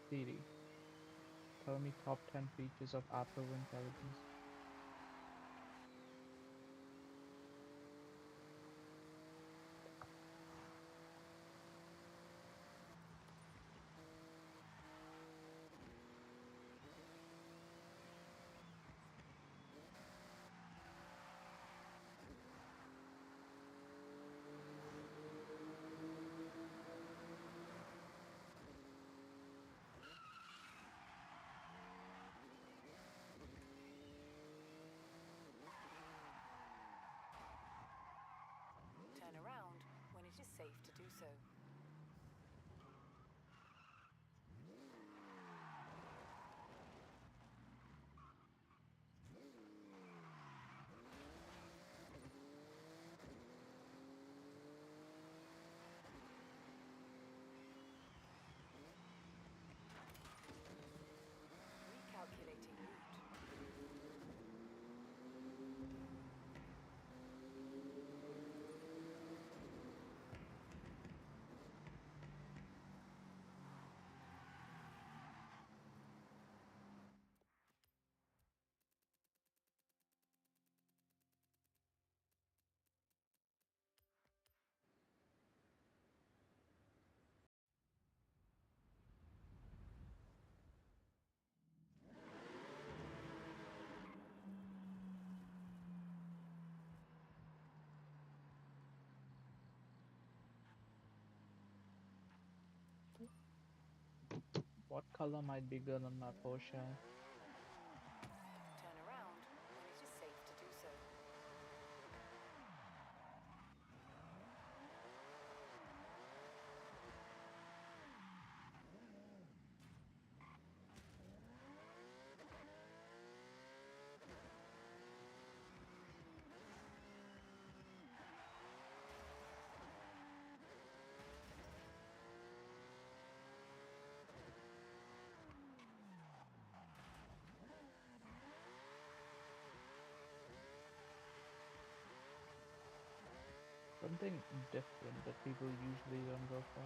Siri, tell me top 10 features of Apple intelligence. Turn around when it is safe to do so. Recalculating route. What color might be good on my Porsche? Turn around when it is safe to do so. Something different that people usually don't go for.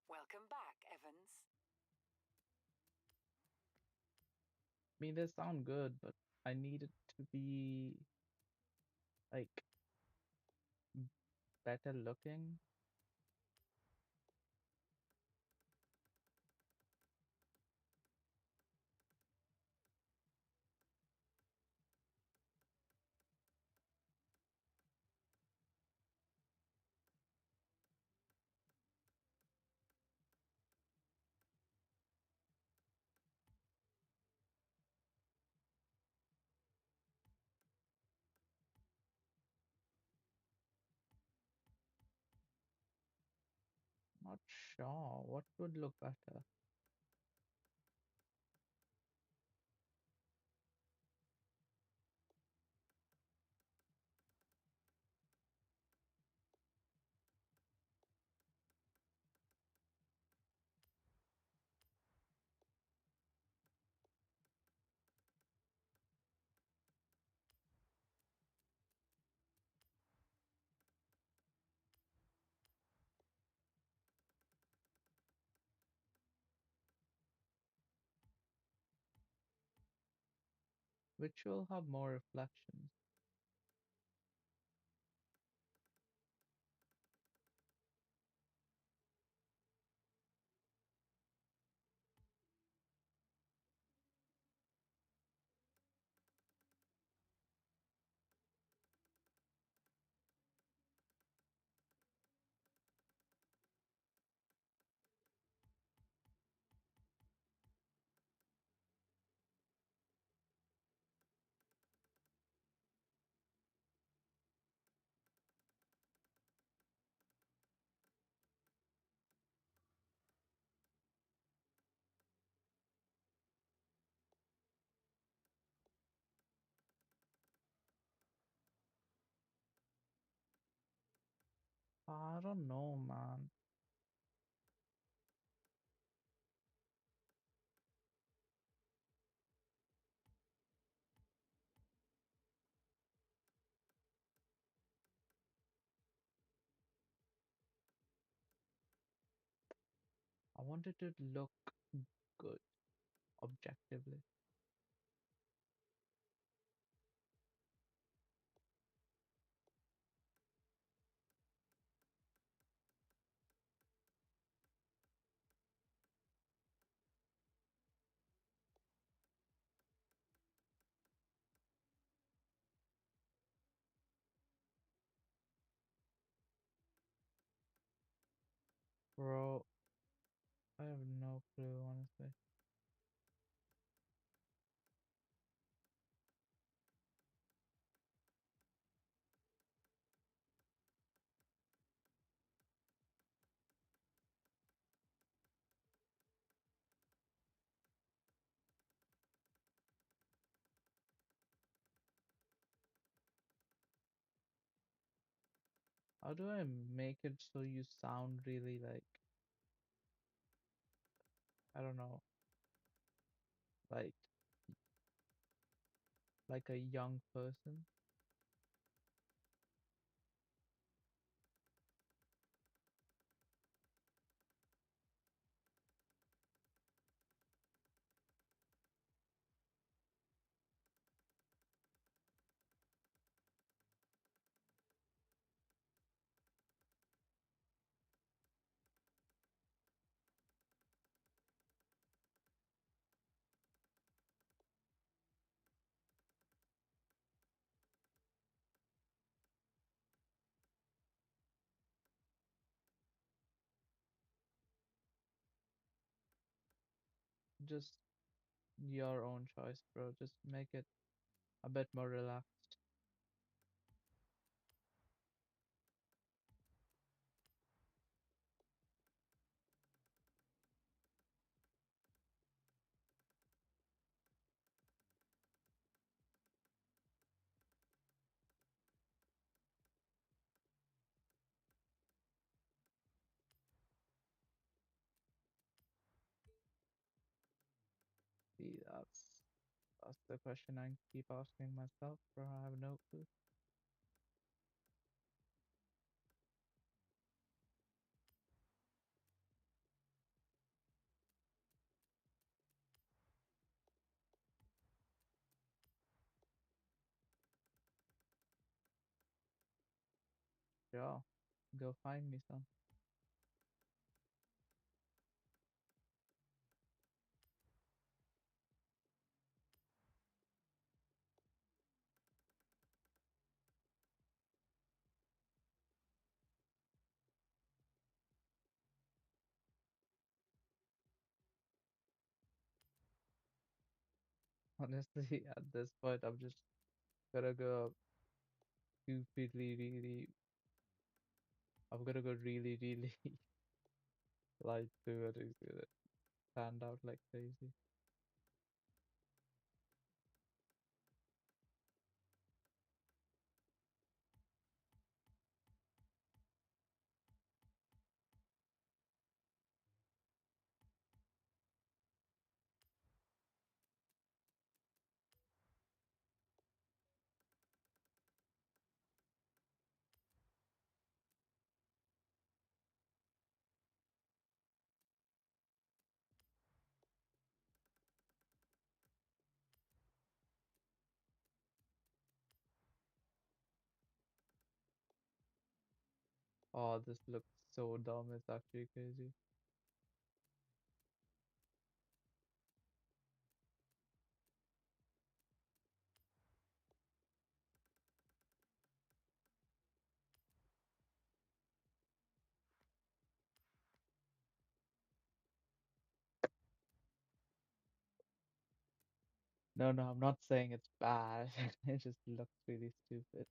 Welcome back, Evans. I mean, they sound good, but I need it to be like better looking. Not sure. What would look better? Which will have more reflections? I don't know, man. I wanted to look good, objectively. Bro, I have no clue, honestly. How do I make it so you sound really like, I don't know, like a young person? Just your own choice, bro. Just make it a bit more relaxed. See, that's the question I keep asking myself, bro. I have no clue. Sure, go find me some. Honestly, at this point, I'm just gonna go stupidly, really. I'm gonna go really, really Slide through it, he's gonna stand out like crazy. Oh, this looks so dumb, it's actually crazy. No, no, I'm not saying it's bad. It just looks really stupid.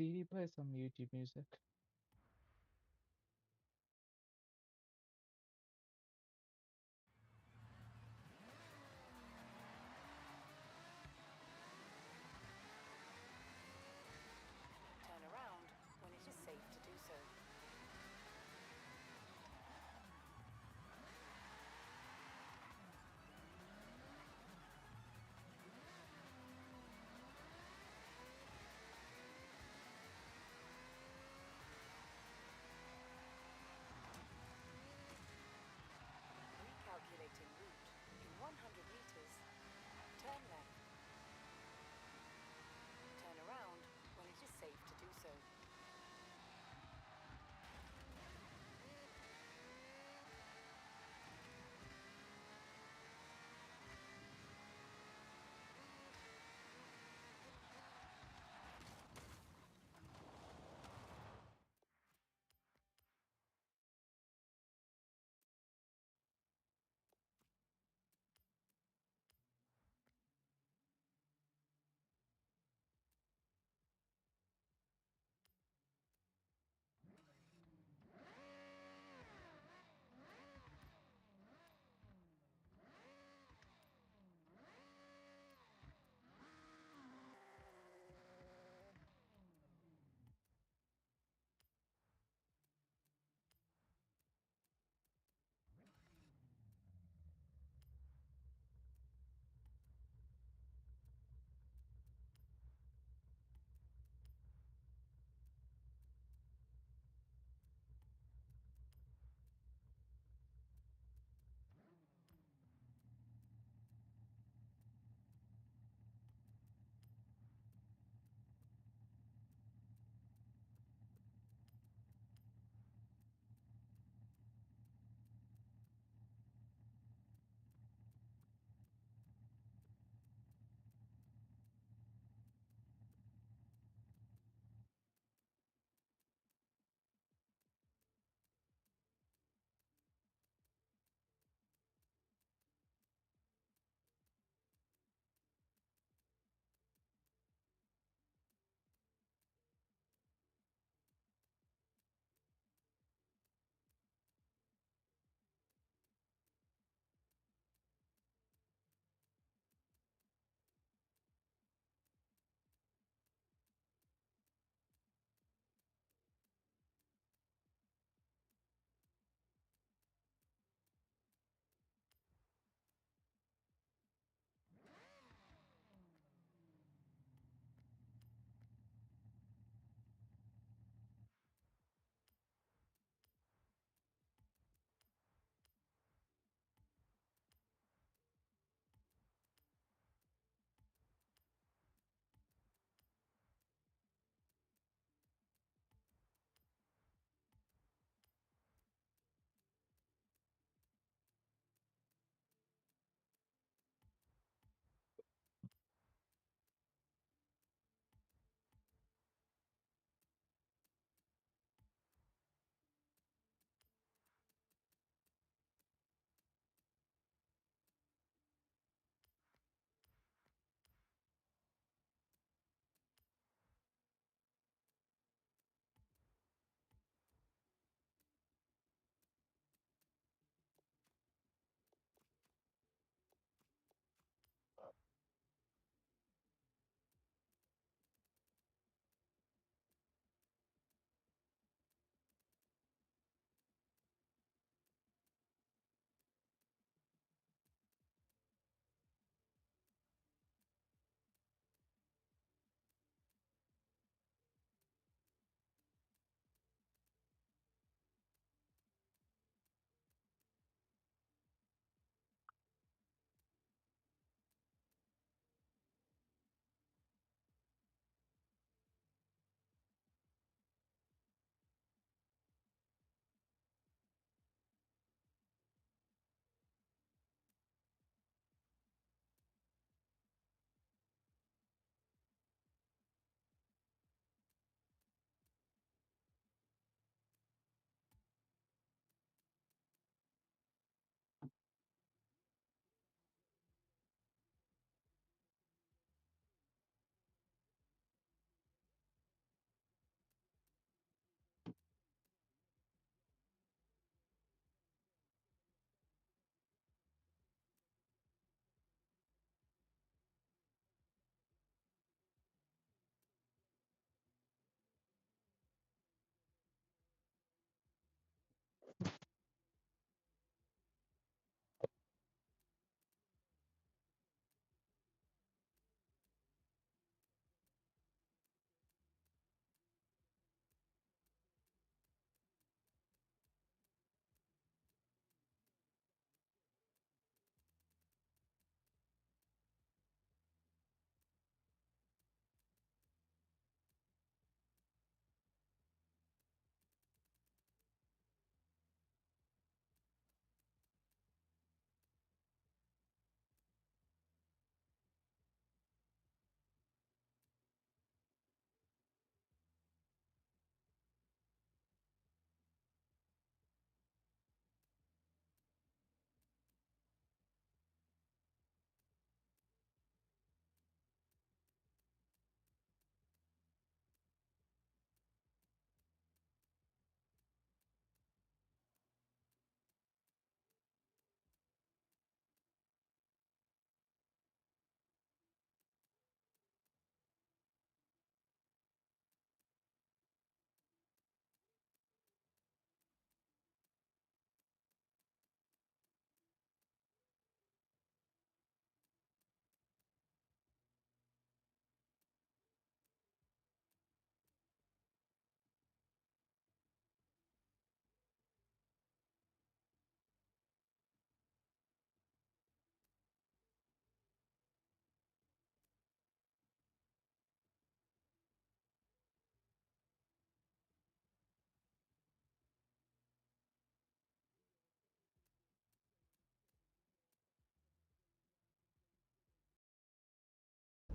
TV play some YouTube music. Turn around when it is safe to do so.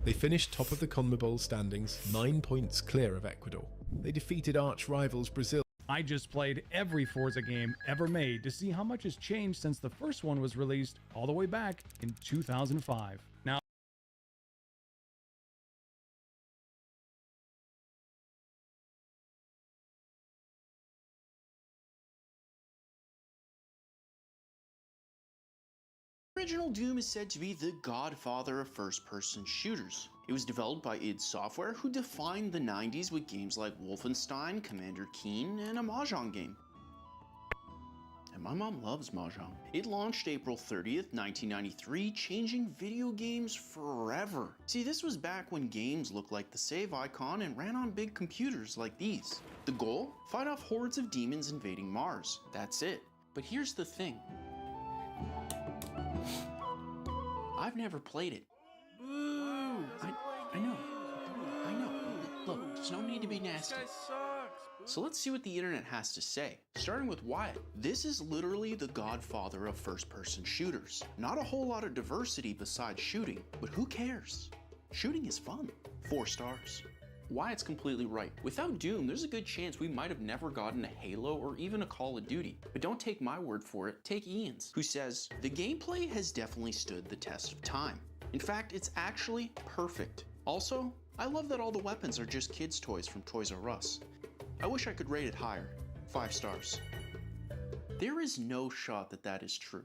They finished top of the CONMEBOL standings, 9 points clear of Ecuador. They defeated arch rivals Brazil. I just played every Forza game ever made to see how much has changed since the first one was released all the way back in 2005. Now, Original Doom is said to be the godfather of first-person shooters. It was developed by id Software, who defined the 90s with games like Wolfenstein, Commander Keen, and a Mahjong game. And my mom loves Mahjong. It launched April 30th, 1993, changing video games forever. See, this was back when games looked like the save icon and ran on big computers like these. The goal? Fight off hordes of demons invading Mars. That's it. But here's the thing. I've never played it. Boo! I know. Look, there's no need to be nasty. This guy sucks. So let's see what the internet has to say. Starting with Wyatt. This is literally the godfather of first-person shooters. Not a whole lot of diversity besides shooting, but who cares? Shooting is fun. 4 stars. Wyatt's completely right. Without Doom, there's a good chance we might have never gotten a Halo or even a Call of Duty. But don't take my word for it, take Ian's, who says, the gameplay has definitely stood the test of time. In fact, it's actually perfect. Also, I love that all the weapons are just kids' toys from Toys R Us. I wish I could rate it higher. 5 stars. There is no shot that that is true.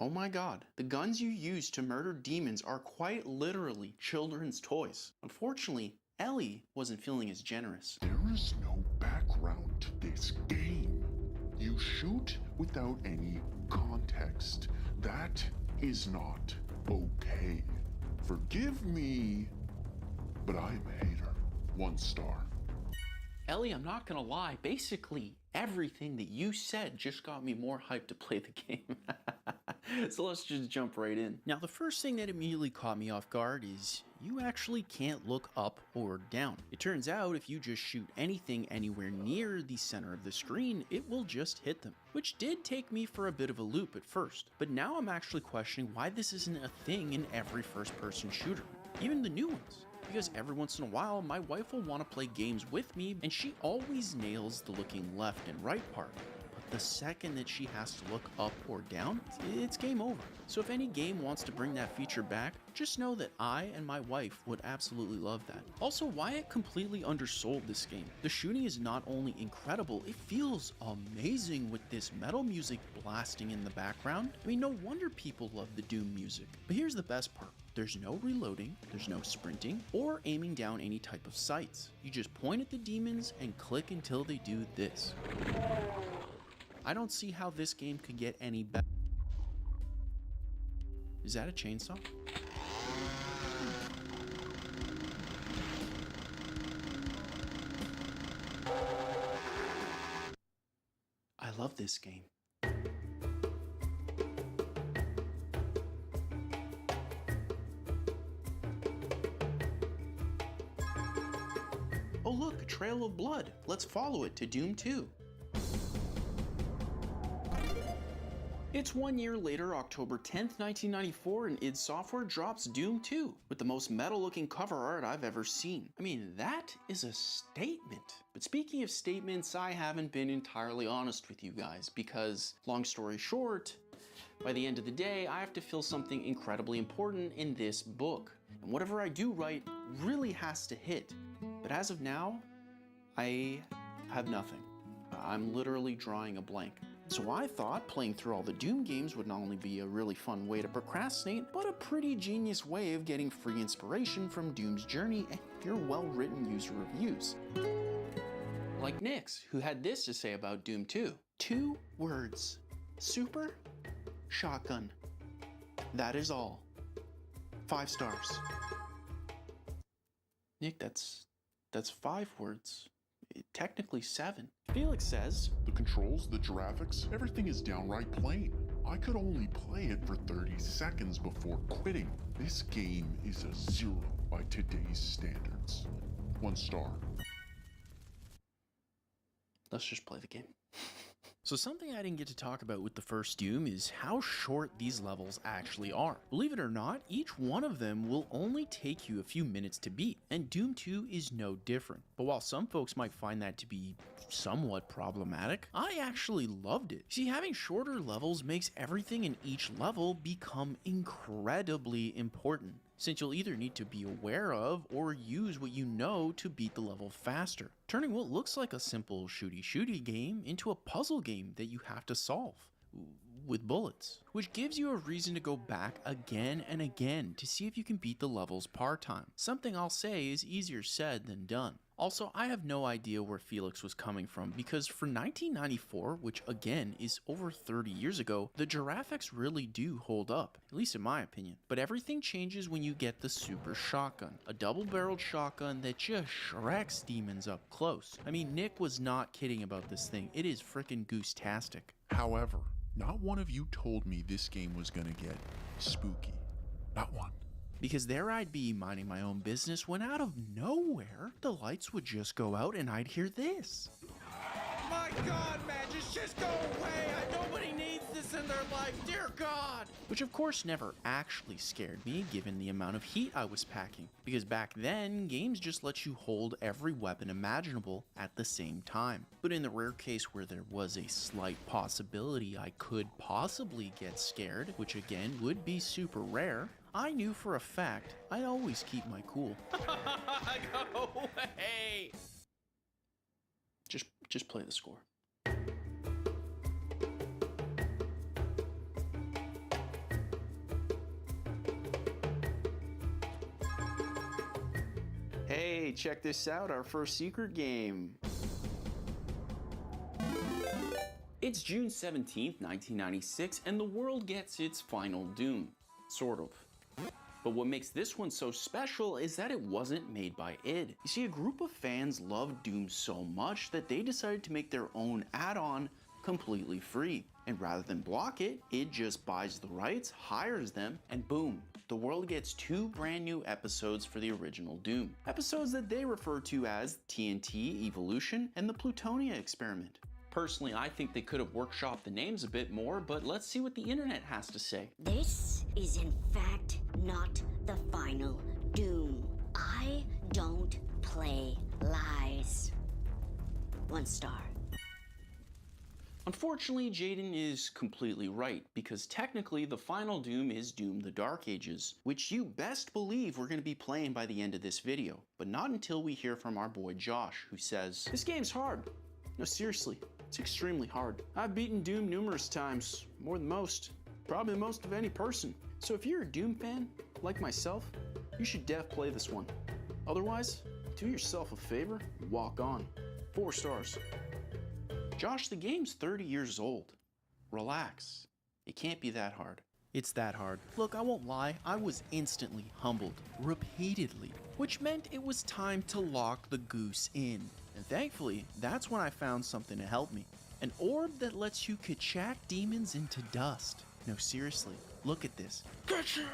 Oh my god, the guns you use to murder demons are quite literally children's toys. Unfortunately, Ellie wasn't feeling as generous. There is no background to this game. You shoot without any context. That is not okay. Forgive me, but I am a hater. 1 star. Ellie, I'm not gonna lie, basically everything that you said just got me more hyped to play the game. So let's just jump right in. Now, the first thing that immediately caught me off guard is you actually can't look up or down. It turns out if you just shoot anything anywhere near the center of the screen, it will just hit them, which did take me for a bit of a loop at first. But now I'm actually questioning why this isn't a thing in every first-person shooter, even the new ones. Because every once in a while, my wife will want to play games with me, and she always nails the looking left and right part. But the second that she has to look up or down, it's game over. So if any game wants to bring that feature back, just know that I and my wife would absolutely love that. Also, Wyatt completely undersold this game. The shooting is not only incredible, it feels amazing with this metal music blasting in the background. I mean, no wonder people love the Doom music. But here's the best part. There's no reloading, there's no sprinting, or aiming down any type of sights. You just point at the demons and click until they do this. I don't see how this game could get any better. Is that a chainsaw? I love this game. Oh look, a trail of blood. Let's follow it to Doom 2. It's 1 year later, October 10th, 1994, and id Software drops Doom 2 with the most metal-looking cover art I've ever seen. I mean, that is a statement. But speaking of statements, I haven't been entirely honest with you guys because, long story short, by the end of the day, I have to fill something incredibly important in this book. And whatever I do write really has to hit. But as of now, I have nothing. I'm literally drawing a blank. So I thought playing through all the Doom games would not only be a really fun way to procrastinate, but a pretty genius way of getting free inspiration from Doom's journey and your well-written user reviews. Like Nix, who had this to say about Doom 2. 2 words. Super shotgun. That is all. 5 stars. Nick, that's 5 words. Technically 7. Felix says, the controls, the graphics, everything is downright plain. I could only play it for 30 seconds before quitting. This game is a 0 by today's standards. 1 star. Let's just play the game. So something I didn't get to talk about with the first Doom is how short these levels actually are. Believe it or not, each one of them will only take you a few minutes to beat, and Doom 2 is no different. But while some folks might find that to be somewhat problematic, I actually loved it. See, having shorter levels makes everything in each level become incredibly important, since you'll either need to be aware of or use what you know to beat the level faster, turning what looks like a simple shooty game into a puzzle game that you have to solve with bullets, which gives you a reason to go back again and again to see if you can beat the levels part-time. Something I'll say is easier said than done. Also, I have no idea where Felix was coming from, because for 1994, which again is over 30 years ago, the graphics really do hold up, at least in my opinion. But everything changes when you get the Super Shotgun, a double-barreled shotgun that just shreks demons up close. I mean, Nick was not kidding about this thing. It is frickin' goose-tastic. However, not one of you told me this game was gonna get spooky. Not one. Because there I'd be minding my own business when out of nowhere, the lights would just go out and I'd hear this. My God, man, just go away. Nobody needs this in their life, dear God. Which of course never actually scared me, given the amount of heat I was packing. Because back then, games just let you hold every weapon imaginable at the same time. But in the rare case where there was a slight possibility I could possibly get scared, which again would be super rare, I knew for a fact I'd always keep my cool. Go away! Just play the score. Hey, check this out, our first secret game. It's June 17th, 1996, and the world gets its final Doom. Sort of. But what makes this one so special is that it wasn't made by id. You see, a group of fans loved Doom so much that they decided to make their own add-on completely free. And rather than block it, id just buys the rights, hires them, and boom, the world gets 2 brand new episodes for the original Doom. Episodes that they refer to as TNT Evolution and the Plutonia Experiment. Personally, I think they could have workshopped the names a bit more, but let's see what the internet has to say. This is in fact not the final Doom. I don't play lies. 1 star. Unfortunately, Jaden is completely right, because technically the final Doom is Doom the Dark Ages, which you best believe we're going to be playing by the end of this video, but not until we hear from our boy Josh, who says, "This game's hard. No, seriously, it's extremely hard. I've beaten Doom numerous times, more than most, probably most of any person. So if you're a Doom fan, like myself, you should play this one. Otherwise, do yourself a favor and walk on. 4 stars. Josh, the game's 30 years old. Relax. It can't be that hard. It's that hard. Look, I won't lie, I was instantly humbled, repeatedly, which meant it was time to lock the goose in. And thankfully, that's when I found something to help me. An orb that lets you kachak demons into dust. No, seriously, look at this. Kachak!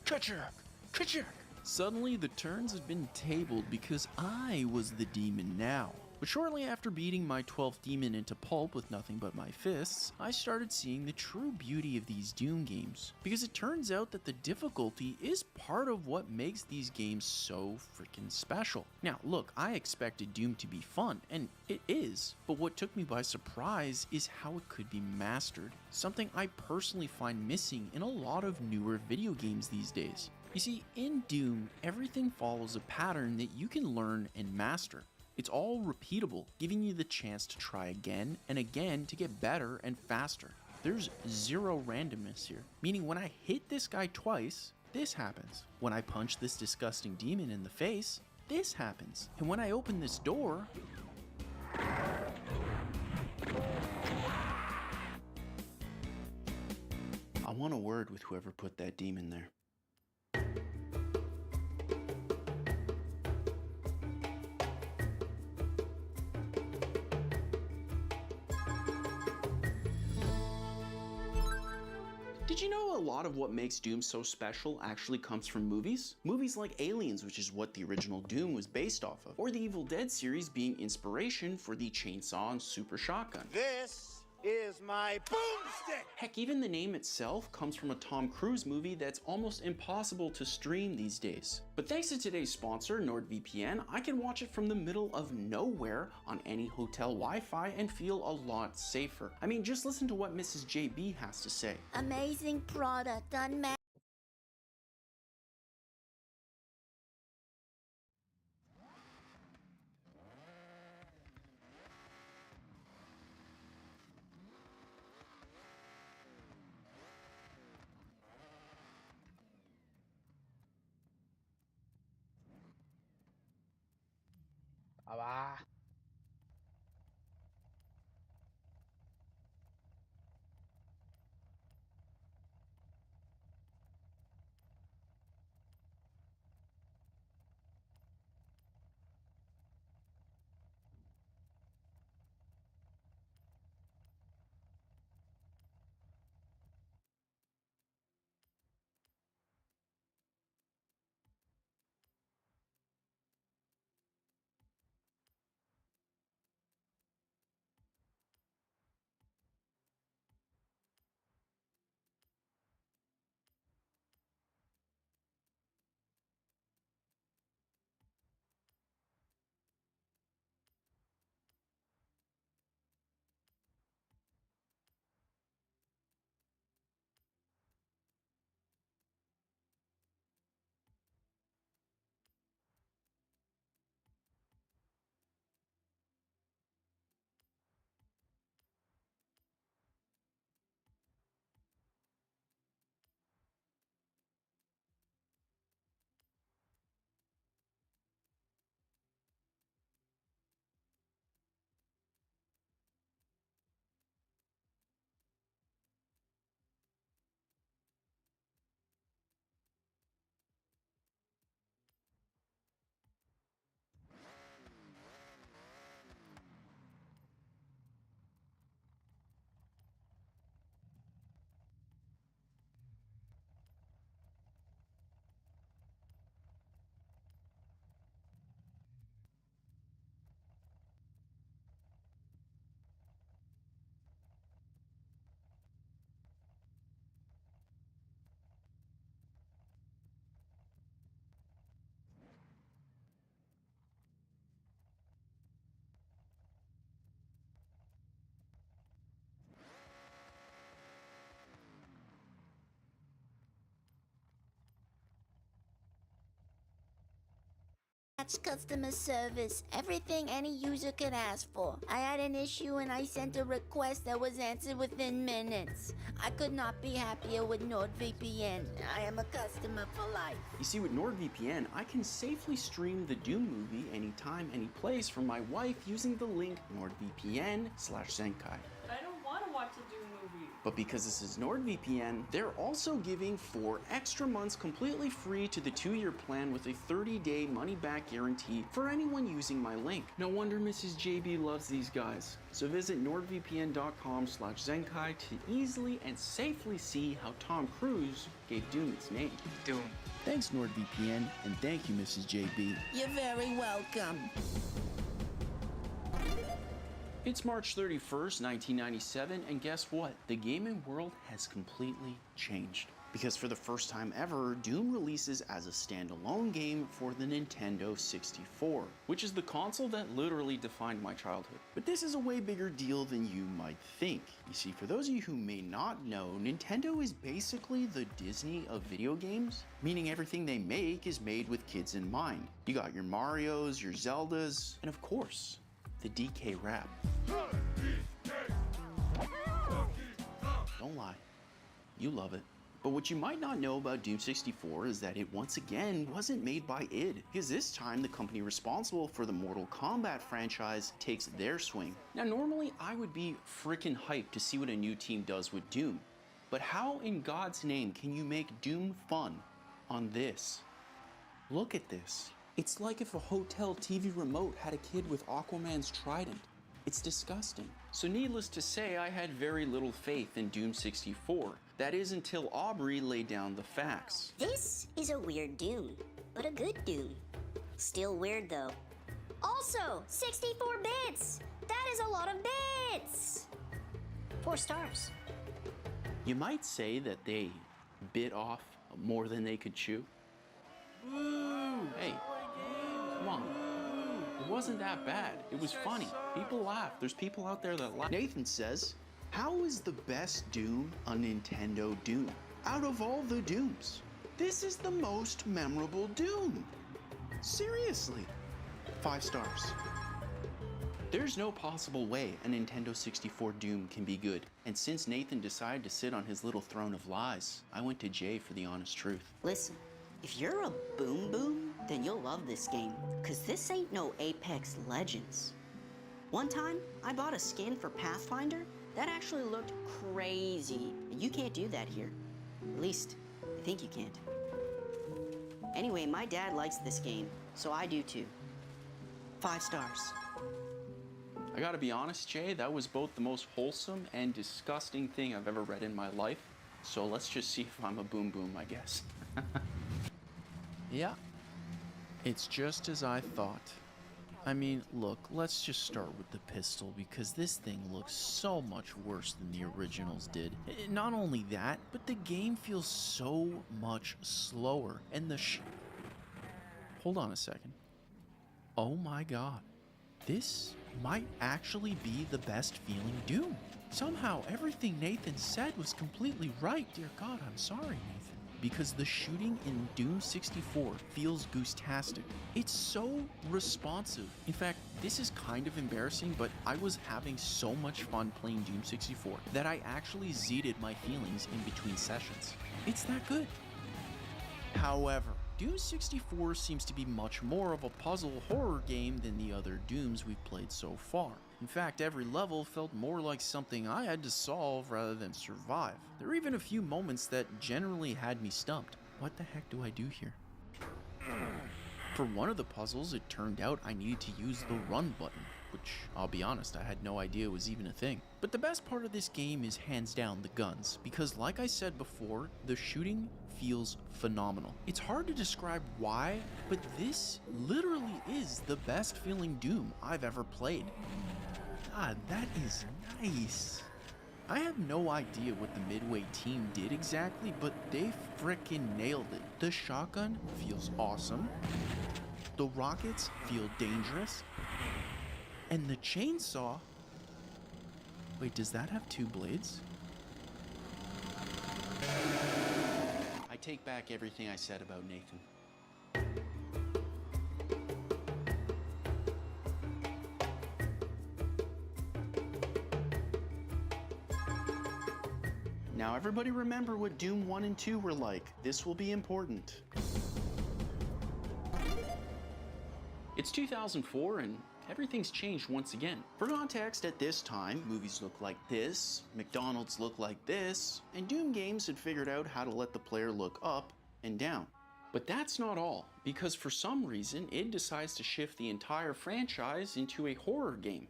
Kachak! Kachak! Suddenly, the turns had been tabled because I was the demon now. But shortly after beating my 12th demon into pulp with nothing but my fists, I started seeing the true beauty of these Doom games. Because it turns out that the difficulty is part of what makes these games so freaking special. Now look, I expected Doom to be fun, and it is, but what took me by surprise is how it could be mastered. Something I personally find missing in a lot of newer video games these days. You see, in Doom, everything follows a pattern that you can learn and master. It's all repeatable, giving you the chance to try again and again to get better and faster. There's zero randomness here, meaning when I hit this guy twice, this happens. When I punch this disgusting demon in the face, this happens. And when I open this door, I want a word with whoever put that demon there. Did you know a lot of what makes Doom so special actually comes from movies? Movies like Aliens, which is what the original Doom was based off of, or the Evil Dead series being inspiration for the chainsaw and super shotgun. This is my boomstick! Heck, even the name itself comes from a Tom Cruise movie that's almost impossible to stream these days. But thanks to today's sponsor, NordVPN, I can watch it from the middle of nowhere on any hotel Wi-Fi and feel a lot safer. I mean, just listen to what Mrs. JB has to say. Amazing product, unmatched. Ah. Customer service, everything any user could ask for. I had an issue and I sent a request that was answered within minutes. I could not be happier with NordVPN. I am a customer for life. You see, with NordVPN, I can safely stream the Doom movie anytime, any place from my wife using the link NordVPN/Zenkai. I don't want to watch a Doom movie. But because this is NordVPN, they're also giving 4 extra months completely free to the 2-year plan with a 30-day money-back guarantee for anyone using my link. No wonder Mrs. JB loves these guys. So visit nordvpn.com/Zenkai to easily and safely see how Tom Cruise gave Doom its name. Doom. Thanks, NordVPN, and thank you, Mrs. JB. You're very welcome. It's March 31st, 1997, and guess what? The gaming world has completely changed. Because for the first time ever, Doom releases as a standalone game for the Nintendo 64, which is the console that literally defined my childhood. But this is a way bigger deal than you might think. You see, for those of you who may not know, Nintendo is basically the Disney of video games, meaning everything they make is made with kids in mind. You got your Marios, your Zeldas, and of course, the DK rap. Don't lie, you love it. But what you might not know about Doom 64 is that it once again wasn't made by id, because this time the company responsible for the Mortal Kombat franchise takes their swing. Now normally I would be freaking hyped to see what a new team does with Doom, but how in God's name can you make Doom fun on this? Look at this. It's like if a hotel TV remote had a kid with Aquaman's trident. It's disgusting. So needless to say, I had very little faith in Doom 64. That is until Aubrey laid down the facts. This is a weird Doom, but a good Doom. Still weird though. Also, 64 bits! That is a lot of bits! 4 stars. You might say that they bit off more than they could chew. Hey, come on. It wasn't that bad. It was funny. People laugh. There's people out there that laugh. Nathan says, how is the best Doom a Nintendo Doom? Out of all the Dooms, this is the most memorable Doom. Seriously. 5 stars. There's no possible way a Nintendo 64 Doom can be good. And since Nathan decided to sit on his little throne of lies, I went to Jay for the honest truth. Listen, if you're a boom boom, then you'll love this game, cause this ain't no Apex Legends. One time, I bought a skin for Pathfinder that actually looked crazy, and you can't do that here. At least, I think you can't. Anyway, my dad likes this game, so I do too. 5 stars. I gotta be honest, Jay, that was both the most wholesome and disgusting thing I've ever read in my life. So let's just see if I'm a boom boom, I guess. Yeah, it's just as I thought. I mean, look, let's just start with the pistol because this thing looks so much worse than the originals did. Not only that, but the game feels so much slower and Hold on a second. Oh my god. This might actually be the best feeling Doom. Somehow everything Nathan said was completely right. Dear God, I'm sorry, Nathan. Because the shooting in Doom 64 feels goose-tastic. It's so responsive. In fact, this is kind of embarrassing, but I was having so much fun playing Doom 64 that I actually zeted my feelings in between sessions. It's that good. However, Doom 64 seems to be much more of a puzzle horror game than the other Dooms we've played so far. In fact, every level felt more like something I had to solve rather than survive. There were even a few moments that generally had me stumped. What the heck do I do here? For one of the puzzles, it turned out I needed to use the run button, which, I'll be honest, I had no idea was even a thing. But the best part of this game is hands down the guns, because like I said before, the shooting feels phenomenal. It's hard to describe why, but this literally is the best feeling Doom I've ever played. God, that is nice. I have no idea what the Midway team did exactly, but they frickin' nailed it. The shotgun feels awesome. The rockets feel dangerous. And the chainsaw... Wait, does that have 2 blades? I take back everything I said about Nathan. Now everybody remember what Doom 1 and 2 were like. This will be important. It's 2004 and everything's changed once again. For context, at this time, movies looked like this, McDonald's looked like this, and Doom games had figured out how to let the player look up and down. But that's not all, because for some reason, id decides to shift the entire franchise into a horror game,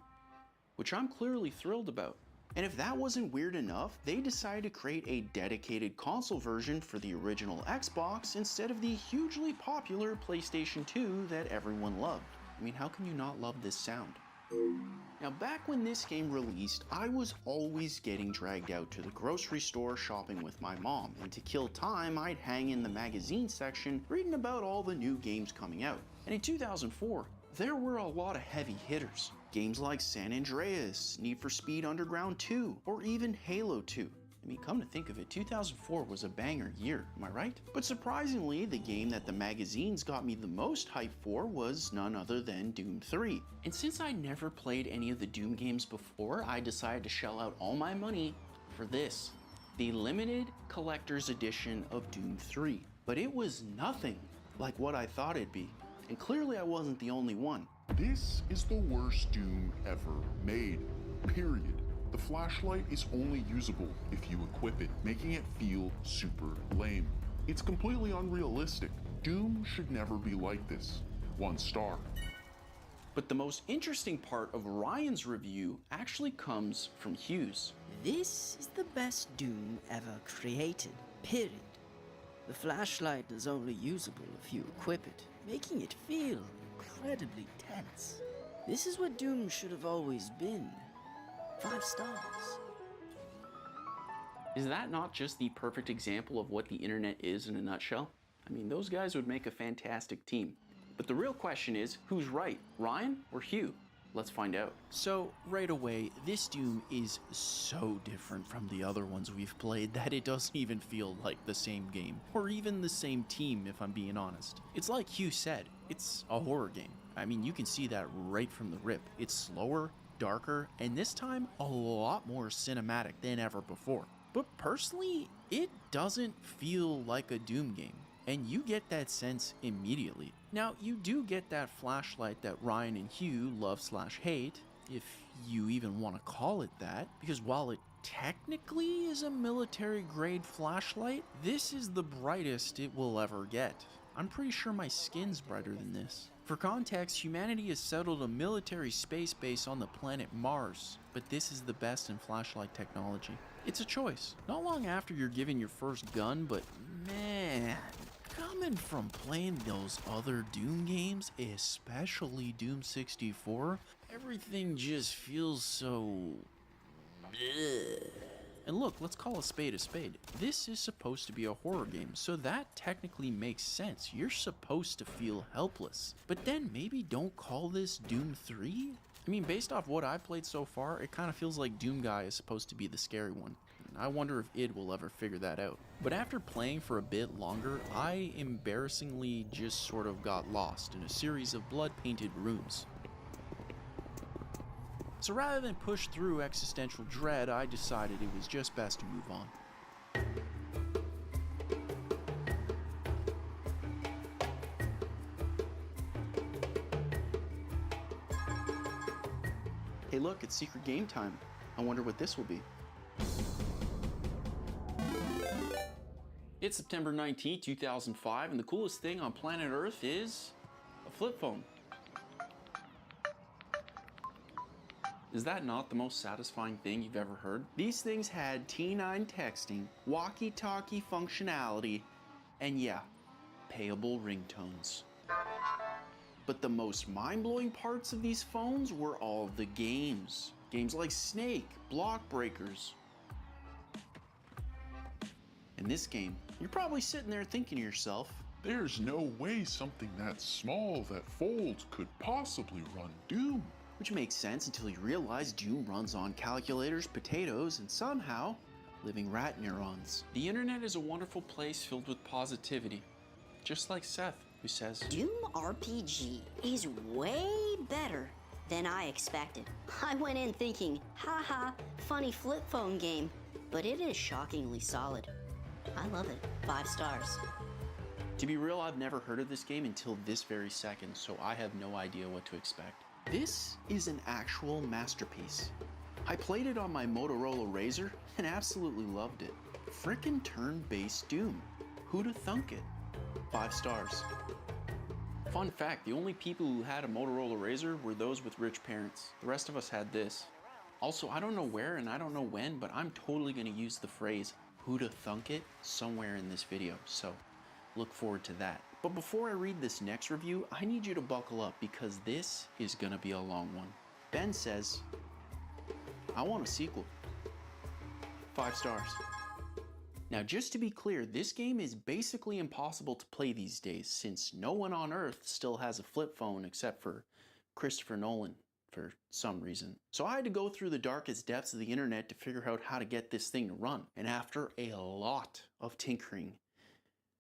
which I'm clearly thrilled about. And if that wasn't weird enough, they decided to create a dedicated console version for the original Xbox instead of the hugely popular PlayStation 2 that everyone loved. I mean, how can you not love this sound? Now, back when this game released, I was always getting dragged out to the grocery store shopping with my mom, and to kill time, I'd hang in the magazine section reading about all the new games coming out. And in 2004, there were a lot of heavy hitters. Games like San Andreas, Need for Speed Underground 2, or even Halo 2. I mean, come to think of it, 2004 was a banger year, am I right? But surprisingly, the game that the magazines got me the most hype for was none other than Doom 3. And since I never played any of the Doom games before, I decided to shell out all my money for this, the limited collector's edition of Doom 3. But it was nothing like what I thought it'd be. And clearly I wasn't the only one. This is the worst Doom ever made, period. The flashlight is only usable if you equip it, making it feel super lame. It's completely unrealistic. Doom should never be like this. 1 star. But the most interesting part of Ryan's review actually comes from Hughes. This is the best Doom ever created, period. The flashlight is only usable if you equip it, making it feel incredibly tense. This is what Doom should have always been. 5 stars. Is that not just the perfect example of what the internet is in a nutshell? I mean, those guys would make a fantastic team. But the real question is, who's right, Ryan or Hugh? Let's find out. So, right away, this Doom is so different from the other ones we've played that it doesn't even feel like the same game, or even the same team if I'm being honest. It's like Hugh said, it's a horror game. I mean, you can see that right from the rip. It's slower, darker, and this time a lot more cinematic than ever before. But personally, it doesn't feel like a Doom game, and you get that sense immediately. Now, you do get that flashlight that Ryan and Hugh love/hate, if you even want to call it that, because while it technically is a military-grade flashlight, this is the brightest it will ever get. I'm pretty sure my skin's brighter than this. For context, humanity has settled a military space base on the planet Mars, but this is the best in flashlight technology. It's a choice. Not long after you're given your first gun, but man, coming from playing those other Doom games, especially Doom 64, everything just feels so... bleh. And look, let's call a spade a spade. This is supposed to be a horror game, so that technically makes sense. You're supposed to feel helpless. But then maybe don't call this Doom 3? I mean, based off what I've played so far, it kind of feels like Doom Guy is supposed to be the scary one. I wonder if id will ever figure that out. But after playing for a bit longer, I embarrassingly just sort of got lost in a series of blood-painted rooms. So rather than push through existential dread, I decided it was just best to move on. Hey look, it's secret game time. I wonder what this will be. It's September 19, 2005, and the coolest thing on planet Earth is a flip phone. Is that not the most satisfying thing you've ever heard? These things had T9 texting, walkie-talkie functionality, and yeah, payable ringtones. But the most mind-blowing parts of these phones were all the games. Games like Snake, Block Breakers. In this game, you're probably sitting there thinking to yourself, there's no way something that small that folds could possibly run Doom. Which makes sense until you realize Doom runs on calculators, potatoes, and somehow living rat neurons. The internet is a wonderful place filled with positivity. Just like Seth, who says, Doom RPG is way better than I expected. I went in thinking, haha, funny flip phone game, but it is shockingly solid. I love it. 5 stars. To be real, I've never heard of this game until this very second, so I have no idea what to expect. This is an actual masterpiece. I played it on my Motorola Razr and absolutely loved it. Frickin' turn-based Doom. Who'da thunk it? 5 stars. Fun fact, the only people who had a Motorola Razr were those with rich parents. The rest of us had this. Also, I don't know where and I don't know when, but I'm totally gonna use the phrase "who'da thunk it" somewhere in this video, so look forward to that. But before I read this next review, I need you to buckle up because this is gonna be a long one. Ben says, I want a sequel. 5 stars. Now just to be clear, this game is basically impossible to play these days since no one on Earth still has a flip phone except for Christopher Nolan for some reason. So I had to go through the darkest depths of the internet to figure out how to get this thing to run. And after a lot of tinkering,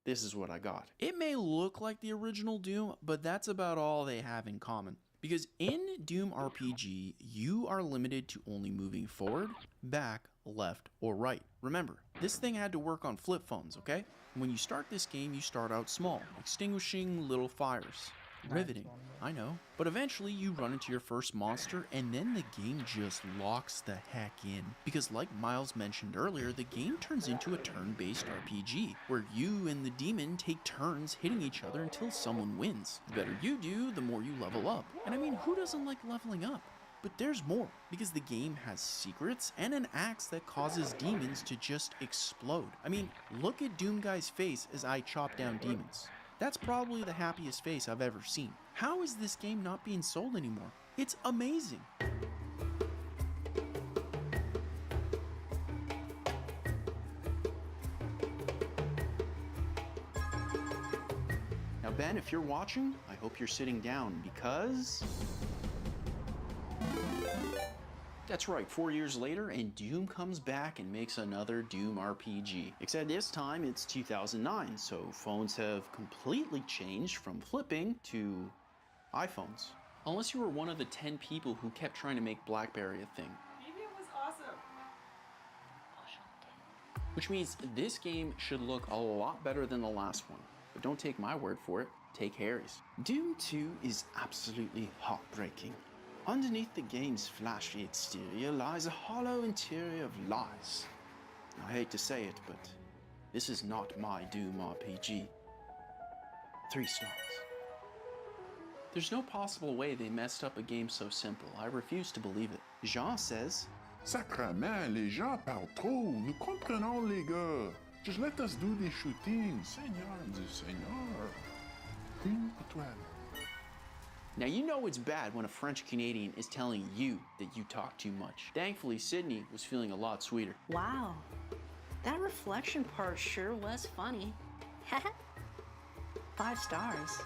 this is what I got. It may look like the original Doom, but that's about all they have in common. Because in Doom RPG, you are limited to only moving forward, back, left, or right. Remember, this thing had to work on flip phones, okay? When you start this game, you start out small, extinguishing little fires. Riveting, I know. But eventually you run into your first monster and then the game just locks the heck in. Because like Miles mentioned earlier, the game turns into a turn-based RPG, where you and the demon take turns hitting each other until someone wins. The better you do, the more you level up. And I mean, who doesn't like leveling up? But there's more, because the game has secrets and an axe that causes demons to just explode. I mean, look at Doom Guy's face as I chop down demons. That's probably the happiest face I've ever seen. How is this game not being sold anymore? It's amazing. Ben, if you're watching, I hope you're sitting down because... That's right, 4 years later, and Doom comes back and makes another Doom RPG. Except this time it's 2009, so phones have completely changed from flipping to iPhones. Unless you were one of the 10 people who kept trying to make BlackBerry a thing. It was awesome. Which means this game should look a lot better than the last one. But don't take my word for it, take Harry's. Doom 2 is absolutely heartbreaking. Underneath the game's flashy exterior lies a hollow interior of lies. I hate to say it, but this is not my Doom RPG. 3 stars. There's no possible way they messed up a game so simple. I refuse to believe it. Jean says, Sacrement, les gens parlent trop. Nous comprenons, les gars. Just let us do the shooting. Seigneur du Seigneur. Une étoile. now you know it's bad when a French Canadian is telling you that you talk too much. Thankfully, Sydney was feeling a lot sweeter. Wow, that reflection part sure was funny. 5 stars.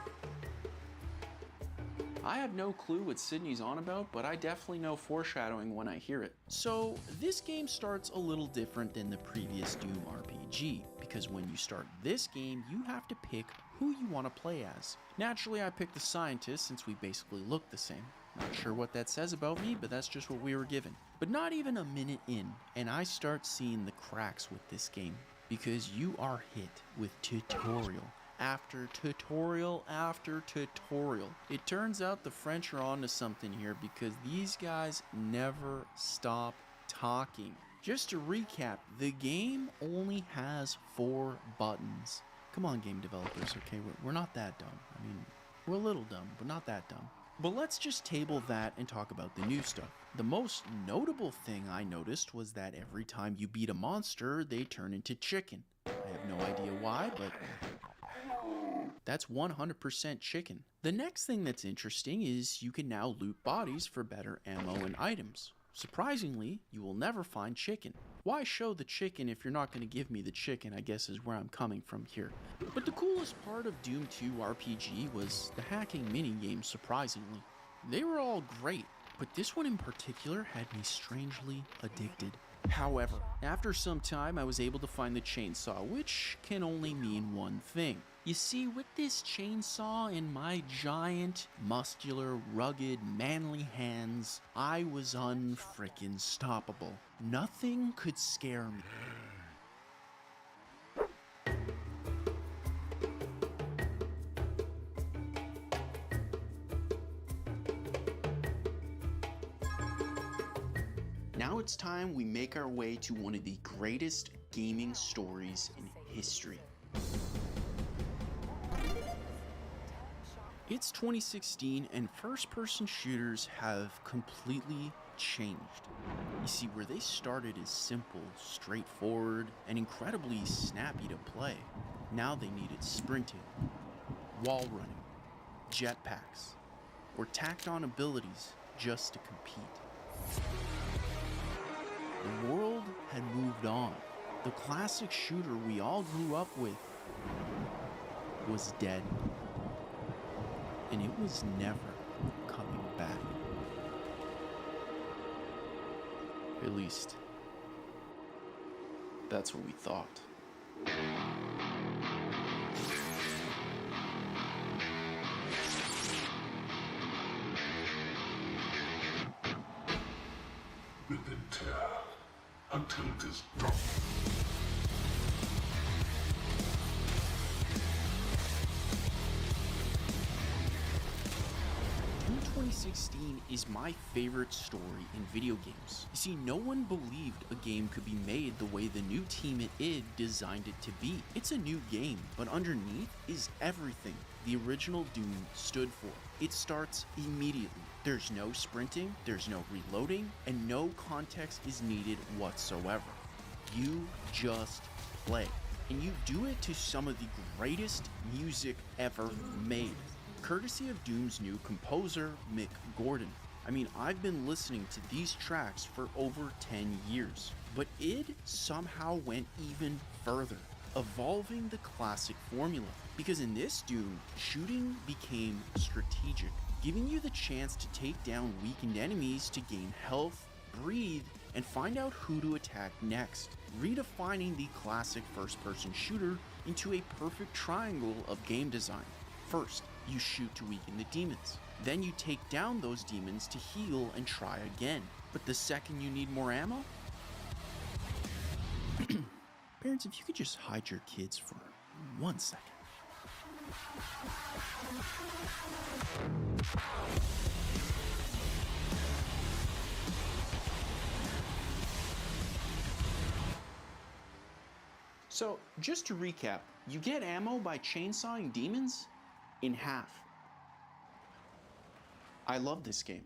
I have no clue what Sydney's on about, but I definitely know foreshadowing when I hear it. So this game starts a little different than the previous Doom RPG, because when you start this game, you have to pick who you want to play as. Naturally, I picked the scientist since we basically look the same. Not sure what that says about me, but that's just what we were given. But not even a minute in, and I start seeing the cracks with this game, because you are hit with tutorial after tutorial after tutorial. It turns out the French are onto something here because these guys never stop talking. Just to recap, the game only has 4 buttons. Come on, game developers, okay? We're not that dumb. I mean, we're a little dumb, but not that dumb. But let's just table that and talk about the new stuff. The most notable thing I noticed was that every time you beat a monster, they turn into chicken. I have no idea why, but that's 100% chicken. The next thing that's interesting is you can now loot bodies for better ammo and items. Surprisingly, you will never find chicken. Why show the chicken if you're not going to give me the chicken, I guess is where I'm coming from here. But the coolest part of Doom 2 RPG was the hacking minigame, surprisingly. They were all great, but this one in particular had me strangely addicted. However, after some time I was able to find the chainsaw, which can only mean one thing. You see, with this chainsaw in my giant, muscular, rugged, manly hands, I was unfrickin' stoppable. Nothing could scare me. Now it's time we make our way to one of the greatest gaming stories in history. It's 2016 and first-person shooters have completely changed. You see, where they started is simple, straightforward, and incredibly snappy to play. Now they needed sprinting, wall running, jetpacks, or tacked on abilities just to compete. The world had moved on. The classic shooter we all grew up with was dead. And it was never coming back. At least, that's what we thought. With the terror until it is done. Doom 2016 is my favorite story in video games. You see, no one believed a game could be made the way the new team at id designed it to be. It's a new game, but underneath is everything the original Doom stood for. It starts immediately. There's no sprinting, there's no reloading, and no context is needed whatsoever. You just play. And you do it to some of the greatest music ever made, courtesy of Doom's new composer, Mick Gordon. I mean, I've been listening to these tracks for over 10 years, but id somehow went even further. evolving the classic formula. Because in this Doom, shooting became strategic, giving you the chance to take down weakened enemies to gain health, breathe, and find out who to attack next, redefining the classic first-person shooter into a perfect triangle of game design. First, you shoot to weaken the demons. Then you take down those demons to heal and try again. But the second you need more ammo? Parents, if you could just hide your kids for 1 second. So, just to recap, you get ammo by chainsawing demons in half. I love this game.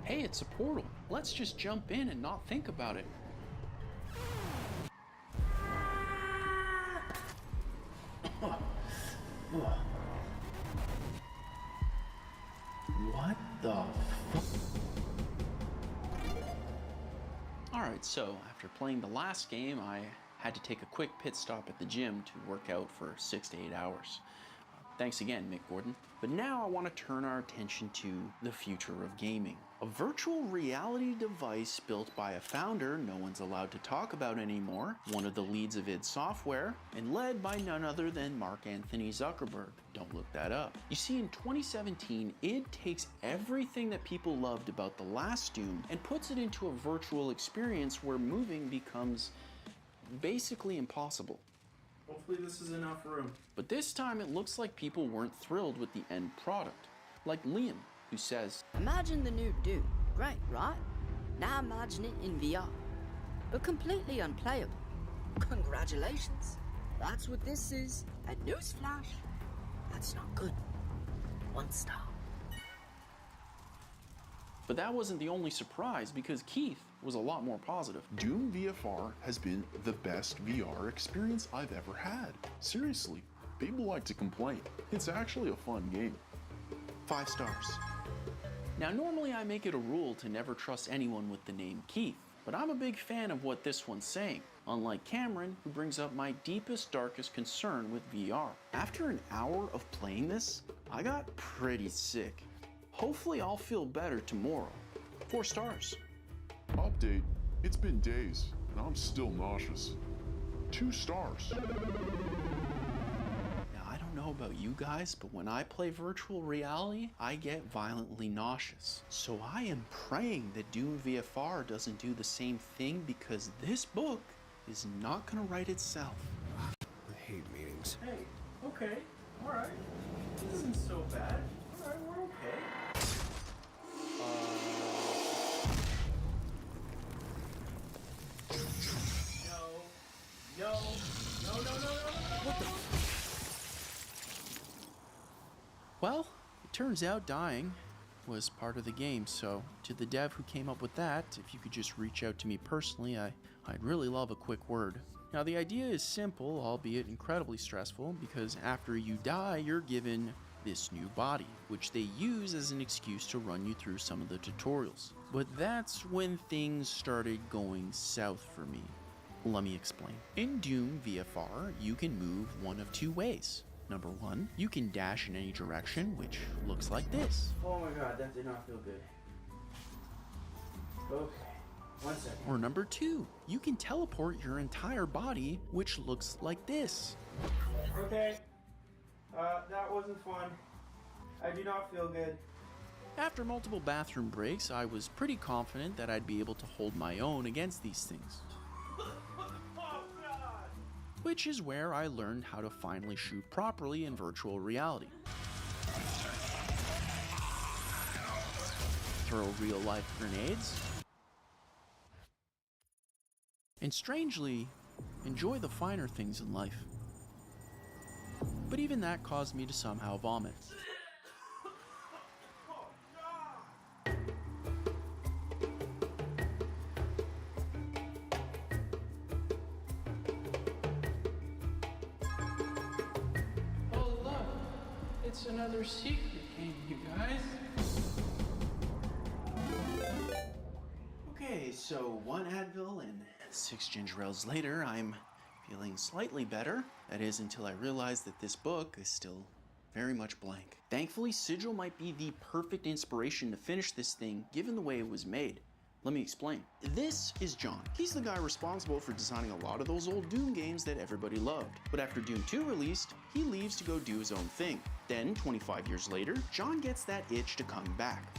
Hey, it's a portal. Let's just jump in and not think about it. What the fuck? Alright, so after playing the last game, I had to take a quick pit stop at the gym to work out for 6 to 8 hours. Thanks again, Mick Gordon. But now I want to turn our attention to the future of gaming. A virtual reality device built by a founder no one's allowed to talk about anymore, one of the leads of id Software, and led by none other than Mark Anthony Zuckerberg. Don't look that up. You see, in 2017, id takes everything that people loved about the last Doom and puts it into a virtual experience where moving becomes basically impossible. Hopefully this is enough room. But this time it looks like people weren't thrilled with the end product. Like Liam, who says, Imagine the new Doom. Great, right? Now imagine it in VR. But completely unplayable. Congratulations. That's what this is. And newsflash, that's not good. 1 star. But that wasn't the only surprise, because Keith was a lot more positive. Doom VFR has been the best VR experience I've ever had. Seriously, people like to complain. It's actually a fun game. 5 stars. Now normally I make it a rule to never trust anyone with the name Keith, but I'm a big fan of what this one's saying, unlike Cameron, who brings up my deepest, darkest concern with VR. After an hour of playing this, I got pretty sick. Hopefully I'll feel better tomorrow. 4 stars. Update, it's been days, and I'm still nauseous. 2 stars. Now I don't know about you guys, but when I play virtual reality, I get violently nauseous. So I am praying that Doom VFR doesn't do the same thing, because this book is not gonna write itself. I hate meetings. Hey, okay, alright. This isn't so bad. Alright, we're okay. No. What the? Well, it turns out dying was part of the game, so to the dev who came up with that, if you could just reach out to me personally, I'd really love a quick word. Now the idea is simple, albeit incredibly stressful, because after you die, you're given this new body, which they use as an excuse to run you through some of the tutorials. But that's when things started going south for me. Let me explain. In Doom VFR, you can move one of 2 ways. Number 1, you can dash in any direction, which looks like this. Oh my god, that did not feel good. Okay, 1 second. Or number 2, you can teleport your entire body, which looks like this. Okay, that wasn't fun. I do not feel good. After multiple bathroom breaks, I was pretty confident that I'd be able to hold my own against these things. Which is where I learned how to finally shoot properly in virtual reality. Throw real-life grenades. And strangely, enjoy the finer things in life. But even that caused me to somehow vomit. another secret game, you guys. Okay, so 1 Advil and 6 ginger ales later, I'm feeling slightly better. That is until I realized that this book is still very much blank. Thankfully, Sigil might be the perfect inspiration to finish this thing, given the way it was made. Let me explain. This is John. He's the guy responsible for designing a lot of those old Doom games that everybody loved. But after Doom 2 released, he leaves to go do his own thing. Then, 25 years later, John gets that itch to come back.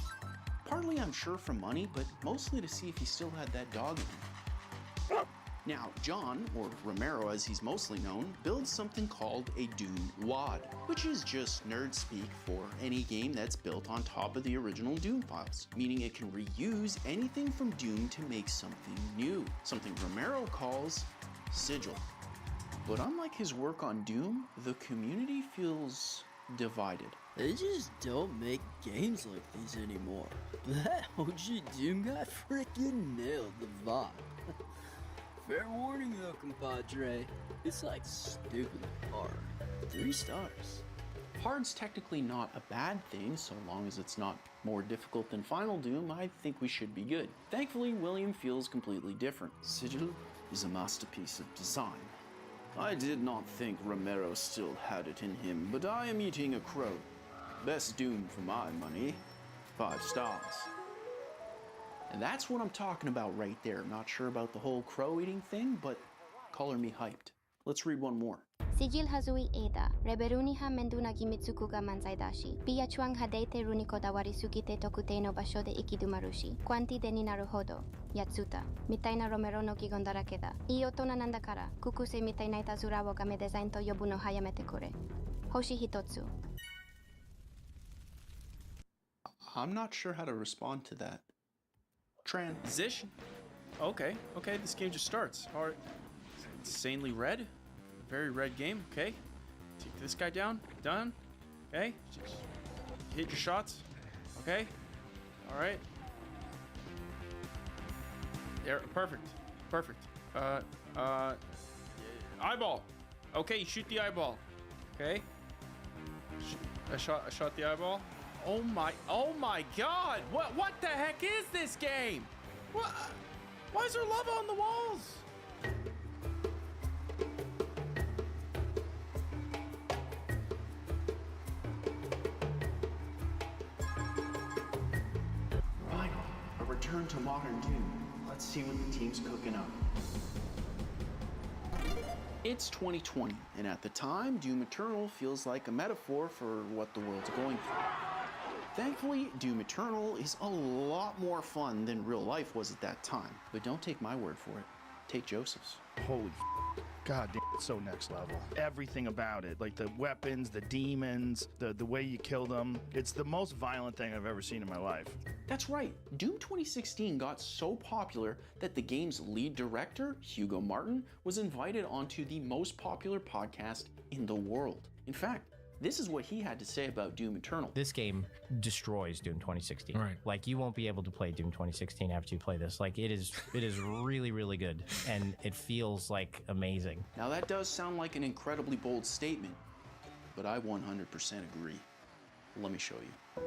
Partly, I'm sure, for money, but mostly to see if he still had that dog in him. Now, John, or Romero as he's mostly known, builds something called a Doom WAD, which is just nerd speak for any game that's built on top of the original Doom files, meaning it can reuse anything from Doom to make something new, something Romero calls Sigil. But unlike his work on Doom, the community feels divided. They just don't make games like these anymore. That OG Doom guy freaking nailed the vibe. Fair warning though, compadre. It's like stupid hard. 3 stars. Hard's technically not a bad thing, so long as it's not more difficult than Final Doom, I think we should be good. Thankfully, William feels completely different. Sigil is a masterpiece of design. I did not think Romero still had it in him, but I am eating a crow. Best Doom for my money. 5 stars. And that's what I'm talking about right there. Not sure about the whole crow eating thing, but color me hyped. Let's read one more. Sigil hazui eda, reberuni ha menduna gimitsuku ga manzaidashi. Piyachuan hadeite runiko dawari sugite tokute no basho de ikidumarushi. Quanti de ni naruhodo. Yatsuta. Mitaina Romero no gigon darakeda. Io tona nandakara. Kukuse mitaina itazura wo game design to yobu no hayamete kure. Hoshi hitotsu. I'm not sure how to respond to that. Transition. Okay, this game just starts. All right. Insanely red. Very red game. Okay. Take this guy down. Done. Okay. Just hit your shots. Okay. All right. There. Perfect. Eyeball. Okay, shoot the eyeball. Okay. I shot the eyeball. Oh my God! What the heck is this game? What? Why is there lava on the walls? Fine. A return to modern Doom. Let's see what the team's cooking up. It's 2020, and at the time, Doom Eternal feels like a metaphor for what the world's going through. Thankfully, Doom Eternal is a lot more fun than real life was at that time. But don't take my word for it. Take Joseph's. Holy God damn, it's so next level. Everything about it, like the weapons, the demons, the way you kill them. It's the most violent thing I've ever seen in my life. That's right. Doom 2016 got so popular that the game's lead director, Hugo Martin, was invited onto the most popular podcast in the world. In fact, this is what he had to say about Doom Eternal. This game destroys Doom 2016. Right. Like, you won't be able to play Doom 2016 after you play this. Like, it is really, really good. And it feels like amazing. Now that does sound like an incredibly bold statement, but I 100% agree. Let me show you.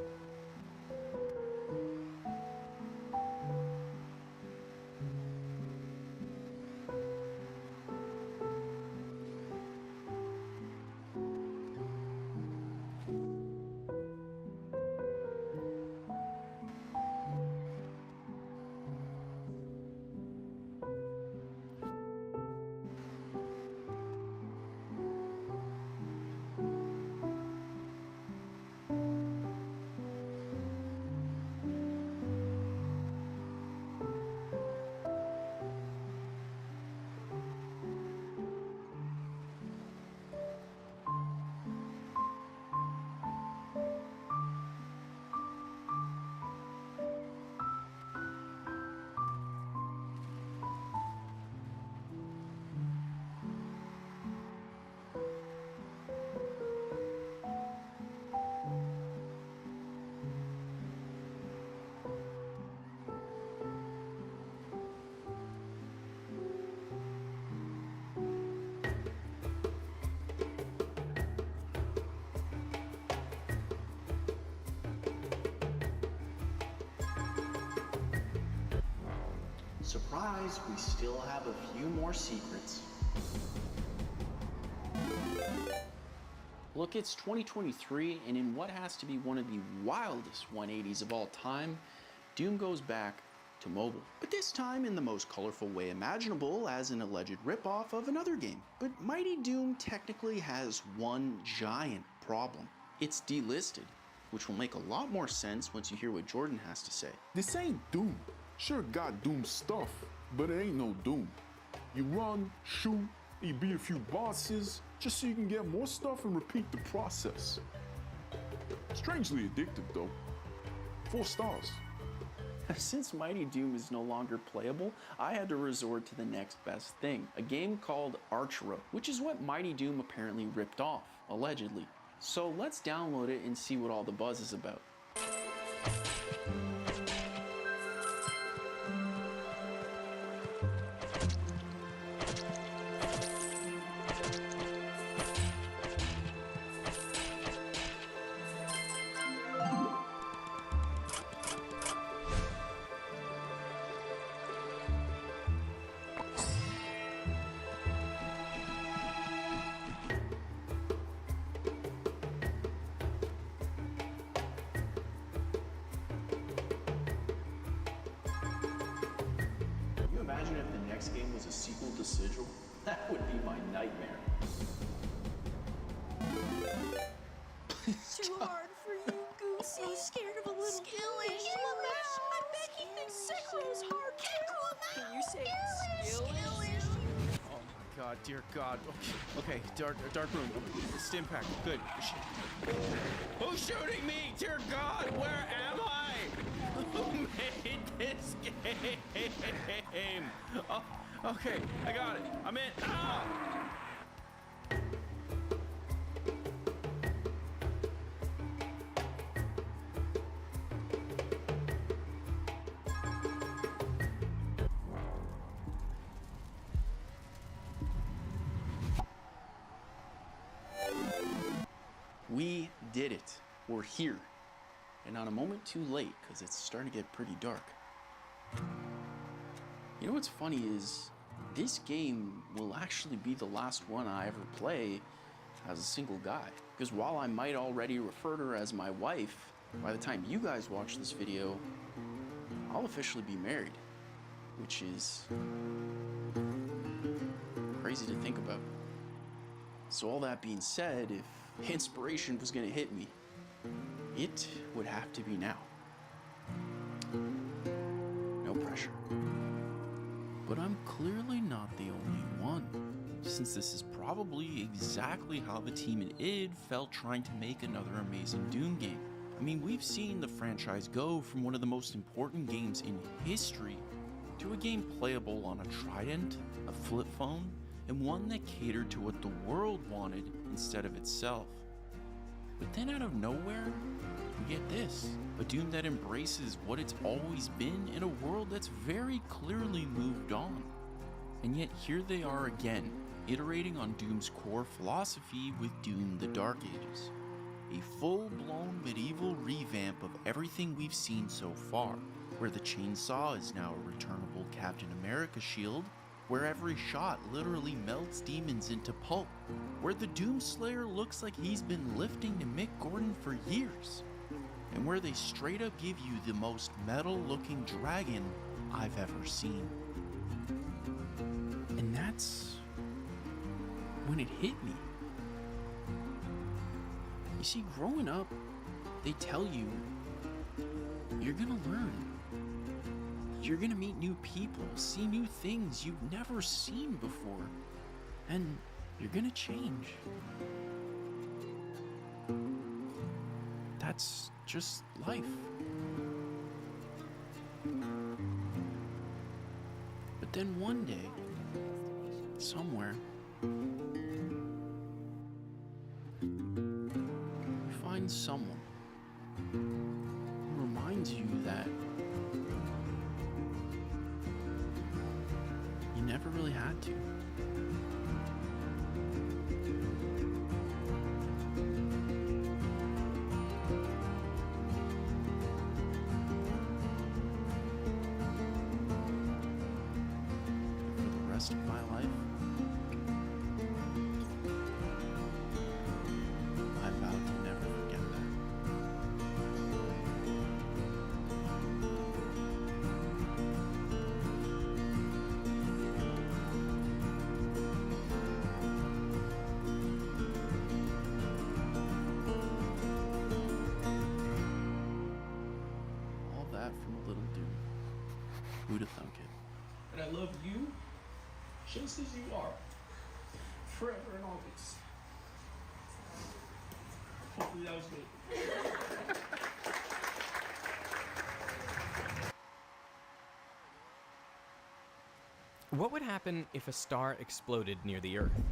Surprise, we still have a few more secrets. Look, it's 2023, and in what has to be one of the wildest 180s of all time, Doom goes back to mobile. But this time in the most colorful way imaginable as an alleged ripoff of another game. But Mighty Doom technically has one giant problem. It's delisted, which will make a lot more sense once you hear what Jordan has to say. This ain't Doom. Sure got Doom stuff, but it ain't no Doom. You run, shoot, you beat a few bosses, just so you can get more stuff and repeat the process. Strangely addictive though. 4 stars. Since Mighty Doom is no longer playable, I had to resort to the next best thing, a game called Archero, which is what Mighty Doom apparently ripped off, allegedly. So let's download it and see what all the buzz is about. Imagine if the next game was a sequel to Sigil. That would be my nightmare. Too hard for you, Goose. He's scared of a little skillish. I bet he thinks Sekiro is hard too. Can you say skillish? Oh my god, dear god. Okay, dark room. Stim pack. Good. Who's shooting me? Dear god, where am I? Who made this game? Oh, okay, I got it. I'm in. Ah! We did it. We're here. And not a moment too late, because it's starting to get pretty dark. You know what's funny is, this game will actually be the last one I ever play as a single guy. Because while I might already refer to her as my wife, by the time you guys watch this video, I'll officially be married. Which is crazy to think about. So all that being said, if inspiration was gonna hit me, it would have to be now. No pressure. But I'm clearly not the only one, since this is probably exactly how the team at id felt trying to make another amazing Doom game. I mean, we've seen the franchise go from one of the most important games in history to a game playable on a Trident, a flip phone, and one that catered to what the world wanted instead of itself. But then out of nowhere, we get this, a Doom that embraces what it's always been in a world that's very clearly moved on. And yet here they are again, iterating on Doom's core philosophy with Doom: The Dark Ages. A full-blown medieval revamp of everything we've seen so far, where the chainsaw is now a returnable Captain America shield, where every shot literally melts demons into pulp, where the Doomslayer looks like he's been lifting to Mick Gordon for years, and where they straight up give you the most metal-looking dragon I've ever seen. And that's when it hit me. You see, growing up, they tell you, you're gonna learn. You're gonna meet new people, see new things you've never seen before, and you're gonna change. That's just life. But then one day, somewhere, you find someone who reminds you that you never really had to. rest of my life, I vow to never forget that. All that from a little dude. Who'd have thunk it? And I love you just as you are, forever and always. Hopefully that was good. What would happen if a star exploded near the Earth?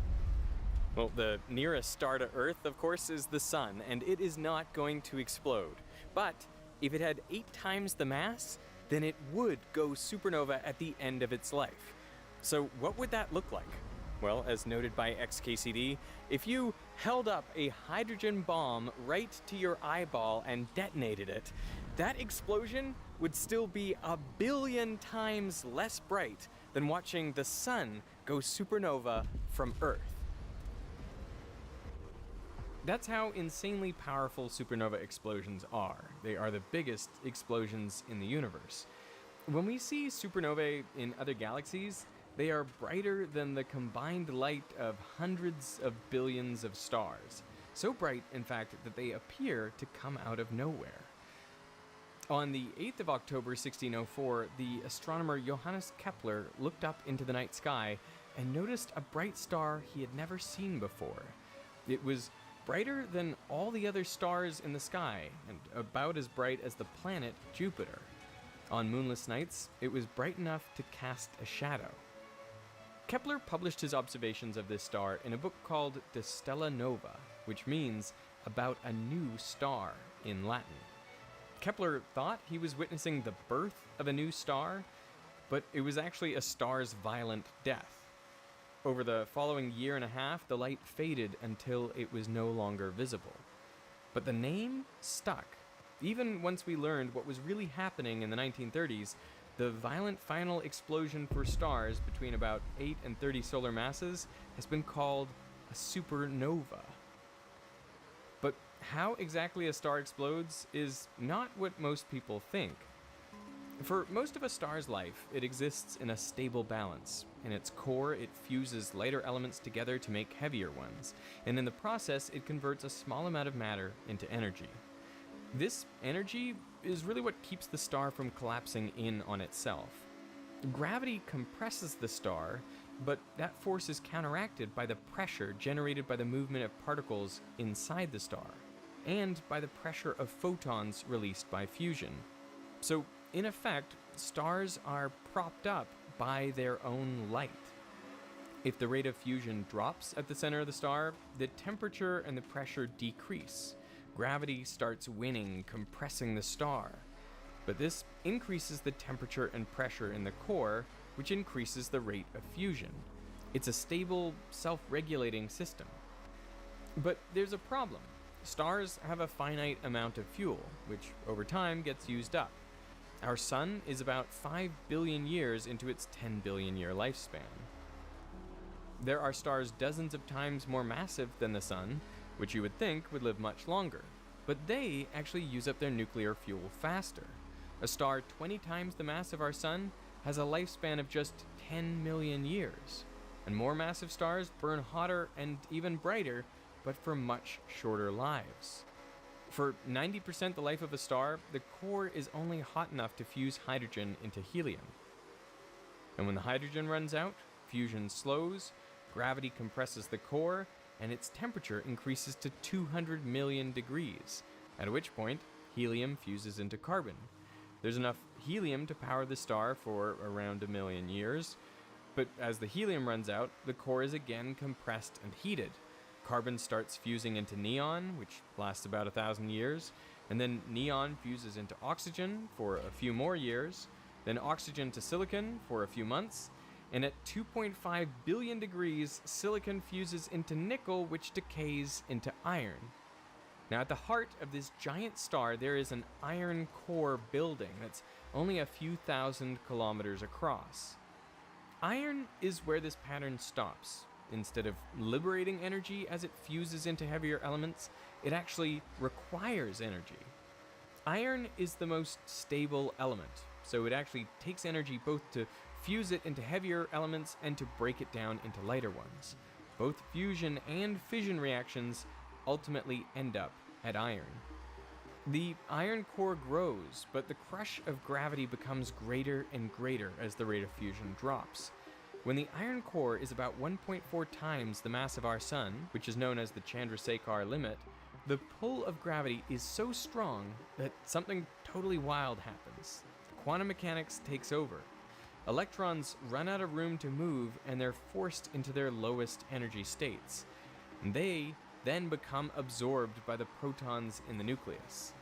Well, the nearest star to Earth, of course, is the Sun, and it is not going to explode. But if it had 8 times the mass, then it would go supernova at the end of its life. So what would that look like? Well, as noted by XKCD, if you held up a hydrogen bomb right to your eyeball and detonated it, that explosion would still be 1 billion times less bright than watching the Sun go supernova from Earth. That's how insanely powerful supernova explosions are. They are the biggest explosions in the universe. When we see supernovae in other galaxies, they are brighter than the combined light of hundreds of billions of stars. So bright, in fact, that they appear to come out of nowhere. On the 8th of October 1604, the astronomer Johannes Kepler looked up into the night sky and noticed a bright star he had never seen before. It was brighter than all the other stars in the sky, and about as bright as the planet Jupiter. On moonless nights, it was bright enough to cast a shadow. Kepler published his observations of this star in a book called De Stella Nova, which means about a new star in Latin. Kepler thought he was witnessing the birth of a new star, but it was actually a star's violent death. Over the following year and a half, the light faded until it was no longer visible. But the name stuck. Even once we learned what was really happening in the 1930s, the violent final explosion for stars between about 8 and 30 solar masses has been called a supernova. But how exactly a star explodes is not what most people think. For most of a star's life, it exists in a stable balance. In its core, it fuses lighter elements together to make heavier ones, and in the process, it converts a small amount of matter into energy. This energy is really what keeps the star from collapsing in on itself. Gravity compresses the star, but that force is counteracted by the pressure generated by the movement of particles inside the star, and by the pressure of photons released by fusion. So, in effect, stars are propped up by their own light. If the rate of fusion drops at the center of the star, the temperature and the pressure decrease. Gravity starts winning, compressing the star. But this increases the temperature and pressure in the core, which increases the rate of fusion. It's a stable, self-regulating system. But there's a problem. Stars have a finite amount of fuel, which over time gets used up. Our sun is about 5 billion years into its 10 billion year lifespan. There are stars dozens of times more massive than the sun, which you would think would live much longer, but they actually use up their nuclear fuel faster. A star 20 times the mass of our sun has a lifespan of just 10 million years, and more massive stars burn hotter and even brighter, but for much shorter lives. For 90% the life of a star, the core is only hot enough to fuse hydrogen into helium. And when the hydrogen runs out, fusion slows, gravity compresses the core, and its temperature increases to 200 million degrees, at which point helium fuses into carbon. There's enough helium to power the star for around 1 million years, but as the helium runs out, the core is again compressed and heated. Carbon starts fusing into neon, which lasts about 1,000 years, and then neon fuses into oxygen for a few more years, then oxygen to silicon for a few months, and at 2.5 billion degrees, silicon fuses into nickel, which decays into iron. Now, at the heart of this giant star, there is an iron core building that's only a few thousand kilometers across. Iron is where this pattern stops. Instead of liberating energy as it fuses into heavier elements, it actually requires energy. Iron is the most stable element, so it actually takes energy both to fuse it into heavier elements and to break it down into lighter ones. Both fusion and fission reactions ultimately end up at iron. The iron core grows, but the crush of gravity becomes greater and greater as the rate of fusion drops. When the iron core is about 1.4 times the mass of our sun, which is known as the Chandrasekhar limit, the pull of gravity is so strong that something totally wild happens. Quantum mechanics takes over. Electrons run out of room to move and they're forced into their lowest energy states. They then become absorbed by the protons in the nucleus.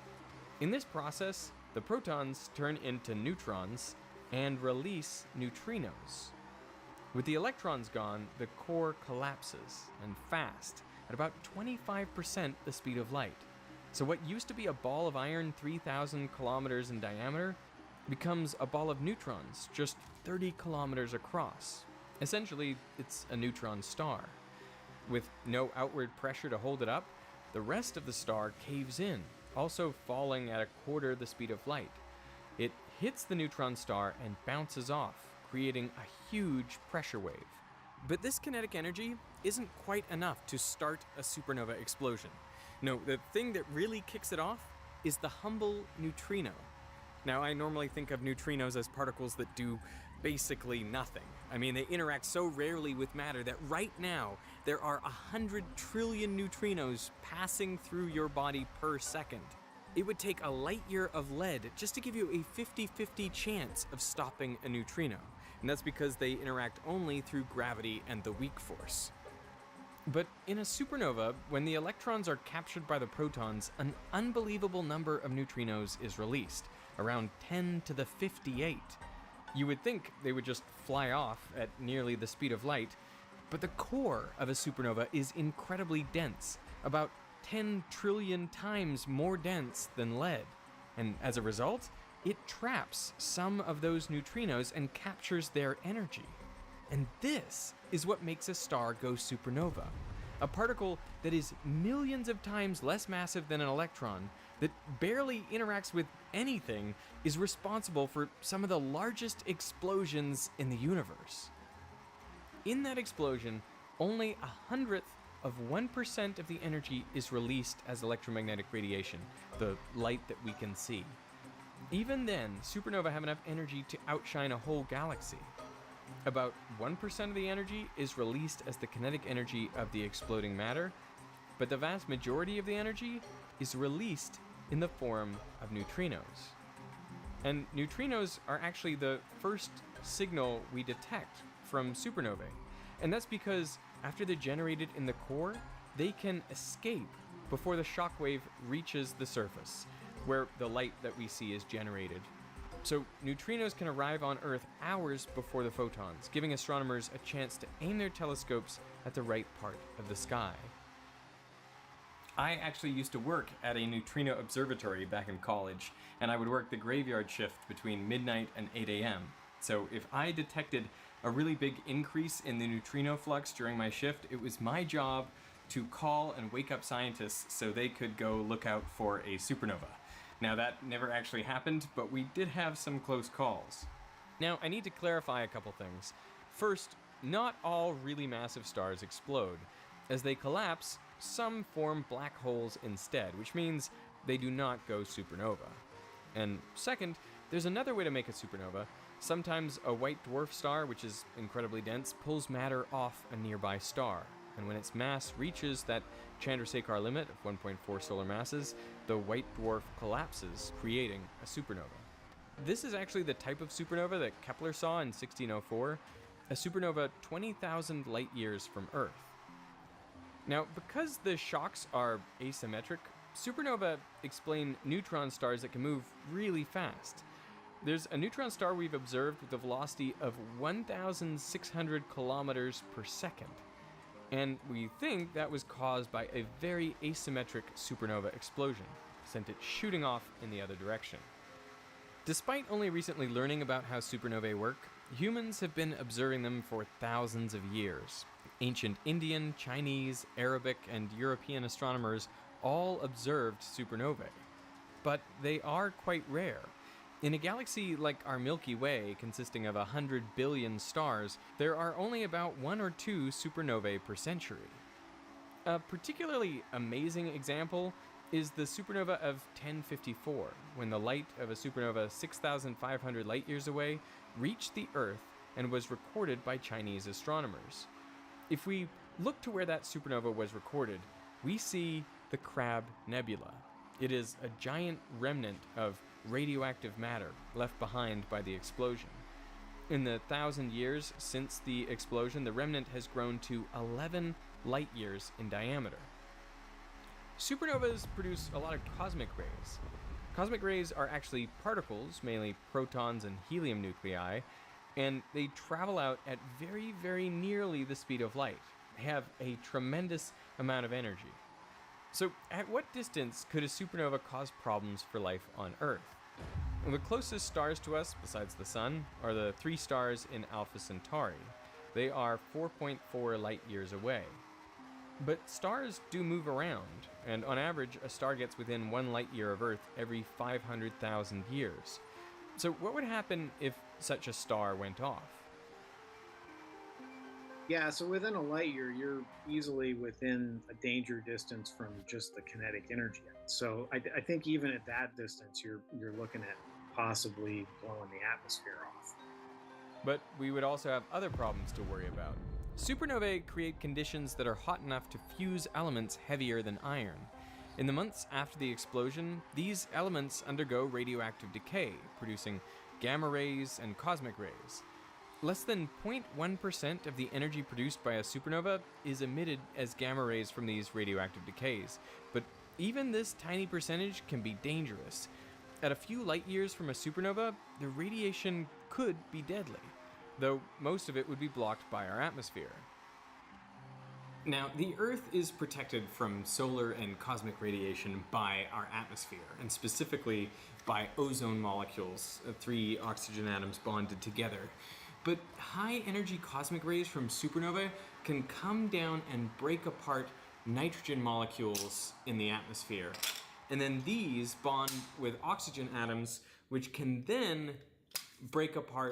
In this process, the protons turn into neutrons and release neutrinos. With the electrons gone, the core collapses, and fast, at about 25% the speed of light. So what used to be a ball of iron 3,000 kilometers in diameter becomes a ball of neutrons just 30 kilometers across. Essentially, it's a neutron star. With no outward pressure to hold it up, the rest of the star caves in, also falling at a quarter the speed of light. It hits the neutron star and bounces off, creating a huge pressure wave. But this kinetic energy isn't quite enough to start a supernova explosion. No, the thing that really kicks it off is the humble neutrino. Now, I normally think of neutrinos as particles that do basically nothing. I mean, they interact so rarely with matter that right now there are 100 trillion neutrinos passing through your body per second. It would take a light year of lead just to give you a 50-50 chance of stopping a neutrino. And that's because they interact only through gravity and the weak force. But in a supernova, when the electrons are captured by the protons, an unbelievable number of neutrinos is released, around 10 to the 58. You would think they would just fly off at nearly the speed of light, but the core of a supernova is incredibly dense, about 10 trillion times more dense than lead. And as a result, it traps some of those neutrinos and captures their energy. And this is what makes a star go supernova. A particle that is millions of times less massive than an electron, that barely interacts with anything, is responsible for some of the largest explosions in the universe. In that explosion, only 1/100th of 1% of the energy is released as electromagnetic radiation, the light that we can see. Even then, supernovae have enough energy to outshine a whole galaxy. About 1% of the energy is released as the kinetic energy of the exploding matter, but the vast majority of the energy is released in the form of neutrinos. And neutrinos are actually the first signal we detect from supernovae. And that's because after they're generated in the core, they can escape before the shockwave reaches the surface, where the light that we see is generated. So neutrinos can arrive on Earth hours before the photons, giving astronomers a chance to aim their telescopes at the right part of the sky. I actually used to work at a neutrino observatory back in college, and I would work the graveyard shift between midnight and 8 a.m. So if I detected a really big increase in the neutrino flux during my shift, it was my job to call and wake up scientists so they could go look out for a supernova. Now that never actually happened, but we did have some close calls. Now I need to clarify a couple things. First, not all really massive stars explode. As they collapse, some form black holes instead, which means they do not go supernova. And second, there's another way to make a supernova. Sometimes a white dwarf star, which is incredibly dense, pulls matter off a nearby star. And when its mass reaches that Chandrasekhar limit of 1.4 solar masses, the white dwarf collapses, creating a supernova. This is actually the type of supernova that Kepler saw in 1604, a supernova 20,000 light years from Earth. Now, because the shocks are asymmetric, supernova explain neutron stars that can move really fast. There's a neutron star we've observed with a velocity of 1,600 kilometers per second. And we think that was caused by a very asymmetric supernova explosion, sent it shooting off in the other direction. Despite only recently learning about how supernovae work, Humans have been observing them for thousands of years. Ancient Indian, Chinese, Arabic, and European astronomers all observed supernovae. But they are quite rare. In a galaxy like our Milky Way, consisting of 100 billion stars, there are only about 1 or 2 supernovae per century. A particularly amazing example is the supernova of 1054, when the light of a supernova 6,500 light-years away reached the Earth and was recorded by Chinese astronomers. If we look to where that supernova was recorded, we see the Crab Nebula. It is a giant remnant of radioactive matter left behind by the explosion. In the 1,000 years since the explosion, the remnant has grown to 11 light-years in diameter. Supernovas produce a lot of cosmic rays. Cosmic rays are actually particles, mainly protons and helium nuclei, and they travel out at very, very nearly the speed of light. They have a tremendous amount of energy. So, at what distance could a supernova cause problems for life on Earth? Well, the closest stars to us, besides the Sun, are the 3 stars in Alpha Centauri. They are 4.4 light-years away. But stars do move around, and on average, a star gets within 1 light-year of Earth every 500,000 years. So what would happen if such a star went off? Yeah, so within a light year, you're easily within a danger distance from just the kinetic energy. So I think even at that distance, you're looking at possibly blowing the atmosphere off. But we would also have other problems to worry about. Supernovae create conditions that are hot enough to fuse elements heavier than iron. In the months after the explosion, these elements undergo radioactive decay, producing gamma rays and cosmic rays. Less than 0.1% of the energy produced by a supernova is emitted as gamma rays from these radioactive decays, but even this tiny percentage can be dangerous. At a few light years from a supernova, the radiation could be deadly, though most of it would be blocked by our atmosphere. Now, the Earth is protected from solar and cosmic radiation by our atmosphere, and specifically by ozone molecules, 3 oxygen atoms bonded together. But high-energy cosmic rays from supernovae can come down and break apart nitrogen molecules in the atmosphere. And then these bond with oxygen atoms, which can then break apart